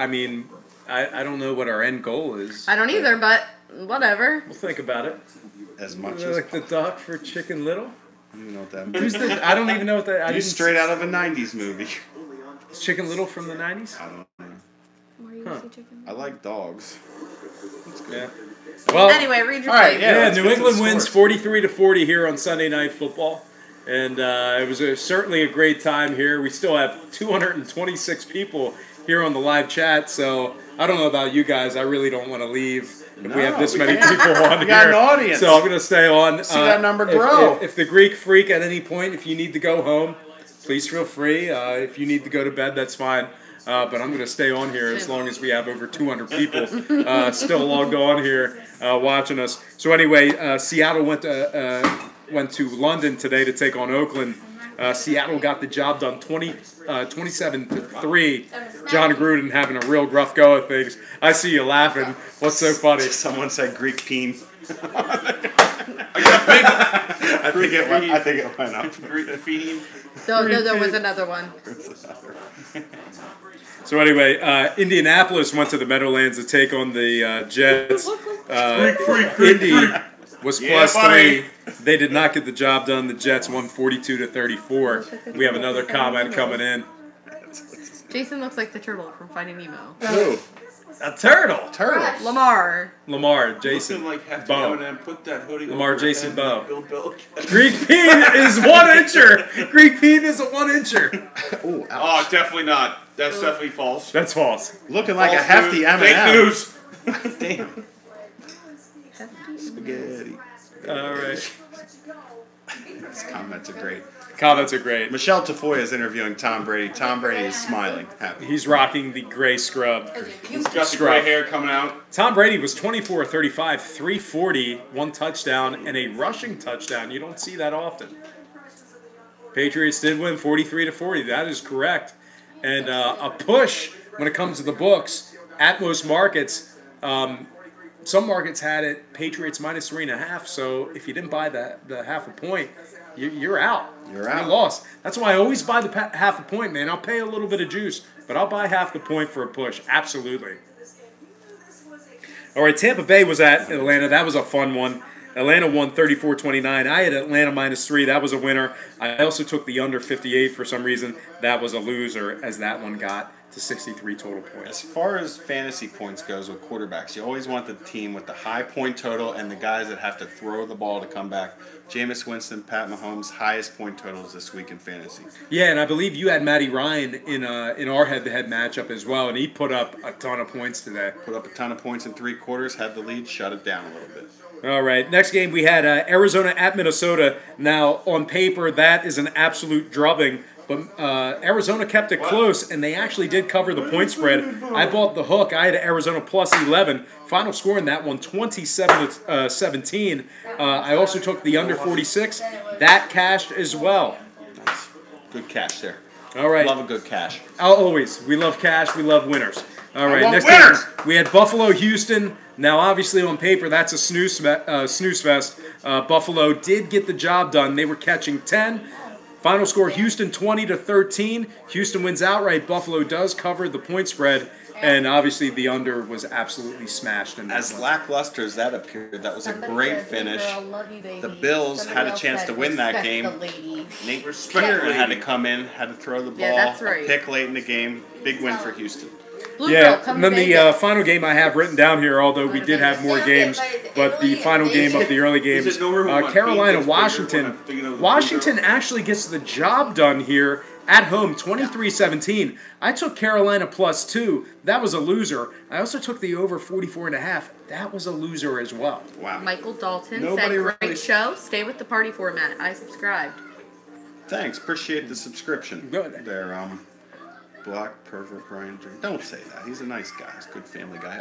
mean, I don't know what our end goal is. I don't either, but whatever. We'll think about it. As much Is as it like the duck for Chicken Little? I don't even know what that Who's means. the? I don't even know what that. You straight out of a 90s movie. Is Chicken Little from the 90s? I don't know. Where you see chicken? I like dogs. Yeah. Well, Anyway, read your all right, thing. yeah. yeah, let's New get to the England wins scores. 43-40 here on Sunday Night Football, and it was certainly a great time here. We still have 226 people here on the live chat, so I don't know about you guys. I really don't want to leave if we have this many people on We here. got an audience. So I'm going to stay on. See that number grow. If the Greek Freak at any point, if you need to go home, please feel free. If you need to go to bed, that's fine. But I'm going to stay on here as long as we have over 200 people still logged on here watching us. So anyway, Seattle went to London today to take on Oakland. Seattle got the job done 27-3. John Gruden having a real rough go of things. I see you laughing. What's so funny? Someone said Greek peen. I think it went up. Greek fiend. No, there was another one. So anyway, Indianapolis went to the Meadowlands to take on the Jets. Indy was plus buddy. 3. They did not get the job done. The Jets won 42-34. We have another comment coming in. Jason looks like the turtle from Finding Nemo. Who? A turtle. Turtles. Lamar. Lamar, Jason, Like have to Bo. go and put that hoodie Lamar over Jason his head Bo. and Bill. Greek Peen is 1-incher. Greek Peen is a 1-incher. Ooh, ouch. Oh, definitely not. That's definitely false. That's false. Looking like a False hefty news. M&M. Fake news. Damn. Spaghetti. All right. These comments are great. Comments are great. Michelle Tafoya is interviewing Tom Brady. Tom Brady is smiling, happy. He's rocking the gray scrub. He's got the Scruff. gray hair coming out. Tom Brady was 24-35, 340, 1 touchdown, and a rushing touchdown. You don't see that often. Patriots did win 43-40. That is correct. And a push when it comes to the books. At most markets, some markets had it Patriots minus 3.5. So if you didn't buy the half a point, you're out. You're out. You lost. That's why I always buy the half a point, man. I'll pay a little bit of juice, but I'll buy half the point for a push. Absolutely. All right, Tampa Bay was at Atlanta. That was a fun one. Atlanta won 34-29. I had Atlanta -3. That was a winner. I also took the under 58 for some reason. That was a loser, as that one got to 63 total points. As far as fantasy points goes with quarterbacks, you always want the team with the high point total and the guys that have to throw the ball to come back. Jameis Winston, Pat Mahomes, highest point totals this week in fantasy. Yeah, and I believe you had Matty Ryan in our head-to-head matchup as well, and he put up a ton of points today. Put up a ton of points in 3 quarters, had the lead, shut it down a little bit. All right, next game we had Arizona at Minnesota. Now, on paper, that is an absolute drubbing, but Arizona kept it close, and they actually did cover the point spread. I bought the hook. I had Arizona +11. Final score in that one, 27-17. I also took the under 46. That cashed as well. Nice. Good cash there. All right. Love a good cash. Always. We love cash. We love winners. All right, next winners. game, we had Buffalo, Houston. Now, obviously, on paper, that's a snooze fest. Buffalo did get the job done. They were catching 10. Final score, Houston 20-13. Houston wins outright. Buffalo does cover the point spread. And obviously, the under was absolutely smashed. In As lackluster as that appeared, that was a great finish. The Bills had a chance to win that game. Nate Springer had to come in, had to throw the ball. Yeah, that's right. A pick late in the game. Big win for Houston. And then the final game I have written down here, although we did have more games, but the final game of the early games, Carolina, Washington. Washington actually gets the job done here at home, 23-17. I took Carolina +2. That was a loser. I also took the over 44.5. That was a loser as well. Wow. Michael Dalton Nobody said, great really- show. Stay with the party format. I subscribed. Thanks. Appreciate the subscription. Good. There, Black pervert Brian. Don't say that. He's a nice guy. He's a good family guy.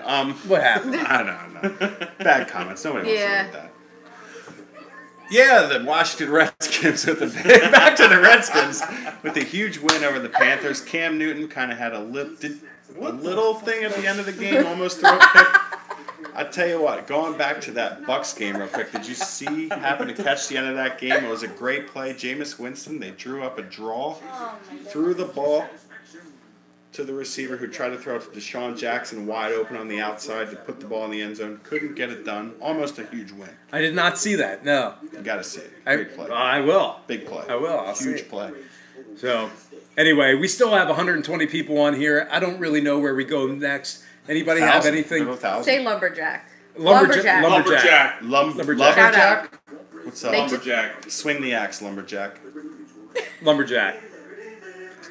What happened? I don't know. Bad comments. Nobody wants to Yeah. read that. Yeah, the Washington Redskins with the back to the Redskins with a huge win over the Panthers. Cam Newton kind of had a little thing at the end of the game, almost threw a pick. I tell you what, going back to that Bucks game real quick, did you happen to catch the end of that game? It was a great play. Jameis Winston, they drew up a draw, threw the ball to the receiver who tried to throw it to Deshaun Jackson wide open on the outside to put the ball in the end zone. Couldn't get it done. Almost a huge win. I did not see that, no. You got to see it. I Great play. will. Big play. I will. I'll see Huge it. play. So, anyway, we still have 120 people on here. I don't really know where we go next. Anybody have anything? Say lumberjack. Lumberjack. Lumberjack. Lumberjack. What's up? Lumberjack. Swing the axe, lumberjack. Lumberjack.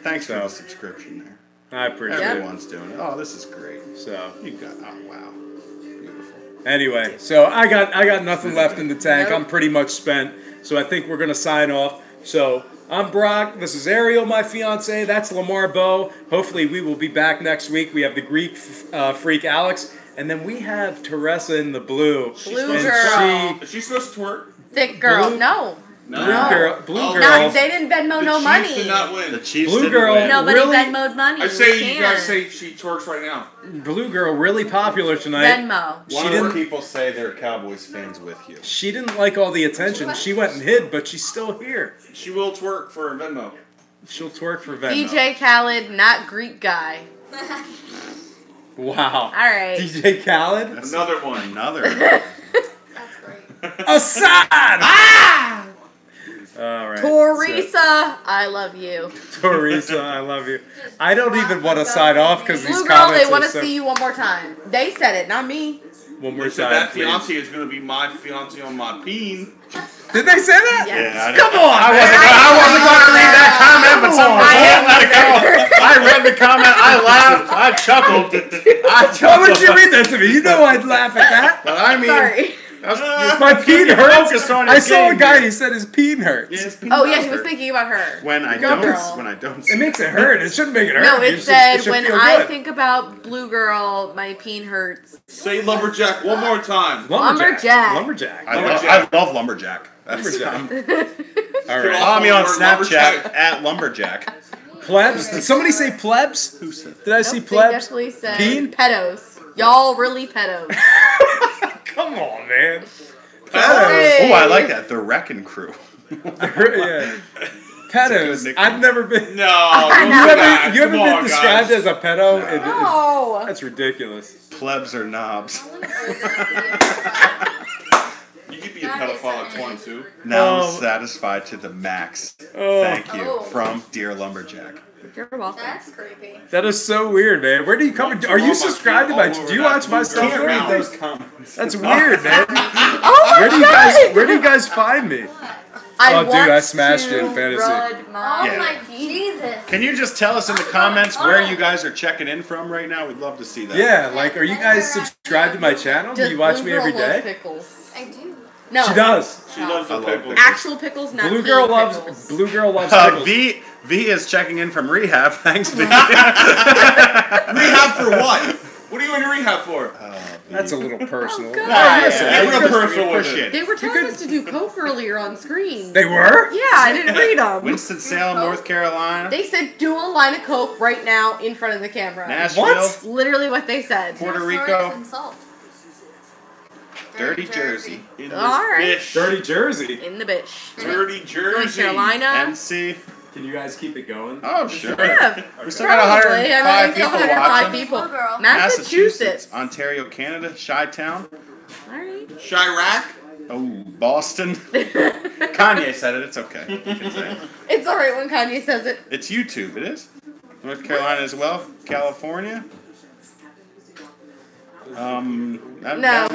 Thanks for the subscription there. I appreciate it. Everyone's doing it. Oh, this is great. So, You got. Oh wow. Beautiful. anyway, so I got nothing left in the tank. I'm pretty much spent. So I think we're gonna sign off. So I'm Brock. This is Ariel, my fiance. That's Lamar Bowe. Hopefully we will be back next week. We have the Greek freak Alex, and then we have Teresa in the blue. Blue And girl. Is she supposed to twerk? Thick girl. Blue- No. Blue girl. Blue Oh, girl. Not, they didn't Venmo no The money. Chiefs did not win. The Chiefs Blue didn't girl. win. Nobody Really? Venmoed money. I say you can't. guys say she twerks right now. Blue girl really popular tonight. Venmo. She One of didn't- the people say they're Cowboys fans with you. She didn't like all the attention. She went and hid, but she's still here. She will twerk for Venmo. She'll twerk for Venmo. DJ Khaled, not Greek guy. Wow. All right. DJ Khaled. That's Another one. Another. That's great. Assad. Ah! All right. Teresa, I love you. Teresa, I love you. I don't even want to sign off because these Blue girl, comments they want are to so... see you one more time. They said it, not me. One more So time, that please. fiance is going to be my fiance on my peen. Did they say that? Yes. Yeah, Come on. I wasn't going to read that comment, but someone let it go. I read the comment. I laughed. I chuckled. Why would you read that to me? You know I'd laugh at that. But I mean, Sorry. My peen hurts. focused on I his saw a game guy. here. He said his peen hurts. Oh, yeah, she was thinking about her. When I Go don't, girl. It makes it hurt. It shouldn't make it hurt. No, it should- said, should when feel I good. think about Blue Girl, my peen hurts. Say lumberjack one more time. Lumberjack. Lumberjack. I love lumberjack. That's Lumberjack. All right. Follow me on Word Snapchat at lumberjack. Plebs. Did somebody say plebs? Who said? Did I see Nope, they plebs? definitely said Peen? pedos. Y'all really pedos. Come on, man. Hey. Oh, I like that. The Wrecking Crew. Yeah. Pedos. nickname. I've never been. No. You ever been described as a pedo? No. That's ridiculous. Plebs or knobs. You could be kid pedophile at 22. Now I'm satisfied to the max. Thank you. Oh. From Dear Lumberjack. You're welcome. That's creepy. That is so weird, man. Where do you come? Are you subscribed to my? Do you watch my stuff? Can't read now? those comments. That's weird, man. Oh my Where do you guys find me? Oh, dude, I smashed it in fantasy. Oh Yeah. my Jesus. Can you just tell us in the comments where you guys are checking in from right now? We'd love to see that. Yeah, like, are you guys subscribed to my channel? Do you watch me every day? Pickles. I do. No. She does. She loves the I love pickles. pickles. Actual pickles, not Blue pea girl pickles. loves pickles. V is checking in from rehab. Thanks, V. Rehab for what? What are you in rehab for? That's a little personal. God. Yeah, listen, yeah, real we personal with appreciate it. They were telling us to do coke earlier on screen. They were? Yeah, I didn't read them. Winston-Salem, North Carolina. They said do a line of coke right now in front of the camera. Nashville. What? Literally what they said. Puerto Snorts Rico. and salt. Dirty Jersey. In All right. bitch. Dirty Jersey. In the bitch. Dirty Jersey. North Carolina. NC. Can you guys keep it going? Oh, sure. Yeah, We still got 105 people 105 watching. people. Oh, girl. Massachusetts. Ontario, Canada. Chi-Town. Alright. Chirac. Oh, Boston. Kanye said it. It's okay. You can say it. It's alright when Kanye says it. It's YouTube. It is. North Carolina as well. California. Oh No.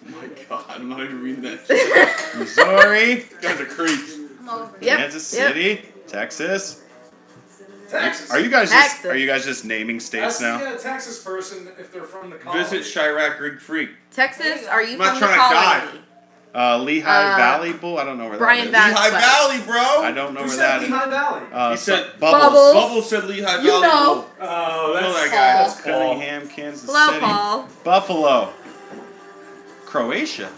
my god, I'm not even reading that. Missouri. You guys are creeps. I'm over it. Yep. Kansas Yep. City. Texas. Texas. Are you guys Texas. just naming states now? a Texas person if they're from the colony. Visit Chirac Greek Freak. Texas, are you I'm not from the trying to die. colony? Lehigh Valley Bowl. I don't know where Brian that is. Vasquez. Lehigh Valley, bro. I don't know Who where said that is. Lehigh Valley? He said Bubbles. Bubbles said Lehigh Valley. You know. Oh, I know that's that guy. Paul. That's Paul. Cunningham, Kansas Hello, City. Paul. Buffalo. Croatia.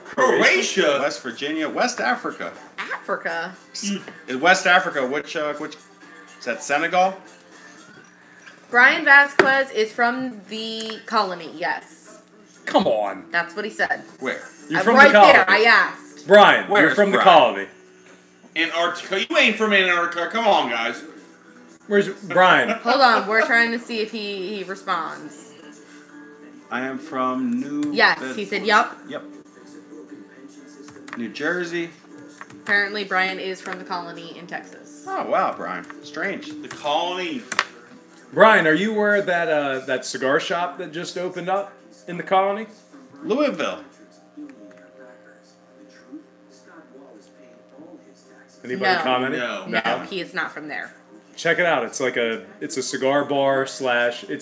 Croatia. West Virginia. West Africa. Africa. In West Africa, which is that Senegal? Brian Vasquez is from the colony, yes. Come on. That's what he said. Where? You're I'm from right the colony. there, I asked. Brian, Where's you're from the Brian? colony. Antarctica. You ain't from Antarctica. Come on, guys. Where's Brian? Hold on, we're trying to see if he responds. I am from New. Yes, he said yup. Yep. New Jersey. Apparently Brian is from the colony in Texas. Oh wow, Brian. Strange. The colony. Brian, are you aware of that cigar shop that just opened up in the colony? Louisville. Anybody No. commenting? No. He is not from there. Check it out. It's like it's a cigar bar / it's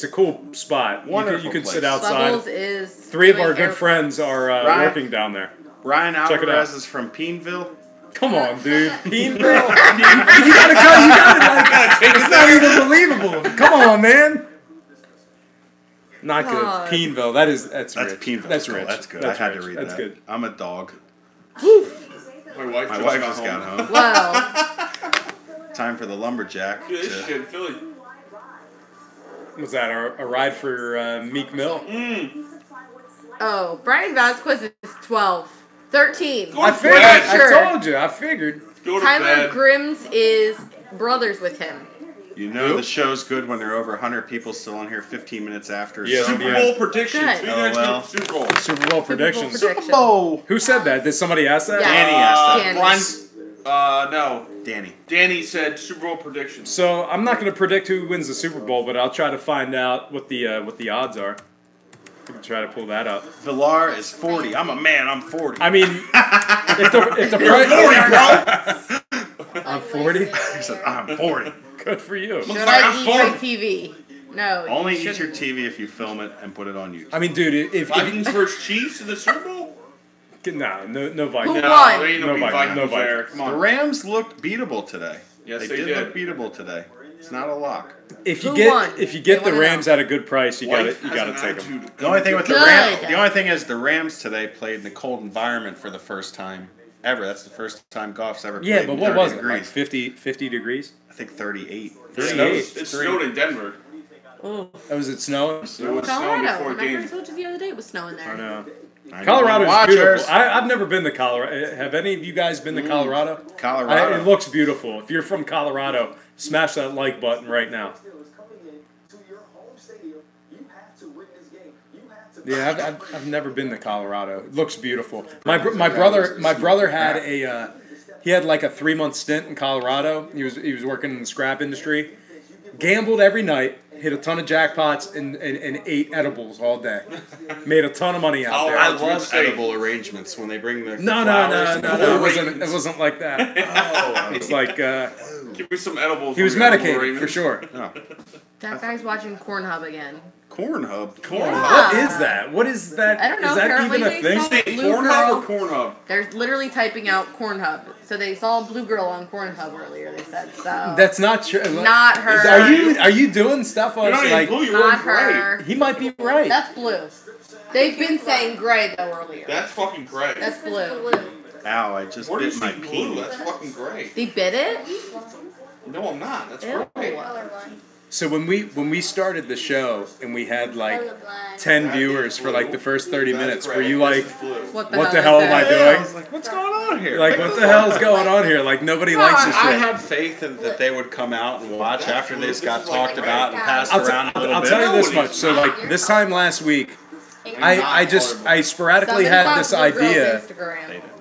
a cool spot. Wonderful You could sit place. outside. Bubbles is 3 of doing our good air- friends are Ryan? working down there. Brian Check it Alvarez out. is from Peenville. Come on, dude. Peenville. You gotta go. You gotta it's not even believable. Come on, man. Not good. God. Peenville. That's That's rich. Peenville. That's Cool. rich. That's good. That's I had rich. to read That's that. good. I'm a dog. My wife My just wife got just got home. home. Well, Time for the lumberjack. Dude, this to- shit in Philly. Was that a ride for Meek Mill? oh, Brian Vasquez is 12. 13. Go I to figured. bed. Sure. I told you. I figured. Go to Tyler bed. Grims is brothers with him. You know the show's good when there are over 100 people still on here 15 minutes after. Yeah, so- Super Bowl predictions. Good. Who you guys LOL. think Super Bowl? Super Bowl predictions. prediction. Bowl. Who said that? Did somebody ask that? Yeah. Danny asked that. Danny. No. Danny. Danny said Super Bowl predictions. So I'm not going to predict who wins the Super Bowl, but I'll try to find out what the odds are. We can try to pull that up. Villar is 40. I'm a man. I'm 40. I mean, if the price, I'm 40. He said, I'm 40. Good for you. Should like I I'm eat my 40. TV? No. Only you eat your shouldn't. TV if you film it and put it on YouTube. I mean, dude, if Vikings versus Chiefs in the Super Bowl? no Vikings. Who No, won? there ain't no, No big Vikings, Vikings no there. Vikings. Come The on. Rams looked beatable today. Yes, they they did did. look beatable today. It's not a lock. If you Who get won? if you get They the wanna Rams know. at a good price, you got Wife to has an take them. attitude. The only thing with the Good. Rams, the only thing is the Rams today played in the cold environment for the first time ever. That's the first time golf's ever played. Yeah, but in what 30 was it? degrees. Like 50 degrees? I think 38. It snowed in Denver. Oh. Oh, was it snowing? It was snowing Colorado. before Remember I games. told you the other day it was snowing there. I know. I Colorado's Watchers. beautiful. I've never been to Colorado. Have any of you guys been to Colorado? Colorado. It looks beautiful. If you're from Colorado, smash that like button right now. Yeah, I've never been to Colorado. It looks beautiful. My brother had he had like a 3-month stint in Colorado. He was working in the scrap industry. Gambled every night, hit a ton of jackpots, and ate edibles all day. Made a ton of money out there. I love edible arrangements when they bring the No, it wasn't like that. It's like give me some edibles. he was medicated for sure. That guy's watching Cornhub again. Cornhub. What is that? What is that? I don't know. Is that Apparently even a they thing? saw Blue Cornhub or Girl. Cornhub? They're literally typing out Cornhub. So they saw a Blue Girl on Cornhub earlier. They said so. That's not true. Not her. Are you doing stuff on You're not like? even blue. You're Not wearing her. gray. He might be right. That's blue. They've been saying gray though earlier. That's fucking gray. That's blue. Ow, I just Where do you bit my see blue? pee. That's fucking gray. They bit it? No, I'm not. That's Ew. gray. Colorblind. So when we started the show and we had like Colorblind. 10 viewers for like the first 30 minutes, were you like, What what the hell is am I that? doing? I was like, what's going on here? Like, what the hell's going on here? Like, nobody likes this I shit. had faith that they would come out and watch after this got talked about and passed I'll around a little I'll bit. tell you this No, much. So like this time last week, I sporadically Something had about this Blue Girl's idea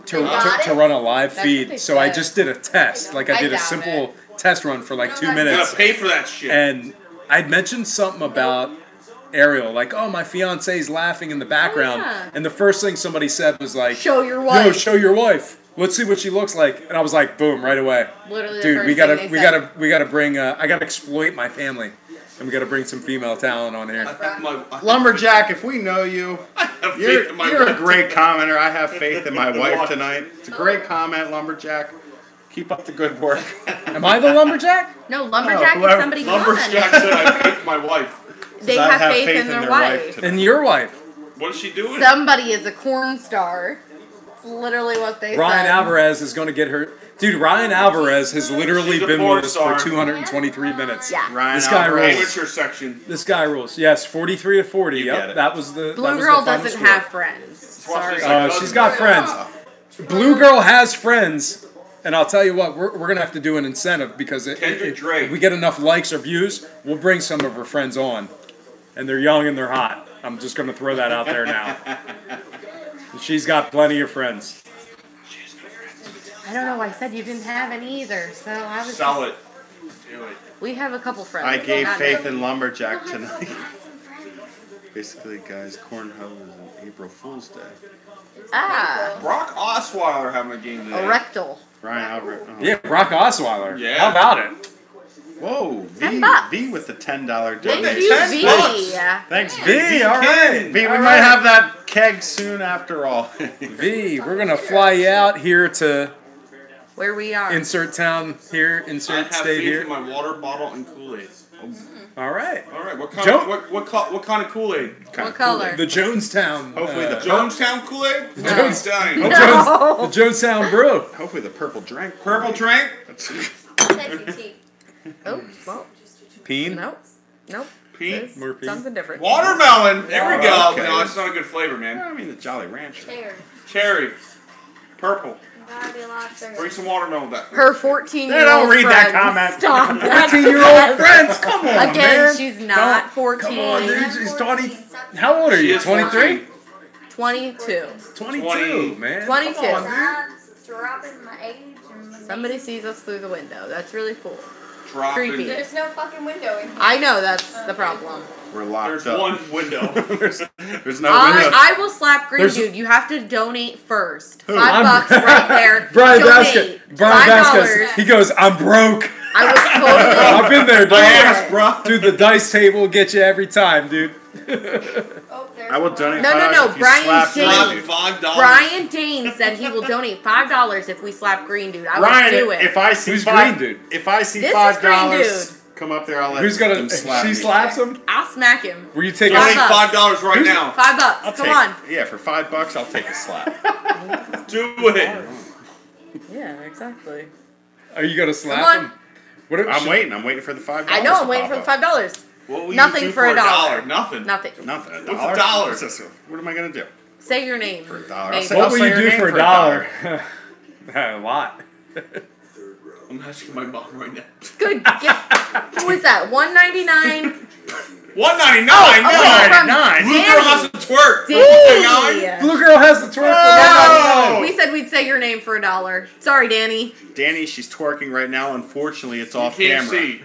Instagram. to run a live That's what feed. they So I said. just did a test. Like I I did a doubt simple test run for like 2 I'm minutes. gonna pay for that shit. And I'd mentioned something about Ariel, like, oh, my fiance's laughing in the background. yeah. And the first thing somebody said was like, Show your wife. yo, show your wife. Let's see what she looks like. And I was like, boom, right away. Literally the Dude, first we thing gotta they we said. gotta bring I gotta exploit my family. And we gotta bring some female talent on here. Lumberjack, if we know you, have you're faith in my a wife. great commenter. I have faith in my wife tonight. It's a great comment, Lumberjack. Keep up the good work. Am I the lumberjack? No, lumberjack whoever- is somebody Lumberjack gone. said I have faith in my wife. They I have faith in their wife. tonight. And your wife. What is she doing? Somebody is a corn star. It's literally what they Ryan said. Alvarez is gonna get her. Dude, Ryan Alvarez has literally She's a been porn with us star. for 223 minutes. Yeah. Ryan This guy Alvarez. rules. Amateur section. This guy rules. Yes, 43 to 40. You Yep, get it. that was the. Blue that was Girl the final doesn't score. have friends. watch Sorry. this. She's got friends. Blue Girl has friends, and I'll tell you what, we're gonna have to do an incentive because Kendrick Drake. if we get enough likes or views, we'll bring some of her friends on, and they're young and they're hot. I'm just gonna throw that out there now. She's got plenty of friends. I don't know. I said you didn't have any either, so I was. Sell it. Do it. We have a couple friends. I gave Not faith many. in Lumberjack tonight. Basically, guys, Cornhub is an April Fool's Day. Ah, Brock Osweiler having a game today. a rectal. Ryan Alvarez. Oh. Yeah, Brock Osweiler. Yeah. How about it? Whoa, $10. V with the $10 Thank donation. you, $10. V. Thanks, V. V, all right. V, we All might right. have that keg soon after all. V, we're gonna fly you out here to Where we are. insert town here, I insert have state faith here. in my water bottle and Kool-Aid. All right. All right, what kind? Joe- What kind of Kool-Aid? What color? The Jonestown. Hopefully the Jonestown Kool-Aid? No. Jonestown. No. The Jonestown Brew. Hopefully the purple drink. Purple drink? Sexy tea. Oh, well, Peen. nope. Nope. Pete? It's More peen. something different. Watermelon. There we go. Okay. No, it's not a good flavor, man. I mean the Jolly Rancher. Cherry. Cherry. Purple. Gotta be a lot of sugar. Bring some watermelon back. Her 14-year-old They don't read that friends. comment. Stop that. 14-year-old friends. Come on, Again, man. she's not 14. Come on, dude. She's 20. How old are She you? is 23? 22. 22, man. 22. Come on, dude. Stop dropping my age. And my Somebody sees us through the window. That's really cool. Dropping. Creepy. There's no fucking window in here. I know that's the problem. We're locked There's up. one window. there's no window. I will slap Green There's- Dude. You have to donate first. $5 I'm- right there. Brian Donate. Vasquez. Brian Vasquez. $5. He goes, I'm broke. I was totally. I've been there, Yes, dog. bro. Dude, the dice table will get you every time, dude. Oh, there's I will one. donate No, no, $5 no, if you Brian slap James. Green Dude. $5. Brian Dane said he will donate $5 if we slap Green Dude. I will Ryan, do it. if I see Who's five, Green Dude? if I see This is $5, come up there. I'll let Who's them gonna? slap She me. slaps him. I'll smack him. Were you taking? Donate $5. $5 right now. $5. I'll Come take, on. Yeah, for $5, I'll take a slap. Do it. Yeah, exactly. Are you gonna slap Come on. him? What if, I'm waiting. I'm waiting for the $5. I know. I'm to waiting pop for the up. $5. What will Nothing you do for a dollar. Nothing. Nothing. Nothing. $1. What's a dollar? What's this? What am I gonna do? Say your name. For $1. Maybe. I'll What will say you your do name for a dollar? A lot. I'm asking my mom right now. Good. Who is that? $1.99. $1.99. Okay, from $1.99. Blue Girl has Danny. a twerk. Danny. Blue girl has the twerk. No! We said we'd say your name for $1. Sorry, Danny. Danny, she's twerking right now. Unfortunately, it's You off can't camera. see.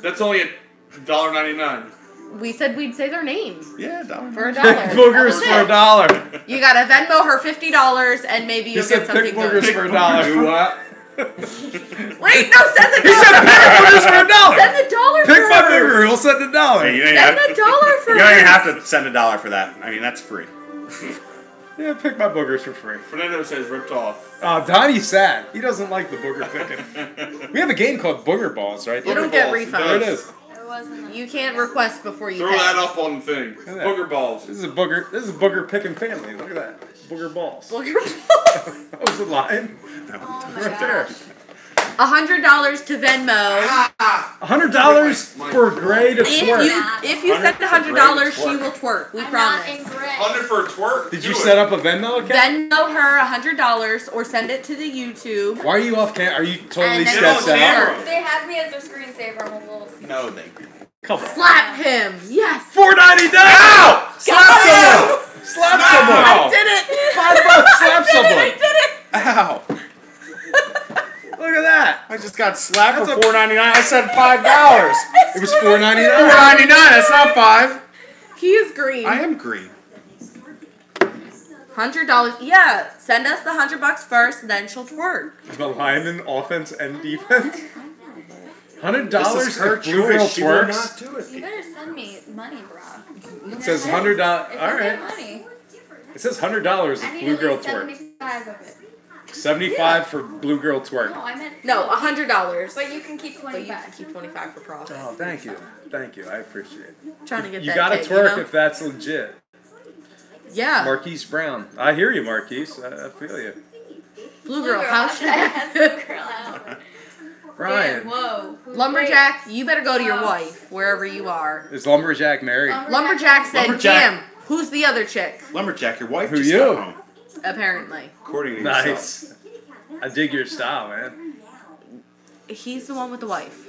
That's only $1.99. We said we'd say their name Yeah, $1. for $1. Boogers for $1. You gotta Venmo her $50 and maybe He you'll said get pick something boogers good. for $1. Do what? Wait, no, send the He said dollar. pick boogers for $1. Send the dollar Pick my first. booger. He'll send $1. Hey, you don't even Send have, the dollar first. you don't even have to send $1 for that. I mean, that's free. Yeah, pick my boogers for free. Fernando says ripped off. Oh, Donnie's sad. He doesn't like the booger picking. We have a game called Booger Balls, right? You don't get Balls, refunds. There it is. It wasn't. You can't request before you Throw pay. that up on the thing. at that. Booger balls. This is a booger picking family. Look at that. Booger balls. Booger balls. That was the line. Oh my Right there. gosh. $100 to Venmo. $100 for Gray to twerk. If you send $100, she will twerk. We I'm promise. not in gray. 100 for a twerk. Did Do you it. set up a Venmo account? Venmo her $100 or send it to the YouTube. Why are you off camera? Are you totally And then sketched on out? camera. They have me as their screensaver. I'm a little. No, they. Come on. Slap him. Yes. $4.99. Ow! Slap someone. Slap someone. I did it. $5. Slap someone. I did it. Ow! Look at that. I just got slapped That's for a- $4.99. I said $5. It was $4.99. $4.99. That's not $5. He is green. I am green. $100. Yeah. Send us the $100 first, then she'll twerk. The lineman, offense and defense. $100 This is her if Blue Girl choice. She will twerks. not do it. You better send me money, bro. It says $100. All If I get right. money, It says $100 I if need Blue at Girl least twerks. 75 of it. 75 for Blue Girl twerk. No, I meant. No, $100. But you can keep But 20 you can back. keep 25 for profit. Oh, thank you. Thank you. I appreciate it. Trying to get You that gotta cake, twerk you know? if that's legit. Yeah. Marquise Brown. I hear you, Marquise. I feel you. Blue girl, Blue how girl, should ask the girl out. Ryan. Damn, whoa. Who's Lumberjack, you better go to your Oh. wife, wherever you are. Is Lumberjack married? great? Lumberjack said, Lumberjack. damn, who's the other chick? Lumberjack, your wife Who just you? got home. Apparently. According to yourself. Nice. I dig your style, man. He's the one with the wife.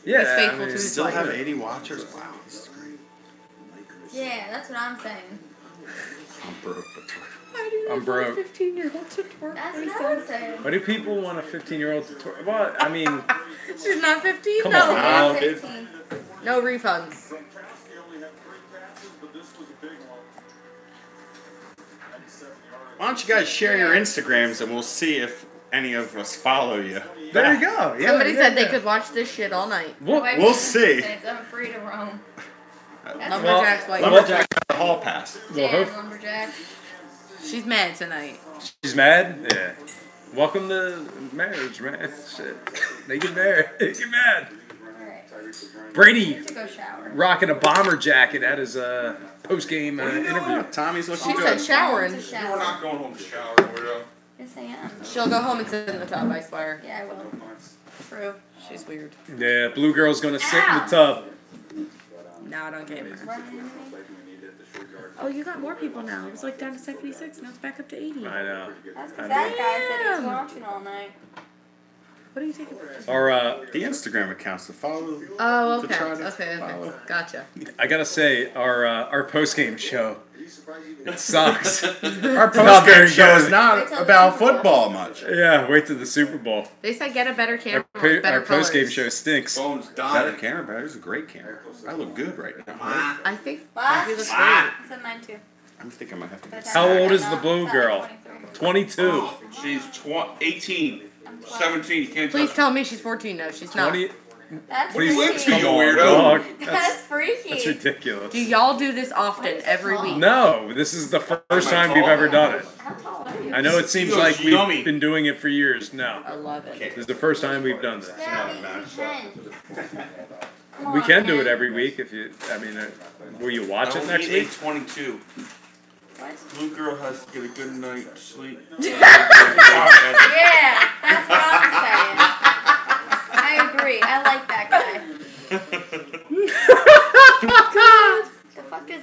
Yeah. He's faithful to his Still wife. have 80 watchers? Wow, this is great. Yeah, that's what I'm saying. I'm broke, but I'm broke. 15-year-old to twerk. That's what I'm saying. Why do people want a 15-year-old to twerk? Well, I mean, She's not 15? Come No. on. Yeah, Oh, 15. No refunds. why don't you guys share your Instagrams and we'll see if any of us follow you. there you go. Yeah, Somebody yeah, said they yeah. could watch this shit all night. Well, My wife we'll says see. I'm free to roam. That's Lumberjack's wife. Lumberjack got the hall pass. well, Damn, Lumberjack. She's mad tonight. she's mad? Yeah. Welcome to marriage, man. Shit. They get married. They get mad. Alright. Brady To go shower. rocking a bomber jacket at his post-game interview. Tommy's looking She good. said showering. To We're shower. not going home to shower, weirdo. Yes, I am. She'll go home and sit in the tub, I swear. Yeah, I will. True. She's weird. Yeah, Blue Girl's gonna sit in the Ow. tub. Now I don't get her. Running. Oh, you got more people now. It was like down to 76. Now it's back up to 80. I know. That's I because know. that guy said he was Damn. watching all night. What are you taking pictures of? Our, The Instagram accounts to follow. Oh, To okay. try to Okay. follow. Gotcha. I gotta say, our post-game show, it sucks. Our Not post very show is good. not Wait till the about Super Bowl. football much. Yeah, wait till the Super Bowl. They said get a better camera Our, with better our post-game colors. show stinks. Phone's Better dying. camera, better. It's a great camera. I look good right now. Right? I think What? you look great. I said mine too. I think I might have to But get it's How not- old is I'm the not- blue it's not girl? 23. 22. She's 18. 17. You can't Please touch tell me she's 14. No, she's not. 20. That's Please, lips freaky. you come on, weirdo. dog. That's That's freaky. ridiculous. Do y'all do this often, every week? No, this is the first time we've ever done it. How tall are you? I know it seems Feels like we've yummy. been doing it for years. No, I love it. this is the first time we've done this. Daddy, you can. Come We on, can do it Ken. every week if you. I mean, will you watch it I next need week? 22. What? Blue girl has to get a good night's sleep. Yeah, that's what I'm saying. I agree. I like that guy. The fuck is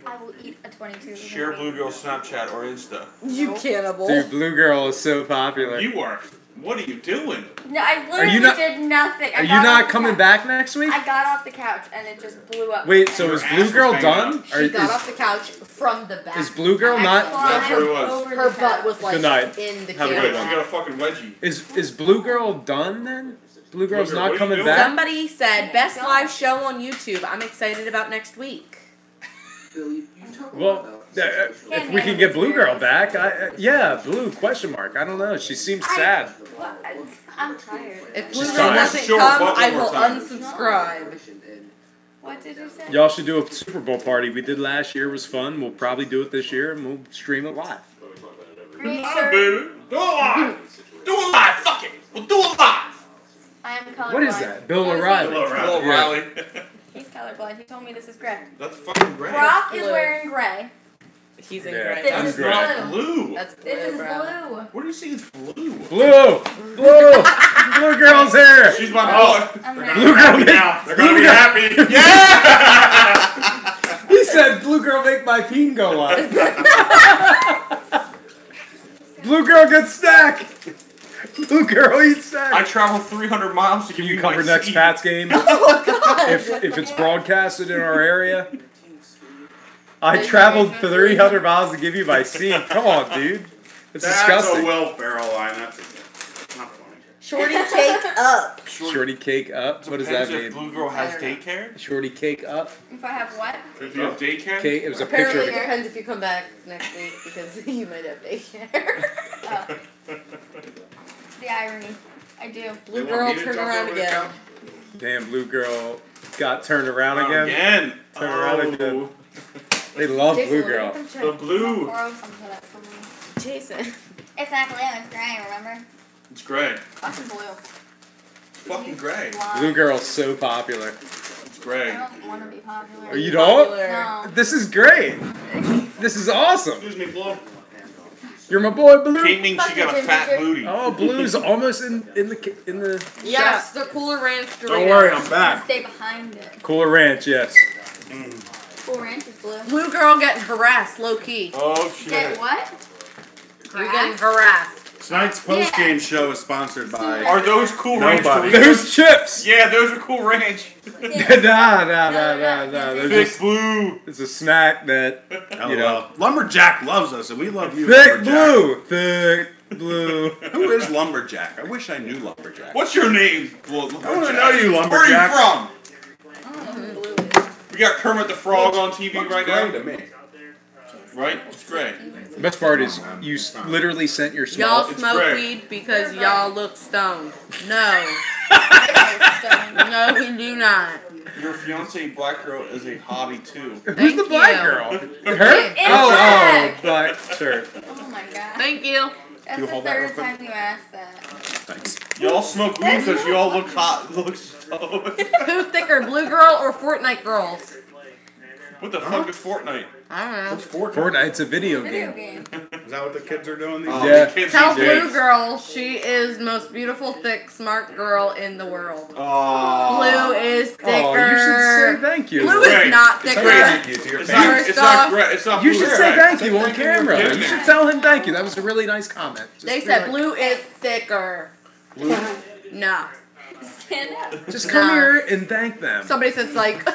I will eat a 22. Share Blue Girl Snapchat or Insta. You cannibal. Dude, Blue Girl is so popular. You are What are you doing? No, I literally did nothing. Are you not coming back next week? I got off the couch and it just blew up. Wait, so is Blue Girl done? She got off the couch from the back. Is Blue Girl not? That's where it was. Her butt was like Good night. in the Have a good one. You camera. got a fucking wedgie. Is Blue Girl done then? Blue Girl's Blue Girl, not what are coming you back? doing? Somebody said best live show on YouTube. I'm excited about next week. Well, if we can get Blue Girl back, yeah, Blue, question mark. I don't know. She seems sad. Well, I'm tired. If Blue She's Girl tired. doesn't Sure, come, one I more will time. unsubscribe. What did you say? Y'all should do a Super Bowl party. We did last year. It was fun. We'll probably do it this year, and we'll stream it live. Make Come on, sure baby. Do it live. Do it live. Fuck it. We'll do it live. I am colorblind. What is that? Bill What is O'Reilly. he? Bill Yeah. O'Reilly. He's colorblind. He told me this is gray. That's fucking great. Brock is Blue. wearing gray. He's in Yeah. gray. This I'm is great. Not blue. blue. That's blue, This is bro. blue. What do you see is blue? Blue! Blue Girl's here! She's my boy. I'm Blue ready. Girl make, They're gonna Blue be Girl- happy. Yeah! He said, Blue Girl make my peen go up. Blue Girl gets snack! Blue Girl eats snack! I travel 300 miles to Can give you you cover my next seat. Pats game? If it's broadcasted in our area? I traveled 300 miles to give you my seat. Come on, dude. It's That's disgusting. a Will Ferrell line. That's not funny. Shorty cake up. Shorty cake up? What does that Depends if mean? Blue Girl has I don't know. daycare. Shorty cake up? If I have what? If you have daycare. Cake. It was a picture Apparently, of it it. depends if you come back next week because you might have daycare. Oh. The irony. I do. Blue They girl, want me to turn jump around over the again. couch? Damn, Blue Girl got turned around Oh, again. Turn around Oh, again. They love Jason, Blue let me Girl. come check. the blue. Or some for that someone. Jason. It's not blue, it's gray, remember? It's gray. Fucking blue. It's fucking gray. Blonde. Blue Girl's so popular. It's I gray. don't want to be popular. Are you don't? No. This is great. This is awesome. Excuse me, Blue. You're my boy, Blue. Kate means she got a fat booty. Oh, Blue's almost in the Yes, the Cooler Ranch Doritos. Don't worry, I'm back. Stay behind it. Cooler Ranch, yes. Cool Ranch is blue. Blue girl getting harassed, low key. Oh Get shit. what? You're getting harassed. Tonight's postgame show is sponsored by. Are those Cool Ranch Nobody. Doritos? Those chips. Yeah, those are Cool Ranch. Nah. They're Thick just, blue. it's a snack that, you know. Lumberjack loves us, and we love you. Thick Lumberjack. blue. Thick blue. Who is Lumberjack? I wish I knew Lumberjack. What's your name? I want to know you, Where Lumberjack. are you from? We got Kermit the Frog on TV right Gray now. to me. Right? It's great. The best part is you literally sent your Y'all small. It's smoke great. weed because y'all look stoned. No. No, we do not. Your fiance black girl is a hobby too. Who's Thank the black you. girl? Her? In Oh, black. black shirt. Oh my god. Thank you. That's you the hold that real third quick? time you asked that. Thanks. Y'all smoke weed because y'all look hot, look stoned. Who's thicker, Blue Girl or Fortnite Girls? What the fuck is Fortnite? I don't know. What's Fortnite? Fortnite's a video Video game. game. Is that what the kids are doing these Oh, days? Yeah. the kids Tell these Blue days. Girl she is the most beautiful, thick, smart girl in the world. Aw. Blue is thicker. Oh, you should say thank you. Blue Great. is not It's thicker. crazy. Thank you to your It's family. not, First it's not off, great. It's not You blue. should say Right. thank you on Thank you. camera. Yeah. You should tell him thank you. That was a really nice comment. Just They be said like, Blue is thicker. No. Stand up. Just come Nah. here and thank them. Somebody says like,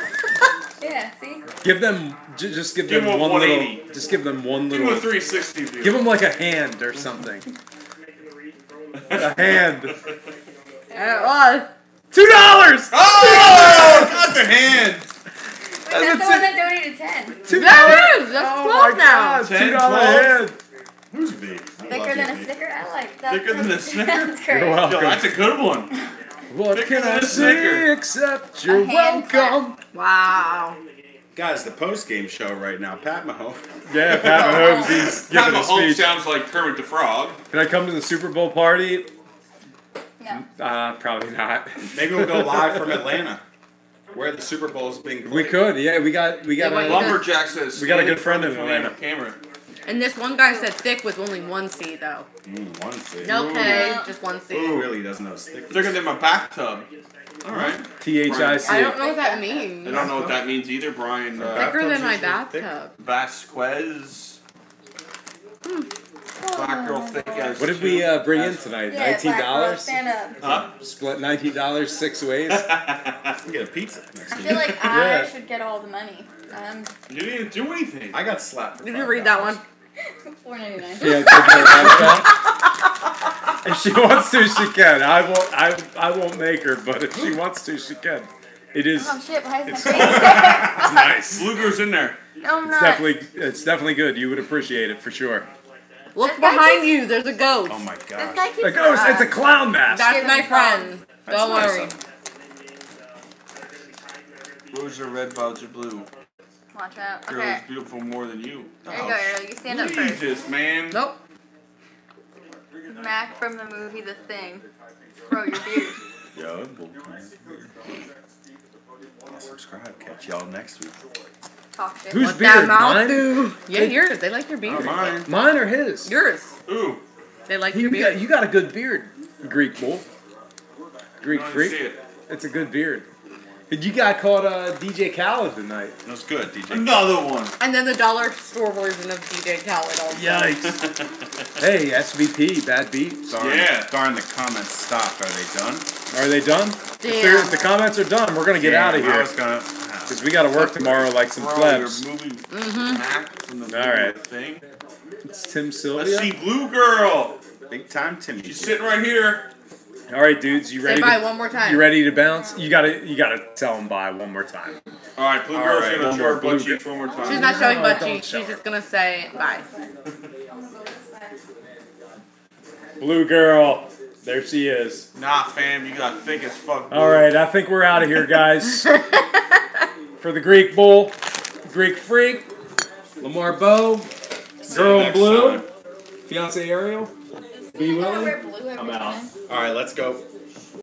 Yeah, see? Give them, just give Give them them a one 180. little, just give them one Give him a little, 360 view. give them like a hand or something. A hand. $2! Oh! Got the hand! Wait, that's the one that donated 10. $2. that is, that's Oh 12 my now. God, $10, $2 hand. Who's me? Thicker than a sticker? I like that. Thicker than a Snicker? That's great. You're welcome. Yo, that's a good one. What Thicker can than I a say Snicker. except you're A hand welcome? Wow. Guys, the postgame show right now. Pat Mahomes. Yeah, Pat Mahomes, he's Pat giving a Mahomes speech. sounds like Kermit the Frog. Can I come to the Super Bowl party? No. Probably not. Maybe we'll go live from Atlanta, where the Super Bowl is being played. We could, yeah. We got why a you Lumberjack says. We got a "Stand good friend in front of Atlanta." the camera. And this one guy said thick with only one C though. One thing. Okay, just one C. He really doesn't know stick. Thicker than my bathtub. All right. THIC. I don't know what that means. I don't know what that means either, Brian. Thicker than my Bathtub's usually thick. bathtub. Vasquez. Black girl thick ass. What did we bring in tonight? Yeah, $19? Stand up. Huh? Split $19 6 ways. You get a pizza next I week. feel like Yeah. I should get all the money. You didn't do anything. I got slapped. Did you read that one? $4.99. Yeah, it's if she wants to, she can. I won't make her, but if she wants to, she can. It is. Oh shit! Why is my It's face? It's nice. Luger's in there. No, I'm It's not. definitely good. You would appreciate it for sure. Look This guy behind keeps- you. There's a ghost. Oh my This god. guy keeps. The ghost. It's a clown mask. That's Give my him friend. That's Don't nice worry. of him. Rose are red, violets are blue. Watch out. Girl Okay. is beautiful more than you. There you go, Ariel. You stand up first. Jesus, man. Nope. Mac from the movie The Thing. Grow your beard. Yo, subscribe. Catch y'all next week. Talk shit. Whose What that beard? mouth Mine? do? Yeah, yours. They like your beard. Mine. Mine or his? Yours. Ooh. They like You your beard. got, you got a good beard, Greek bull. Greek I don't freak. see it. It's a good beard. You got caught DJ Khaled tonight. That was good, DJ. Another one. And then the dollar store version of DJ Khaled also. Yikes. Hey, SVP, bad beat. Darn, Yeah. darn, the comments stopped. Are they done? Are they done? Damn. If the comments are done, we're gonna get out of I here was gonna. because we got to work tomorrow like some Bro, plebs. your movie Mm-hmm. Mac from the All right. thing. It's Tim Let's Sylvia. see Blue Girl. Big time, Timmy. She's sitting right here. All right, dudes, you Say ready? bye one more time. You ready to bounce? You gotta tell them bye one more time. All right, Blue All Girl's right, gonna one show more her Blue butt cheeks one more time. She's not showing No, butt don't cheeks. show She's her. just gonna say bye. Blue girl, there she is. Nah, fam, you got thick as fuck. All right, I think we're out of here, guys. For the Greek bull, Greek freak, Lamar Bow, girl in next blue, time. fiance Ariel, B You gotta wear Willie. blue every I'm out. time. All right, let's go.